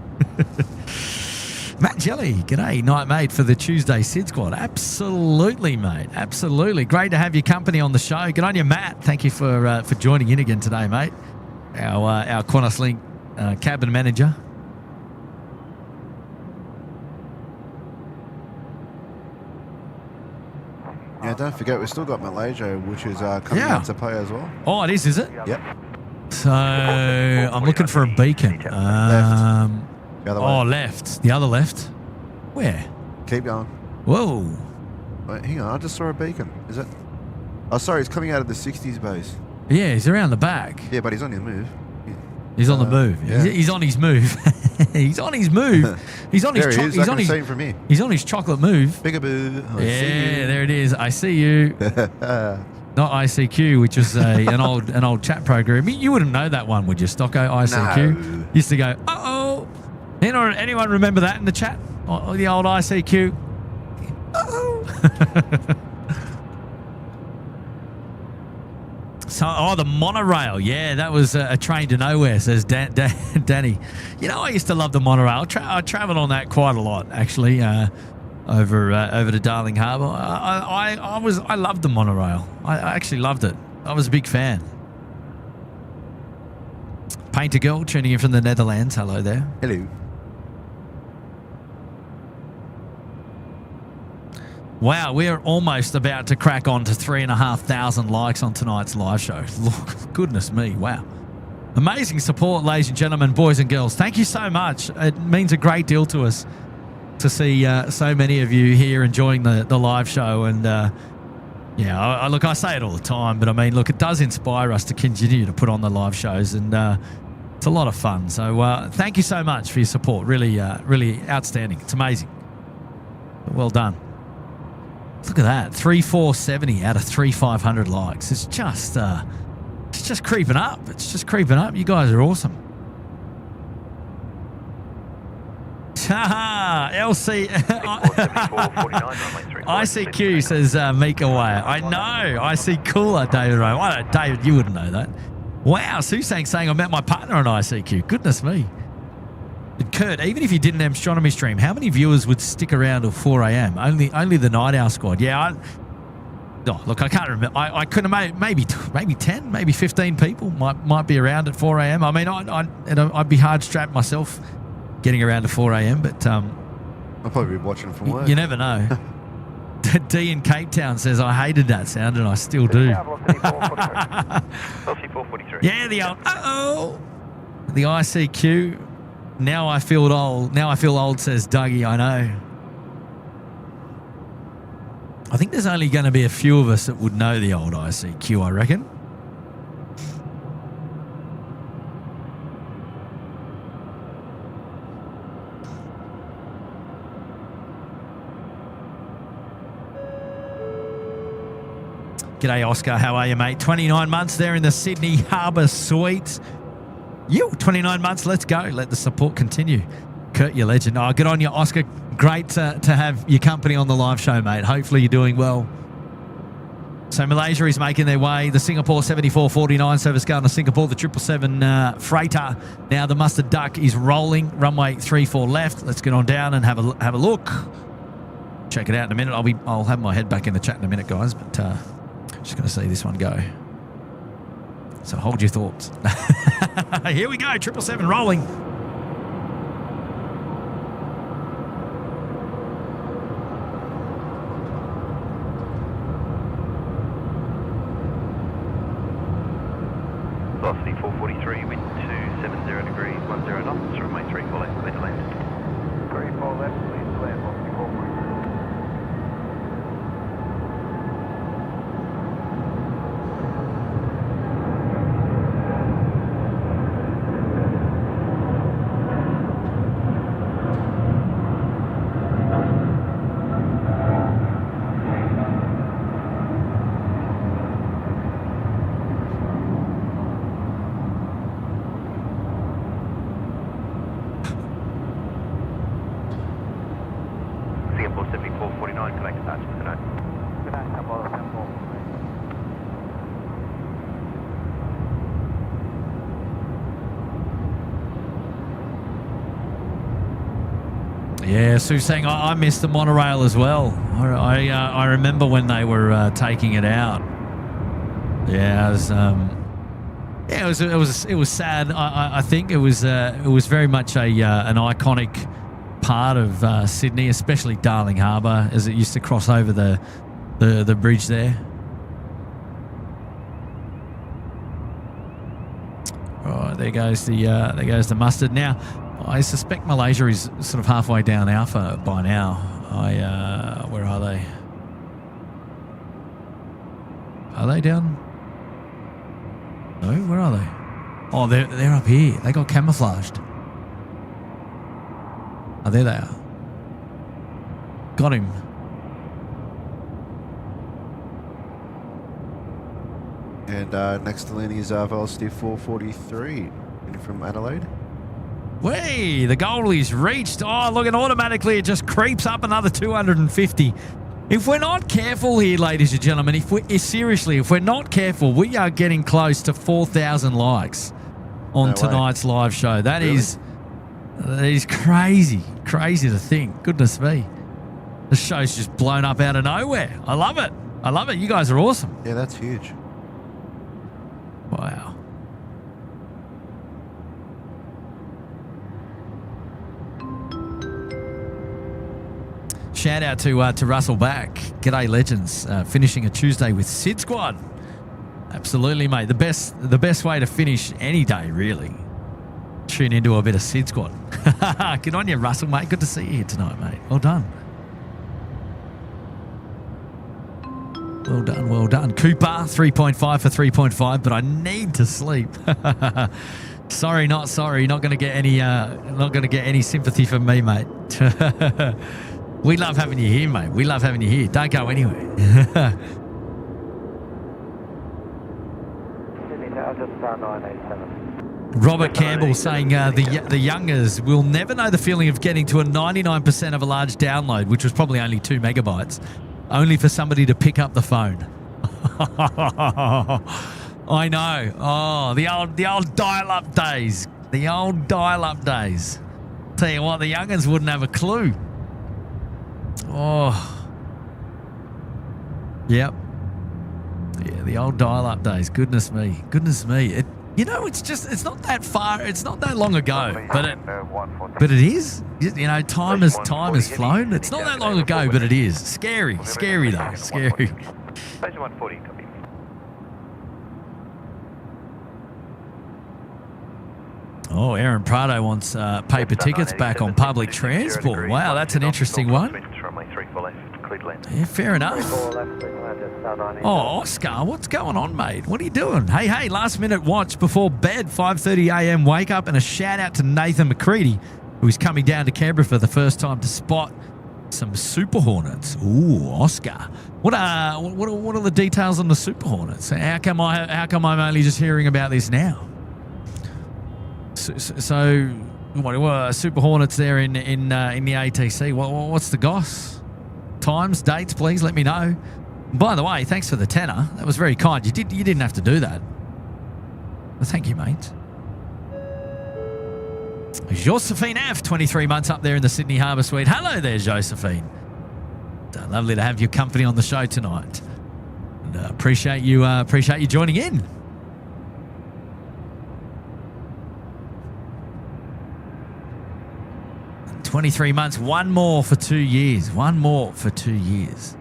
Matt Jelly, g'day, night mate for the Tuesday SydSquad. Absolutely, mate. Absolutely. Great to have your company on the show. Good on you, Matt. Thank you for joining in again today, mate. Our Qantas Link cabin manager.
Yeah, don't forget, we've still got Malaysia, which is coming out to pay as well.
Oh, it is it?
Yep.
So I'm looking for a beacon.
Left. The other way.
Oh, left. The other left. Where?
Keep going.
Whoa.
Wait, hang on, I just saw a beacon. Is it? Oh, sorry, it's coming out of the 60s base.
Yeah, he's around the back.
Yeah, but he's on his move.
He's on the move.
Yeah.
He's on his move. He's on his move. He's on his.
He's on his. From here.
He's on his chocolate move.
Bigaboo.
Yeah, there it is. I see you. Not ICQ, which is an old chat program. You wouldn't know that one, would you? Stocko ICQ.
No.
Used to go. Uh-oh. Anyone remember that in the chat? Oh, the old ICQ. Uh-oh. So, the monorail. Yeah, that was a train to nowhere, says Danny. You know, I used to love the monorail. I travelled on that quite a lot, actually, over to Darling Harbour. I loved the monorail. I actually loved it. I was a big fan. Painter Girl tuning in from the Netherlands. Hello there.
Hello.
Wow, we're almost about to crack on to 3,500 likes on tonight's live show. Look, goodness me, wow. Amazing support, ladies and gentlemen, boys and girls. Thank you so much. It means a great deal to us to see so many of you here enjoying the live show. And, look, I say it all the time, but I mean, look, it does inspire us to continue to put on the live shows, and it's a lot of fun. So thank you so much for your support. Really, really outstanding. It's amazing. Well done. Look at that, 3,470 out of 3,500 likes. It's just creeping up. It's just creeping up. You guys are awesome. Haha, LC.
7449, runway 34.
ICQ says Meek away. I know. I see cooler, David Ray. Why don't, David, you wouldn't know that. Wow, Susang saying I met my partner on ICQ. Goodness me. But Kurt, even if you did an astronomy stream, how many viewers would stick around till 4 a.m.? Only the Night Owl squad. Yeah, look, I can't remember. I couldn't have maybe 10, maybe 15 people might be around at 4 a.m. I mean, I'd be hard strapped myself getting around to 4 a.m. But
I'll probably be watching from work.
You never know. D in Cape Town says I hated that sound and I still do. Yeah, the old the ICQ. Now I feel old, says Dougie. I know. I think there's only going to be a few of us that would know the old ICQ, I reckon. G'day, Oscar. How are you, mate? 29 months there in the Sydney Harbour Suite. 29 months. Let's go. Let the support continue. Kurt, you legend. Oh, good on you, Oscar. Great to have your company on the live show, mate. Hopefully you're doing well. So Malaysia is making their way. The Singapore 7449 service going to Singapore. The 777 freighter. Now the Mustard Duck is rolling. Runway 34 left. Let's get on down and have a look. Check it out in a minute. I'll have my head back in the chat in a minute, guys. But just going to see this one go. So hold your thoughts. Here we go. 777 rolling.
Velocity 443, wind 270 degrees, 10 knots, runway 34 left, clear to land.
34 left, please land, velocity 443.
Singapore 7449, connect attached to the night.
Good night, Apollo 74.
Yeah, Sue saying I missed the monorail as well. I remember when they were taking it out. Yeah, it was sad. I think it was very much an iconic part of Sydney, especially Darling Harbour, as it used to cross over the bridge there. Right, there goes the Mustard. Now, I suspect Malaysia is sort of halfway down Alpha by now. Where are they? Are they down? No, where are they? Oh, they're up here. They got camouflaged. Oh, there they are. Got him.
And next to Lenny is Velocity 443 from Adelaide.
Way, the goal is reached. Oh, look, and automatically it just creeps up another 250. If we're not careful here, ladies and gentlemen, if we're not careful, we are getting close to 4,000 likes on tonight's live show. That is crazy to think. Goodness me. The show's just blown up out of nowhere. I love it. You guys are awesome.
Yeah, that's huge.
Wow. Shout out to Russell Back. G'day, legends. Finishing a Tuesday with SydSquad. Absolutely, mate. The best way to finish any day, really. Tune into a bit of SydSquad. Good on you, Russell, mate. Good to see you here tonight, mate. Well done. Well done. Cooper, 3.5 for 3.5, but I need to sleep. Sorry, not sorry. Not going to get any sympathy from me, mate. We love having you here, mate. We love having you here. Don't go anywhere.
Sydney Tower, just 987.
Robert Campbell saying the youngers will never know the feeling of getting to a 99% of a large download, which was probably only 2 megabytes, only for somebody to pick up the phone. I know. Oh, the old dial-up days. The old dial-up days. Tell you what, the youngins wouldn't have a clue. Oh. Yep. Yeah, the old dial-up days. Goodness me. Goodness me. It's not that far. It's not that long ago, but it is. You know, time has flown. It's not that long ago, but it is. Scary though. Scary.
Station 140, copy.
Oh, Aaron Prado wants paper tickets back on public transport. Wow, that's an interesting one. Yeah, fair enough. Oh, Oscar, what's going on, mate? What are you doing? Hey, last minute watch before bed, 5:30 a.m. wake up, and a shout out to Nathan McCready, who's coming down to Canberra for the first time to spot some Super Hornets. Ooh, Oscar. What are the details on the Super Hornets? How come I'm only just hearing about this now? So what Super Hornets there in the ATC? What's the goss? Times, dates, please let me know. By the way, thanks for the tenner. That was very kind. You didn't have to do that. Well, thank you, mate. Josephine F, 23 months up there in the Sydney Harbour Suite. Hello there, Josephine. Lovely to have your company on the show tonight. And, appreciate you joining in. 23 months, one more for 2 years. One more for 2 years.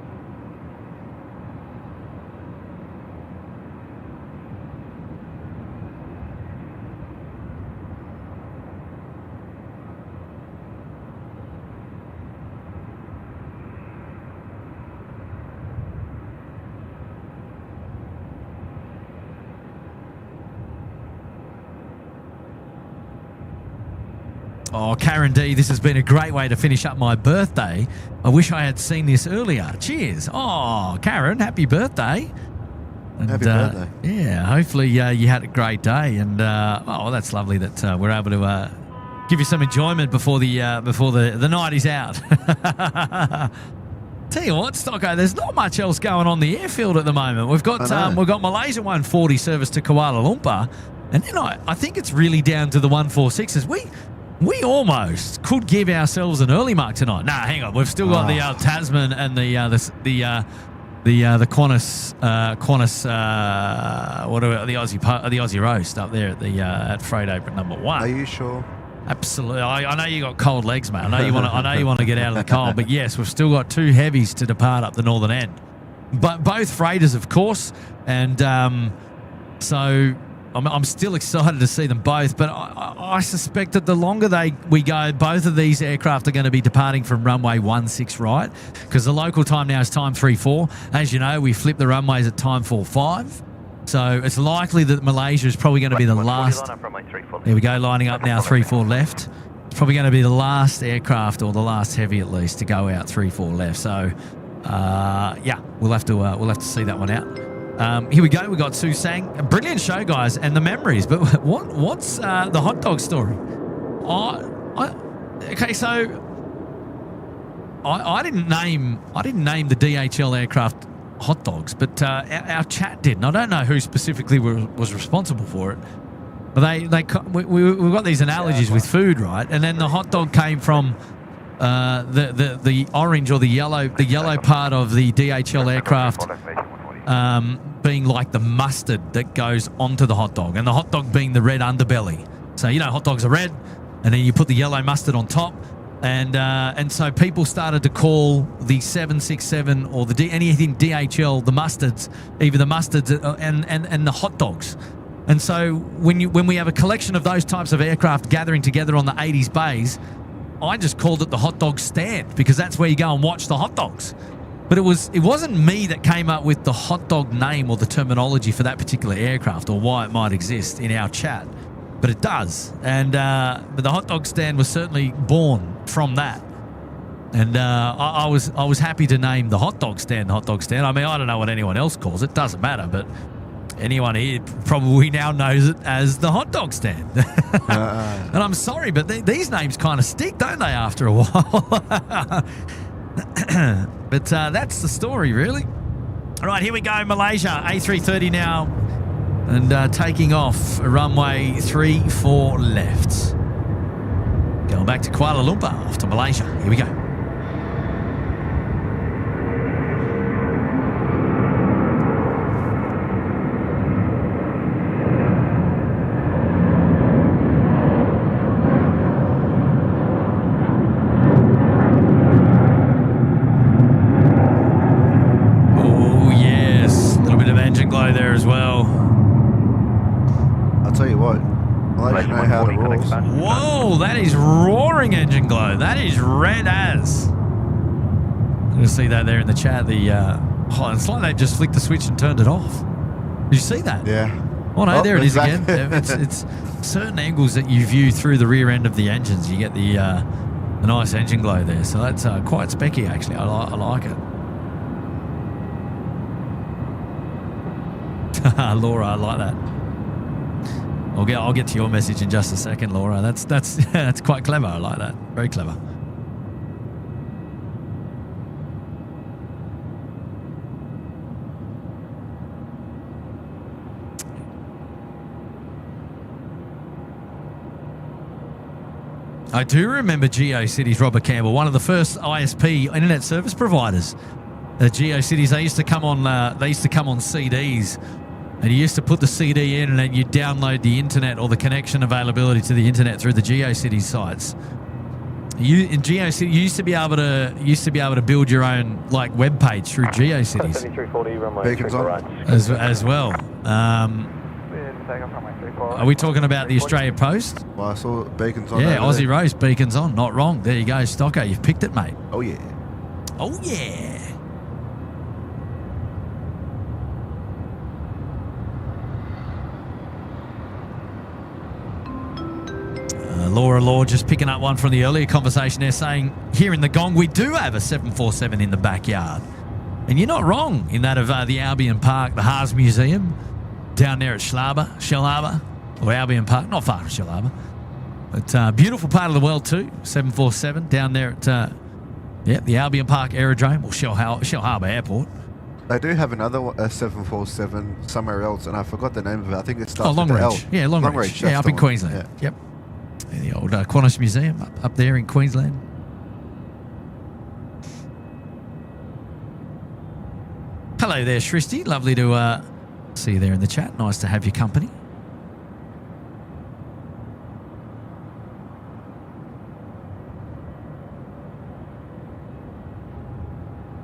Oh, Karen D, this has been a great way to finish up my birthday. I wish I had seen this earlier. Cheers. Oh, Karen, happy birthday. And,
happy birthday.
Yeah, hopefully you had a great day. And, that's lovely that we're able to give you some enjoyment before the night is out. Tell you what, Stocko, there's not much else going on the airfield at the moment. We've got Malaysia 140 service to Kuala Lumpur. And then I think it's really down to the 146s. We almost could give ourselves an early mark tonight. Nah, hang on. We've still got the Tasman and the Qantas the Aussie roast up there at freight apron number 1.
Are you sure?
Absolutely. I know you got cold legs, mate. I know you want to get out of the cold, but yes, we've still got 2 heavies to depart up the northern end. But both freighters, of course, and so I'm still excited to see them both, but I suspect that the longer we go, both of these aircraft are going to be departing from runway 16 right, because the local time now is time 34. As you know, we flip the runways at time 45, so it's likely that Malaysia is probably going to be the last. There we go, lining up now 34 left. It's probably going to be the last aircraft, or the last heavy at least, to go out 34 left. So we'll have to see that one out. Here we go. We got Sue Sang. A brilliant show, guys, and the memories. But what's the hot dog story? Okay, so I didn't name the DHL aircraft hot dogs, but our chat did. And I don't know who specifically was responsible for it. But we've got these analogies with food, right? And then the hot dog came from the orange or the yellow part of the DHL aircraft. Being like the mustard that goes onto the hot dog, and the hot dog being the red underbelly. So, hot dogs are red, and then you put the yellow mustard on top, and so people started to call the 767 or anything DHL the mustards, either the mustards and the hot dogs. And so when we have a collection of those types of aircraft gathering together on the 80s bays, I just called it the hot dog stand, because that's where you go and watch the hot dogs. But it wasn't me that came up with the hot dog name or the terminology for that particular aircraft, or why it might exist in our chat, but it does. And but the hot dog stand was certainly born from that. And I was happy to name the hot dog stand the hot dog stand. I mean, I don't know what anyone else calls it, doesn't matter. But Anyone here probably now knows it as the hot dog stand. And I'm sorry, but these names kind of stick, don't they, after a while? But that's the story, really. All right, here we go, Malaysia. A330 now. And taking off runway 34 left. Going back to Kuala Lumpur, off to Malaysia. Here we go. As well.
I'll tell you what, I'll let you know how it rolls.
Whoa, that is roaring engine glow. That is red as. I'm going to see that there in the chat. It's like they just flicked the switch and turned it off. Did you see that?
Yeah.
Oh no, there it is again. It's certain angles that you view through the rear end of the engines. You get the nice engine glow there. So that's quite specky actually. I like it. Laura, I like that. I'll get to your message in just a second, Laura. That's quite clever. I like that. Very clever. I do remember GeoCities, Robert Campbell, one of the first ISP internet service providers. GeoCities, they used to come on CDs. And you used to put the CD in and then you'd download the internet or the connection availability to the internet through the GeoCities sites. You used to be able to build your own like web page through GeoCities.
Beacons on.
As well. Are we talking about the Australia Post?
Well, I saw beacons on.
Yeah, Aussie Rose beacons on. Not wrong. There you go, Stocko. You've picked it, mate.
Oh yeah.
Oh yeah. Laura Law just picking up one from the earlier conversation there saying, here in the Gong, we do have a 747 in the backyard. And you're not wrong in that of the Albion Park, the Haas Museum, down there at Shell Harbour, or Albion Park, not far from Shell Harbour. But beautiful part of the world too, 747 down there at the Albion Park Aerodrome, or Shell Harbour Airport.
They do have another 747 somewhere else, and I forgot the name of it. I think it starts
Long
with the
Range.
L.
Yeah, Long Range. Yeah, up in Queensland.
Yeah.
Yep. The old Qantas Museum up there in Queensland. Hello there, Shristi. Lovely to see you there in the chat. Nice to have your company.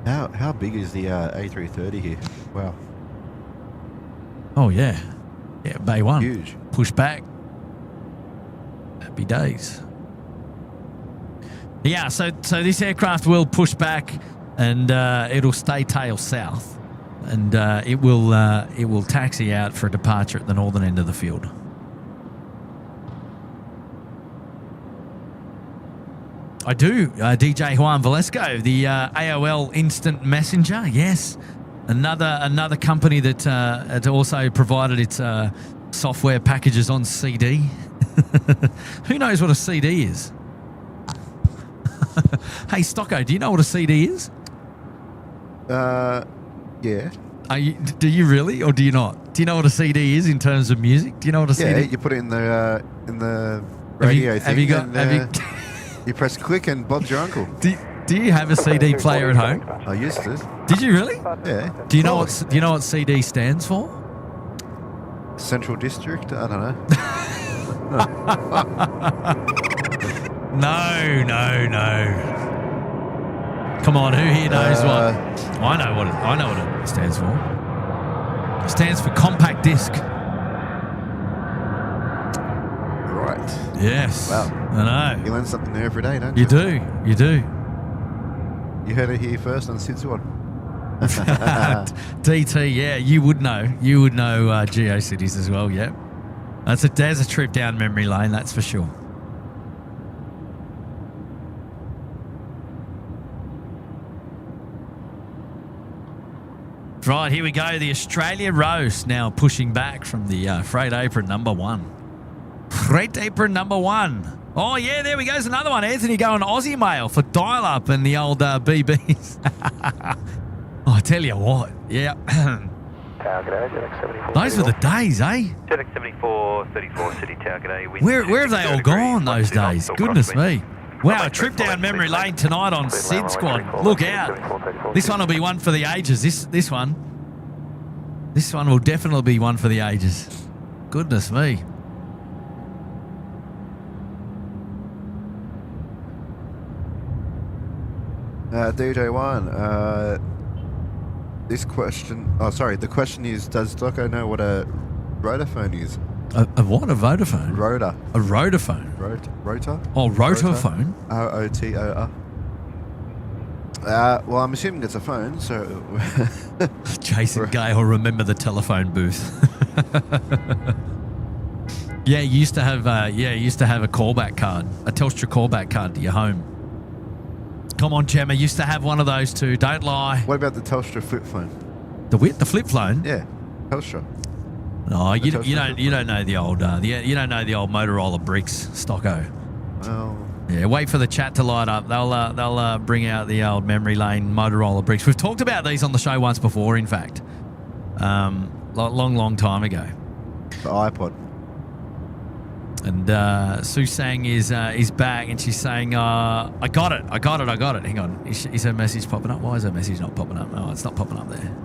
How big is the A330 here? Wow.
Oh, yeah. Yeah, Bay 1.
Huge.
Pushback. Happy days. Yeah, so this aircraft will push back and it'll stay tail south. And it will taxi out for a departure at the northern end of the field. I do, DJ Juan Valesco, the AOL Instant Messenger. Yes, another company that had also provided its software packages on CD. Who knows what a CD is? Hey, Stocko, do you know what a CD is?
Yeah.
Do you really, or do you not? Do you know what a CD is in terms of music? Do you know what a CD?
Yeah, you put it in the radio thing. You press click and Bob's your uncle.
Do you have a CD player at home?
I used to.
Did you really?
Yeah.
Do you know what CD stands for?
Central District? I don't know.
No. Come on, who here knows what? I know what it stands for. It stands for compact disc.
Right.
Yes.
Wow.
I know.
You learn something new every day, don't you?
You do.
You heard it here first on SydSquad.
DT, yeah, you would know. You would know GeoCities as well, yeah. There's a trip down memory lane, that's for sure. Right, here we go. The Australia roast now pushing back from the freight apron number 1. Freight apron number 1. Oh, yeah, there we go. There's another one. Anthony going Aussie Mail for dial-up and the old BBs. Oh, I tell you what. Yeah. Those were the days, eh?
JetX 74, 34, City Tower, g'day.
Where have they all gone those days? Goodness me. Wow, a trip down memory lane tonight on SydSquad. Look out. This one will be one for the ages. This one will definitely be one for the ages. Goodness me.
DJ1, this question... Oh, sorry. The question is, does Doco know what a rotophone is?
A what? A Vodafone?
Rotor.
A rotophone?
Rotor?
Oh, rotophone?
R-O-T-O-R. Well, I'm assuming it's a phone, so...
Jason Gay will remember the telephone booth. Yeah, you used to have a callback card, a Telstra callback card to your home. Come on, Gemma, used to have one of those too. Don't lie.
What about the Telstra flip phone?
The flip phone?
Yeah, Telstra.
No, you don't know the old you don't know the old Motorola bricks, Stocko.
Well,
yeah, wait for the chat to light up. They'll bring out the old memory lane Motorola bricks. We've talked about these on the show once before, in fact, long time ago.
the iPod.
And Sue Sang is back, and she's saying, I got it. Hang on. Is her message popping up? Why is her message not popping up? Oh, it's not popping up there.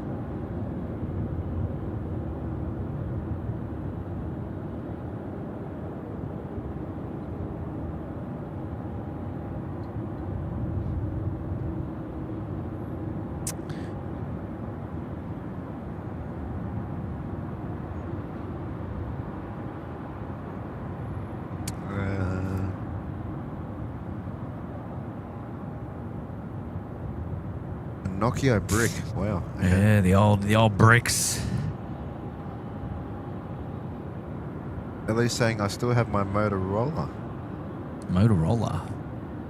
Nokia brick. Wow. Okay.
Yeah, the old bricks.
At least saying I still have my Motorola.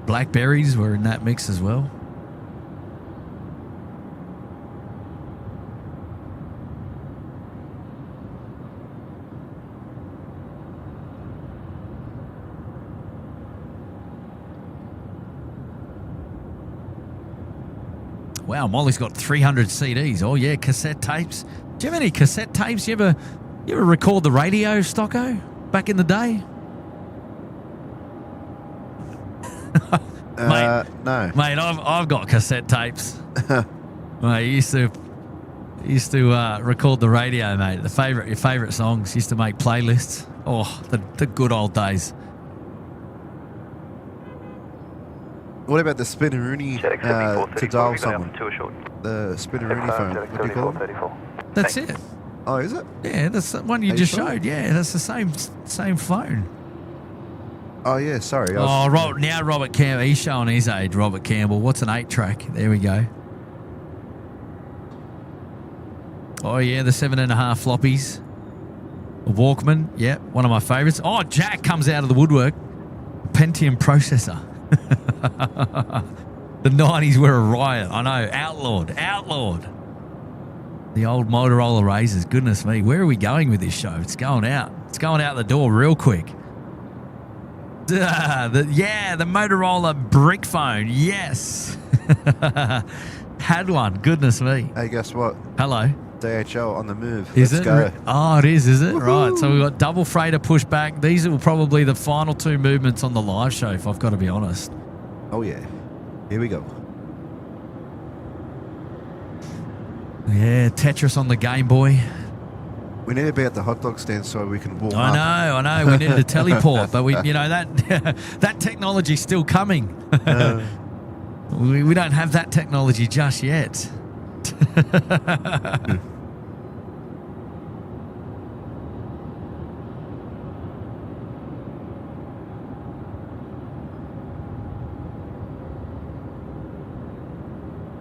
Blackberries were in that mix as well. Wow, Molly's got 300 CDs. Oh yeah, cassette tapes. Do you have any cassette tapes? You ever record the radio, Stocko, back in the day?
No.
Mate, I've got cassette tapes. Mate, used to record the radio, mate. Your favourite songs. Used to make playlists. Oh, the good old days.
What about the spinneroonie to dial someone? The spinneroonie phone. What do you call it?
That's it.
Oh, is it?
Yeah, that's the one you just showed. Yeah, that's the same phone.
Oh, yeah, sorry.
Now Robert Campbell, he's showing his age, Robert Campbell. What's an 8-track? There we go. Oh, yeah, the 7.5 floppies. A Walkman, yep, one of my favourites. Oh, Jack comes out of the woodwork. Pentium processor. The 90s were a riot. I know. Outlawed. The old Motorola Razors. Goodness me. Where are we going with this show? It's going out. It's going out the door real quick. The Motorola brick phone. Yes. Had one. Goodness me.
Hey, guess what?
Hello.
DHL on the move.
Is
Let's
it?
go.
Oh, it is it?
Woo-hoo.
Right. So we've got double freighter pushback. These are probably the final two movements on the live show, if I've got to be honest.
Oh, yeah. Here we go.
Yeah, Tetris on the Game Boy.
We need to be at the hot dog stand so we can warm up.
I know. We needed a teleport, but that technology's still coming. We don't have that technology just yet.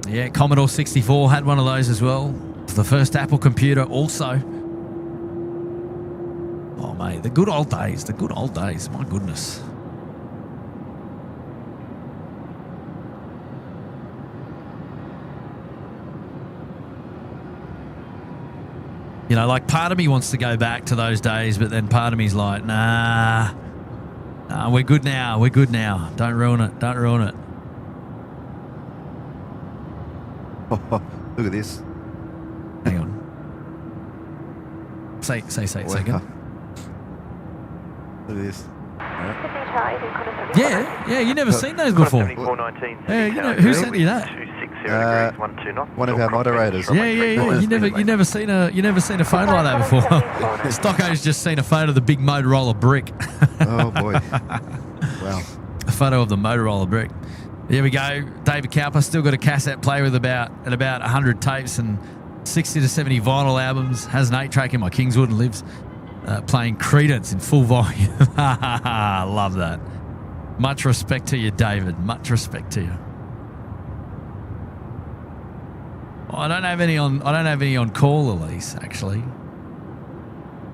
Yeah, Commodore 64 had one of those as well. The first Apple computer also. Oh, mate, the good old days. My goodness. You know, like part of me wants to go back to those days, but then part of me's like, nah, we're good now. We're good now. Don't ruin it. Don't ruin it.
Look at this.
Hang on. Say again.
Look at this.
Yeah, you never seen those before. Yeah, you know, who sent you that?
One of our moderators.
Yeah. You never seen a photo like that before. Stocko's just seen a photo of the big Motorola brick.
Oh boy! Wow.
A photo of the Motorola brick. There we go. David Cowper still got a cassette player with about 100 tapes and 60 to 70 vinyl albums. Has an 8-track in my Kingswood and lives playing Creedence in full volume. Love that. Much respect to you, David. Much respect to you. I don't have any on call, Elise, actually.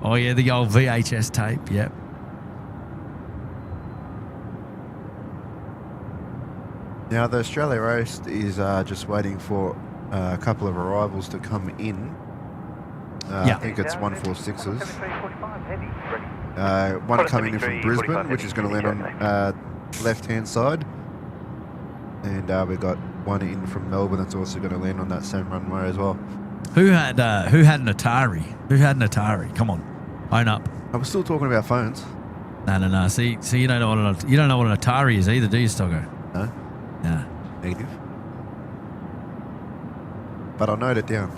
Oh yeah, the old VHS tape. Yep.
Now the Australia roast is just waiting for a couple of arrivals to come in. I think it's 146s. One coming in from Brisbane, which is going to land on left-hand side, and we've got one in from Melbourne that's also going to land on that same runway as well.
Who had an Atari? Who had an Atari? Come on, own up.
I was still talking about phones.
No. See, you don't know what an Atari is either, do you, Stoggo?
No.
Yeah.
Negative. But I'll note it down.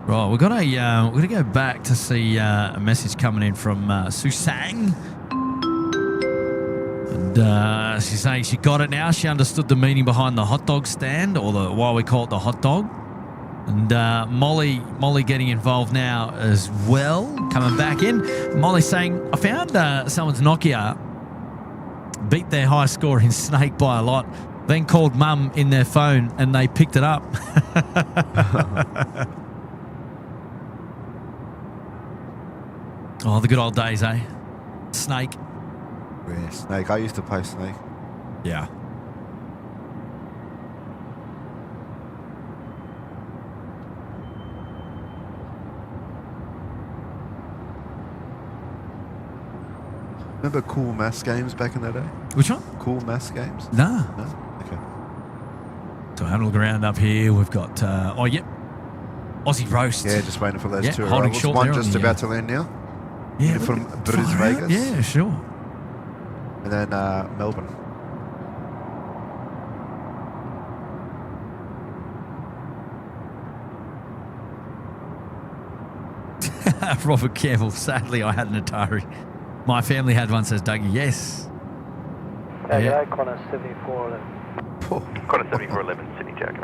Right, we're gonna go back to see a message coming in from Susang, and she's saying she got it now. She understood the meaning behind the hot dog stand, or why we call it the hot dog. And Molly getting involved now as well, coming back in. Molly saying, I found someone's Nokia beat their high score in Snake by a lot, then called Mum in their phone and they picked it up. Oh, the good old days, eh? Snake.
Yeah, Snake. I used to play Snake.
Yeah.
Remember Cool Maths games back in the day?
Which one?
Cool Maths games?
Nah.
No? Okay.
So having a look around up here, we've got, Aussie Roast.
Yeah, just waiting for those two
holding
arrivals.
short
One
there
just
on the,
about to land now.
Yeah,
from
far
Bris
out.
Vegas.
Yeah, sure.
And then Melbourne.
Robert Campbell, sadly I had an Atari. My family had one, says Dougie. Yes.
Yeah. Connor 7411.
Connor 7411, Sydney Jack.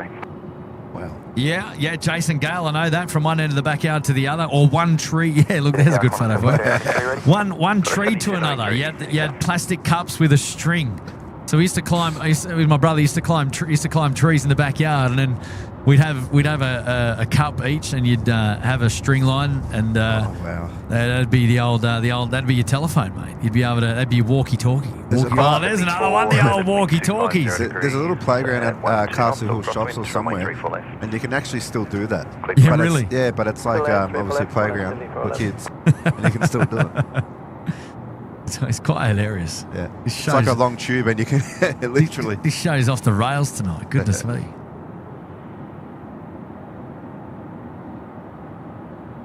Wow.
Yeah, Jason Gale, I know that, from one end of the backyard to the other, or one tree. Yeah, look, there's a good photo for you. One tree to another. You had plastic cups with a string. So we used to climb. With my brother, used to climb trees in the backyard, and then we'd have a cup each, and you'd have a string line, and
wow.
that'd be the old that'd be your telephone, mate. You'd be able to. That'd be your walkie-talkie. There's another one. The old walkie-talkies.
There's a little playground at Castle Hill Shops or somewhere, and you can actually still do that.
Yeah,
but
really.
But it's like obviously playground for kids, and you can still do it.
So it's quite hilarious.
Yeah, it's like a long tube, and you can literally.
This show's off the rails tonight. Goodness me.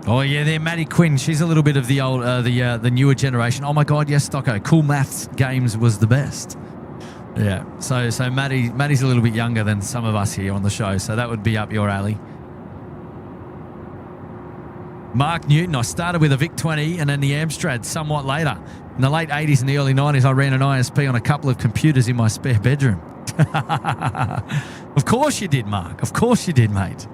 Oh yeah, there, Maddie Quinn. She's a little bit of the old, the newer generation. Oh my God, yes, Stocko. Cool Maths games was the best. Yeah. So Maddie's a little bit younger than some of us here on the show, so that would be up your alley. Mark Newton. I started with a Vic 20 and then the Amstrad somewhat later. In the late 80s and the early 90s, I ran an ISP on a couple of computers in my spare bedroom. Of course you did, Mark. Of course you did, mate.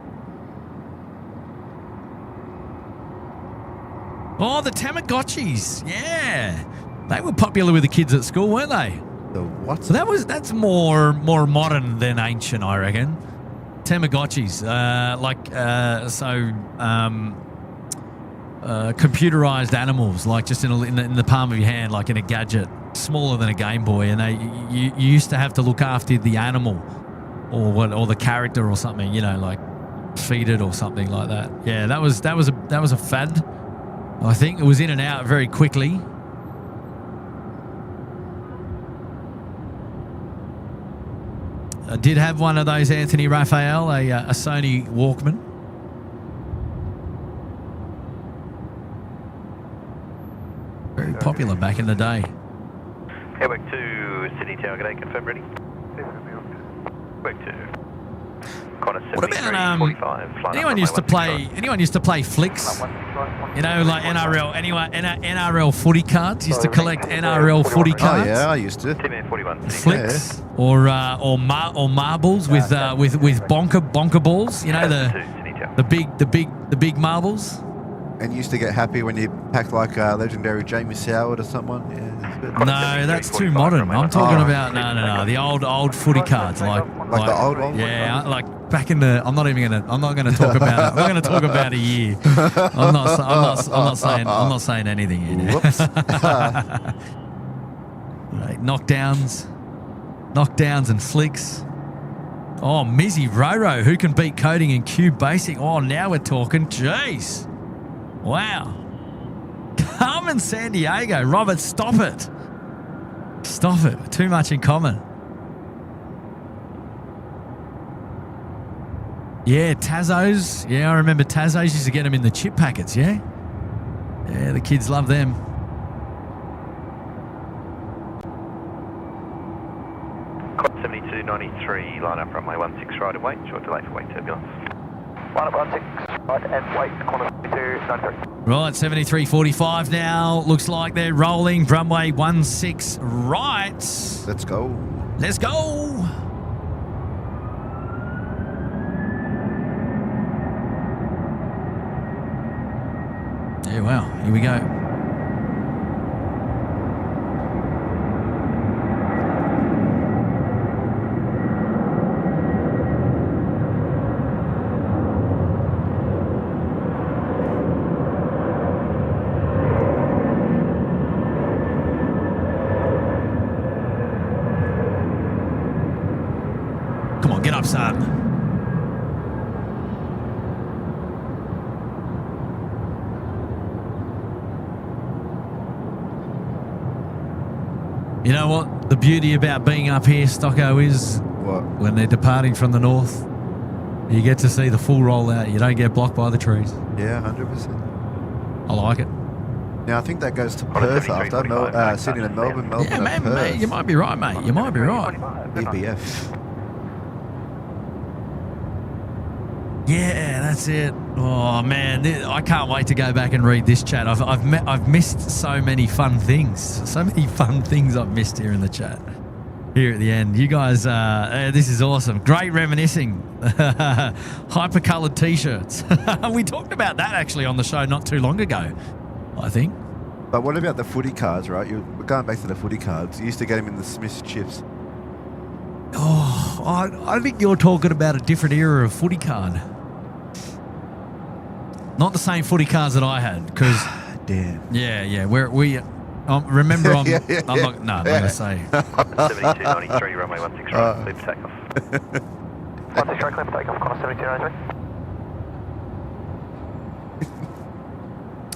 Oh, the Tamagotchis. Yeah. They were popular with the kids at school, weren't they?
The what?
So that's more modern than ancient, I reckon. Tamagotchis. Computerized animals, like just in the palm of your hand, like in a gadget, smaller than a Game Boy, and you used to have to look after the animal or the character or something, like feed or something like that. Yeah, that was a fad. I think it was in and out very quickly. I did have one of those, Anthony Raphael, a Sony Walkman. Very popular back in the day.
Airwork 2, Sydney Tower, g'day, confirm ready. Airwork 2.
What about anyone used to play flicks? You know, like NRL footy cards. Used to collect NRL footy cards.
Oh yeah, I used to.
Flicks or marbles with bonker balls. You know, the big marbles.
And you used to get happy when you packed like legendary Jamie Soward or someone. Yeah,
no, that's too modern. I'm talking about no, the old footy cards like
the old ones.
Yeah, like back in the. I'm not gonna talk about it. I'm not gonna talk about a year. I'm not saying anything here now.
Whoops.
Right, knockdowns and flicks. Oh, Mizzy Roro, who can beat coding in Cube Basic? Oh, now we're talking. Jeez. Wow. Carmen San Diego. Robert, stop it. Stop it. Too much in common. Yeah, Tazos. Yeah, I remember Tazos. Used to get them in the chip packets, yeah? Yeah, the kids love them.
Code 7293, line up runway 16 right and wait. Short delay for wake turbulence.
Line up 16 right and wait, corner 7293.
Right, 73.45 now. Looks like they're rolling. Runway 16 right.
Let's go.
Let's go. Yeah, wow. Here we go. Come on, get up, son. You know what? The beauty about being up here, Stocko, is
What?
when they're departing from the north, you get to see the full rollout. You don't get blocked by the trees.
Yeah, 100%.
I like it.
Now I think that goes to Perth after Sydney and Melbourne. Melbourne
Yeah,
and
mate,
Perth.
you might be right, mate. You might be right.
EBF.
Yeah, that's it. Oh man, I can't wait to go back and read this chat. I've missed so many fun things. So many fun things I've missed here in the chat. Here at the end, you guys, this is awesome. Great reminiscing. Hyper-coloured T-shirts. We talked about that actually on the show not too long ago, I think.
But what about the footy cards, right? We're going back to the footy cards. You used to get them in the Smith's chips.
Oh, I think you're talking about a different era of footy card. Not the same footy cards that I had, because
Damn.
yeah, remember I'm not going to say.
7293, runway 16 right, clear for takeoff.
16 right, clear for takeoff, corner 7293.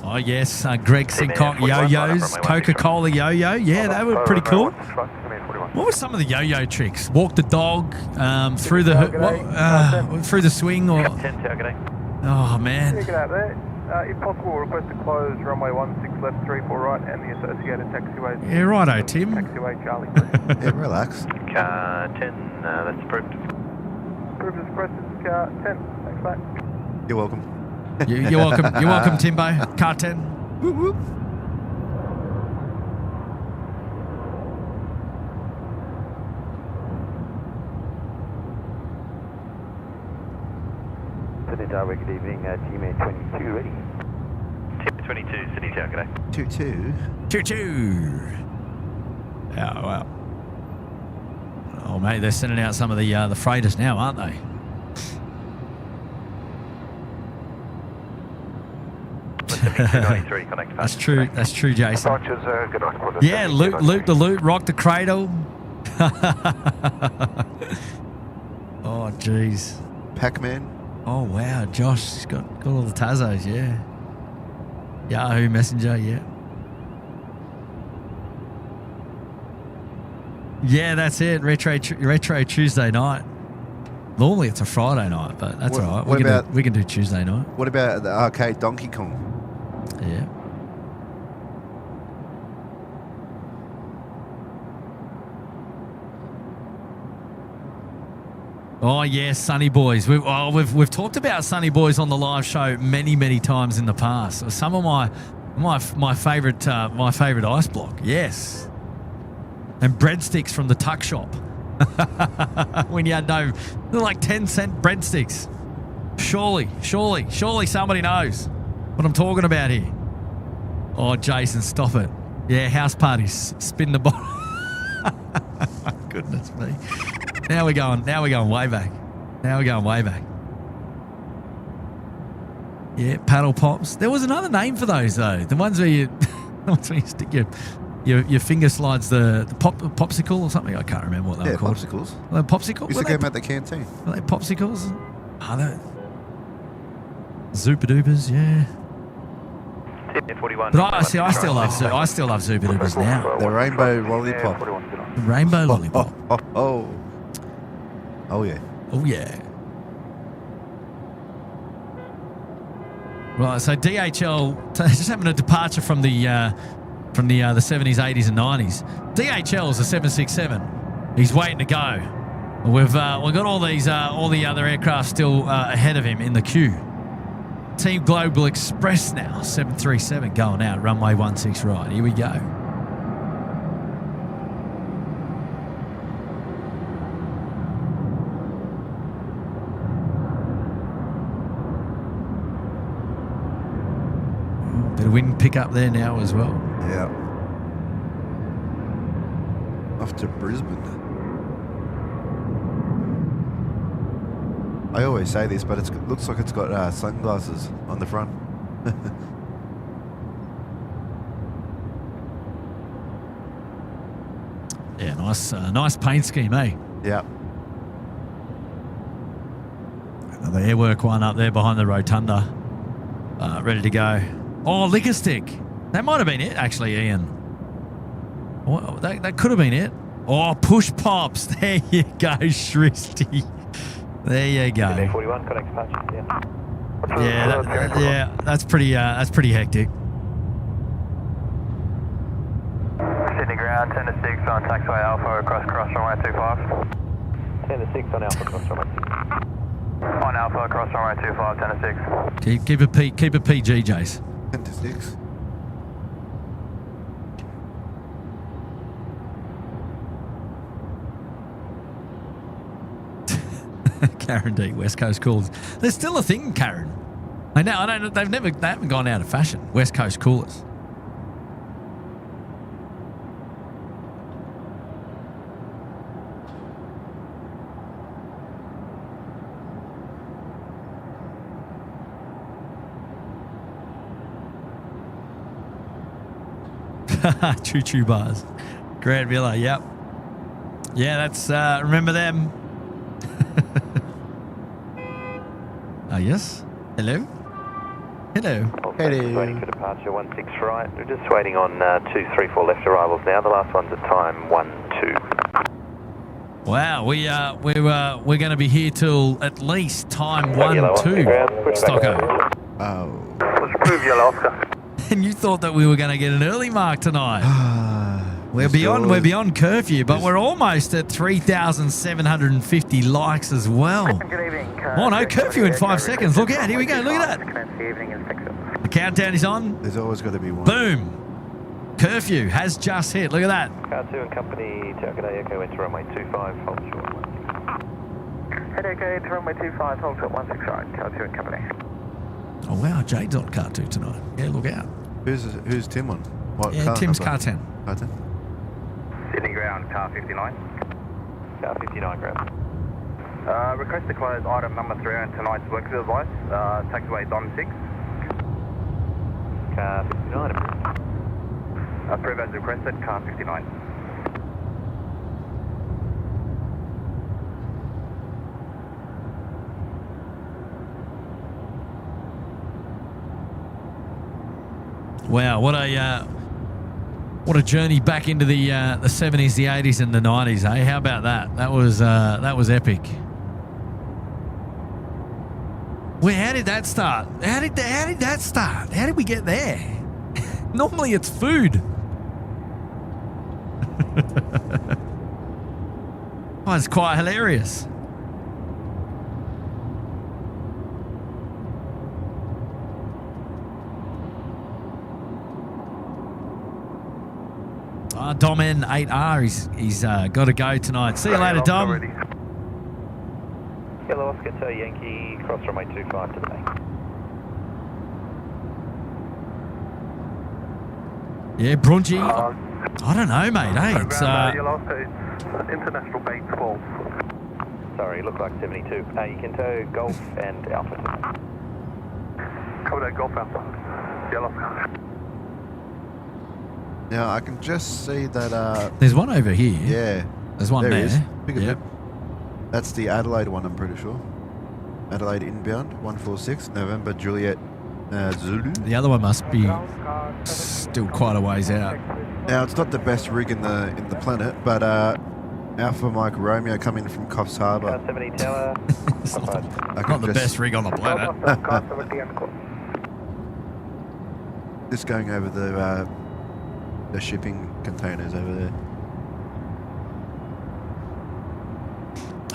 Oh yes, Greg Sincock yo-yos, Coca-Cola yo-yo. Yeah, they were pretty cool. What were some of the yo-yo tricks? Walk the dog through the swing, or
10 tower, g'day.
oh man.
Get out there. If possible, request to close runway 16 left 34 right and the associated taxiways.
Yeah, righto, Tim.
Taxiway Charlie, please.
Yeah, relax.
Car 10, that's approved.
Approved as requested, car 10. Thanks, mate.
You're welcome.
You're welcome. You're welcome, Timbo. Car 10.
Whoop, whoop.
Sydney Tower, good evening, Team 22 ready.
Team 22, Sydney Tower, g'day.
2-2.
Choo-choo. Oh, wow. Oh, mate, they're sending out some of the freighters now, aren't they? That's true. That's true, Jason. Yeah, loop the loop, rock the cradle. Oh, jeez.
Pac-Man.
Oh, wow. Josh, he's got all the Tazos, yeah. Yahoo Messenger, yeah. Yeah, that's it. Retro Tuesday night. Normally it's a Friday night, but that's all right. We can do Tuesday night.
What about the arcade Donkey Kong?
Yeah. Oh yes, Sunny Boys. We've talked about Sunny Boys on the live show many times in the past. Some of my favourite ice block. Yes, and breadsticks from the tuck shop when you had they're like 10-cent breadsticks. Surely somebody knows what I'm talking about here. Oh, Jason, stop it. Yeah, house parties. Spin the bottle. Goodness me. Now we're going way back. Yeah, paddle pops. There was another name for those though. The ones where you stick your finger slides the popsicle or something. I can't remember what they were called.
Popsicles.
Were they popsicle?
Used to get them at the canteen.
Were they popsicles? Are they? Zupa Dupas, yeah. But I still love Zupa Dupas now.
The rainbow lollipop.
The rainbow lollipop.
Oh yeah.
Oh yeah. Right, so DHL just having a departure from the 70s, 80s, and 90s. DHL is a 767. He's waiting to go. We've got all the other aircraft still ahead of him in the queue. Team Global Express now, 737 going out, runway 16 right. Here we go. Bit of wind pick up there now as well.
Yeah. Off to Brisbane. I always say this, but it looks like it's got sunglasses on the front.
Yeah, nice paint scheme, eh?
Yeah.
Another airwork one up there behind the rotunda, ready to go. Oh, liquor stick. That might have been it, actually, Ian. Oh, that could have been it. Oh, push pops. There you go, Shristy. There you go.
A41, connect patch.
Yeah, that's pretty hectic.
Sydney ground, 10 to 6 on taxiway Alpha across runway 25. 10 to 6 on Alpha across runway 25. On Alpha across runway 25, 10 to 6.
Keep it PG, Jace.
10 to 6.
Karen D, West Coast coolers. There's still a thing, Karen. I don't. They haven't gone out of fashion. West Coast coolers. Choo choo bars. Grand Villa, yep. Yeah, that's remember them. Yes. Hello.
Waiting for departure 16 right. We're just waiting on 234 left arrivals now. The last one's at time 12.
Wow, we're going to be here till at least time 12. Stocko.
Oh.
Let's approve yellow Oscar.
And you thought that we were going to get an early mark tonight. We're beyond curfew, but we're almost at 3,750 likes as well.
Good evening.
Oh no, curfew in 5 seconds. Look out, here we go. Look at that. The countdown is on.
There's always got to be one.
Boom. Curfew has just hit. Look at that.
Car 2 and company, Tower Echo into runway 25, hold short.
Head Echo to runway 25, hold short 16 right. Car 2 and company.
Oh wow, Jade's on car 2 tonight. Yeah, look out.
Who's Tim on? What
Yeah,
car
Tim's
number?
car 10.
Car 10?
Sydney ground, car 59. Car 59 ground.
Request to close item number 3 on tonight's workers advice. Taxiway Dom 6.
Car 59.
Approve as requested, car 59.
Wow, what a journey back into the 70s, the 80s, and the 90s, eh? How about that? That was epic. Well, how did that start? How did that start? How did we get there? Normally it's food. Oh, it's quite hilarious. Dom N8R, he's got to go tonight. See you later, Dom.
Yellow Oscar to Yankee, cross runway 25 to the bank.
Yeah, Brunchy. I don't know, mate. Hey, it's
Yellow Oscar, it's international bait falls.
Sorry, look like 72. You can tow Golf and Alpha.
Cover that Golf Alpha. Yellow Oscar.
Now I can just see that.
there's one over here.
Yeah,
There's one there.
Is. Big
Yep.
That's the Adelaide one, I'm pretty sure. Adelaide inbound 146 November Juliet Zulu.
The other one must be still quite a ways out.
Now it's not the best rig in the planet, but Alpha Mike Romeo coming from Coffs Harbour.
70 tower.
It's not the best rig on the planet.
Just going over the shipping containers over there.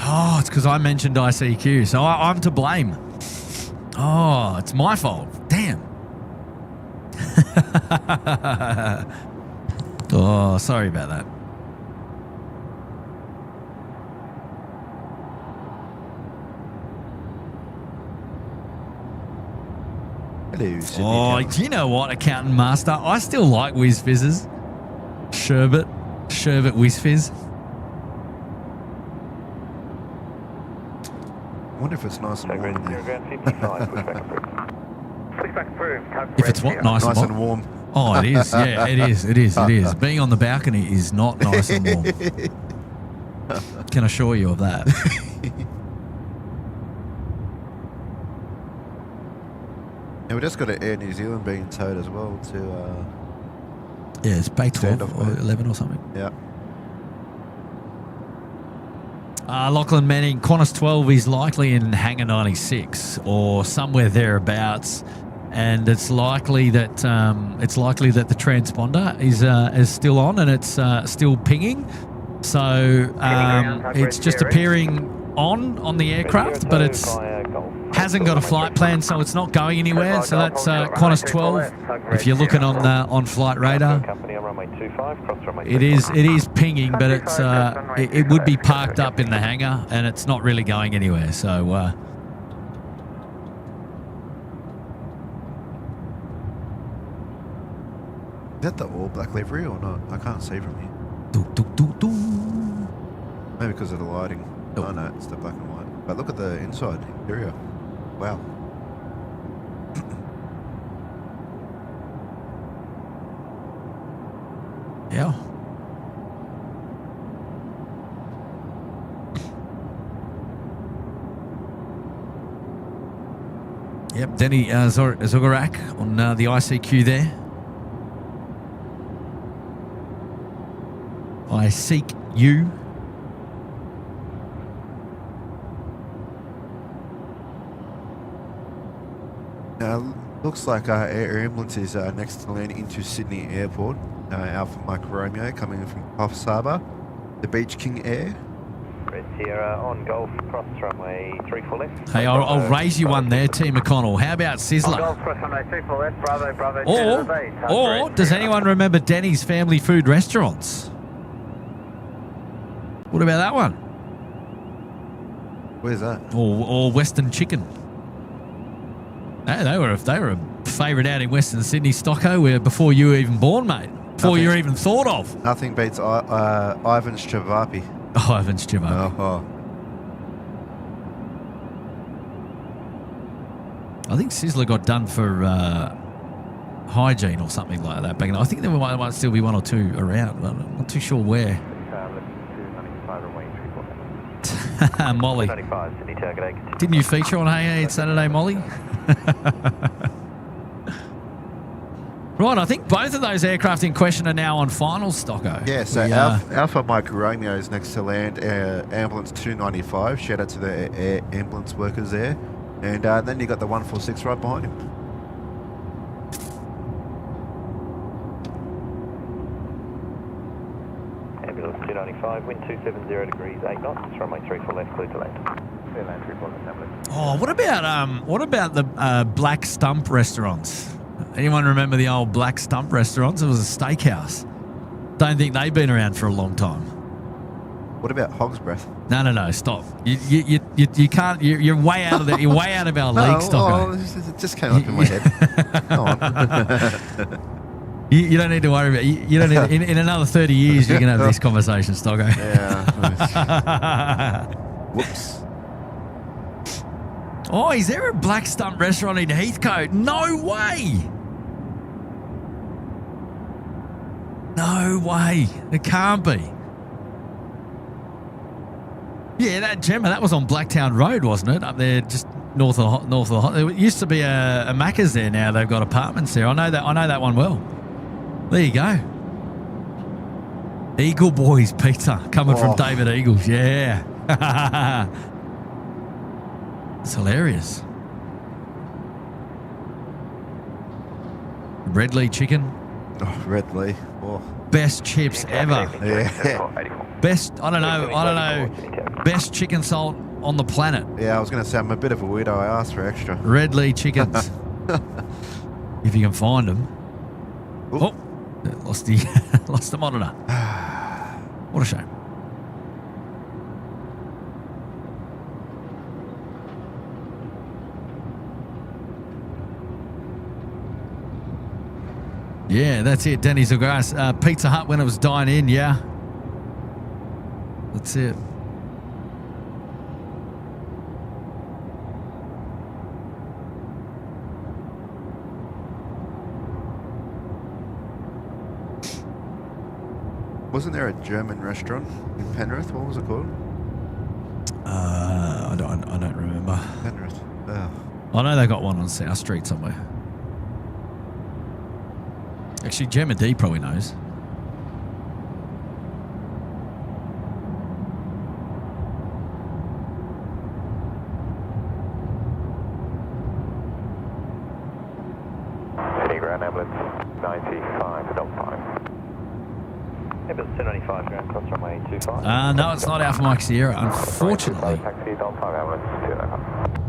Oh, it's because I mentioned ICQ, so I'm to blame. Oh, it's my fault. Damn. Oh, sorry about that.
Hello, Sydney
Oh,
Town.
do you know what, Accountant Master? I still like Whiz Fizzes. Sherbet Whiz Fizz.
I wonder if it's nice and warm in there.
Ground 55, pushback approved.
Pushback approved.
If it's what? Nice
Nice
and
and
warm?
warm.
Oh, it is. Yeah, it is. It is. It is. Being on the balcony is not nice and warm. Can assure you of that.
Yeah, we just got an Air New Zealand being towed as well to.
Yeah, it's Bay 12
Standoff
or
mode.
11 or something.
Yeah.
Lachlan Manning, Qantas 12 is likely in hangar 96 or somewhere thereabouts, and it's likely that the transponder is still on and it's still pinging. So it's just appearing on the aircraft, but it's hasn't got a flight plan, so it's not going anywhere. So that's Qantas 12. If you're looking on flight radar, it is pinging, but it's it would be parked up in the hangar, and it's not really going anywhere. So
Is that the all black livery or not? I can't see from here. Maybe because of the lighting. Oh no, it's the black and white. But look at the inside interior. Wow.
yeah. Yep, Denny Zogarak on the ICQ there. I seek you.
Now, looks like our air ambulance is next to land into Sydney Airport. Alpha Mike Romeo coming in from Coffs Harbour. The Beach King Air.
Red Sierra on Golf, cross runway 34 left.
Hey, I'll raise you one there, T. McConnell. How about Sizzler?
Golf, cross runway 34 left, Bravo, to the base.
Or does anyone remember Denny's Family Food Restaurants? What about that one?
Where's that?
Or Western Chicken? Hey, they were a favourite out in Western Sydney, Stocko, where before you were even born, mate. Before you were even thought of.
Nothing beats Ivan's Chavapi.
Oh, Ivan Stjavapi.
Oh.
I think Sizzler got done for hygiene or something like that. I think there might still be one or two around. But I'm not too sure where. Molly. Didn't you feature on Hey Hey It's Saturday, Molly? Right, I think both of those aircraft in question are now on final, Stocko.
Yeah, so
We,
Alpha Mike Romeo is next to land, ambulance 295. Shout out to the air ambulance workers there. And then you got the 146 right behind him.
Ambulance 295, wind 270 degrees, 8 knots, runway 34 left, clear to land.
Clear land, 34 left.
Oh, what about the Black Stump restaurants? Anyone remember the old Black Stump restaurants? It was a steakhouse. Don't think they've been around for a long time.
What about Hog's Breath?
No, stop. You can't. You're way out of You're way out of our league, Stocko.
It just came up in my head. Go on.
You don't need to worry about. You don't need. In another 30 years, you can have this conversation, Stocko.
Yeah. Whoops.
Oh, is there a Black Stump restaurant in Heathcote? No way. No way. It can't be. Yeah, that Gemma, that was on Blacktown Road, wasn't it? Up there, just north of the. There used to be a Macca's there. Now they've got apartments there. I know that one well. There you go. Eagle Boys Pizza coming from David Eagles. Yeah. It's hilarious. Redley chicken.
Oh, Redley. Oh.
Best chips ever.
Yeah.
Best, I don't know. Best chicken salt on the planet.
Yeah, I was going to say I'm a bit of a weirdo. I asked for extra.
Redley chickens. If you can find them. Oh, lost the monitor. What a shame. Yeah, that's it. Denny's or Grass. Pizza Hut when it was dine in, yeah. That's it.
Wasn't there a German restaurant in Penrith? What was it called?
I don't remember.
Penrith. Oh.
I know they got one on South Street somewhere. Actually, Gemma D probably knows.
City ground ambulance 95.5.
Ambulance 295, ground cross runway 25.
No, it's not Alpha Mike Sierra, unfortunately.
Taxi, Delta 5, ambulance 295.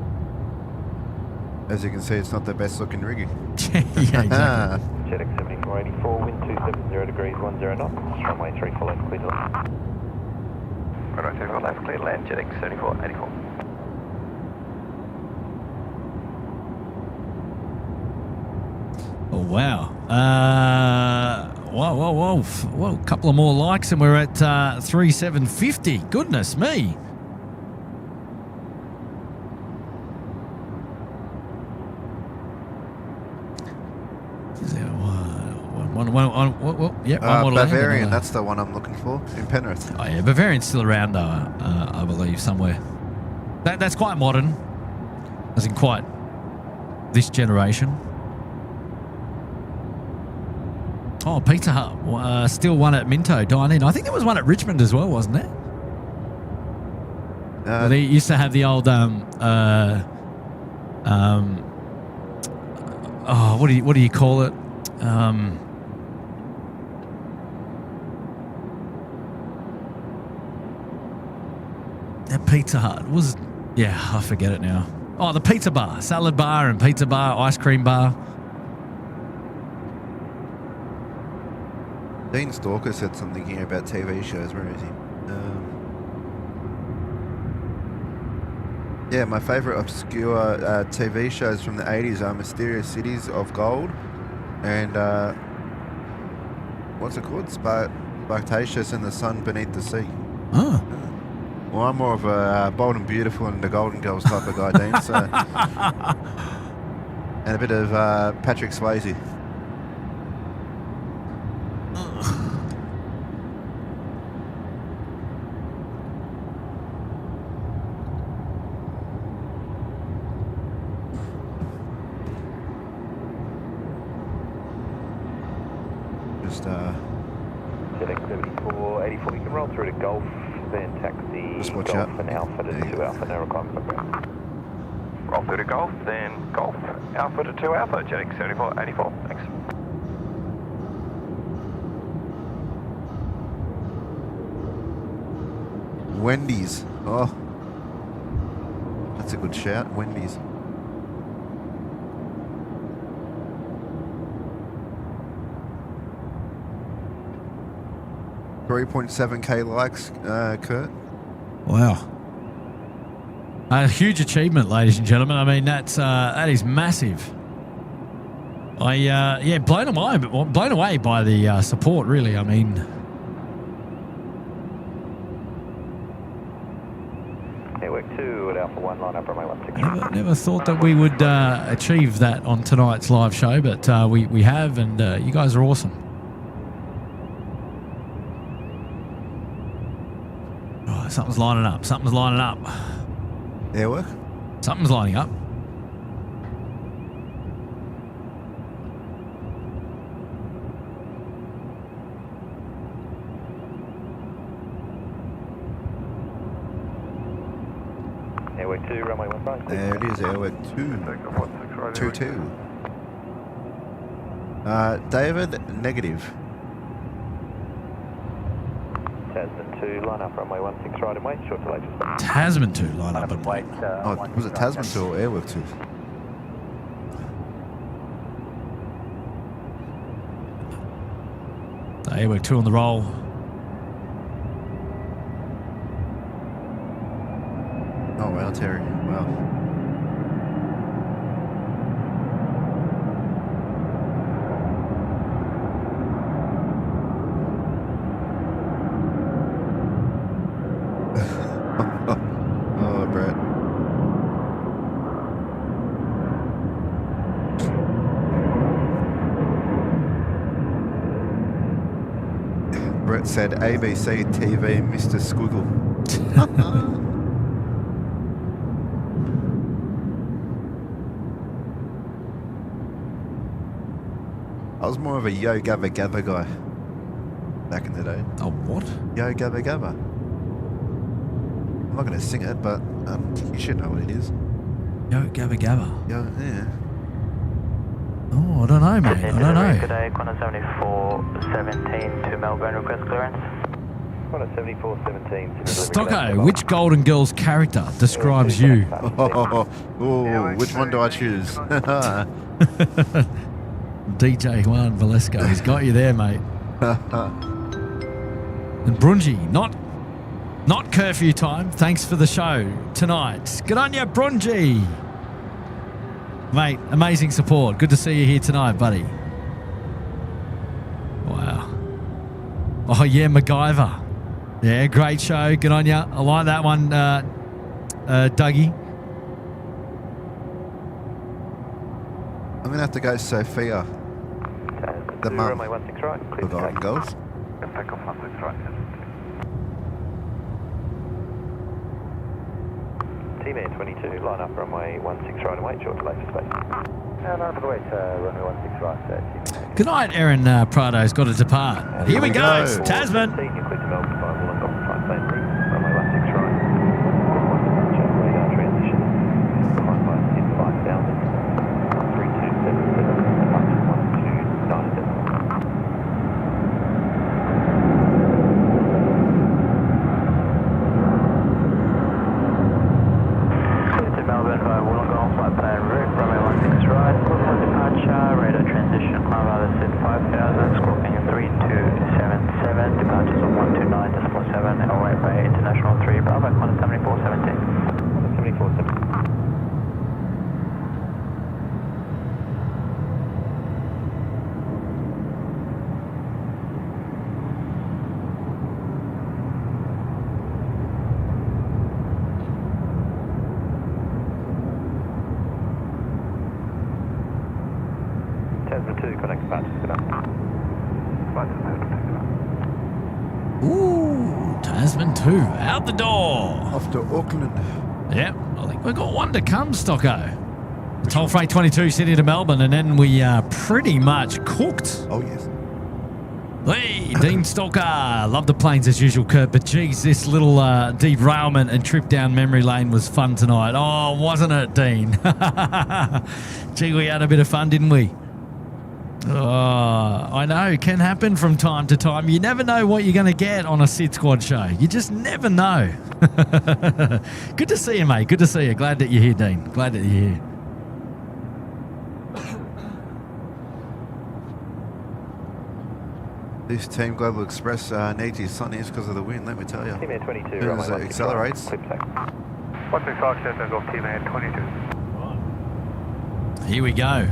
As you can see, it's not the best looking rigging.
Yeah, exactly.
JetX 7484, wind 270 degrees, 10 knots, runway 34 left, clear to land.
Runway 34 left, clear to land, JetX 7484.
Oh, wow. Whoa. A couple of more likes and we're at 3750. Goodness me. One
Bavarian, that's the one I'm looking for in Penrith.
Oh yeah, Bavarian's still around, I believe, somewhere. That's quite modern, as in quite this generation. Oh, Pizza Hut, still one at Minto, dine in. I think there was one at Richmond as well, wasn't there? Well, they used to have the old what do you call it? That Pizza Hut was, I forget it now. Oh, the pizza bar, salad bar and pizza bar, ice cream bar.
Dean Stalker said something here about TV shows. Where is he? Yeah, my favourite obscure TV shows from the 80s are Mysterious Cities of Gold and what's it called? Spartacus and the Sun Beneath the Sea.
Oh.
Well, I'm more of a Bold and Beautiful and the Golden Girls type of guy, Dean. So, and a bit of Patrick Swayze.
74, 84, you can roll through to Golf, then taxi
Just watch
Golf
out.
and Alpha to
There you
2
go.
Alpha, no requirement for ground. Roll through to Golf, then Golf, Alpha to 2 Alpha, jetting 74, 84, thanks.
Wendy's. Oh. That's a good shout. Wendy's. $3.7K likes, Kurt.
Wow. A huge achievement, ladies and gentlemen. I mean, that is massive. Blown away by the support, really. I mean,
Airwork 2 at Alpha 1, line up runway 16.
never thought that we would achieve that on tonight's live show, but we have, and you guys are awesome. Oh, something's lining up. Something's lining up.
Airwork?
Something's lining up.
Airwork 2, runway 15.
There it is, Airwork 2. 2-2. David, negative.
Tasman 2, line up runway 16, right and wait, short to latest.
Tasman 2 line up.
and wait.
Oh, was it Tasman 2 or Airwork 2?
Airwork 2 on the roll.
Oh, wow, Terry. Wow. Oh, Brett. Brett said ABC TV, Mr. Squiggle. I was more of a Yo Gabba Gabba guy back in the day.
Oh, what?
Yo Gabba Gabba. I'm not going to sing it, but you should know what it is.
Yo, Gabba Gabba.
Yo, yeah.
Oh, I don't know, mate. I don't know.
Today, Qantas 7417 to Melbourne, request clearance.
Qantas 7417.
Stocko, which Golden Girls character describes you?
Oh, which one do I choose?
DJ Juan Valesco. He's got you there, mate. And Brunji, not curfew time. Thanks for the show tonight. Good on you, Brunji. Mate, amazing support. Good to see you here tonight, buddy. Wow. Oh, yeah, MacGyver. Yeah, great show. Good on you. I like that one, Dougie.
I'm going to have to go Sophia. The mum.
Runway 16 right, clear
The
to
Golden
take.
Girls.
Takeoff 16 right. T-Man 22, line up runway 16 right and wait, short to latest space. Line up the way to runway 16 right, T-Man.
Good night, Aaron Prado's got to depart. Here we go.
go.
Tasman.
You're clear to Melbourne by Wollongong, flight plane route, runway 16 right. Radar transition. Climb by 5000. 3277, departure 1297.
Melbourne by Wollongong, flight plan route, runway 16 right, Wollongong departure, radar transition, climb over SID 5000, squawking 3277, departures on 129.7, LA Bay International 3, Bravo, Qantas 7417.
7417. Tasman 2, connect departures, good night.
Ooh, Tasman 2 out the door.
Off to Auckland.
Yep, I think we've got one to come, Stocko. The toll freight 22 Sydney to Melbourne, and then we are pretty much cooked.
Oh, yes.
Hey, Dean Stalker. Love the planes as usual, Kurt. But geez, this little derailment and trip down memory lane was fun tonight. Oh, wasn't it, Dean? Gee, we had a bit of fun, didn't we? Oh, I know. It can happen from time to time. You never know what you're going to get on a SydSquad show. You just never know. Good to see you, mate. Good to see you. Glad that you're here, Dean. Glad that you're here.
This Team Global Express needs his sunnies because of the wind, let me tell you.
Team Air 22,
As
runway
it accelerates.
Clip tech.
135 Centre, Golf Team Air 22.
Here we go.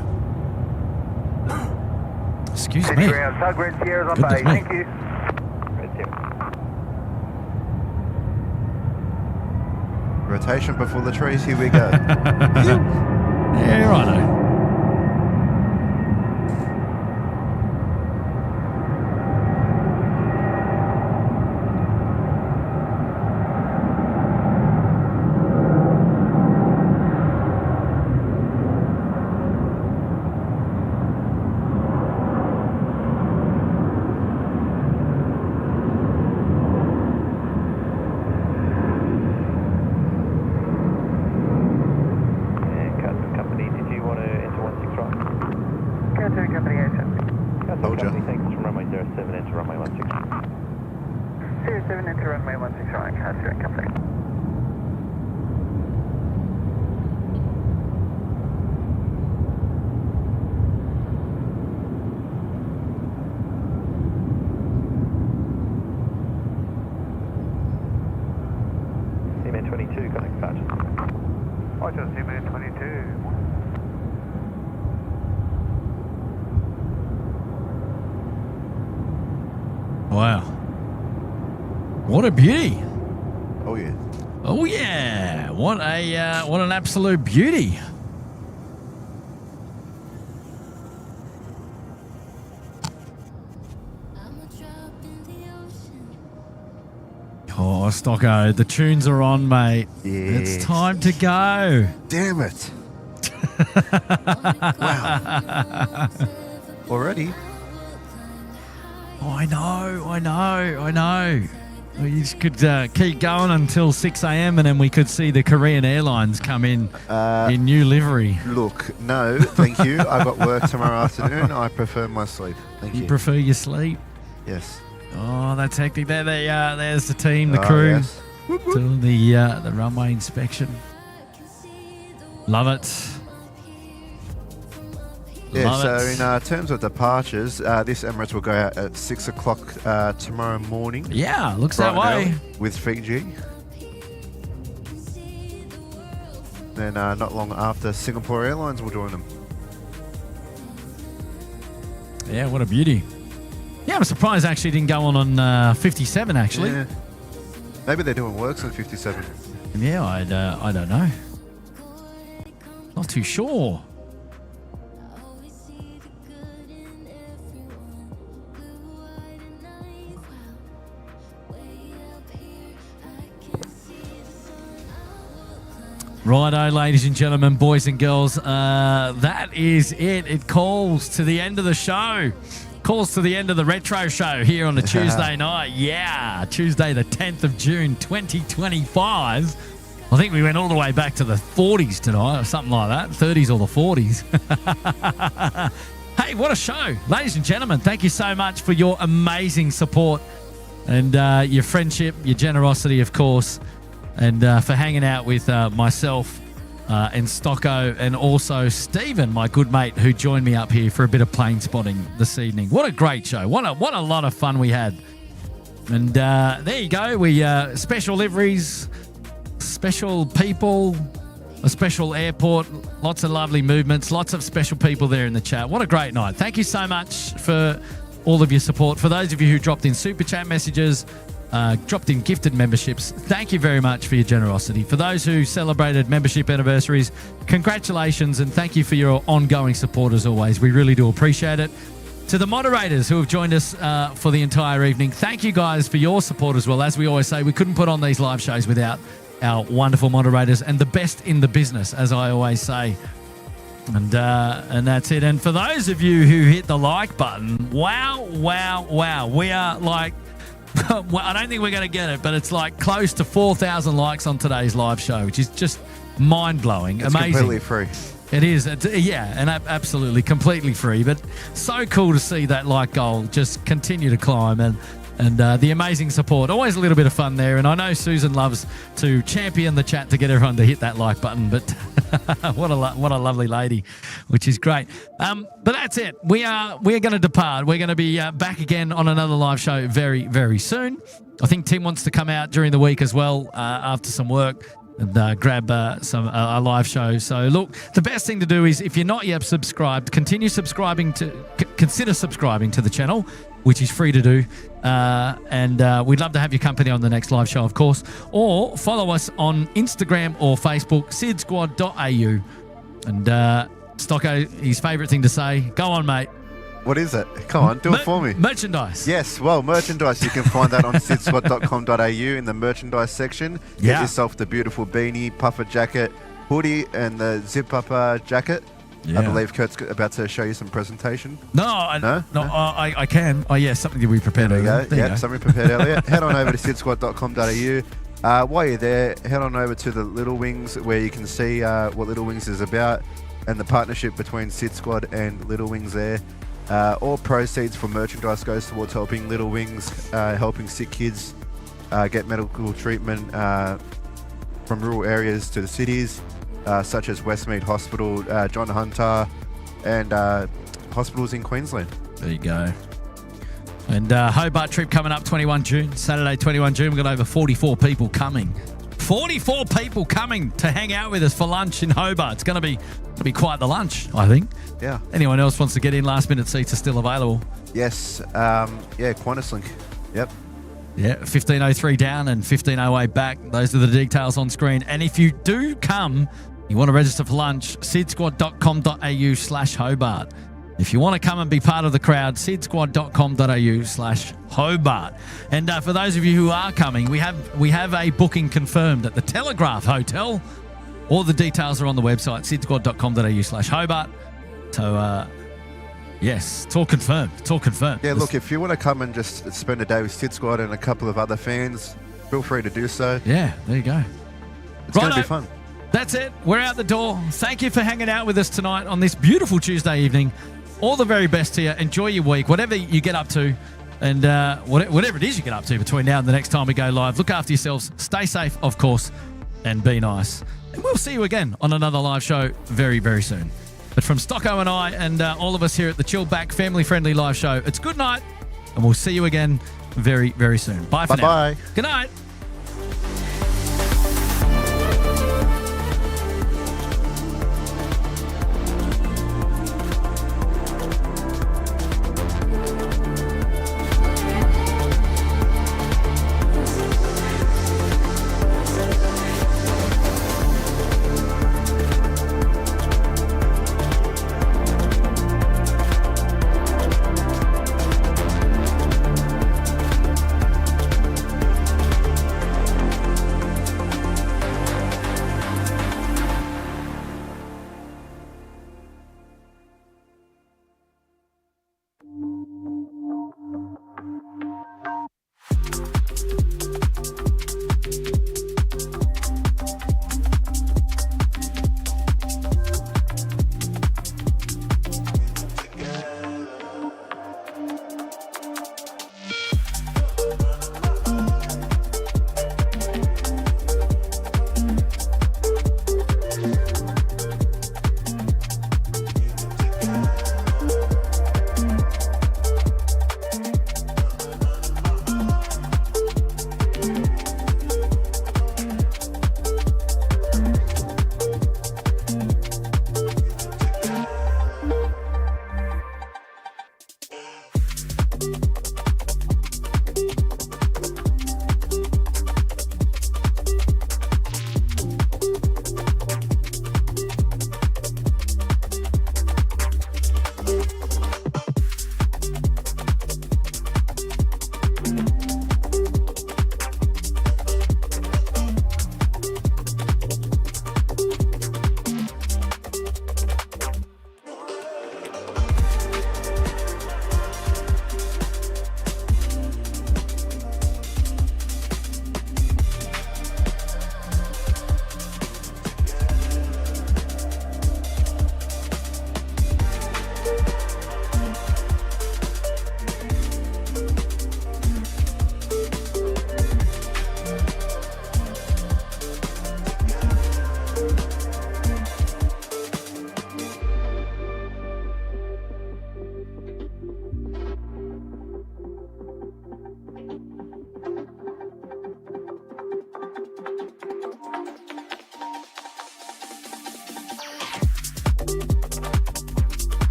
Excuse me.
Ground, Tug Red Sierra's on
Goodness
base.
me.
Thank you.
Red Sierra.
Rotation before the trees, here we go.
Yeah, righto.
Told ya.
Company, thanks from runway 07 into runway 16.
07 into runway 16 right, Curfew company.
Team Air 22, connect departure.
Roger, Team Air 22.
Wow. What a beauty.
Oh, yeah.
Oh, yeah. What an absolute beauty. Oh, Stocko, the tunes are on, mate.
Yes.
It's time to go.
Damn it. Wow. Already?
Oh, I know. We just could keep going until 6 a.m. and then we could see the Korean Airlines come in new livery.
Look, no, thank you. I've got work tomorrow afternoon. I prefer my sleep. Thank you.
You prefer your sleep?
Yes.
Oh, that's hectic. There they are. There's the team, the
Oh,
crew,
yes.
doing the runway inspection. Love it.
Yeah,
Love
so
it.
in terms of departures, this Emirates will go out at 6 o'clock tomorrow morning.
Yeah, looks
bright
that way.
and early, with Fiji. Then not long after, Singapore Airlines will join them.
Yeah, what a beauty. Yeah, I'm surprised actually didn't go on 57 actually.
Yeah. Maybe they're doing works on 57.
Yeah, I don't know. Not too sure. Righto, ladies and gentlemen, boys and girls, that is it. It calls to the end of the show. Calls to the end of the retro show here on a Tuesday night. Yeah, Tuesday the 10th of June, 2025. I think we went all the way back to the 40s tonight or something like that, 30s or the 40s. Hey, what a show. Ladies and gentlemen, thank you so much for your amazing support and your friendship, your generosity, of course, and for hanging out with myself and Stocko and also Stephen, my good mate, who joined me up here for a bit of plane spotting this evening. What a great show. What a lot of fun we had. And there you go. We special liveries, special people, a special airport, lots of lovely movements, lots of special people there in the chat. What a great night. Thank you so much for all of your support. For those of you who dropped in super chat messages, dropped in gifted memberships, thank you very much for your generosity. For those who celebrated membership anniversaries, congratulations and thank you for your ongoing support as always. We really do appreciate it. To the moderators who have joined us for the entire evening, thank you guys for your support as well. As we always say, we couldn't put on these live shows without our wonderful moderators and the best in the business, as I always say. And that's it. And for those of you who hit the like button, wow. We are like, well, I don't think we're going to get it, but it's like close to 4,000 likes on today's live show, which is just mind-blowing.
It's
amazing.
completely free.
It is. And absolutely completely free. But so cool to see that like goal just continue to climb and the amazing support. Always a little bit of fun there. And I know Susan loves to champion the chat to get everyone to hit that like button. But what a lovely lady, which is great. But that's it. We're going to depart. We're going to be back again on another live show very, very soon. I think Tim wants to come out during the week as well after some work and grab a live show. So look, the best thing to do is if you're not yet subscribed, consider subscribing to the channel, which is free to do. And we'd love to have your company on the next live show, of course. Or follow us on Instagram or Facebook, SydSquad.au. And Stocko, his favourite thing to say. Go on, mate.
What is it? Come on, do it for me.
Merchandise.
Yes, well, merchandise. You can find that on SydSquad.com.au in the merchandise section. Get yourself the beautiful beanie, puffer jacket, hoodie, and the zip-up jacket. Yeah. I believe Kurt's about to show you some presentation.
I can. Oh, yeah, something that we prepared earlier.
There you go. Something prepared earlier. Head on over to SydSquad.com.au. While you're there, head on over to the Little Wings where you can see what Little Wings is about and the partnership between SydSquad and Little Wings there. All proceeds from merchandise goes towards helping Little Wings, helping sick kids get medical treatment from rural areas to the cities, such as Westmead Hospital, John Hunter, and hospitals in Queensland.
There you go. And Hobart trip coming up 21 June, Saturday 21 June. We've got over 44 people coming. 44 people coming to hang out with us for lunch in Hobart. It's going to be quite the lunch, I think.
Yeah.
Anyone else wants to get in? Last minute seats are still available.
Yes. Qantas Link. Yep.
Yeah, 1503 down and 1508 back. Those are the details on screen. And if you do come, you want to register for lunch, sydsquad.com.au/Hobart. If you want to come and be part of the crowd, sydsquad.com.au/Hobart. And for those of you who are coming, we have a booking confirmed at the Telegraph Hotel. All the details are on the website, sydsquad.com.au/Hobart. So, yes, it's all confirmed. It's all confirmed.
Yeah, look, if you want to come and just spend a day with Sid Squad and a couple of other fans, feel free to do so.
Yeah, there you go.
It's going to be fun.
That's it. We're out the door. Thank you for hanging out with us tonight on this beautiful Tuesday evening. All the very best to you. Enjoy your week, whatever you get up to, and whatever it is you get up to between now and the next time we go live. Look after yourselves. Stay safe, of course, and be nice. And we'll see you again on another live show very, very soon. But from Stocko and I and all of us here at the Chill Back family-friendly live show, it's good night, and we'll see you again very, very soon. Bye for now.
Bye-bye.
Good night.